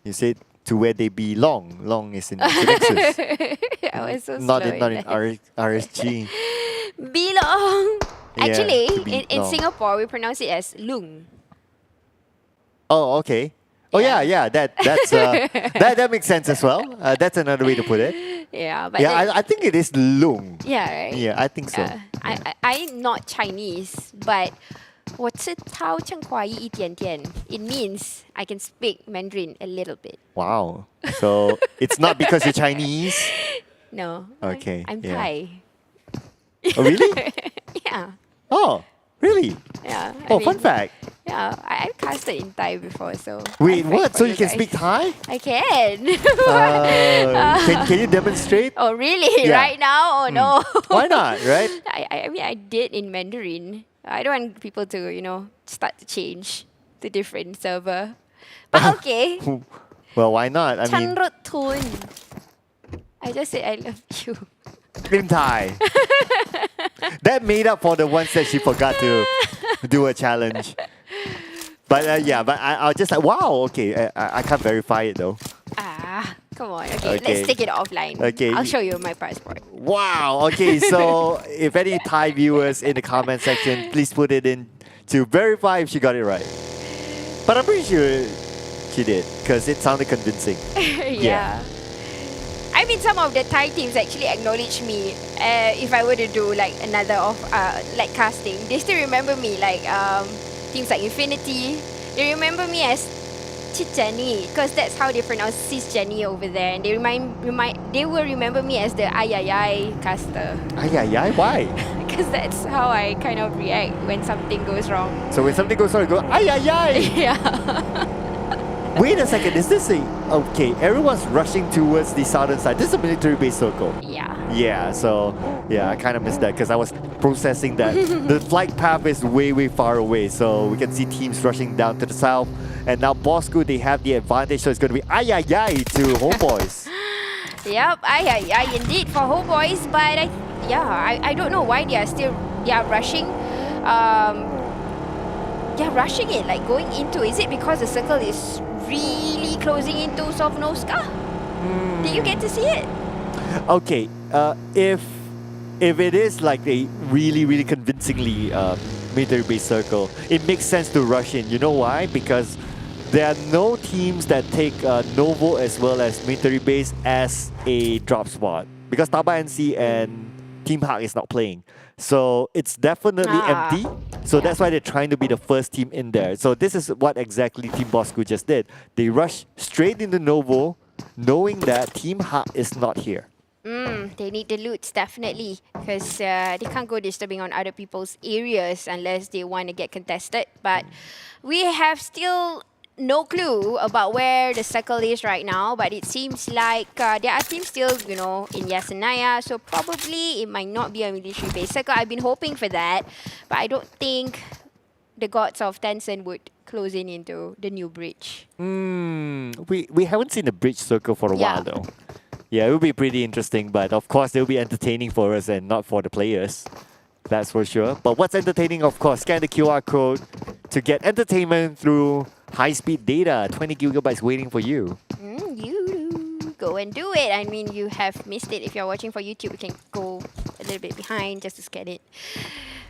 You said to where they belong. Long is in GENEXUS. I was so not slow in RSG. Belong. Yeah, Actually, to be in long. Singapore, we pronounce it as lung. Oh, okay. Oh yeah, that makes sense as well. That's another way to put it. Yeah, but yeah, then, I think it is lung. yeah, right? Yeah, I think so. I'm not Chinese, but 我知道讲华语一点点. It means I can speak Mandarin a little bit. Wow. So it's not because you're Chinese? No. Okay. I'm yeah. Thai. Oh, really? Yeah. Oh, Really? Yeah. Oh, fun fact. Yeah, I've casted in Thai before, so. Wait, I what? fight for So you can guys. speak Thai? I can. Can you demonstrate? Oh, really? Yeah. Right now? Oh, no. Why not, right? I mean, I did in Mandarin. I don't want people to, start to change to different server. But okay. Well, why not? I mean, Chanrut Thun. I just said I love you. in Thai. That made up for the ones that she forgot to do a challenge. But yeah, but I was just like, wow, okay. I can't verify it though. Come on. Okay, Okay. let's take it offline. Okay. I'll show you my passport. Wow. Okay, so if any Thai viewers in the comment section, please put it in to verify if she got it right. But I'm pretty sure she did because it sounded convincing. Yeah. I mean, some of the Thai teams actually acknowledge me if I were to do like another of like casting. They still remember me, like teams like Infinity. They remember me as Jenny because that's how they pronounce Sis Jenny over there, and they they will remember me as the Ayayay caster. Ayayay? Why? Because that's how I kind of react when something goes wrong. So when something goes wrong, you go ayayay. Yeah. Wait a second, is this okay, everyone's rushing towards the southern side. This is a military base circle. Yeah. Yeah, so yeah, I kind of missed that because I was processing that. The flight path is way far away, so we can see teams rushing down to the south. And now Bosskur, they have the advantage, so it's going to be ayayay to Homebois. Yep, ayayay indeed for Homebois, but I don't know why they are rushing. They're rushing it, like going into. Is it because the circle is really closing into Sovnovska? Did you get to see it? Okay, if it is like a really convincingly military base circle, it makes sense to rush in. You know why? Because there are no teams that take Novo as well as military base as a drop spot. Because TABAH NC and Team Hak is not playing. So it's definitely empty. So that's why they're trying to be the first team in there. So this is what exactly Team Bosskur just did. They rushed straight into Novo, knowing that Team Hak is not here. They need the loots, definitely. Because they can't go disturbing on other people's areas unless they want to get contested. But we have still no clue about where the circle is right now, but it seems like there are teams still, in Yasenaya, so probably it might not be a military base circle. I've been hoping for that, but I don't think the gods of Tencent would close in into the new bridge. We haven't seen the bridge circle for a while though. Yeah, it will be pretty interesting, but of course they'll be entertaining for us and not for the players. That's for sure. But what's entertaining, of course, scan the QR code to get entertainment through high-speed data. 20 gigabytes waiting for you. You go and do it. I mean, you have missed it. If you're watching for YouTube, you can go a little bit behind just to scan it.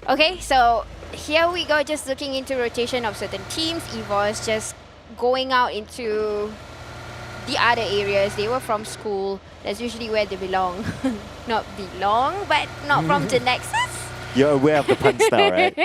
Okay, so here we go. Just looking into rotation of certain teams. EVOS just going out into the other areas. They were from school. That's usually where they belong. Not belong, but not from GENEXUS. You're aware of the puns now, right?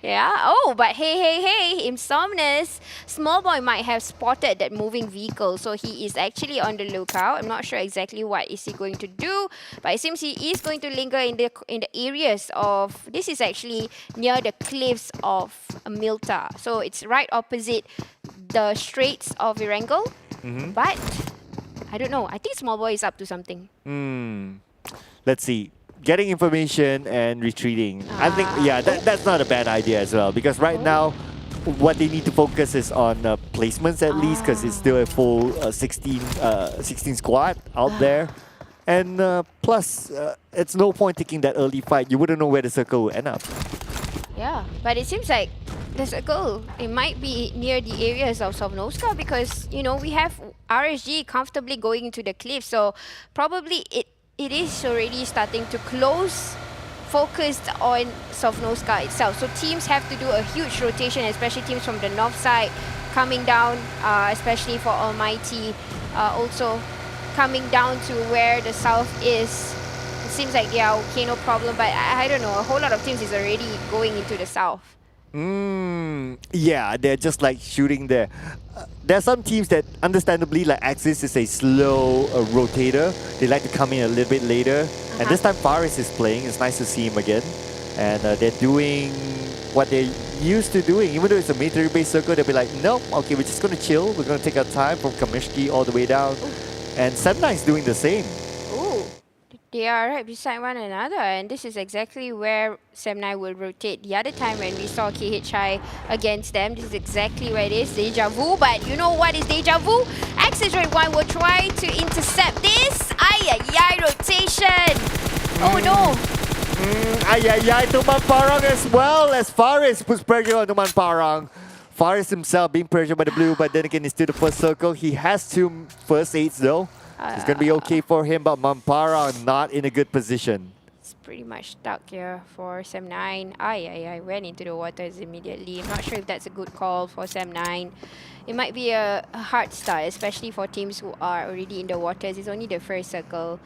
Yeah. Oh, but hey, Insomnus, Small Boy might have spotted that moving vehicle, so he is actually on the lookout. I'm not sure exactly what is he going to do, but it seems he is going to linger in the areas of. This is actually near the cliffs of Milta, so it's right opposite the Straits of Erangel. But I don't know. I think Small Boy is up to something. Let's see. Getting information and retreating. I think, that's not a bad idea as well. Because right now, what they need to focus is on placements at least, because it's still a full 16 squad out there. And plus, it's no point taking that early fight. You wouldn't know where the circle will end up. Yeah, but it seems like the circle, it might be near the areas of Sovnovska because, we have RSG comfortably going into the cliff. So probably it is already starting to close, focused on Sovnovska itself. So teams have to do a huge rotation, especially teams from the north side coming down, especially for ALMGHTY, also coming down to where the south is. It seems like they are okay, no problem, but I don't know, a whole lot of teams is already going into the south. Yeah, they're just like shooting there. There are some teams that understandably, like Axis is a slow rotator. They like to come in a little bit later. And this time Faris is playing. It's nice to see him again. And they're doing what they're used to doing. Even though it's a military-based circle, they'll be like, nope, okay, we're just going to chill. We're going to take our time from Kamishki all the way down. And Semna is doing the same. Ooh. They are right beside one another, and this is exactly where Semna will rotate. The other time when we saw KHI against them, this is exactly where it is, deja vu. But you know what is deja vu? Axis Red 1 will try to intercept this. Ay, rotation. Oh no. Numan Farang as well, as Faris puts pressure on Numan Farang. Faris himself being pressured by the blue, but then again, it's still the first circle. He has 2 first aids though. It's going to be okay for him, but Mampara not in a good position. It's pretty much stuck here for Sem9. I went into the waters immediately. I'm not sure if that's a good call for Sem9. It might be a hard start, especially for teams who are already in the waters. It's only the first circle.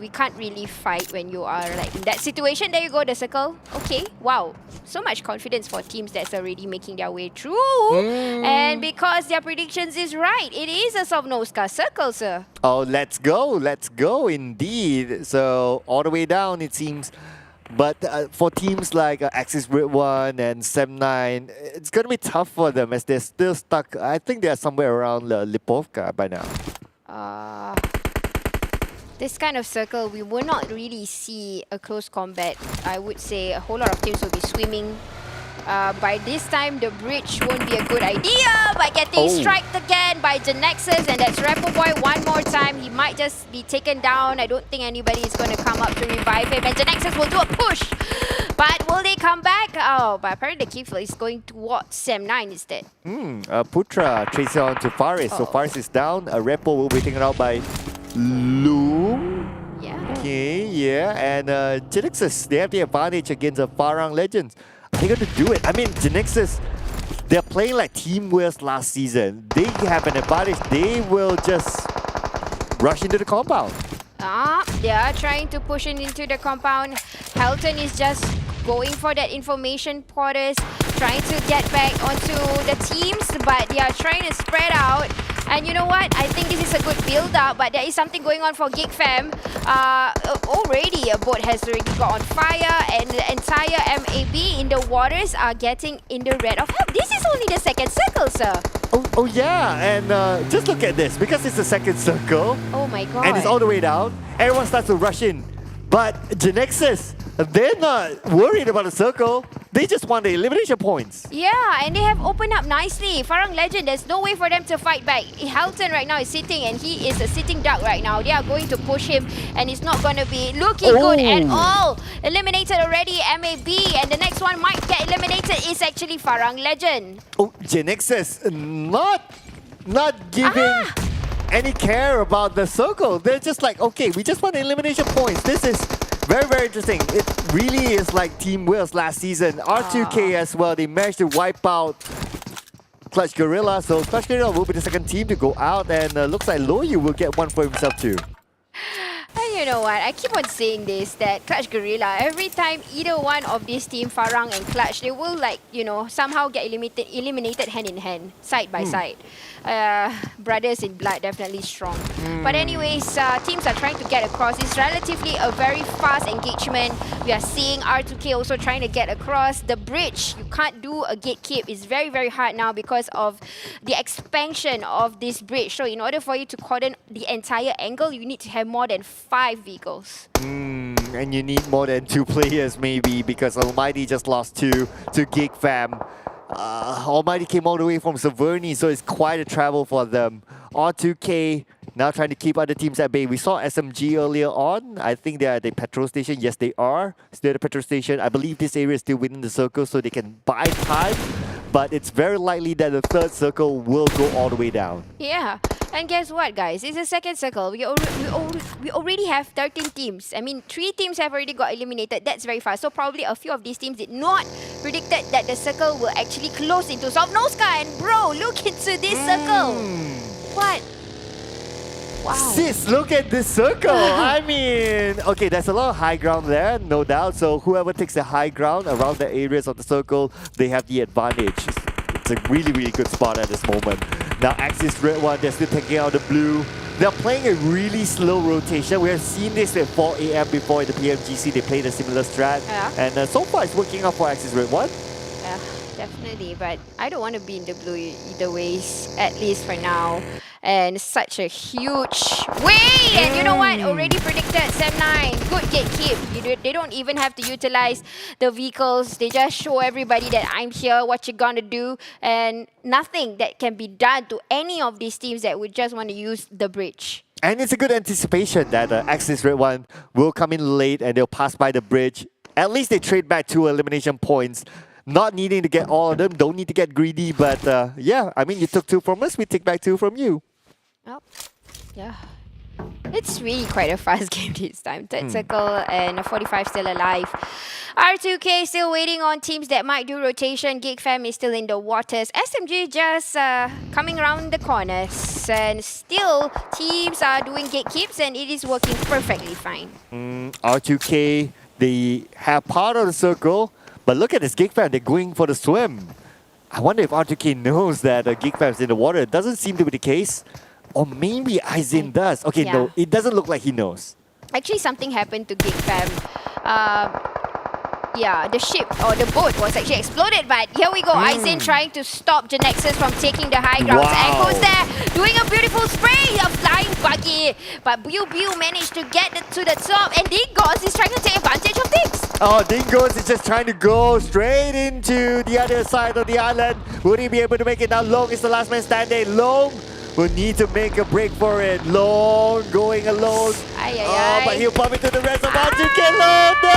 We can't really fight when you are like in that situation. There you go, the circle. Okay, wow. So much confidence for teams that's already making their way through. And because their predictions is right, it is a Sovnovska circle, sir. Oh, let's go indeed. So all the way down it seems. But for teams like Axis Red 1 and Sem9, it's going to be tough for them as they're still stuck. I think they're somewhere around Lipovka by now. This kind of circle, we will not really see a close combat. I would say a whole lot of teams will be swimming. By this time, the bridge won't be a good idea by getting striked again by GENEXUS, and that's Homebois one more time. He might just be taken down. I don't think anybody is going to come up to revive him, and GENEXUS will do a push. But will they come back? Oh, but apparently the Kifl is going towards Sem9 instead. Putra traces on to Faris, so Faris is down. A Repo will be taken out by Loom. Yeah. Okay, yeah, and GENEXUS, they have the advantage against the Farang Legends. Are they going to do it? I mean, GENEXUS, they're playing like Team Wales last season. They have an advantage. They will just rush into the compound. They are trying to push into the compound. Helton is just going for that information porters, trying to get back onto the teams, but they are trying to spread out. And you know what? I think this is a good build-up, but there is something going on for Geek fam. Already a boat has already got on fire, and the entire MAB in the waters are getting in the red of health. This is only the second circle, sir. Oh yeah, and just look at this. Because it's the second circle, oh my god, and it's all the way down, everyone starts to rush in. But GENEXUS, they're not worried about the circle. They just want the elimination points. Yeah, and they have opened up nicely. Farang Legend, there's no way for them to fight back. Helton right now is sitting, and he is a sitting duck right now. They are going to push him, and it's not going to be looking good at all. Eliminated already, MAB, and the next one might get eliminated is actually Farang Legend. Oh, GENEXUS not giving any care about the circle. They're just like, okay, we just want elimination points. This is very, very interesting. It really is like Team Wales last season. R2K as well, they managed to wipe out Clutch Guerilla. So Clutch Guerilla will be the second team to go out, and looks like Loyu will get one for himself too. And you know what, I keep on saying this, that Clutch Guerilla, every time either one of this team, Farang and Clutch, they will like, you know, somehow get eliminated hand in hand, side by side. Brothers in blood, definitely strong. But anyways, teams are trying to get across. It's relatively a very fast engagement. We are seeing R2K also trying to get across. The bridge, you can't do a gatekeep. It's very, very hard now because of the expansion of this bridge. So in order for you to cordon the entire angle, you need to have more than 5 vehicles. And you need more than 2 players maybe, because Almighty just lost 2 to Geek fam. Almighty came all the way from Severny, so it's quite a travel for them. R2K now trying to keep other teams at bay. We saw SMG earlier on. I think they are at the petrol station. Yes, they are. Still at the petrol station. I believe this area is still within the circle, so they can buy time. But it's very likely that the third circle will go all the way down. Yeah. And guess what, guys? It's the second circle. We already have 13 teams. I mean, 3 teams have already got eliminated. That's very fast. So probably a few of these teams did not predicted that the circle will actually close into Sovnovska. And bro, look into this circle. What? Wow. Sis, look at this circle. I mean, okay, there's a lot of high ground there, no doubt. So whoever takes the high ground around the areas of the circle, they have the advantage. It's a really, really good spot at this moment. Now Axis Red 1, they're still taking out the blue. they're playing a really slow rotation. We have seen this at 4 AM before in the PMGC. They played a similar strat. Yeah. And so far it's working out for Axis Red 1. Yeah, definitely. But I don't want to be in the blue either ways, at least for now. And such a huge way. And you know what? Already predicted Sem9. Good gatekeep. They don't even have to utilize the vehicles. They just show everybody that I'm here, what you're gonna do. And nothing that can be done to any of these teams that would just want to use the bridge. And it's a good anticipation that Axis Red 1 will come in late and they'll pass by the bridge. At least they trade back 2 elimination points. Not needing to get all of them, don't need to get greedy, but yeah, I mean, you took 2 from us, we take back 2 from you. Oh, yeah. It's really quite a fast game this time. Third circle and a 45 still alive. R2K still waiting on teams that might do rotation. Geek Fam is still in the waters. SMG just coming around the corners. And still, teams are doing gatekeeps and it is working perfectly fine. R2K, they have part of the circle. But look at this Geek Fam, they're going for the swim. I wonder if R2K knows that Geek Fam's in the water. It doesn't seem to be the case. Or maybe iZane does. Okay, Yeah. no, it doesn't look like he knows. Actually, something happened to Geek Fam. Yeah, the ship or the boat was actually exploded, but here we go. iZane trying to stop GENEXUS from taking the high ground. Wow. Echo's there, doing a beautiful spray, a flying buggy. But Biu managed to get to the top, and Dingoz is trying to take advantage of things. Oh, Dingoz is just trying to go straight into the other side of the island. Would he be able to make it? Now Long is the last man standing. Long will need to make a break for it. Long going alone. But he'll bump into the rest of R2K. Long, no!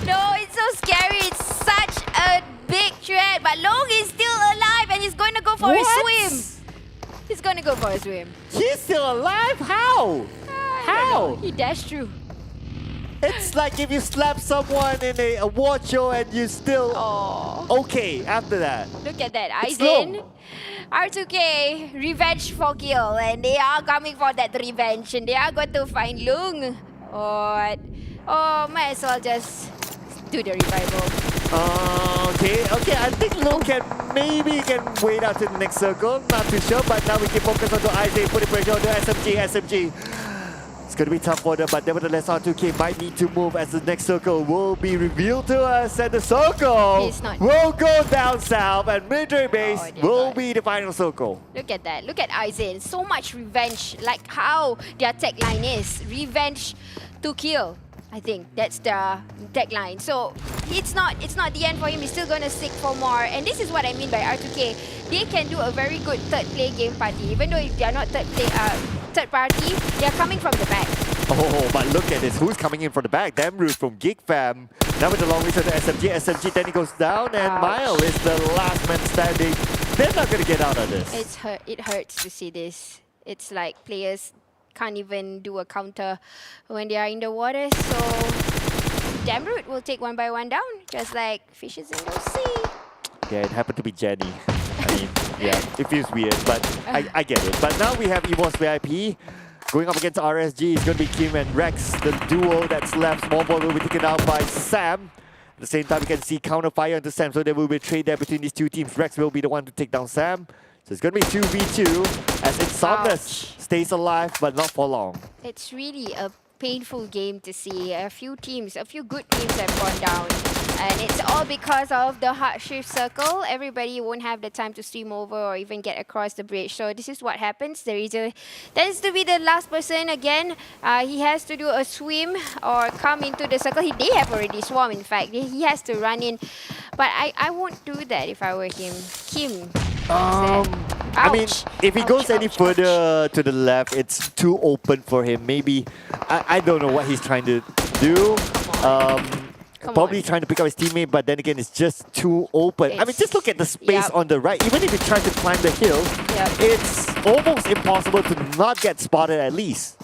No, it's so scary. It's such a big threat. But Long is still alive and he's going to go for a swim. He's going to go for a swim. He's still alive? How? How? He dashed through. It's like if you slap someone in a award show and you still okay after that. Look at that. It's iZane, R2K, revenge for kill. And they are coming for that revenge. And they are going to find Lung. Oh, might as well just do the revival. Okay. I think Long can wait out to the next circle. Not too sure, but now we can focus on the iZane, putting pressure on the SMG. It's going to be tough for them, but nevertheless R2K might need to move as the next circle will be revealed to us, and the circle will go down south, and military base will be the final circle. Look at that. Look at iZane. So much revenge, like how their tagline is. Revenge to kill. I think that's the tagline. So it's not the end for him. He's still gonna seek for more. And this is what I mean by R2K. They can do a very good third play game party. Even though if they are not third party, they are coming from the back. Oh, but look at this. Who's coming in from the back? Damroot from Geek Fam. Now with the long reach of the SMG. SMG then he goes down, and Mile is the last man standing. They're not gonna get out of this. It hurts to see this. It's like players can't even do a counter when they are in the water. So Damroot will take one by one down, just like fishes in the sea. Yeah, it happened to be Jenny. I mean, yeah, it feels weird, but I get it. But now we have EVOS VIP going up against RSG. It's going to be Kim and Rex, the duo that's left. Small ball will be taken out by Sam. At the same time, we can see counter fire into Sam, so there will be a trade there between these two teams. Rex will be the one to take down Sam. So it's going to be 2v2 as Insomnus stays alive, but not for long. It's really a painful game to see. A few good teams have gone down. And it's all because of the hard shift circle. Everybody won't have the time to swim over or even get across the bridge. So this is what happens. Tends to be the last person again. He has to do a swim or come into the circle. They have already swum, in fact. He has to run in. But I won't do that if I were him. Kim. I mean, if he goes any further to the left, it's too open for him. Maybe, I don't know what he's trying to do. Probably trying to pick up his teammate, but then again, it's just too open. I mean, just look at the space on the right. Even if he tries to climb the hill, it's almost impossible to not get spotted at least.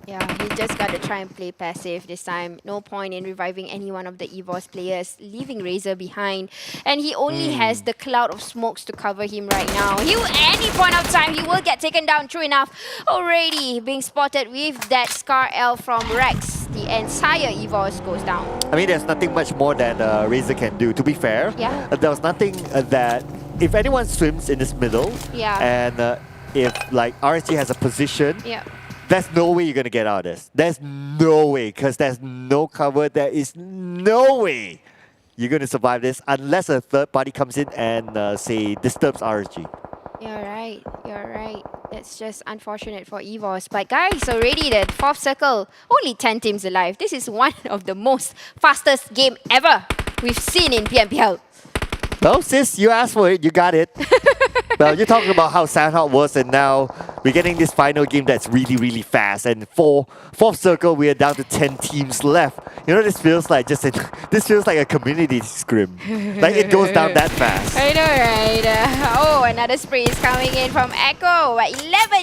Yeah, he just got to try and play passive this time. No point in reviving any one of the EVOS players, leaving Razor behind. And he only has the cloud of smokes to cover him right now. Any point of time, he will get taken down. True enough, already being spotted with that Scar L from Rex. The entire EVOS goes down. I mean, there's nothing much more that Razor can do, to be fair. Yeah. There was nothing that if anyone swims in this middle, and if like RSG has a position, there's no way you're gonna get out of this. There's no way, because there's no cover. There is no way you're gonna survive this unless a third party comes in and say disturbs RSG. You're right. You're right. That's just unfortunate for EVOS. But guys, already the 4th circle, only 10 teams alive. This is one of the most fastest game ever we've seen in PMPL. Well, sis, you asked for it, you got it. Well, you're talking about how Sandhawk was, and now we're getting this final game that's really, really fast. And for 4th circle, we are down to 10 teams left. You know, this feels like this feels like a community scrim. Like it goes down that fast. I know, right? Another spray is coming in from Echo. 11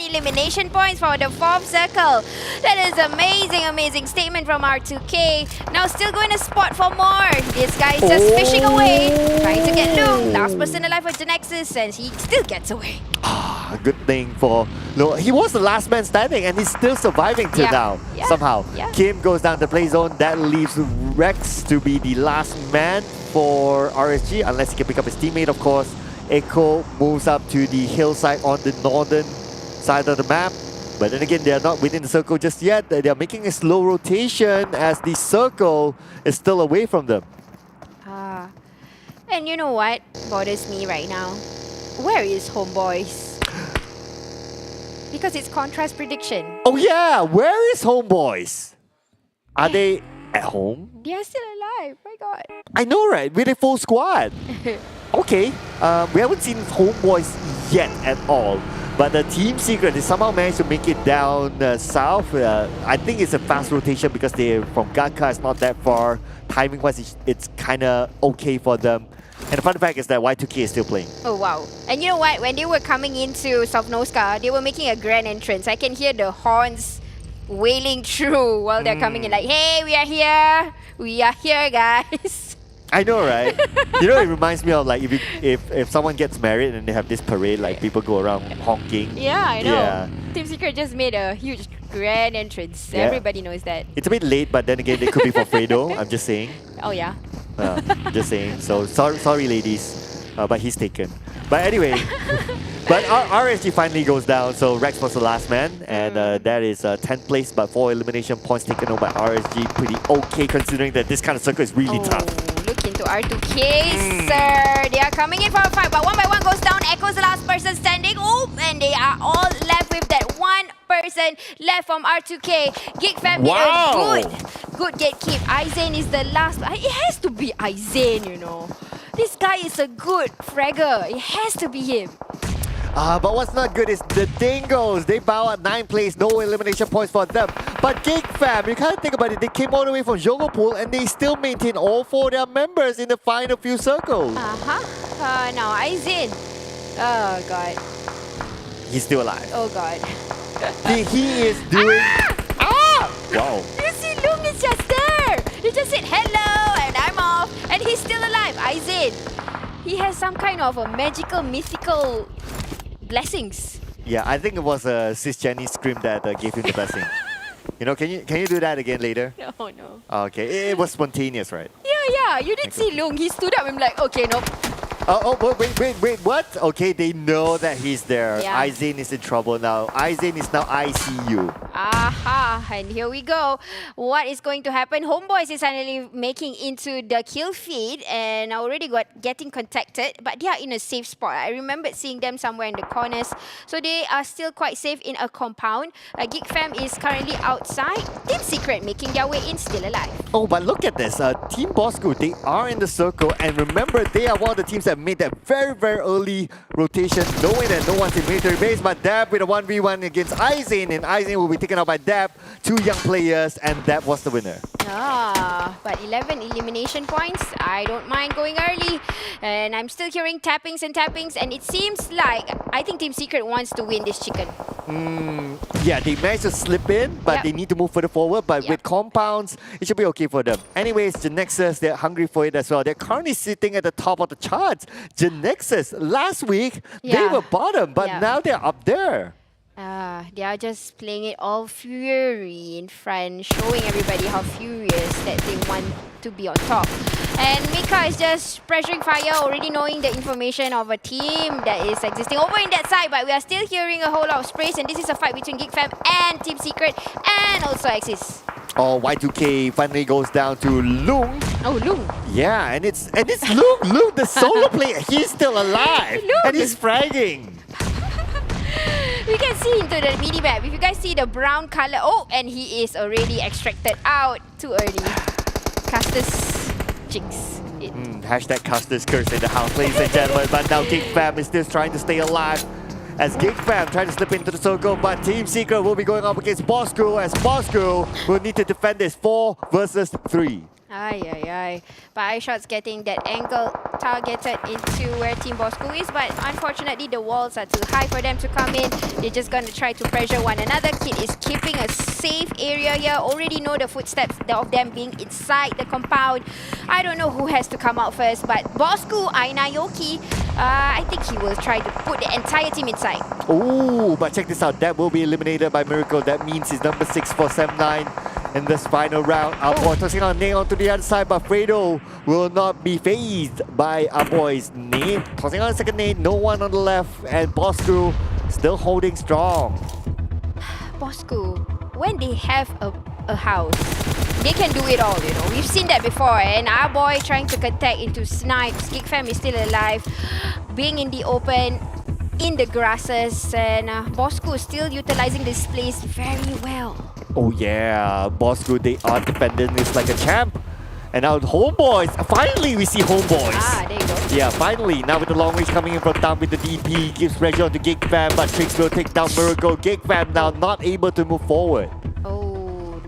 elimination points for the 4th circle. That is amazing, amazing statement from R2K. Now still going to spot for more. This guy is just fishing away, trying to get Loom. Last person alive for GENEXUS, and he still gets away. A good thing for... No, he was the last man standing and he's still surviving till now, somehow. Kim goes down the play zone. That leaves Rex to be the last man for RSG, unless he can pick up his teammate, of course. Echo moves up to the hillside on the northern side of the map. But then again, they are not within the circle just yet. They are making a slow rotation as the circle is still away from them. And you know what bothers me right now? Where is Homebois? Because it's contrast prediction. Oh yeah, where is Homebois? Are they at home? They are still alive, my god. I know, right? With a full squad. Okay, we haven't seen Homebois yet at all. But the Team Secret, they somehow managed to make it down south. I think it's a fast rotation because they're from Gaka, it's not that far. Timing-wise, it's kind of okay for them. And the fun fact is that Y2K is still playing. Oh wow. And you know what? When they were coming into Sovnoska, they were making a grand entrance. I can hear the horns wailing through while they're coming in like, hey, we are here. We are here, guys. I know, right? You know, it reminds me of like if someone gets married and they have this parade, like people go around honking. Yeah, I know. Team Secret just made a huge grand entrance. Everybody knows that. It's a bit late, but then again, it could be for Fredo. I'm just saying. Oh yeah. Just saying. So sorry, ladies, but he's taken. But anyway, but RSG finally goes down. So Rex was the last man, and that is 10th place, but 4 elimination points taken over by RSG. Pretty okay considering that this kind of circle is really tough. Look into R2K, sir. They are coming in for a fight, but one by one goes down. Echo's the last person standing. Oh, and they are all left with that one person left from R2K. Geek fam did a good gatekeep. iZane is the last. It has to be iZane, you know. This guy is a good fragger. It has to be him. But what's not good is the Dingoz. They bow at 9th place, no elimination points for them. But Geek fam, you can't think about it. They came all the way from Jogopool and they still maintain all 4 of their members in the final few circles. Now iZane. Oh god. He's still alive. Oh god. He is doing... Wow. You see, Loom is just there. He just said hello and I'm off. And he's still alive. iZane. He has some kind of a magical, mythical blessings. Yeah, I think it was Sis Jenny's scream that gave him the blessing. You know, can you do that again later? No. Okay, it was spontaneous, right? Yeah. You did see Loom. He stood up and like, okay, nope. Wait, what? Okay, they know that he's there. Yeah. iZane is in trouble now. iZane is now ICU. And here we go. What is going to happen? Homebois is finally making into the kill feed and already getting contacted, but they are in a safe spot. I remembered seeing them somewhere in the corners, so they are still quite safe in a compound. Geek fam is currently outside. Team Secret making their way in, still alive. Oh, but look at this. Team Bosskur, they are in the circle, and remember, they are one of the teams that made that very, very early rotation, knowing that no one's in military base, but Dab with a 1v1 against iZane, and iZane will be taken out by Dab, 2 young players, and Dab was the winner. But 11 elimination points. I don't mind going early. And I'm still hearing tappings, and it seems like I think Team Secret wants to win this chicken. Yeah, they managed to slip in, but they need to move further forward. But with compounds, it should be okay for them. Anyways, GENEXUS, they're hungry for it as well. They're currently sitting at the top of the charts. GENEXUS, last week, they were bottom, but now they're up there. They are just playing it all fury in front, showing everybody how furious that they want to be on top. And Mika is just pressuring fire, already knowing the information of a team that is existing over in that side. But we are still hearing a whole lot of sprays, and this is a fight between Geek Fam and Team Secret and also Axis. Oh, Y2K finally goes down to Lung. Oh, Lung. Yeah, and it's Lung. Lung, the solo player. He's still alive. And he's fragging. We can see into the mini-map. If you guys see the brown color. Oh, and he is already extracted out too early. Castus jinx. Hashtag Castus curse in the house, ladies and gentlemen. But now Geek Fam is still trying to stay alive. As Geek Fam try to slip into the circle, but Team Secret will be going up against Bosskur, as Bosskur will need to defend this 4 versus 3. Ay. But iShot's getting that angle targeted into where Team Bosskur is, but unfortunately the walls are too high for them to come in. They're just gonna try to pressure one another. Kid is keeping a safe area here. Already know the footsteps of them being inside the compound. I don't know who has to come out first, but Bosskur, Ainayoki, I think he will try to put the entire team inside. Oh, but check this out. That will be eliminated by Miracle. That means he's number 6 for Sem9 in this final round. Our boy tossing on Nate onto the other side, but Fredo will not be phased by our boy's Nate. Tossing on the second Nate, no one on the left, and Bosskur still holding strong. Bosskur, when they have a house, they can do it all, you know. We've seen that before, and our boy trying to attack into snipes. Geek Fam is still alive, being in the open, in the grasses, and Bosskur still utilizing this place very well. Oh yeah, Bosskur, they are defending this like a champ. And now Homebois, finally we see Homebois. Ah, there you go. Yeah, finally, now with the long range coming in from down with the DP, gives pressure on to Geek Fam, but Trix will take down Miracle. Geek Fam now not able to move forward.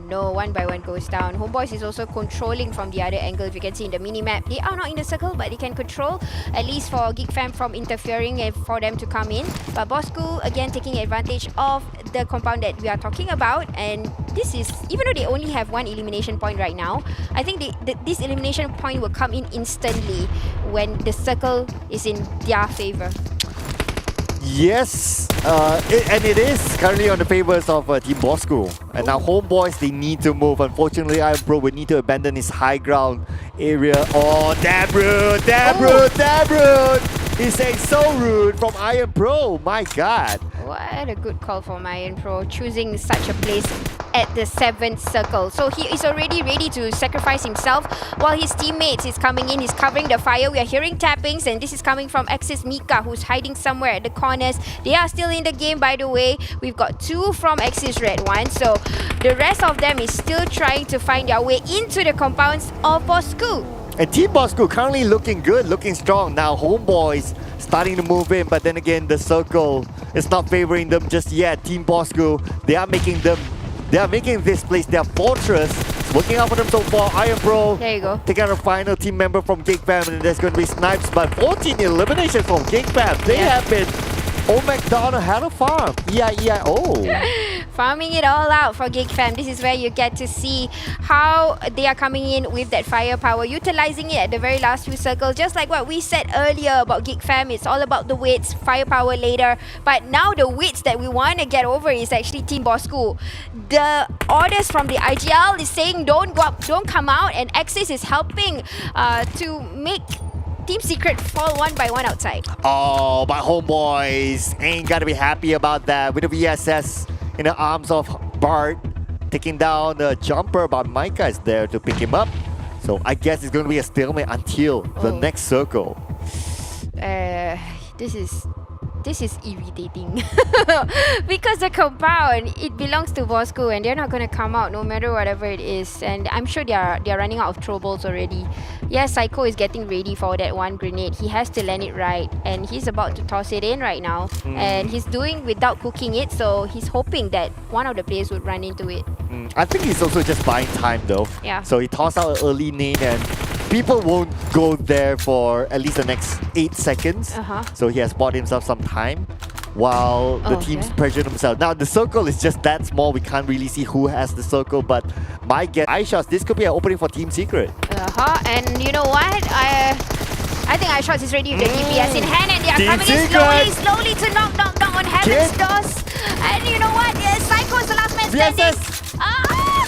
No, one by one goes down. Homebois is also controlling from the other angle. If you can see in the mini-map, they are not in the circle, but they can control, at least for Geek Fam from interfering and for them to come in. But Bosskur, again, taking advantage of the compound that we are talking about. And this is, even though they only have one elimination point right now, I think this elimination point will come in instantly when the circle is in their favor. Yes, and it is currently on the favors of Team Bosskur. And now Homebois, they need to move. Unfortunately, Iron Pro will need to abandon his high ground area. Oh, damn rude! He's saying so rude from Iron Pro, my god. What a good call from Iron Pro, choosing such a place at the 7th circle. So he is already ready to sacrifice himself while his teammates is coming in. He's covering the fire. We are hearing tappings, and this is coming from Axis Mika, who's hiding somewhere at the corners. They are still in the game, by the way. We've got 2 from Axis Red 1. So the rest of them is still trying to find their way into the compounds of Bosskur. And Team Bosskur currently looking good, looking strong. Now Homebois starting to move in, but then again the circle is not favoring them just yet. Team Bosskur, they are making this place their fortress. It's working out for them so far. Iron Pro, there you go. Take out a final team member from Geek Fam, and there's going to be snipes, but 14 eliminations from Geek Fam. They have been McDonald had a farm. EIEIO. Farming it all out for Geek Fam. This is where you get to see how they are coming in with that firepower, utilizing it at the very last few circles. Just like what we said earlier about Geek Fam, it's all about the weights, firepower later. But now the weights that we want to get over is actually Team Bosskur. The orders from the IGL is saying don't go up, don't come out, and Axis is helping to make Team Secret fall one by one outside. Oh, but Homebois ain't gotta be happy about that. With the VSS in the arms of Bart, taking down the jumper, but Micah is there to pick him up. So I guess it's gonna be a stalemate until the next circle. This is irritating because the compound, it belongs to Bosskur, and they're not going to come out no matter whatever it is. And I'm sure they're running out of throwables already. Yes, Psycho is getting ready for that one grenade. He has to land it right, and he's about to toss it in right now. And he's doing without cooking it, so he's hoping that one of the players would run into it. I think he's also just buying time though. Yeah. So he tossed out an early nade, and people won't go there for at least the next 8 seconds. So he has bought himself some time while the teams pressure themselves. Now the circle is just that small, we can't really see who has the circle, but my guess, iShots, this could be an opening for Team Secret. And you know what? I think iShots is ready with the DPS in hand, and they are coming in slowly to knock on Heaven's doors. And you know what? Psycho is the last man standing.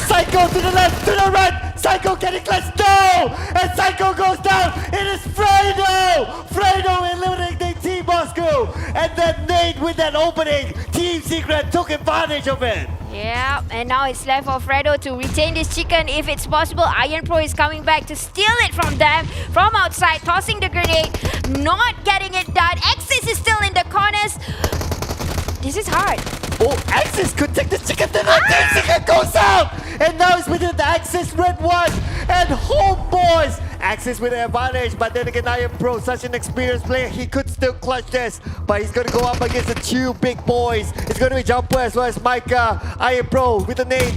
Psycho to the left, to the right! Psycho getting clutched. No! And Psycho goes down. It is Fredo! Fredo eliminating Team Bosskur. And then Nate with that opening. Team Secret took advantage of it. Yeah, and now it's left for Fredo to retain this chicken if it's possible. Iron Pro is coming back to steal it from them from outside, tossing the grenade, not getting it done. Axis is still in the corners. This is hard. Oh, Axis could take the chicken dinner. The chicken goes out. And now it's within the Axis Red 1. And Homebois. Axis with an advantage. But then again, Iron Pro, such an experienced player, he could still clutch this. But he's going to go up against the two big boys. It's going to be Jumper as well as Micah. Iron Pro with the nade.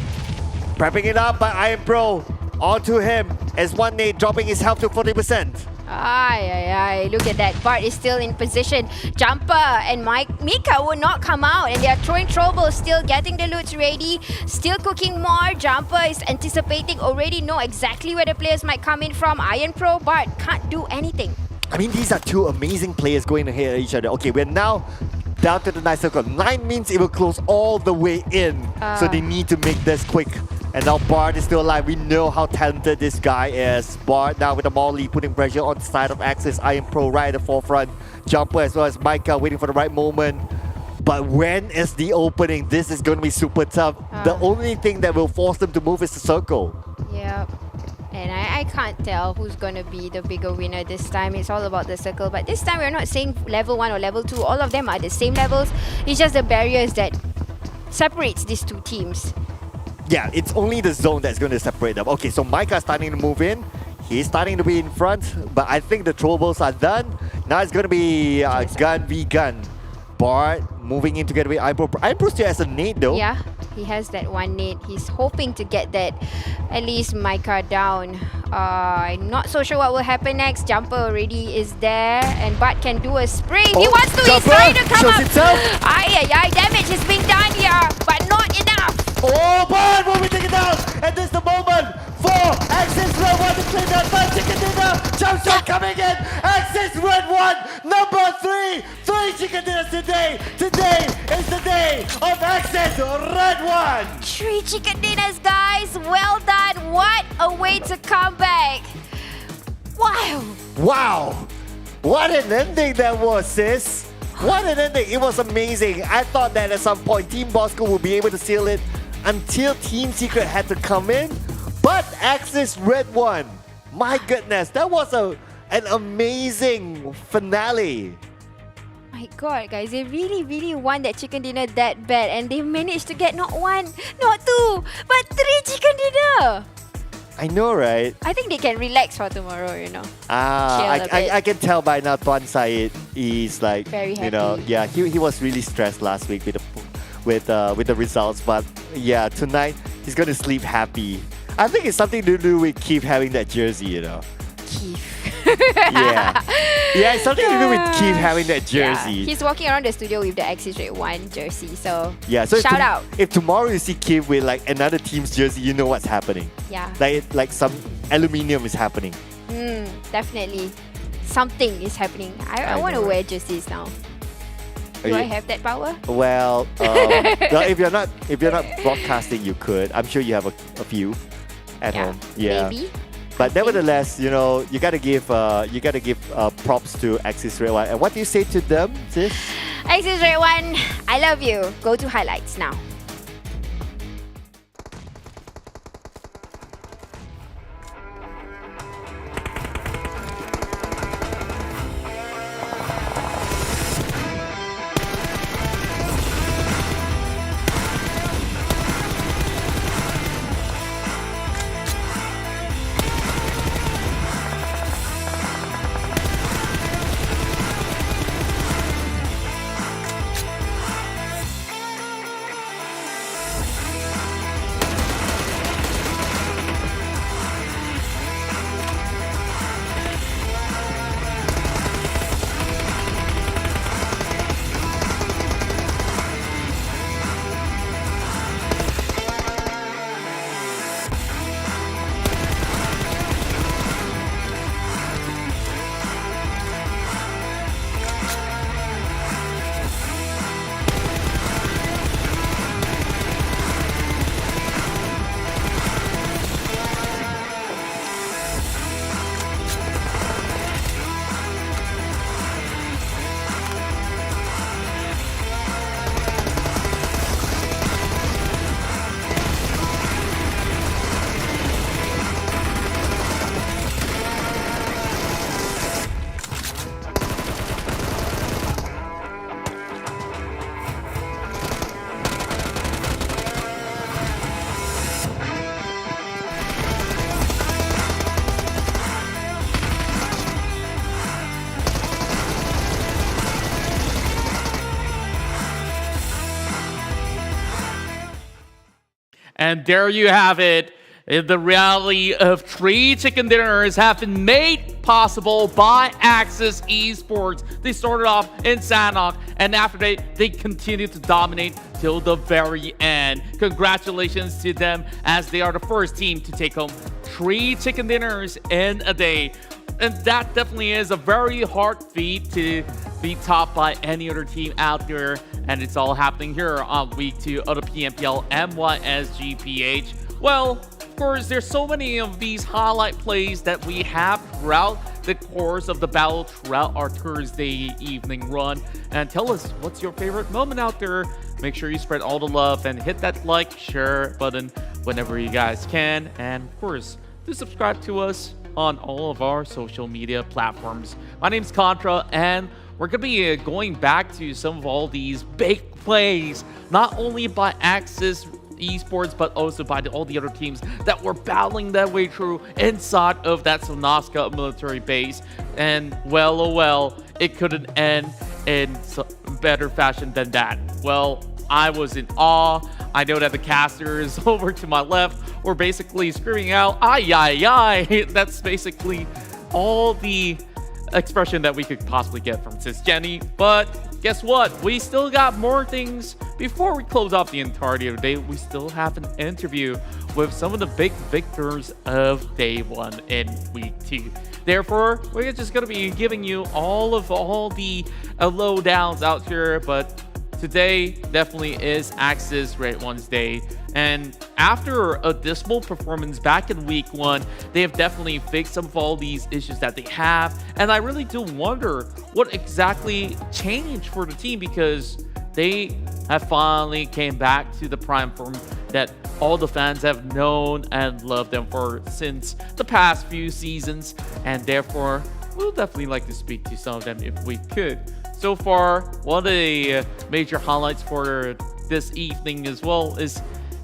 Prepping it up by Iron Pro. Onto him as one nade dropping his health to 40%. Ay, look at that. Bart is still in position. Jumper and Mika will not come out, and they are throwing trouble, still getting the loots ready, still cooking more. Jumper is anticipating, already know exactly where the players might come in from. Iron Pro, Bart can't do anything. I mean, these are two amazing players going ahead of each other. Okay, we're now down to the 9 circle. 9 means it will close all the way in. So they need to make this quick. And now Bart is still alive. We know how talented this guy is. Bart now with the Molly putting pressure on the side of Axis. Iron Pro right at the forefront. Jumper as well as Micah waiting for the right moment. But when is the opening? This is going to be super tough. The only thing that will force them to move is the circle. Yep. And I can't tell who's going to be the bigger winner this time. It's all about the circle. But this time we're not saying level 1 or level 2. All of them are the same levels. It's just the barriers that separates these two teams. Yeah, it's only the zone that's going to separate them. Okay, so Micah's starting to move in. He's starting to be in front, but I think the troubles are done. Now it's going to be gun v gun. Bart moving in together with Iron Pro. Iron Pro still has a nade though. Yeah, he has that one nade. He's hoping to get that, at least Micah down. I'm not so sure what will happen next. Jumper already is there, and Bart can do a spring. He wants to, he's trying to come up. Ay, damage is being done here, but not enough. Oh, Bart will be taken down, and this is the moment for Axis Red 1 to claim that first chicken dinner. Jump shot coming in. Axis Red 1, number 3. 3 chicken dinners today. Today is the day of Axis Red 1. 3 chicken dinners, guys. Well done. What a way to come back. Wow. Wow. What an ending that was, sis. What an ending. It was amazing. I thought that at some point Team Bosskur would be able to seal it until Team Secret had to come in. But Axis Red 1, my goodness, that was an amazing finale. My God, guys, they really want that chicken dinner that bad, and they managed to get not 1, not 2, but 3 chicken dinner. I know, right? I think they can relax for tomorrow, you know. I can tell by now Tuan Syed is like, very happy. you know, yeah, he was really stressed last week with the results, but yeah, tonight he's gonna sleep happy. I think it's something to do with Keith having that jersey, you know. Keith. Yeah, it's something to do with Keith having that jersey. Yeah. He's walking around the studio with the Axis Red 1 jersey, so yeah. So shout out. If tomorrow you see Keith with like another team's jersey, you know what's happening. Yeah. Like some aluminium is happening. Definitely. Something is happening. I want to wear jerseys now. Do I have that power? Well, if you're not broadcasting, you could. I'm sure you have a few at home. Yeah. Maybe. But nevertheless, you know, you gotta give props to Axis Red 1. And what do you say to them, sis? Axis Red 1, I love you. Go to highlights now. And there you have it. The reality of 3 chicken dinners have been made possible by Axis Esports. They started off in Sanhok, and after they continued to dominate till the very end. Congratulations to them, as they are the first team to take home 3 chicken dinners in a day. And that definitely is a very hard feat to be topped by any other team out there. And it's all happening here on week 2 of the PMPL MYSGPH. Well, of course, there's so many of these highlight plays that we have throughout the course of the battle, throughout our Thursday evening run. And tell us, what's your favorite moment out there? Make sure you spread all the love and hit that like, share button whenever you guys can. And of course, do subscribe to us on all of our social media platforms. My name's Contra, and we're going to be going back to some of all these big plays, not only by Axis Esports, but also by all the other teams that were battling their way through inside of that Sonaska military base. And well, oh well, it couldn't end in better fashion than that. Well, I was in awe. I know that the casters over to my left were basically screaming out, "Ay, ay, ay." That's basically all the expression that we could possibly get from Sis Jenny. But guess what? We still got more things. Before we close off the entirety of the day, we still have an interview with some of the big victors of day 1 in week 2. Therefore, we're just going to be giving you all the lowdowns out here, but today definitely is Axis Red One's day. And after a dismal performance back in week 1, they have definitely fixed some of all these issues that they have. And I really do wonder what exactly changed for the team, because they have finally came back to the prime form that all the fans have known and loved them for since the past few seasons. And therefore, we'll definitely like to speak to some of them if we could. So far, one of the major highlights for this evening as well is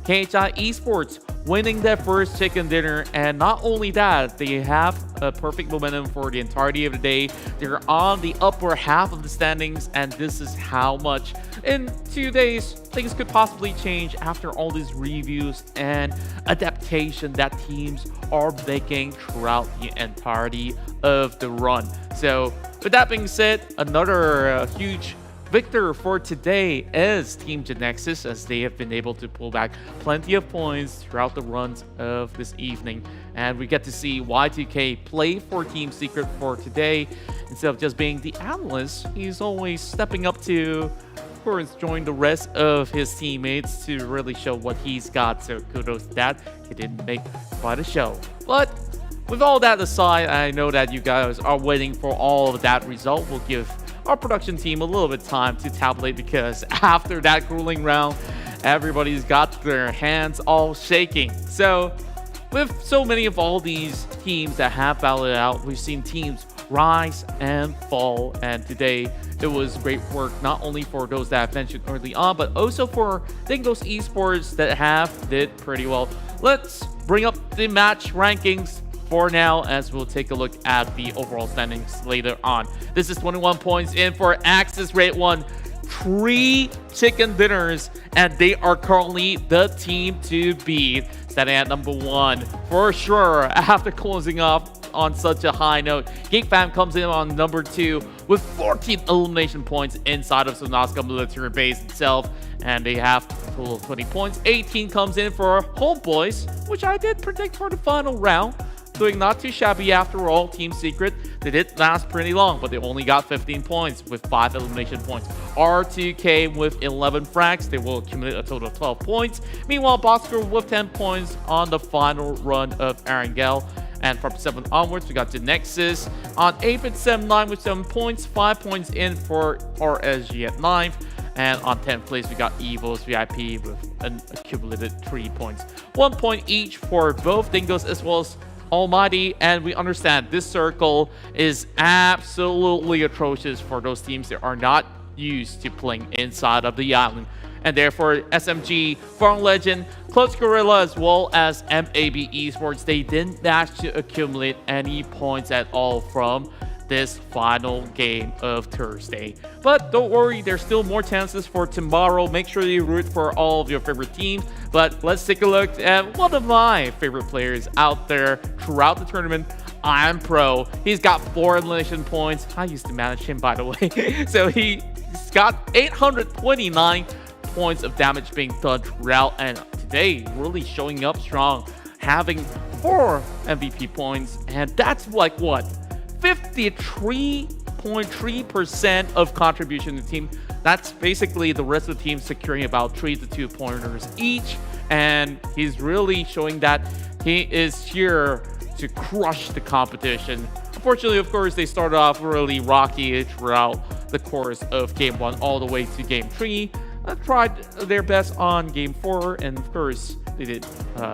GENEXUS Esports winning their first chicken dinner. And not only that, they have a perfect momentum for the entirety of the day. They're on the upper half of the standings, and this is how much in 2 days things could possibly change after all these reviews and adaptation that teams are making throughout the entirety of the run. So with that being said, another huge victor for today is Team GENEXUS, as they have been able to pull back plenty of points throughout the runs of this evening. And we get to see Y2K play for Team Secret for today. Instead of just being the analyst, he's always stepping up to, of course, join the rest of his teammates to really show what he's got. So kudos to that. He did make quite a show. But with all that aside, I know that you guys are waiting for all of that result. We'll give our production team a little bit of time to tabulate, because after that grueling round, everybody's got their hands all shaking. So with so many of all these teams that have battled it out, we've seen teams rise and fall. And today it was great work, not only for those that I've mentioned early on, but also for Dingoz Esports that did pretty well. Let's bring up the match rankings for now, as we'll take a look at the overall standings later on. This is 21 points in for Axis Red One. 3 chicken dinners, and they are currently the team to beat, standing at number 1 for sure. After closing off on such a high note, Geek Fam comes in on number 2 with 14 elimination points inside of Sonaska military base itself, and they have a total of 20 points. 18 comes in for Homebois, which I did predict for the final round. Doing not too shabby after all. Team Secret, they didn't last pretty long, but they only got 15 points with 5 elimination points. R2K with 11 frags, they will accumulate a total of 12 points. Meanwhile, Bosskur with 10 points on the final run of Arangel. And from 7 onwards, we got GENEXUS on 8th and 7-9 with 7 points, 5 points in for RSG at 9th. And on 10th place, we got EVOS VIP with an accumulated 3 points. 1 point each for both Dingoz as well as ALMGHTY, and we understand this circle is absolutely atrocious for those teams that are not used to playing inside of the island. And therefore, SMG, Farang Lejund, Close Guerilla, as well as MAB Esports, they didn't manage to accumulate any points at all from this final game of Thursday. But don't worry, there's still more chances for tomorrow. Make sure you root for all of your favorite teams. But let's take a look at one of my favorite players out there throughout the tournament. I'm Pro. He's got 4 elimination points. I used to manage him, by the way. So he's got 829 points of damage being done throughout, and today really showing up strong, having 4 MVP points, and that's like what, 53.3% of contribution to the team. That's basically the rest of the team securing about 3 to 2 pointers each, and he's really showing that he is here to crush the competition. Unfortunately, of course, they started off really rocky throughout the course of Game 1 all the way to Game 3. Tried their best on Game 4, and of course, they did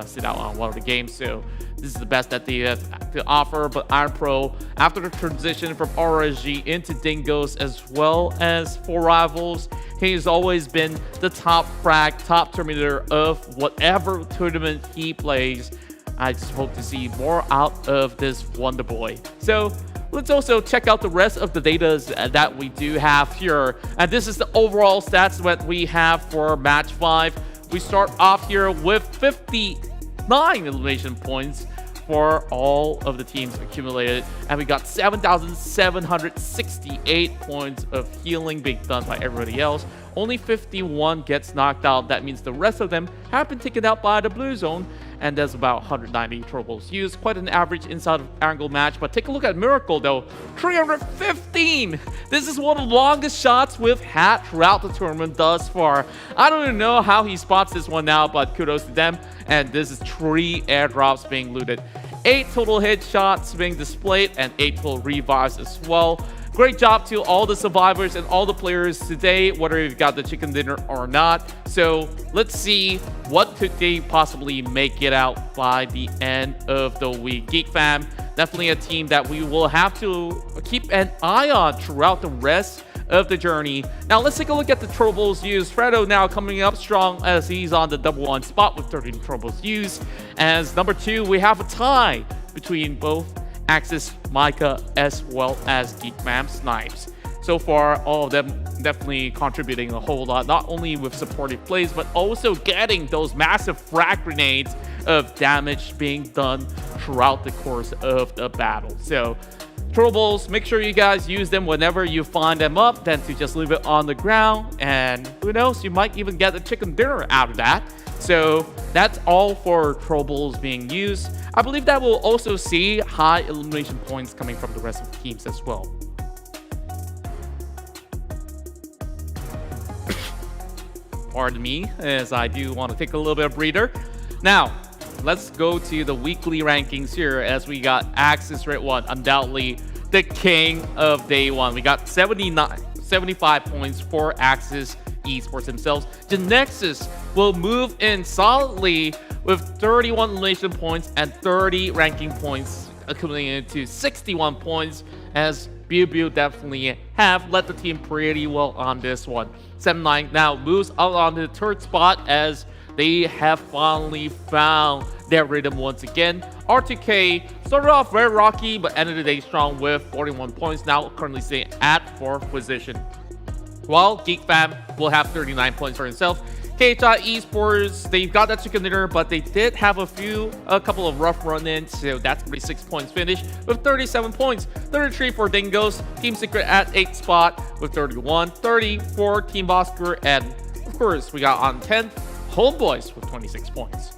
sit out on one of the games, so this is the best that they have to offer. But Iron Pro, after the transition from RSG into Dingoz as well as 4 Rivals, he's always been the top frag, top terminator of whatever tournament he plays. I just hope to see more out of this Wonder Boy. So let's also check out the rest of the data that we do have here. And this is the overall stats that we have for match 5. We start off here with 59 elimination points for all of the teams accumulated. And we got 7,768 points of healing being done by everybody else. Only 51 gets knocked out. That means the rest of them have been taken out by the blue zone. And there's about 190 turbos used. Quite an average inside of angle match. But take a look at Miracle though. 315! This is one of the longest shots we've had throughout the tournament thus far. I don't even know how he spots this one now, but kudos to them. And this is 3 airdrops being looted. 8 total headshots being displayed and 8 total revives as well. Great job to all the survivors and all the players today, whether you've got the chicken dinner or not. So let's see what could they possibly make it out by the end of the week. Geek fam, definitely a team that we will have to keep an eye on throughout the rest of the journey. Now let's take a look at the turbos used. Fredo now coming up strong as he's on the double 1 spot with 13 turbos used. As number 2, we have a tie between both Axis, Micah, as well as Geek Mam Snipes. So far, all of them definitely contributing a whole lot, not only with supportive plays, but also getting those massive frag grenades of damage being done throughout the course of the battle. So, turbos, make sure you guys use them whenever you find them up, than to just leave it on the ground, and who knows, you might even get a chicken dinner out of that. So that's all for turbos being used. I believe that we'll also see high elimination points coming from the rest of the teams as well. Pardon me, as I do want to take a little bit of breather. Now, let's go to the weekly rankings here, as we got Axis redONE, undoubtedly the king of day 1. We got 75 points for Axis Esports themselves. GENEXUS will move in solidly with 31 elimination points and 30 ranking points, accumulating to 61 points, as BioBio definitely have led the team pretty well on this one. 7-9 now moves out on the 3rd spot, as they have finally found their rhythm once again. R2K started off very rocky, but ended the day strong with 41 points, now currently sitting at 4th position. While Geek Fam will have 39 points for himself. KHI Esports, they've got that chicken dinner, but they did have a couple of rough run-ins, so that's 36 points finish with 37 points. 33 for Dingoz, Team Secret at 8th spot with 31, 30 for Team Bosskur, and of course, we got on 10th, Homebois with 26 points.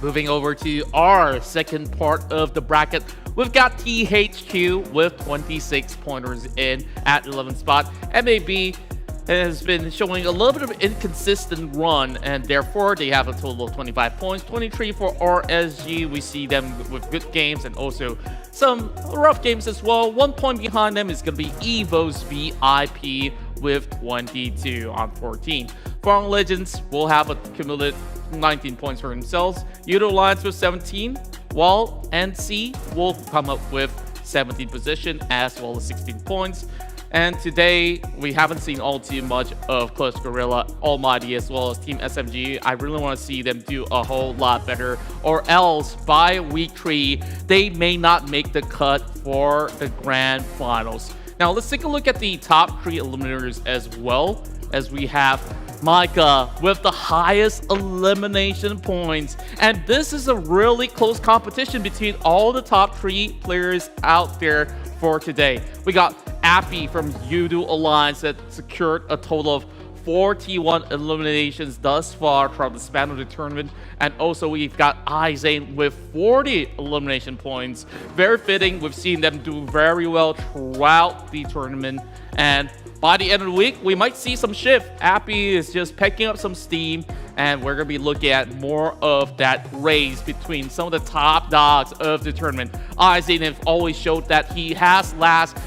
Moving over to our second part of the bracket, we've got THQ with 26 pointers in at 11th spot. MAB has been showing a little bit of an inconsistent run, and therefore they have a total of 25 points. 23 for RSG. We see them with good games and also some rough games as well. 1 point behind them is going to be EVOS VIP with 22 on 14. Farang Legends will have a cumulative 19 points for themselves. Yoodo Lions with 17, while NSEA will come up with 17th position as well as 16 points. And today, we haven't seen all too much of Clutch Guerilla, Almighty, as well as Team SMG. I really want to see them do a whole lot better, or else by week 3, they may not make the cut for the grand finals. Now, let's take a look at the top 3 eliminators as well, as we have Micah with the highest elimination points. And this is a really close competition between all the top 3 players out there for today. We got Appy from Yoodo Alliance that secured a total of 41 eliminations thus far from the span of the tournament. And also we've got iZane with 40 elimination points. Very fitting. We've seen them do very well throughout the tournament. And by the end of the week, we might see some shift. Appy is just picking up some steam, and we're going to be looking at more of that race between some of the top dogs of the tournament. iZane has always showed that he has lasted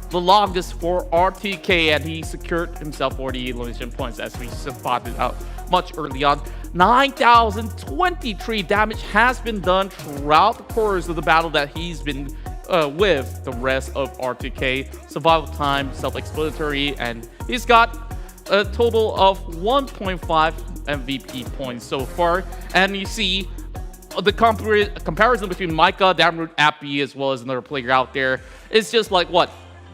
the longest for R2K, and he secured himself 40 elimination points, as we spotted out much early on. 9,023 damage has been done throughout the course of the battle that he's been with the rest of R2K. Survival time, self-explanatory, and he's got a total of 1.5 MVP points so far. And you see the comparison between Micah, Damroot, Appy, as well as another player out there is just like, what,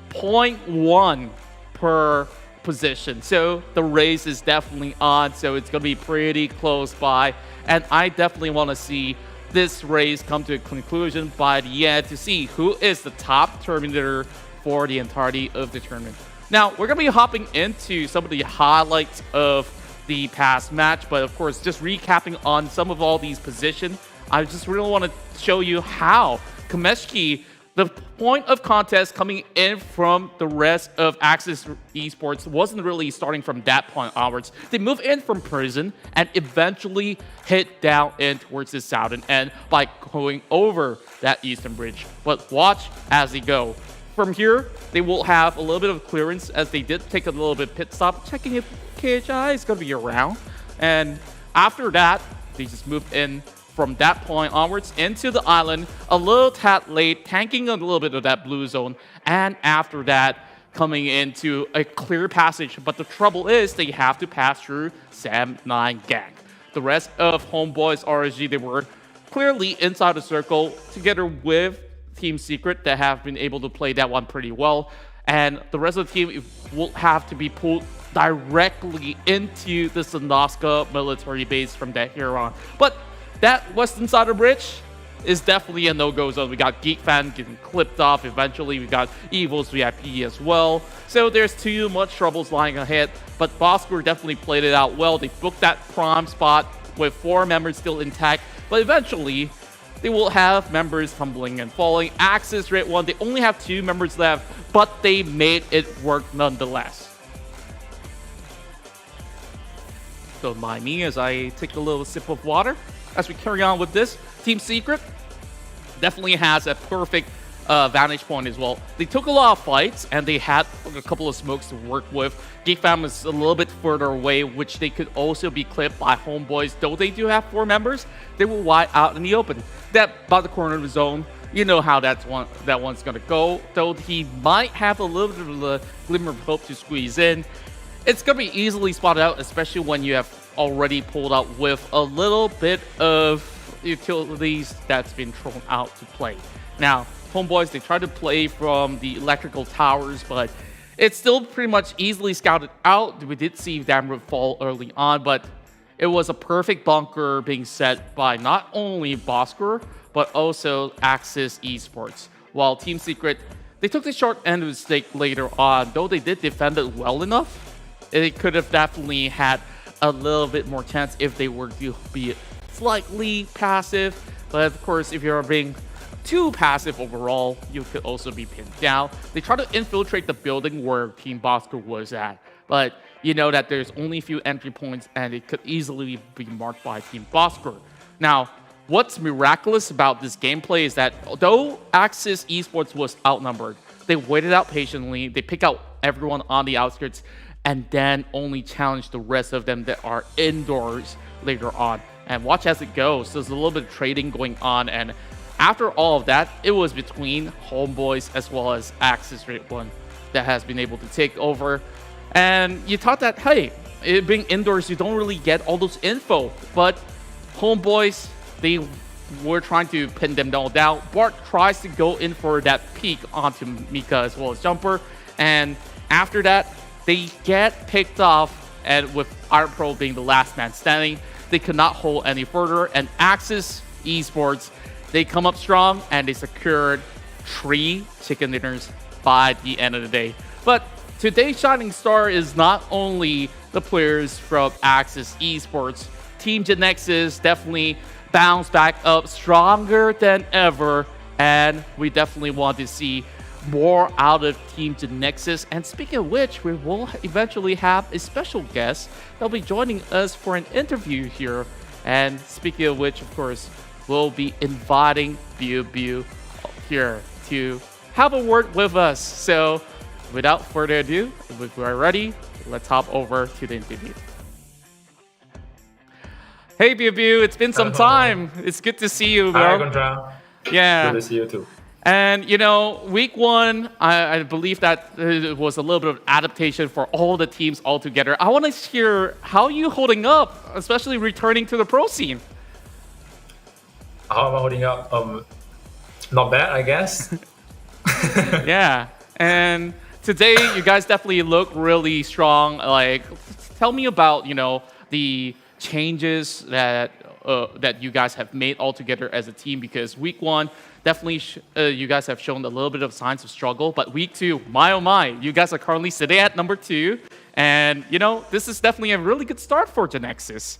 0.1 per position. So the race is definitely on, so it's going to be pretty close by. And I definitely want to see this race come to a conclusion by the end to see who is the top Terminator for the entirety of the tournament. Now, we're going to be hopping into some of the highlights of the past match, but of course, just recapping on some of all these positions, I just really want to show you how GENEXUS, the point of contest coming in from the rest of Axis Esports, wasn't really starting from that point onwards. They moved in from prison and eventually hit down in towards the southern end by going over that eastern bridge. But watch as they go. From here, they will have a little bit of clearance, as they did take a little bit pit stop, checking if KHI is going to be around. And after that, they just moved in from that point onwards into the island, a little tad late, tanking a little bit of that blue zone, and after that, coming into a clear passage. But the trouble is, they have to pass through Sam9 gang. The rest of Homebois RSG, they were clearly inside the circle, together with Team Secret, that have been able to play that one pretty well. And the rest of the team will have to be pulled directly into the Sandusky military base from that here on. But that western side of the bridge is definitely a no-go zone. We got Geek fan getting clipped off eventually. We got EVOS VIP as well. So there's too much troubles lying ahead. But Bosskur definitely played it out well. They booked that prime spot with 4 members still intact. But eventually, they will have members tumbling and falling. Axis redONE, they only have 2 members left, but they made it work nonetheless. Don't mind me as I take a little sip of water. As we carry on with this, Team Secret definitely has a perfect vantage point as well. They took a lot of fights, and they had a couple of smokes to work with. Geek Fam is a little bit further away, which they could also be clipped by Homebois. Though they do have 4 members, they were wide out in the open. That by the corner of the zone, you know how that one's going to go. Though he might have a little bit of a glimmer of hope to squeeze in. It's going to be easily spotted out, especially when you have already pulled out with a little bit of utilities that's been thrown out to play. Now, Homebois, they tried to play from the electrical towers, but it's still pretty much easily scouted out. We did see Damroot fall early on, but it was a perfect bunker being set by not only Bosskur, but also Axis Esports. While Team Secret, they took the short end of the stick later on. Though they did defend it well enough, it could have definitely had a little bit more chance if they were to be slightly passive. But of course, if you're being too passive overall, you could also be pinned down. They try to infiltrate the building where Team Bosskur was at, but you know that there's only a few entry points, and it could easily be marked by Team Bosskur. Now, what's miraculous about this gameplay is that though Axis Esports was outnumbered, they waited out patiently, they pick out everyone on the outskirts, and then only challenge the rest of them that are indoors later on. And watch as it goes. There's a little bit of trading going on, and after all of that, it was between Homebois as well as Axis redONE. that has been able to take over. And you thought that, hey, it being indoors, you don't really get all those info. But Homebois, they were trying to pin them all down. Bart tries to go in for that peek onto Mika as well as Jumper. And after that, they get picked off. And with Iron Pro being the last man standing, they could not hold any further. And Axis Esports, they come up strong and they secured 3 chicken dinners by the end of the day. But today's shining star is not only the players from Axis Esports. Team GENEXUS definitely bounced back up stronger than ever, and we definitely want to see more out of Team GENEXUS. And speaking of which, we will eventually have a special guest that'll be joining us for an interview here. And speaking of which, of course, we'll be inviting Biu here to have a word with us. So without further ado, if we are ready, let's hop over to the interview. Hey Biu, it's been some time. It's good to see you, bro. Hi, Contra. Yeah. Good to see you too. And, you know, week 1, I believe that it was a little bit of adaptation for all the teams all together. I want to hear how you holding up, especially returning to the pro scene. How am I holding up? Not bad, I guess. Yeah. And today, you guys definitely look really strong. Like, tell me about, you know, the changes that that you guys have made all together as a team, because week 1 definitely you guys have shown a little bit of signs of struggle, but week 2, my oh my, you guys are currently sitting at number 2, and you know, this is definitely a really good start for GENEXUS.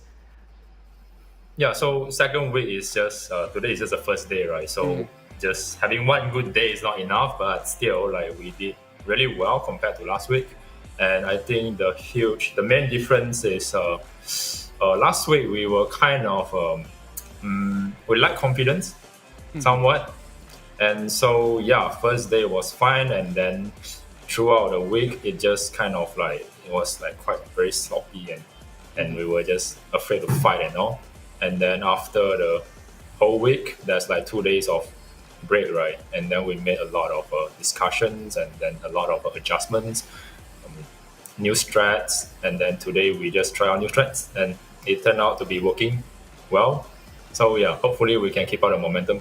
Yeah, so second week is just today is just the first day, right? So just having one good day is not enough, but still, like, we did really well compared to last week. And I think the main difference is last week we were kind of we lacked confidence somewhat, and so yeah, first day was fine, and then throughout the week it just kind of like it was like quite very sloppy, and we were just afraid to fight and all. And then after the whole week, there's like 2 days of break, right? And then we made a lot of discussions and then a lot of adjustments, new strats, and then today we just try out new strats, and it turned out to be working well. So yeah, hopefully we can keep out the momentum.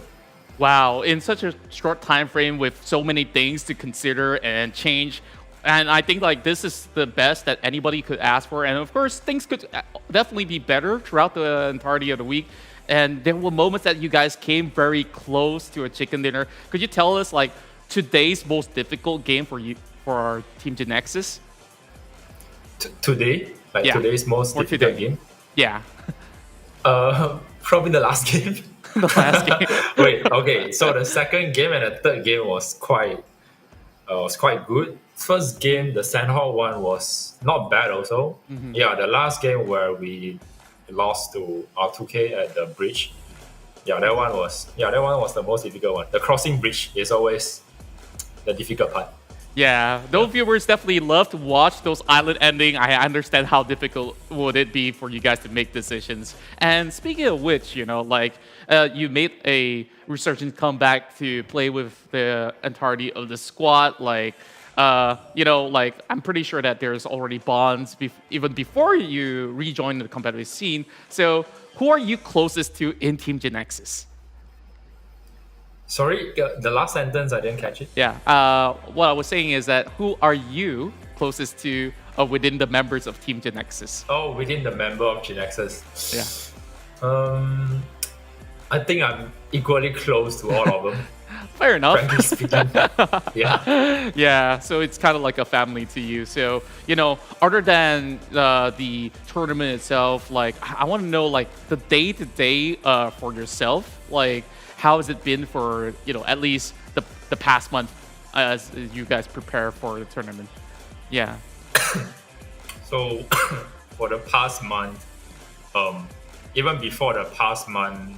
Wow, in such a short time frame with so many things to consider and change, and I think like this is the best that anybody could ask for. And of course, things could definitely be better throughout the entirety of the week. And there were moments that you guys came very close to a chicken dinner. Could you tell us like today's most difficult game for you, for our Team GENEXUS? Today? Like today's most difficult game? Yeah. Probably the last game. The last game. Wait, okay. So the second game and the third game was quite good. First game, the Sandhawk one, was not bad also. Yeah, the last game where we lost to R2K at the bridge. Yeah, that one was the most difficult one. The crossing bridge is always the difficult part. Yeah, those viewers definitely love to watch those island ending. I understand how difficult would it be for you guys to make decisions. And speaking of which, you know, like you made a resurgent comeback to play with the entirety of the squad. Like, you know, like I'm pretty sure that there's already bonds even before you rejoin the competitive scene. So who are you closest to in Team GENEXUS? Sorry, the last sentence, I didn't catch it. Yeah, what I was saying is that who are you closest to within the members of Team GENEXUS? Oh, within the member of GENEXUS. Yeah. I think I'm equally close to all of them. Fair enough. Frankly speaking. Yeah. Yeah, so it's kind of like a family to you. So, you know, other than the tournament itself, like I want to know like the day-to-day for yourself, like how has it been for, you know, at least the past month as you guys prepare for the tournament? Yeah. So for the past month, even before the past month,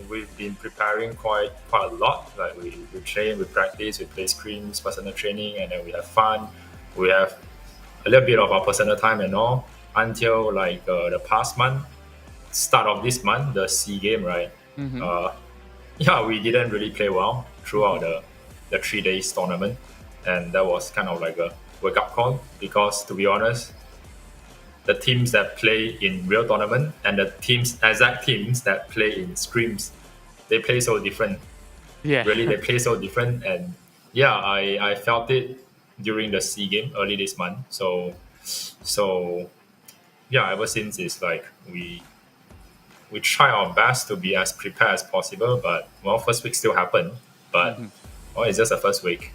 we've been preparing quite a lot. Like we train, we practice, we play screens, personal training, and then we have fun. We have a little bit of our personal time and all until like the past month, start of this month, the SEA game, right? Mm-hmm. Yeah, we didn't really play well throughout the 3 days tournament. and that was kind of like a wake-up call, because to be honest, the teams that play in real tournament and the exact teams that play in scrims, they play so different. Yeah. Really, they play so different. And yeah, I felt it during the SEA game early this month. So yeah, ever since it's like we try our best to be as prepared as possible. But well, first week still happened. But well, it's just the first week.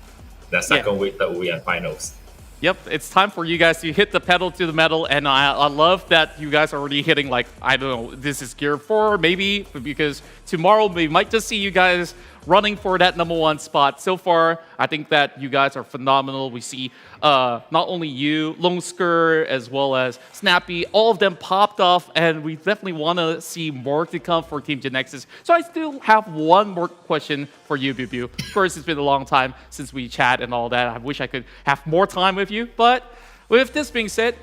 The second week, third week, and finals. Yep, it's time for you guys to hit the pedal to the metal, and I love that you guys are already hitting, like, I don't know, this is gear 4 maybe, because tomorrow we might just see you guys running for that #1 spot. So far, I think that you guys are phenomenal. We see not only you, Bosskur, as well as Snappy, all of them popped off, and we definitely want to see more to come for Team GENEXUS. So I still have one more question for you, Biu Biu. Of course, it's been a long time since we chat and all that. I wish I could have more time with you, but with this being said,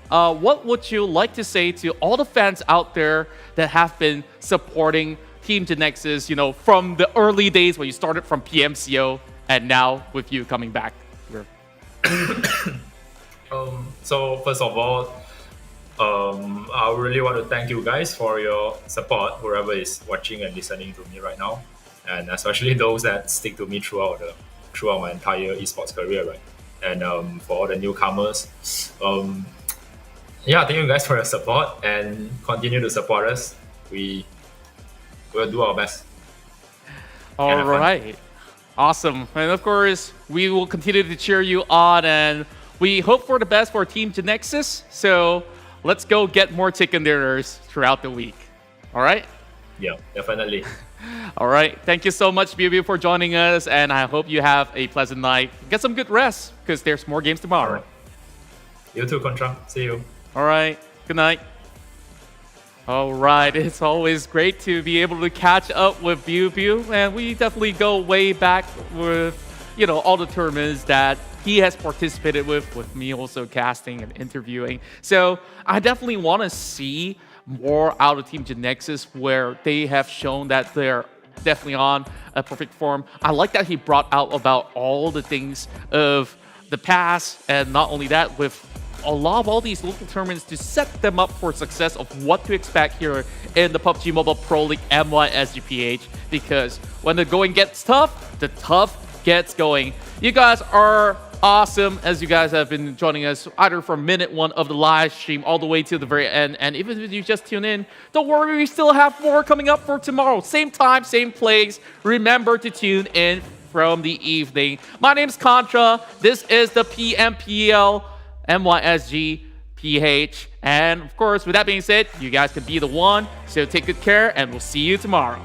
what would you like to say to all the fans out there that have been supporting Team GENEXUS, you know, from the early days when you started from PMCO and now with you coming back? So first of all, I really want to thank you guys for your support, whoever is watching and listening to me right now, and especially those that stick to me throughout my entire esports career, right? And for all the newcomers, yeah, thank you guys for your support and continue to support us. We'll do our best. All right. Awesome. And of course, we will continue to cheer you on, and we hope for the best for Team GENEXUS. So let's go get more chicken dinners throughout the week. All right? Yeah, definitely. All right. Thank you so much, Biu Biu, for joining us, and I hope you have a pleasant night. Get some good rest, because there's more games tomorrow. Right. You too, Contra. See you. All right. Good night. All right, it's always great to be able to catch up with Biu Biu, and we definitely go way back with, you know, all the tournaments that he has participated with me also casting and interviewing. So I definitely want to see more out of Team GENEXUS, where they have shown that they're definitely on a perfect form. I like that he brought out about all the things of the past, and not only that, with a lot of all these local tournaments to set them up for success of what to expect here in the PUBG Mobile Pro League MYSGPH, because when the going gets tough, the tough gets going. You guys are awesome, as you guys have been joining us either from minute 1 of the live stream all the way to the very end, and even if you just tune in, don't worry, we still have more coming up for tomorrow. Same time, same place. Remember to tune in from the evening. My name's Contra. This is the PMPL MYSGPH. And of course, with that being said, you guys can be the one. So take good care, and we'll see you tomorrow.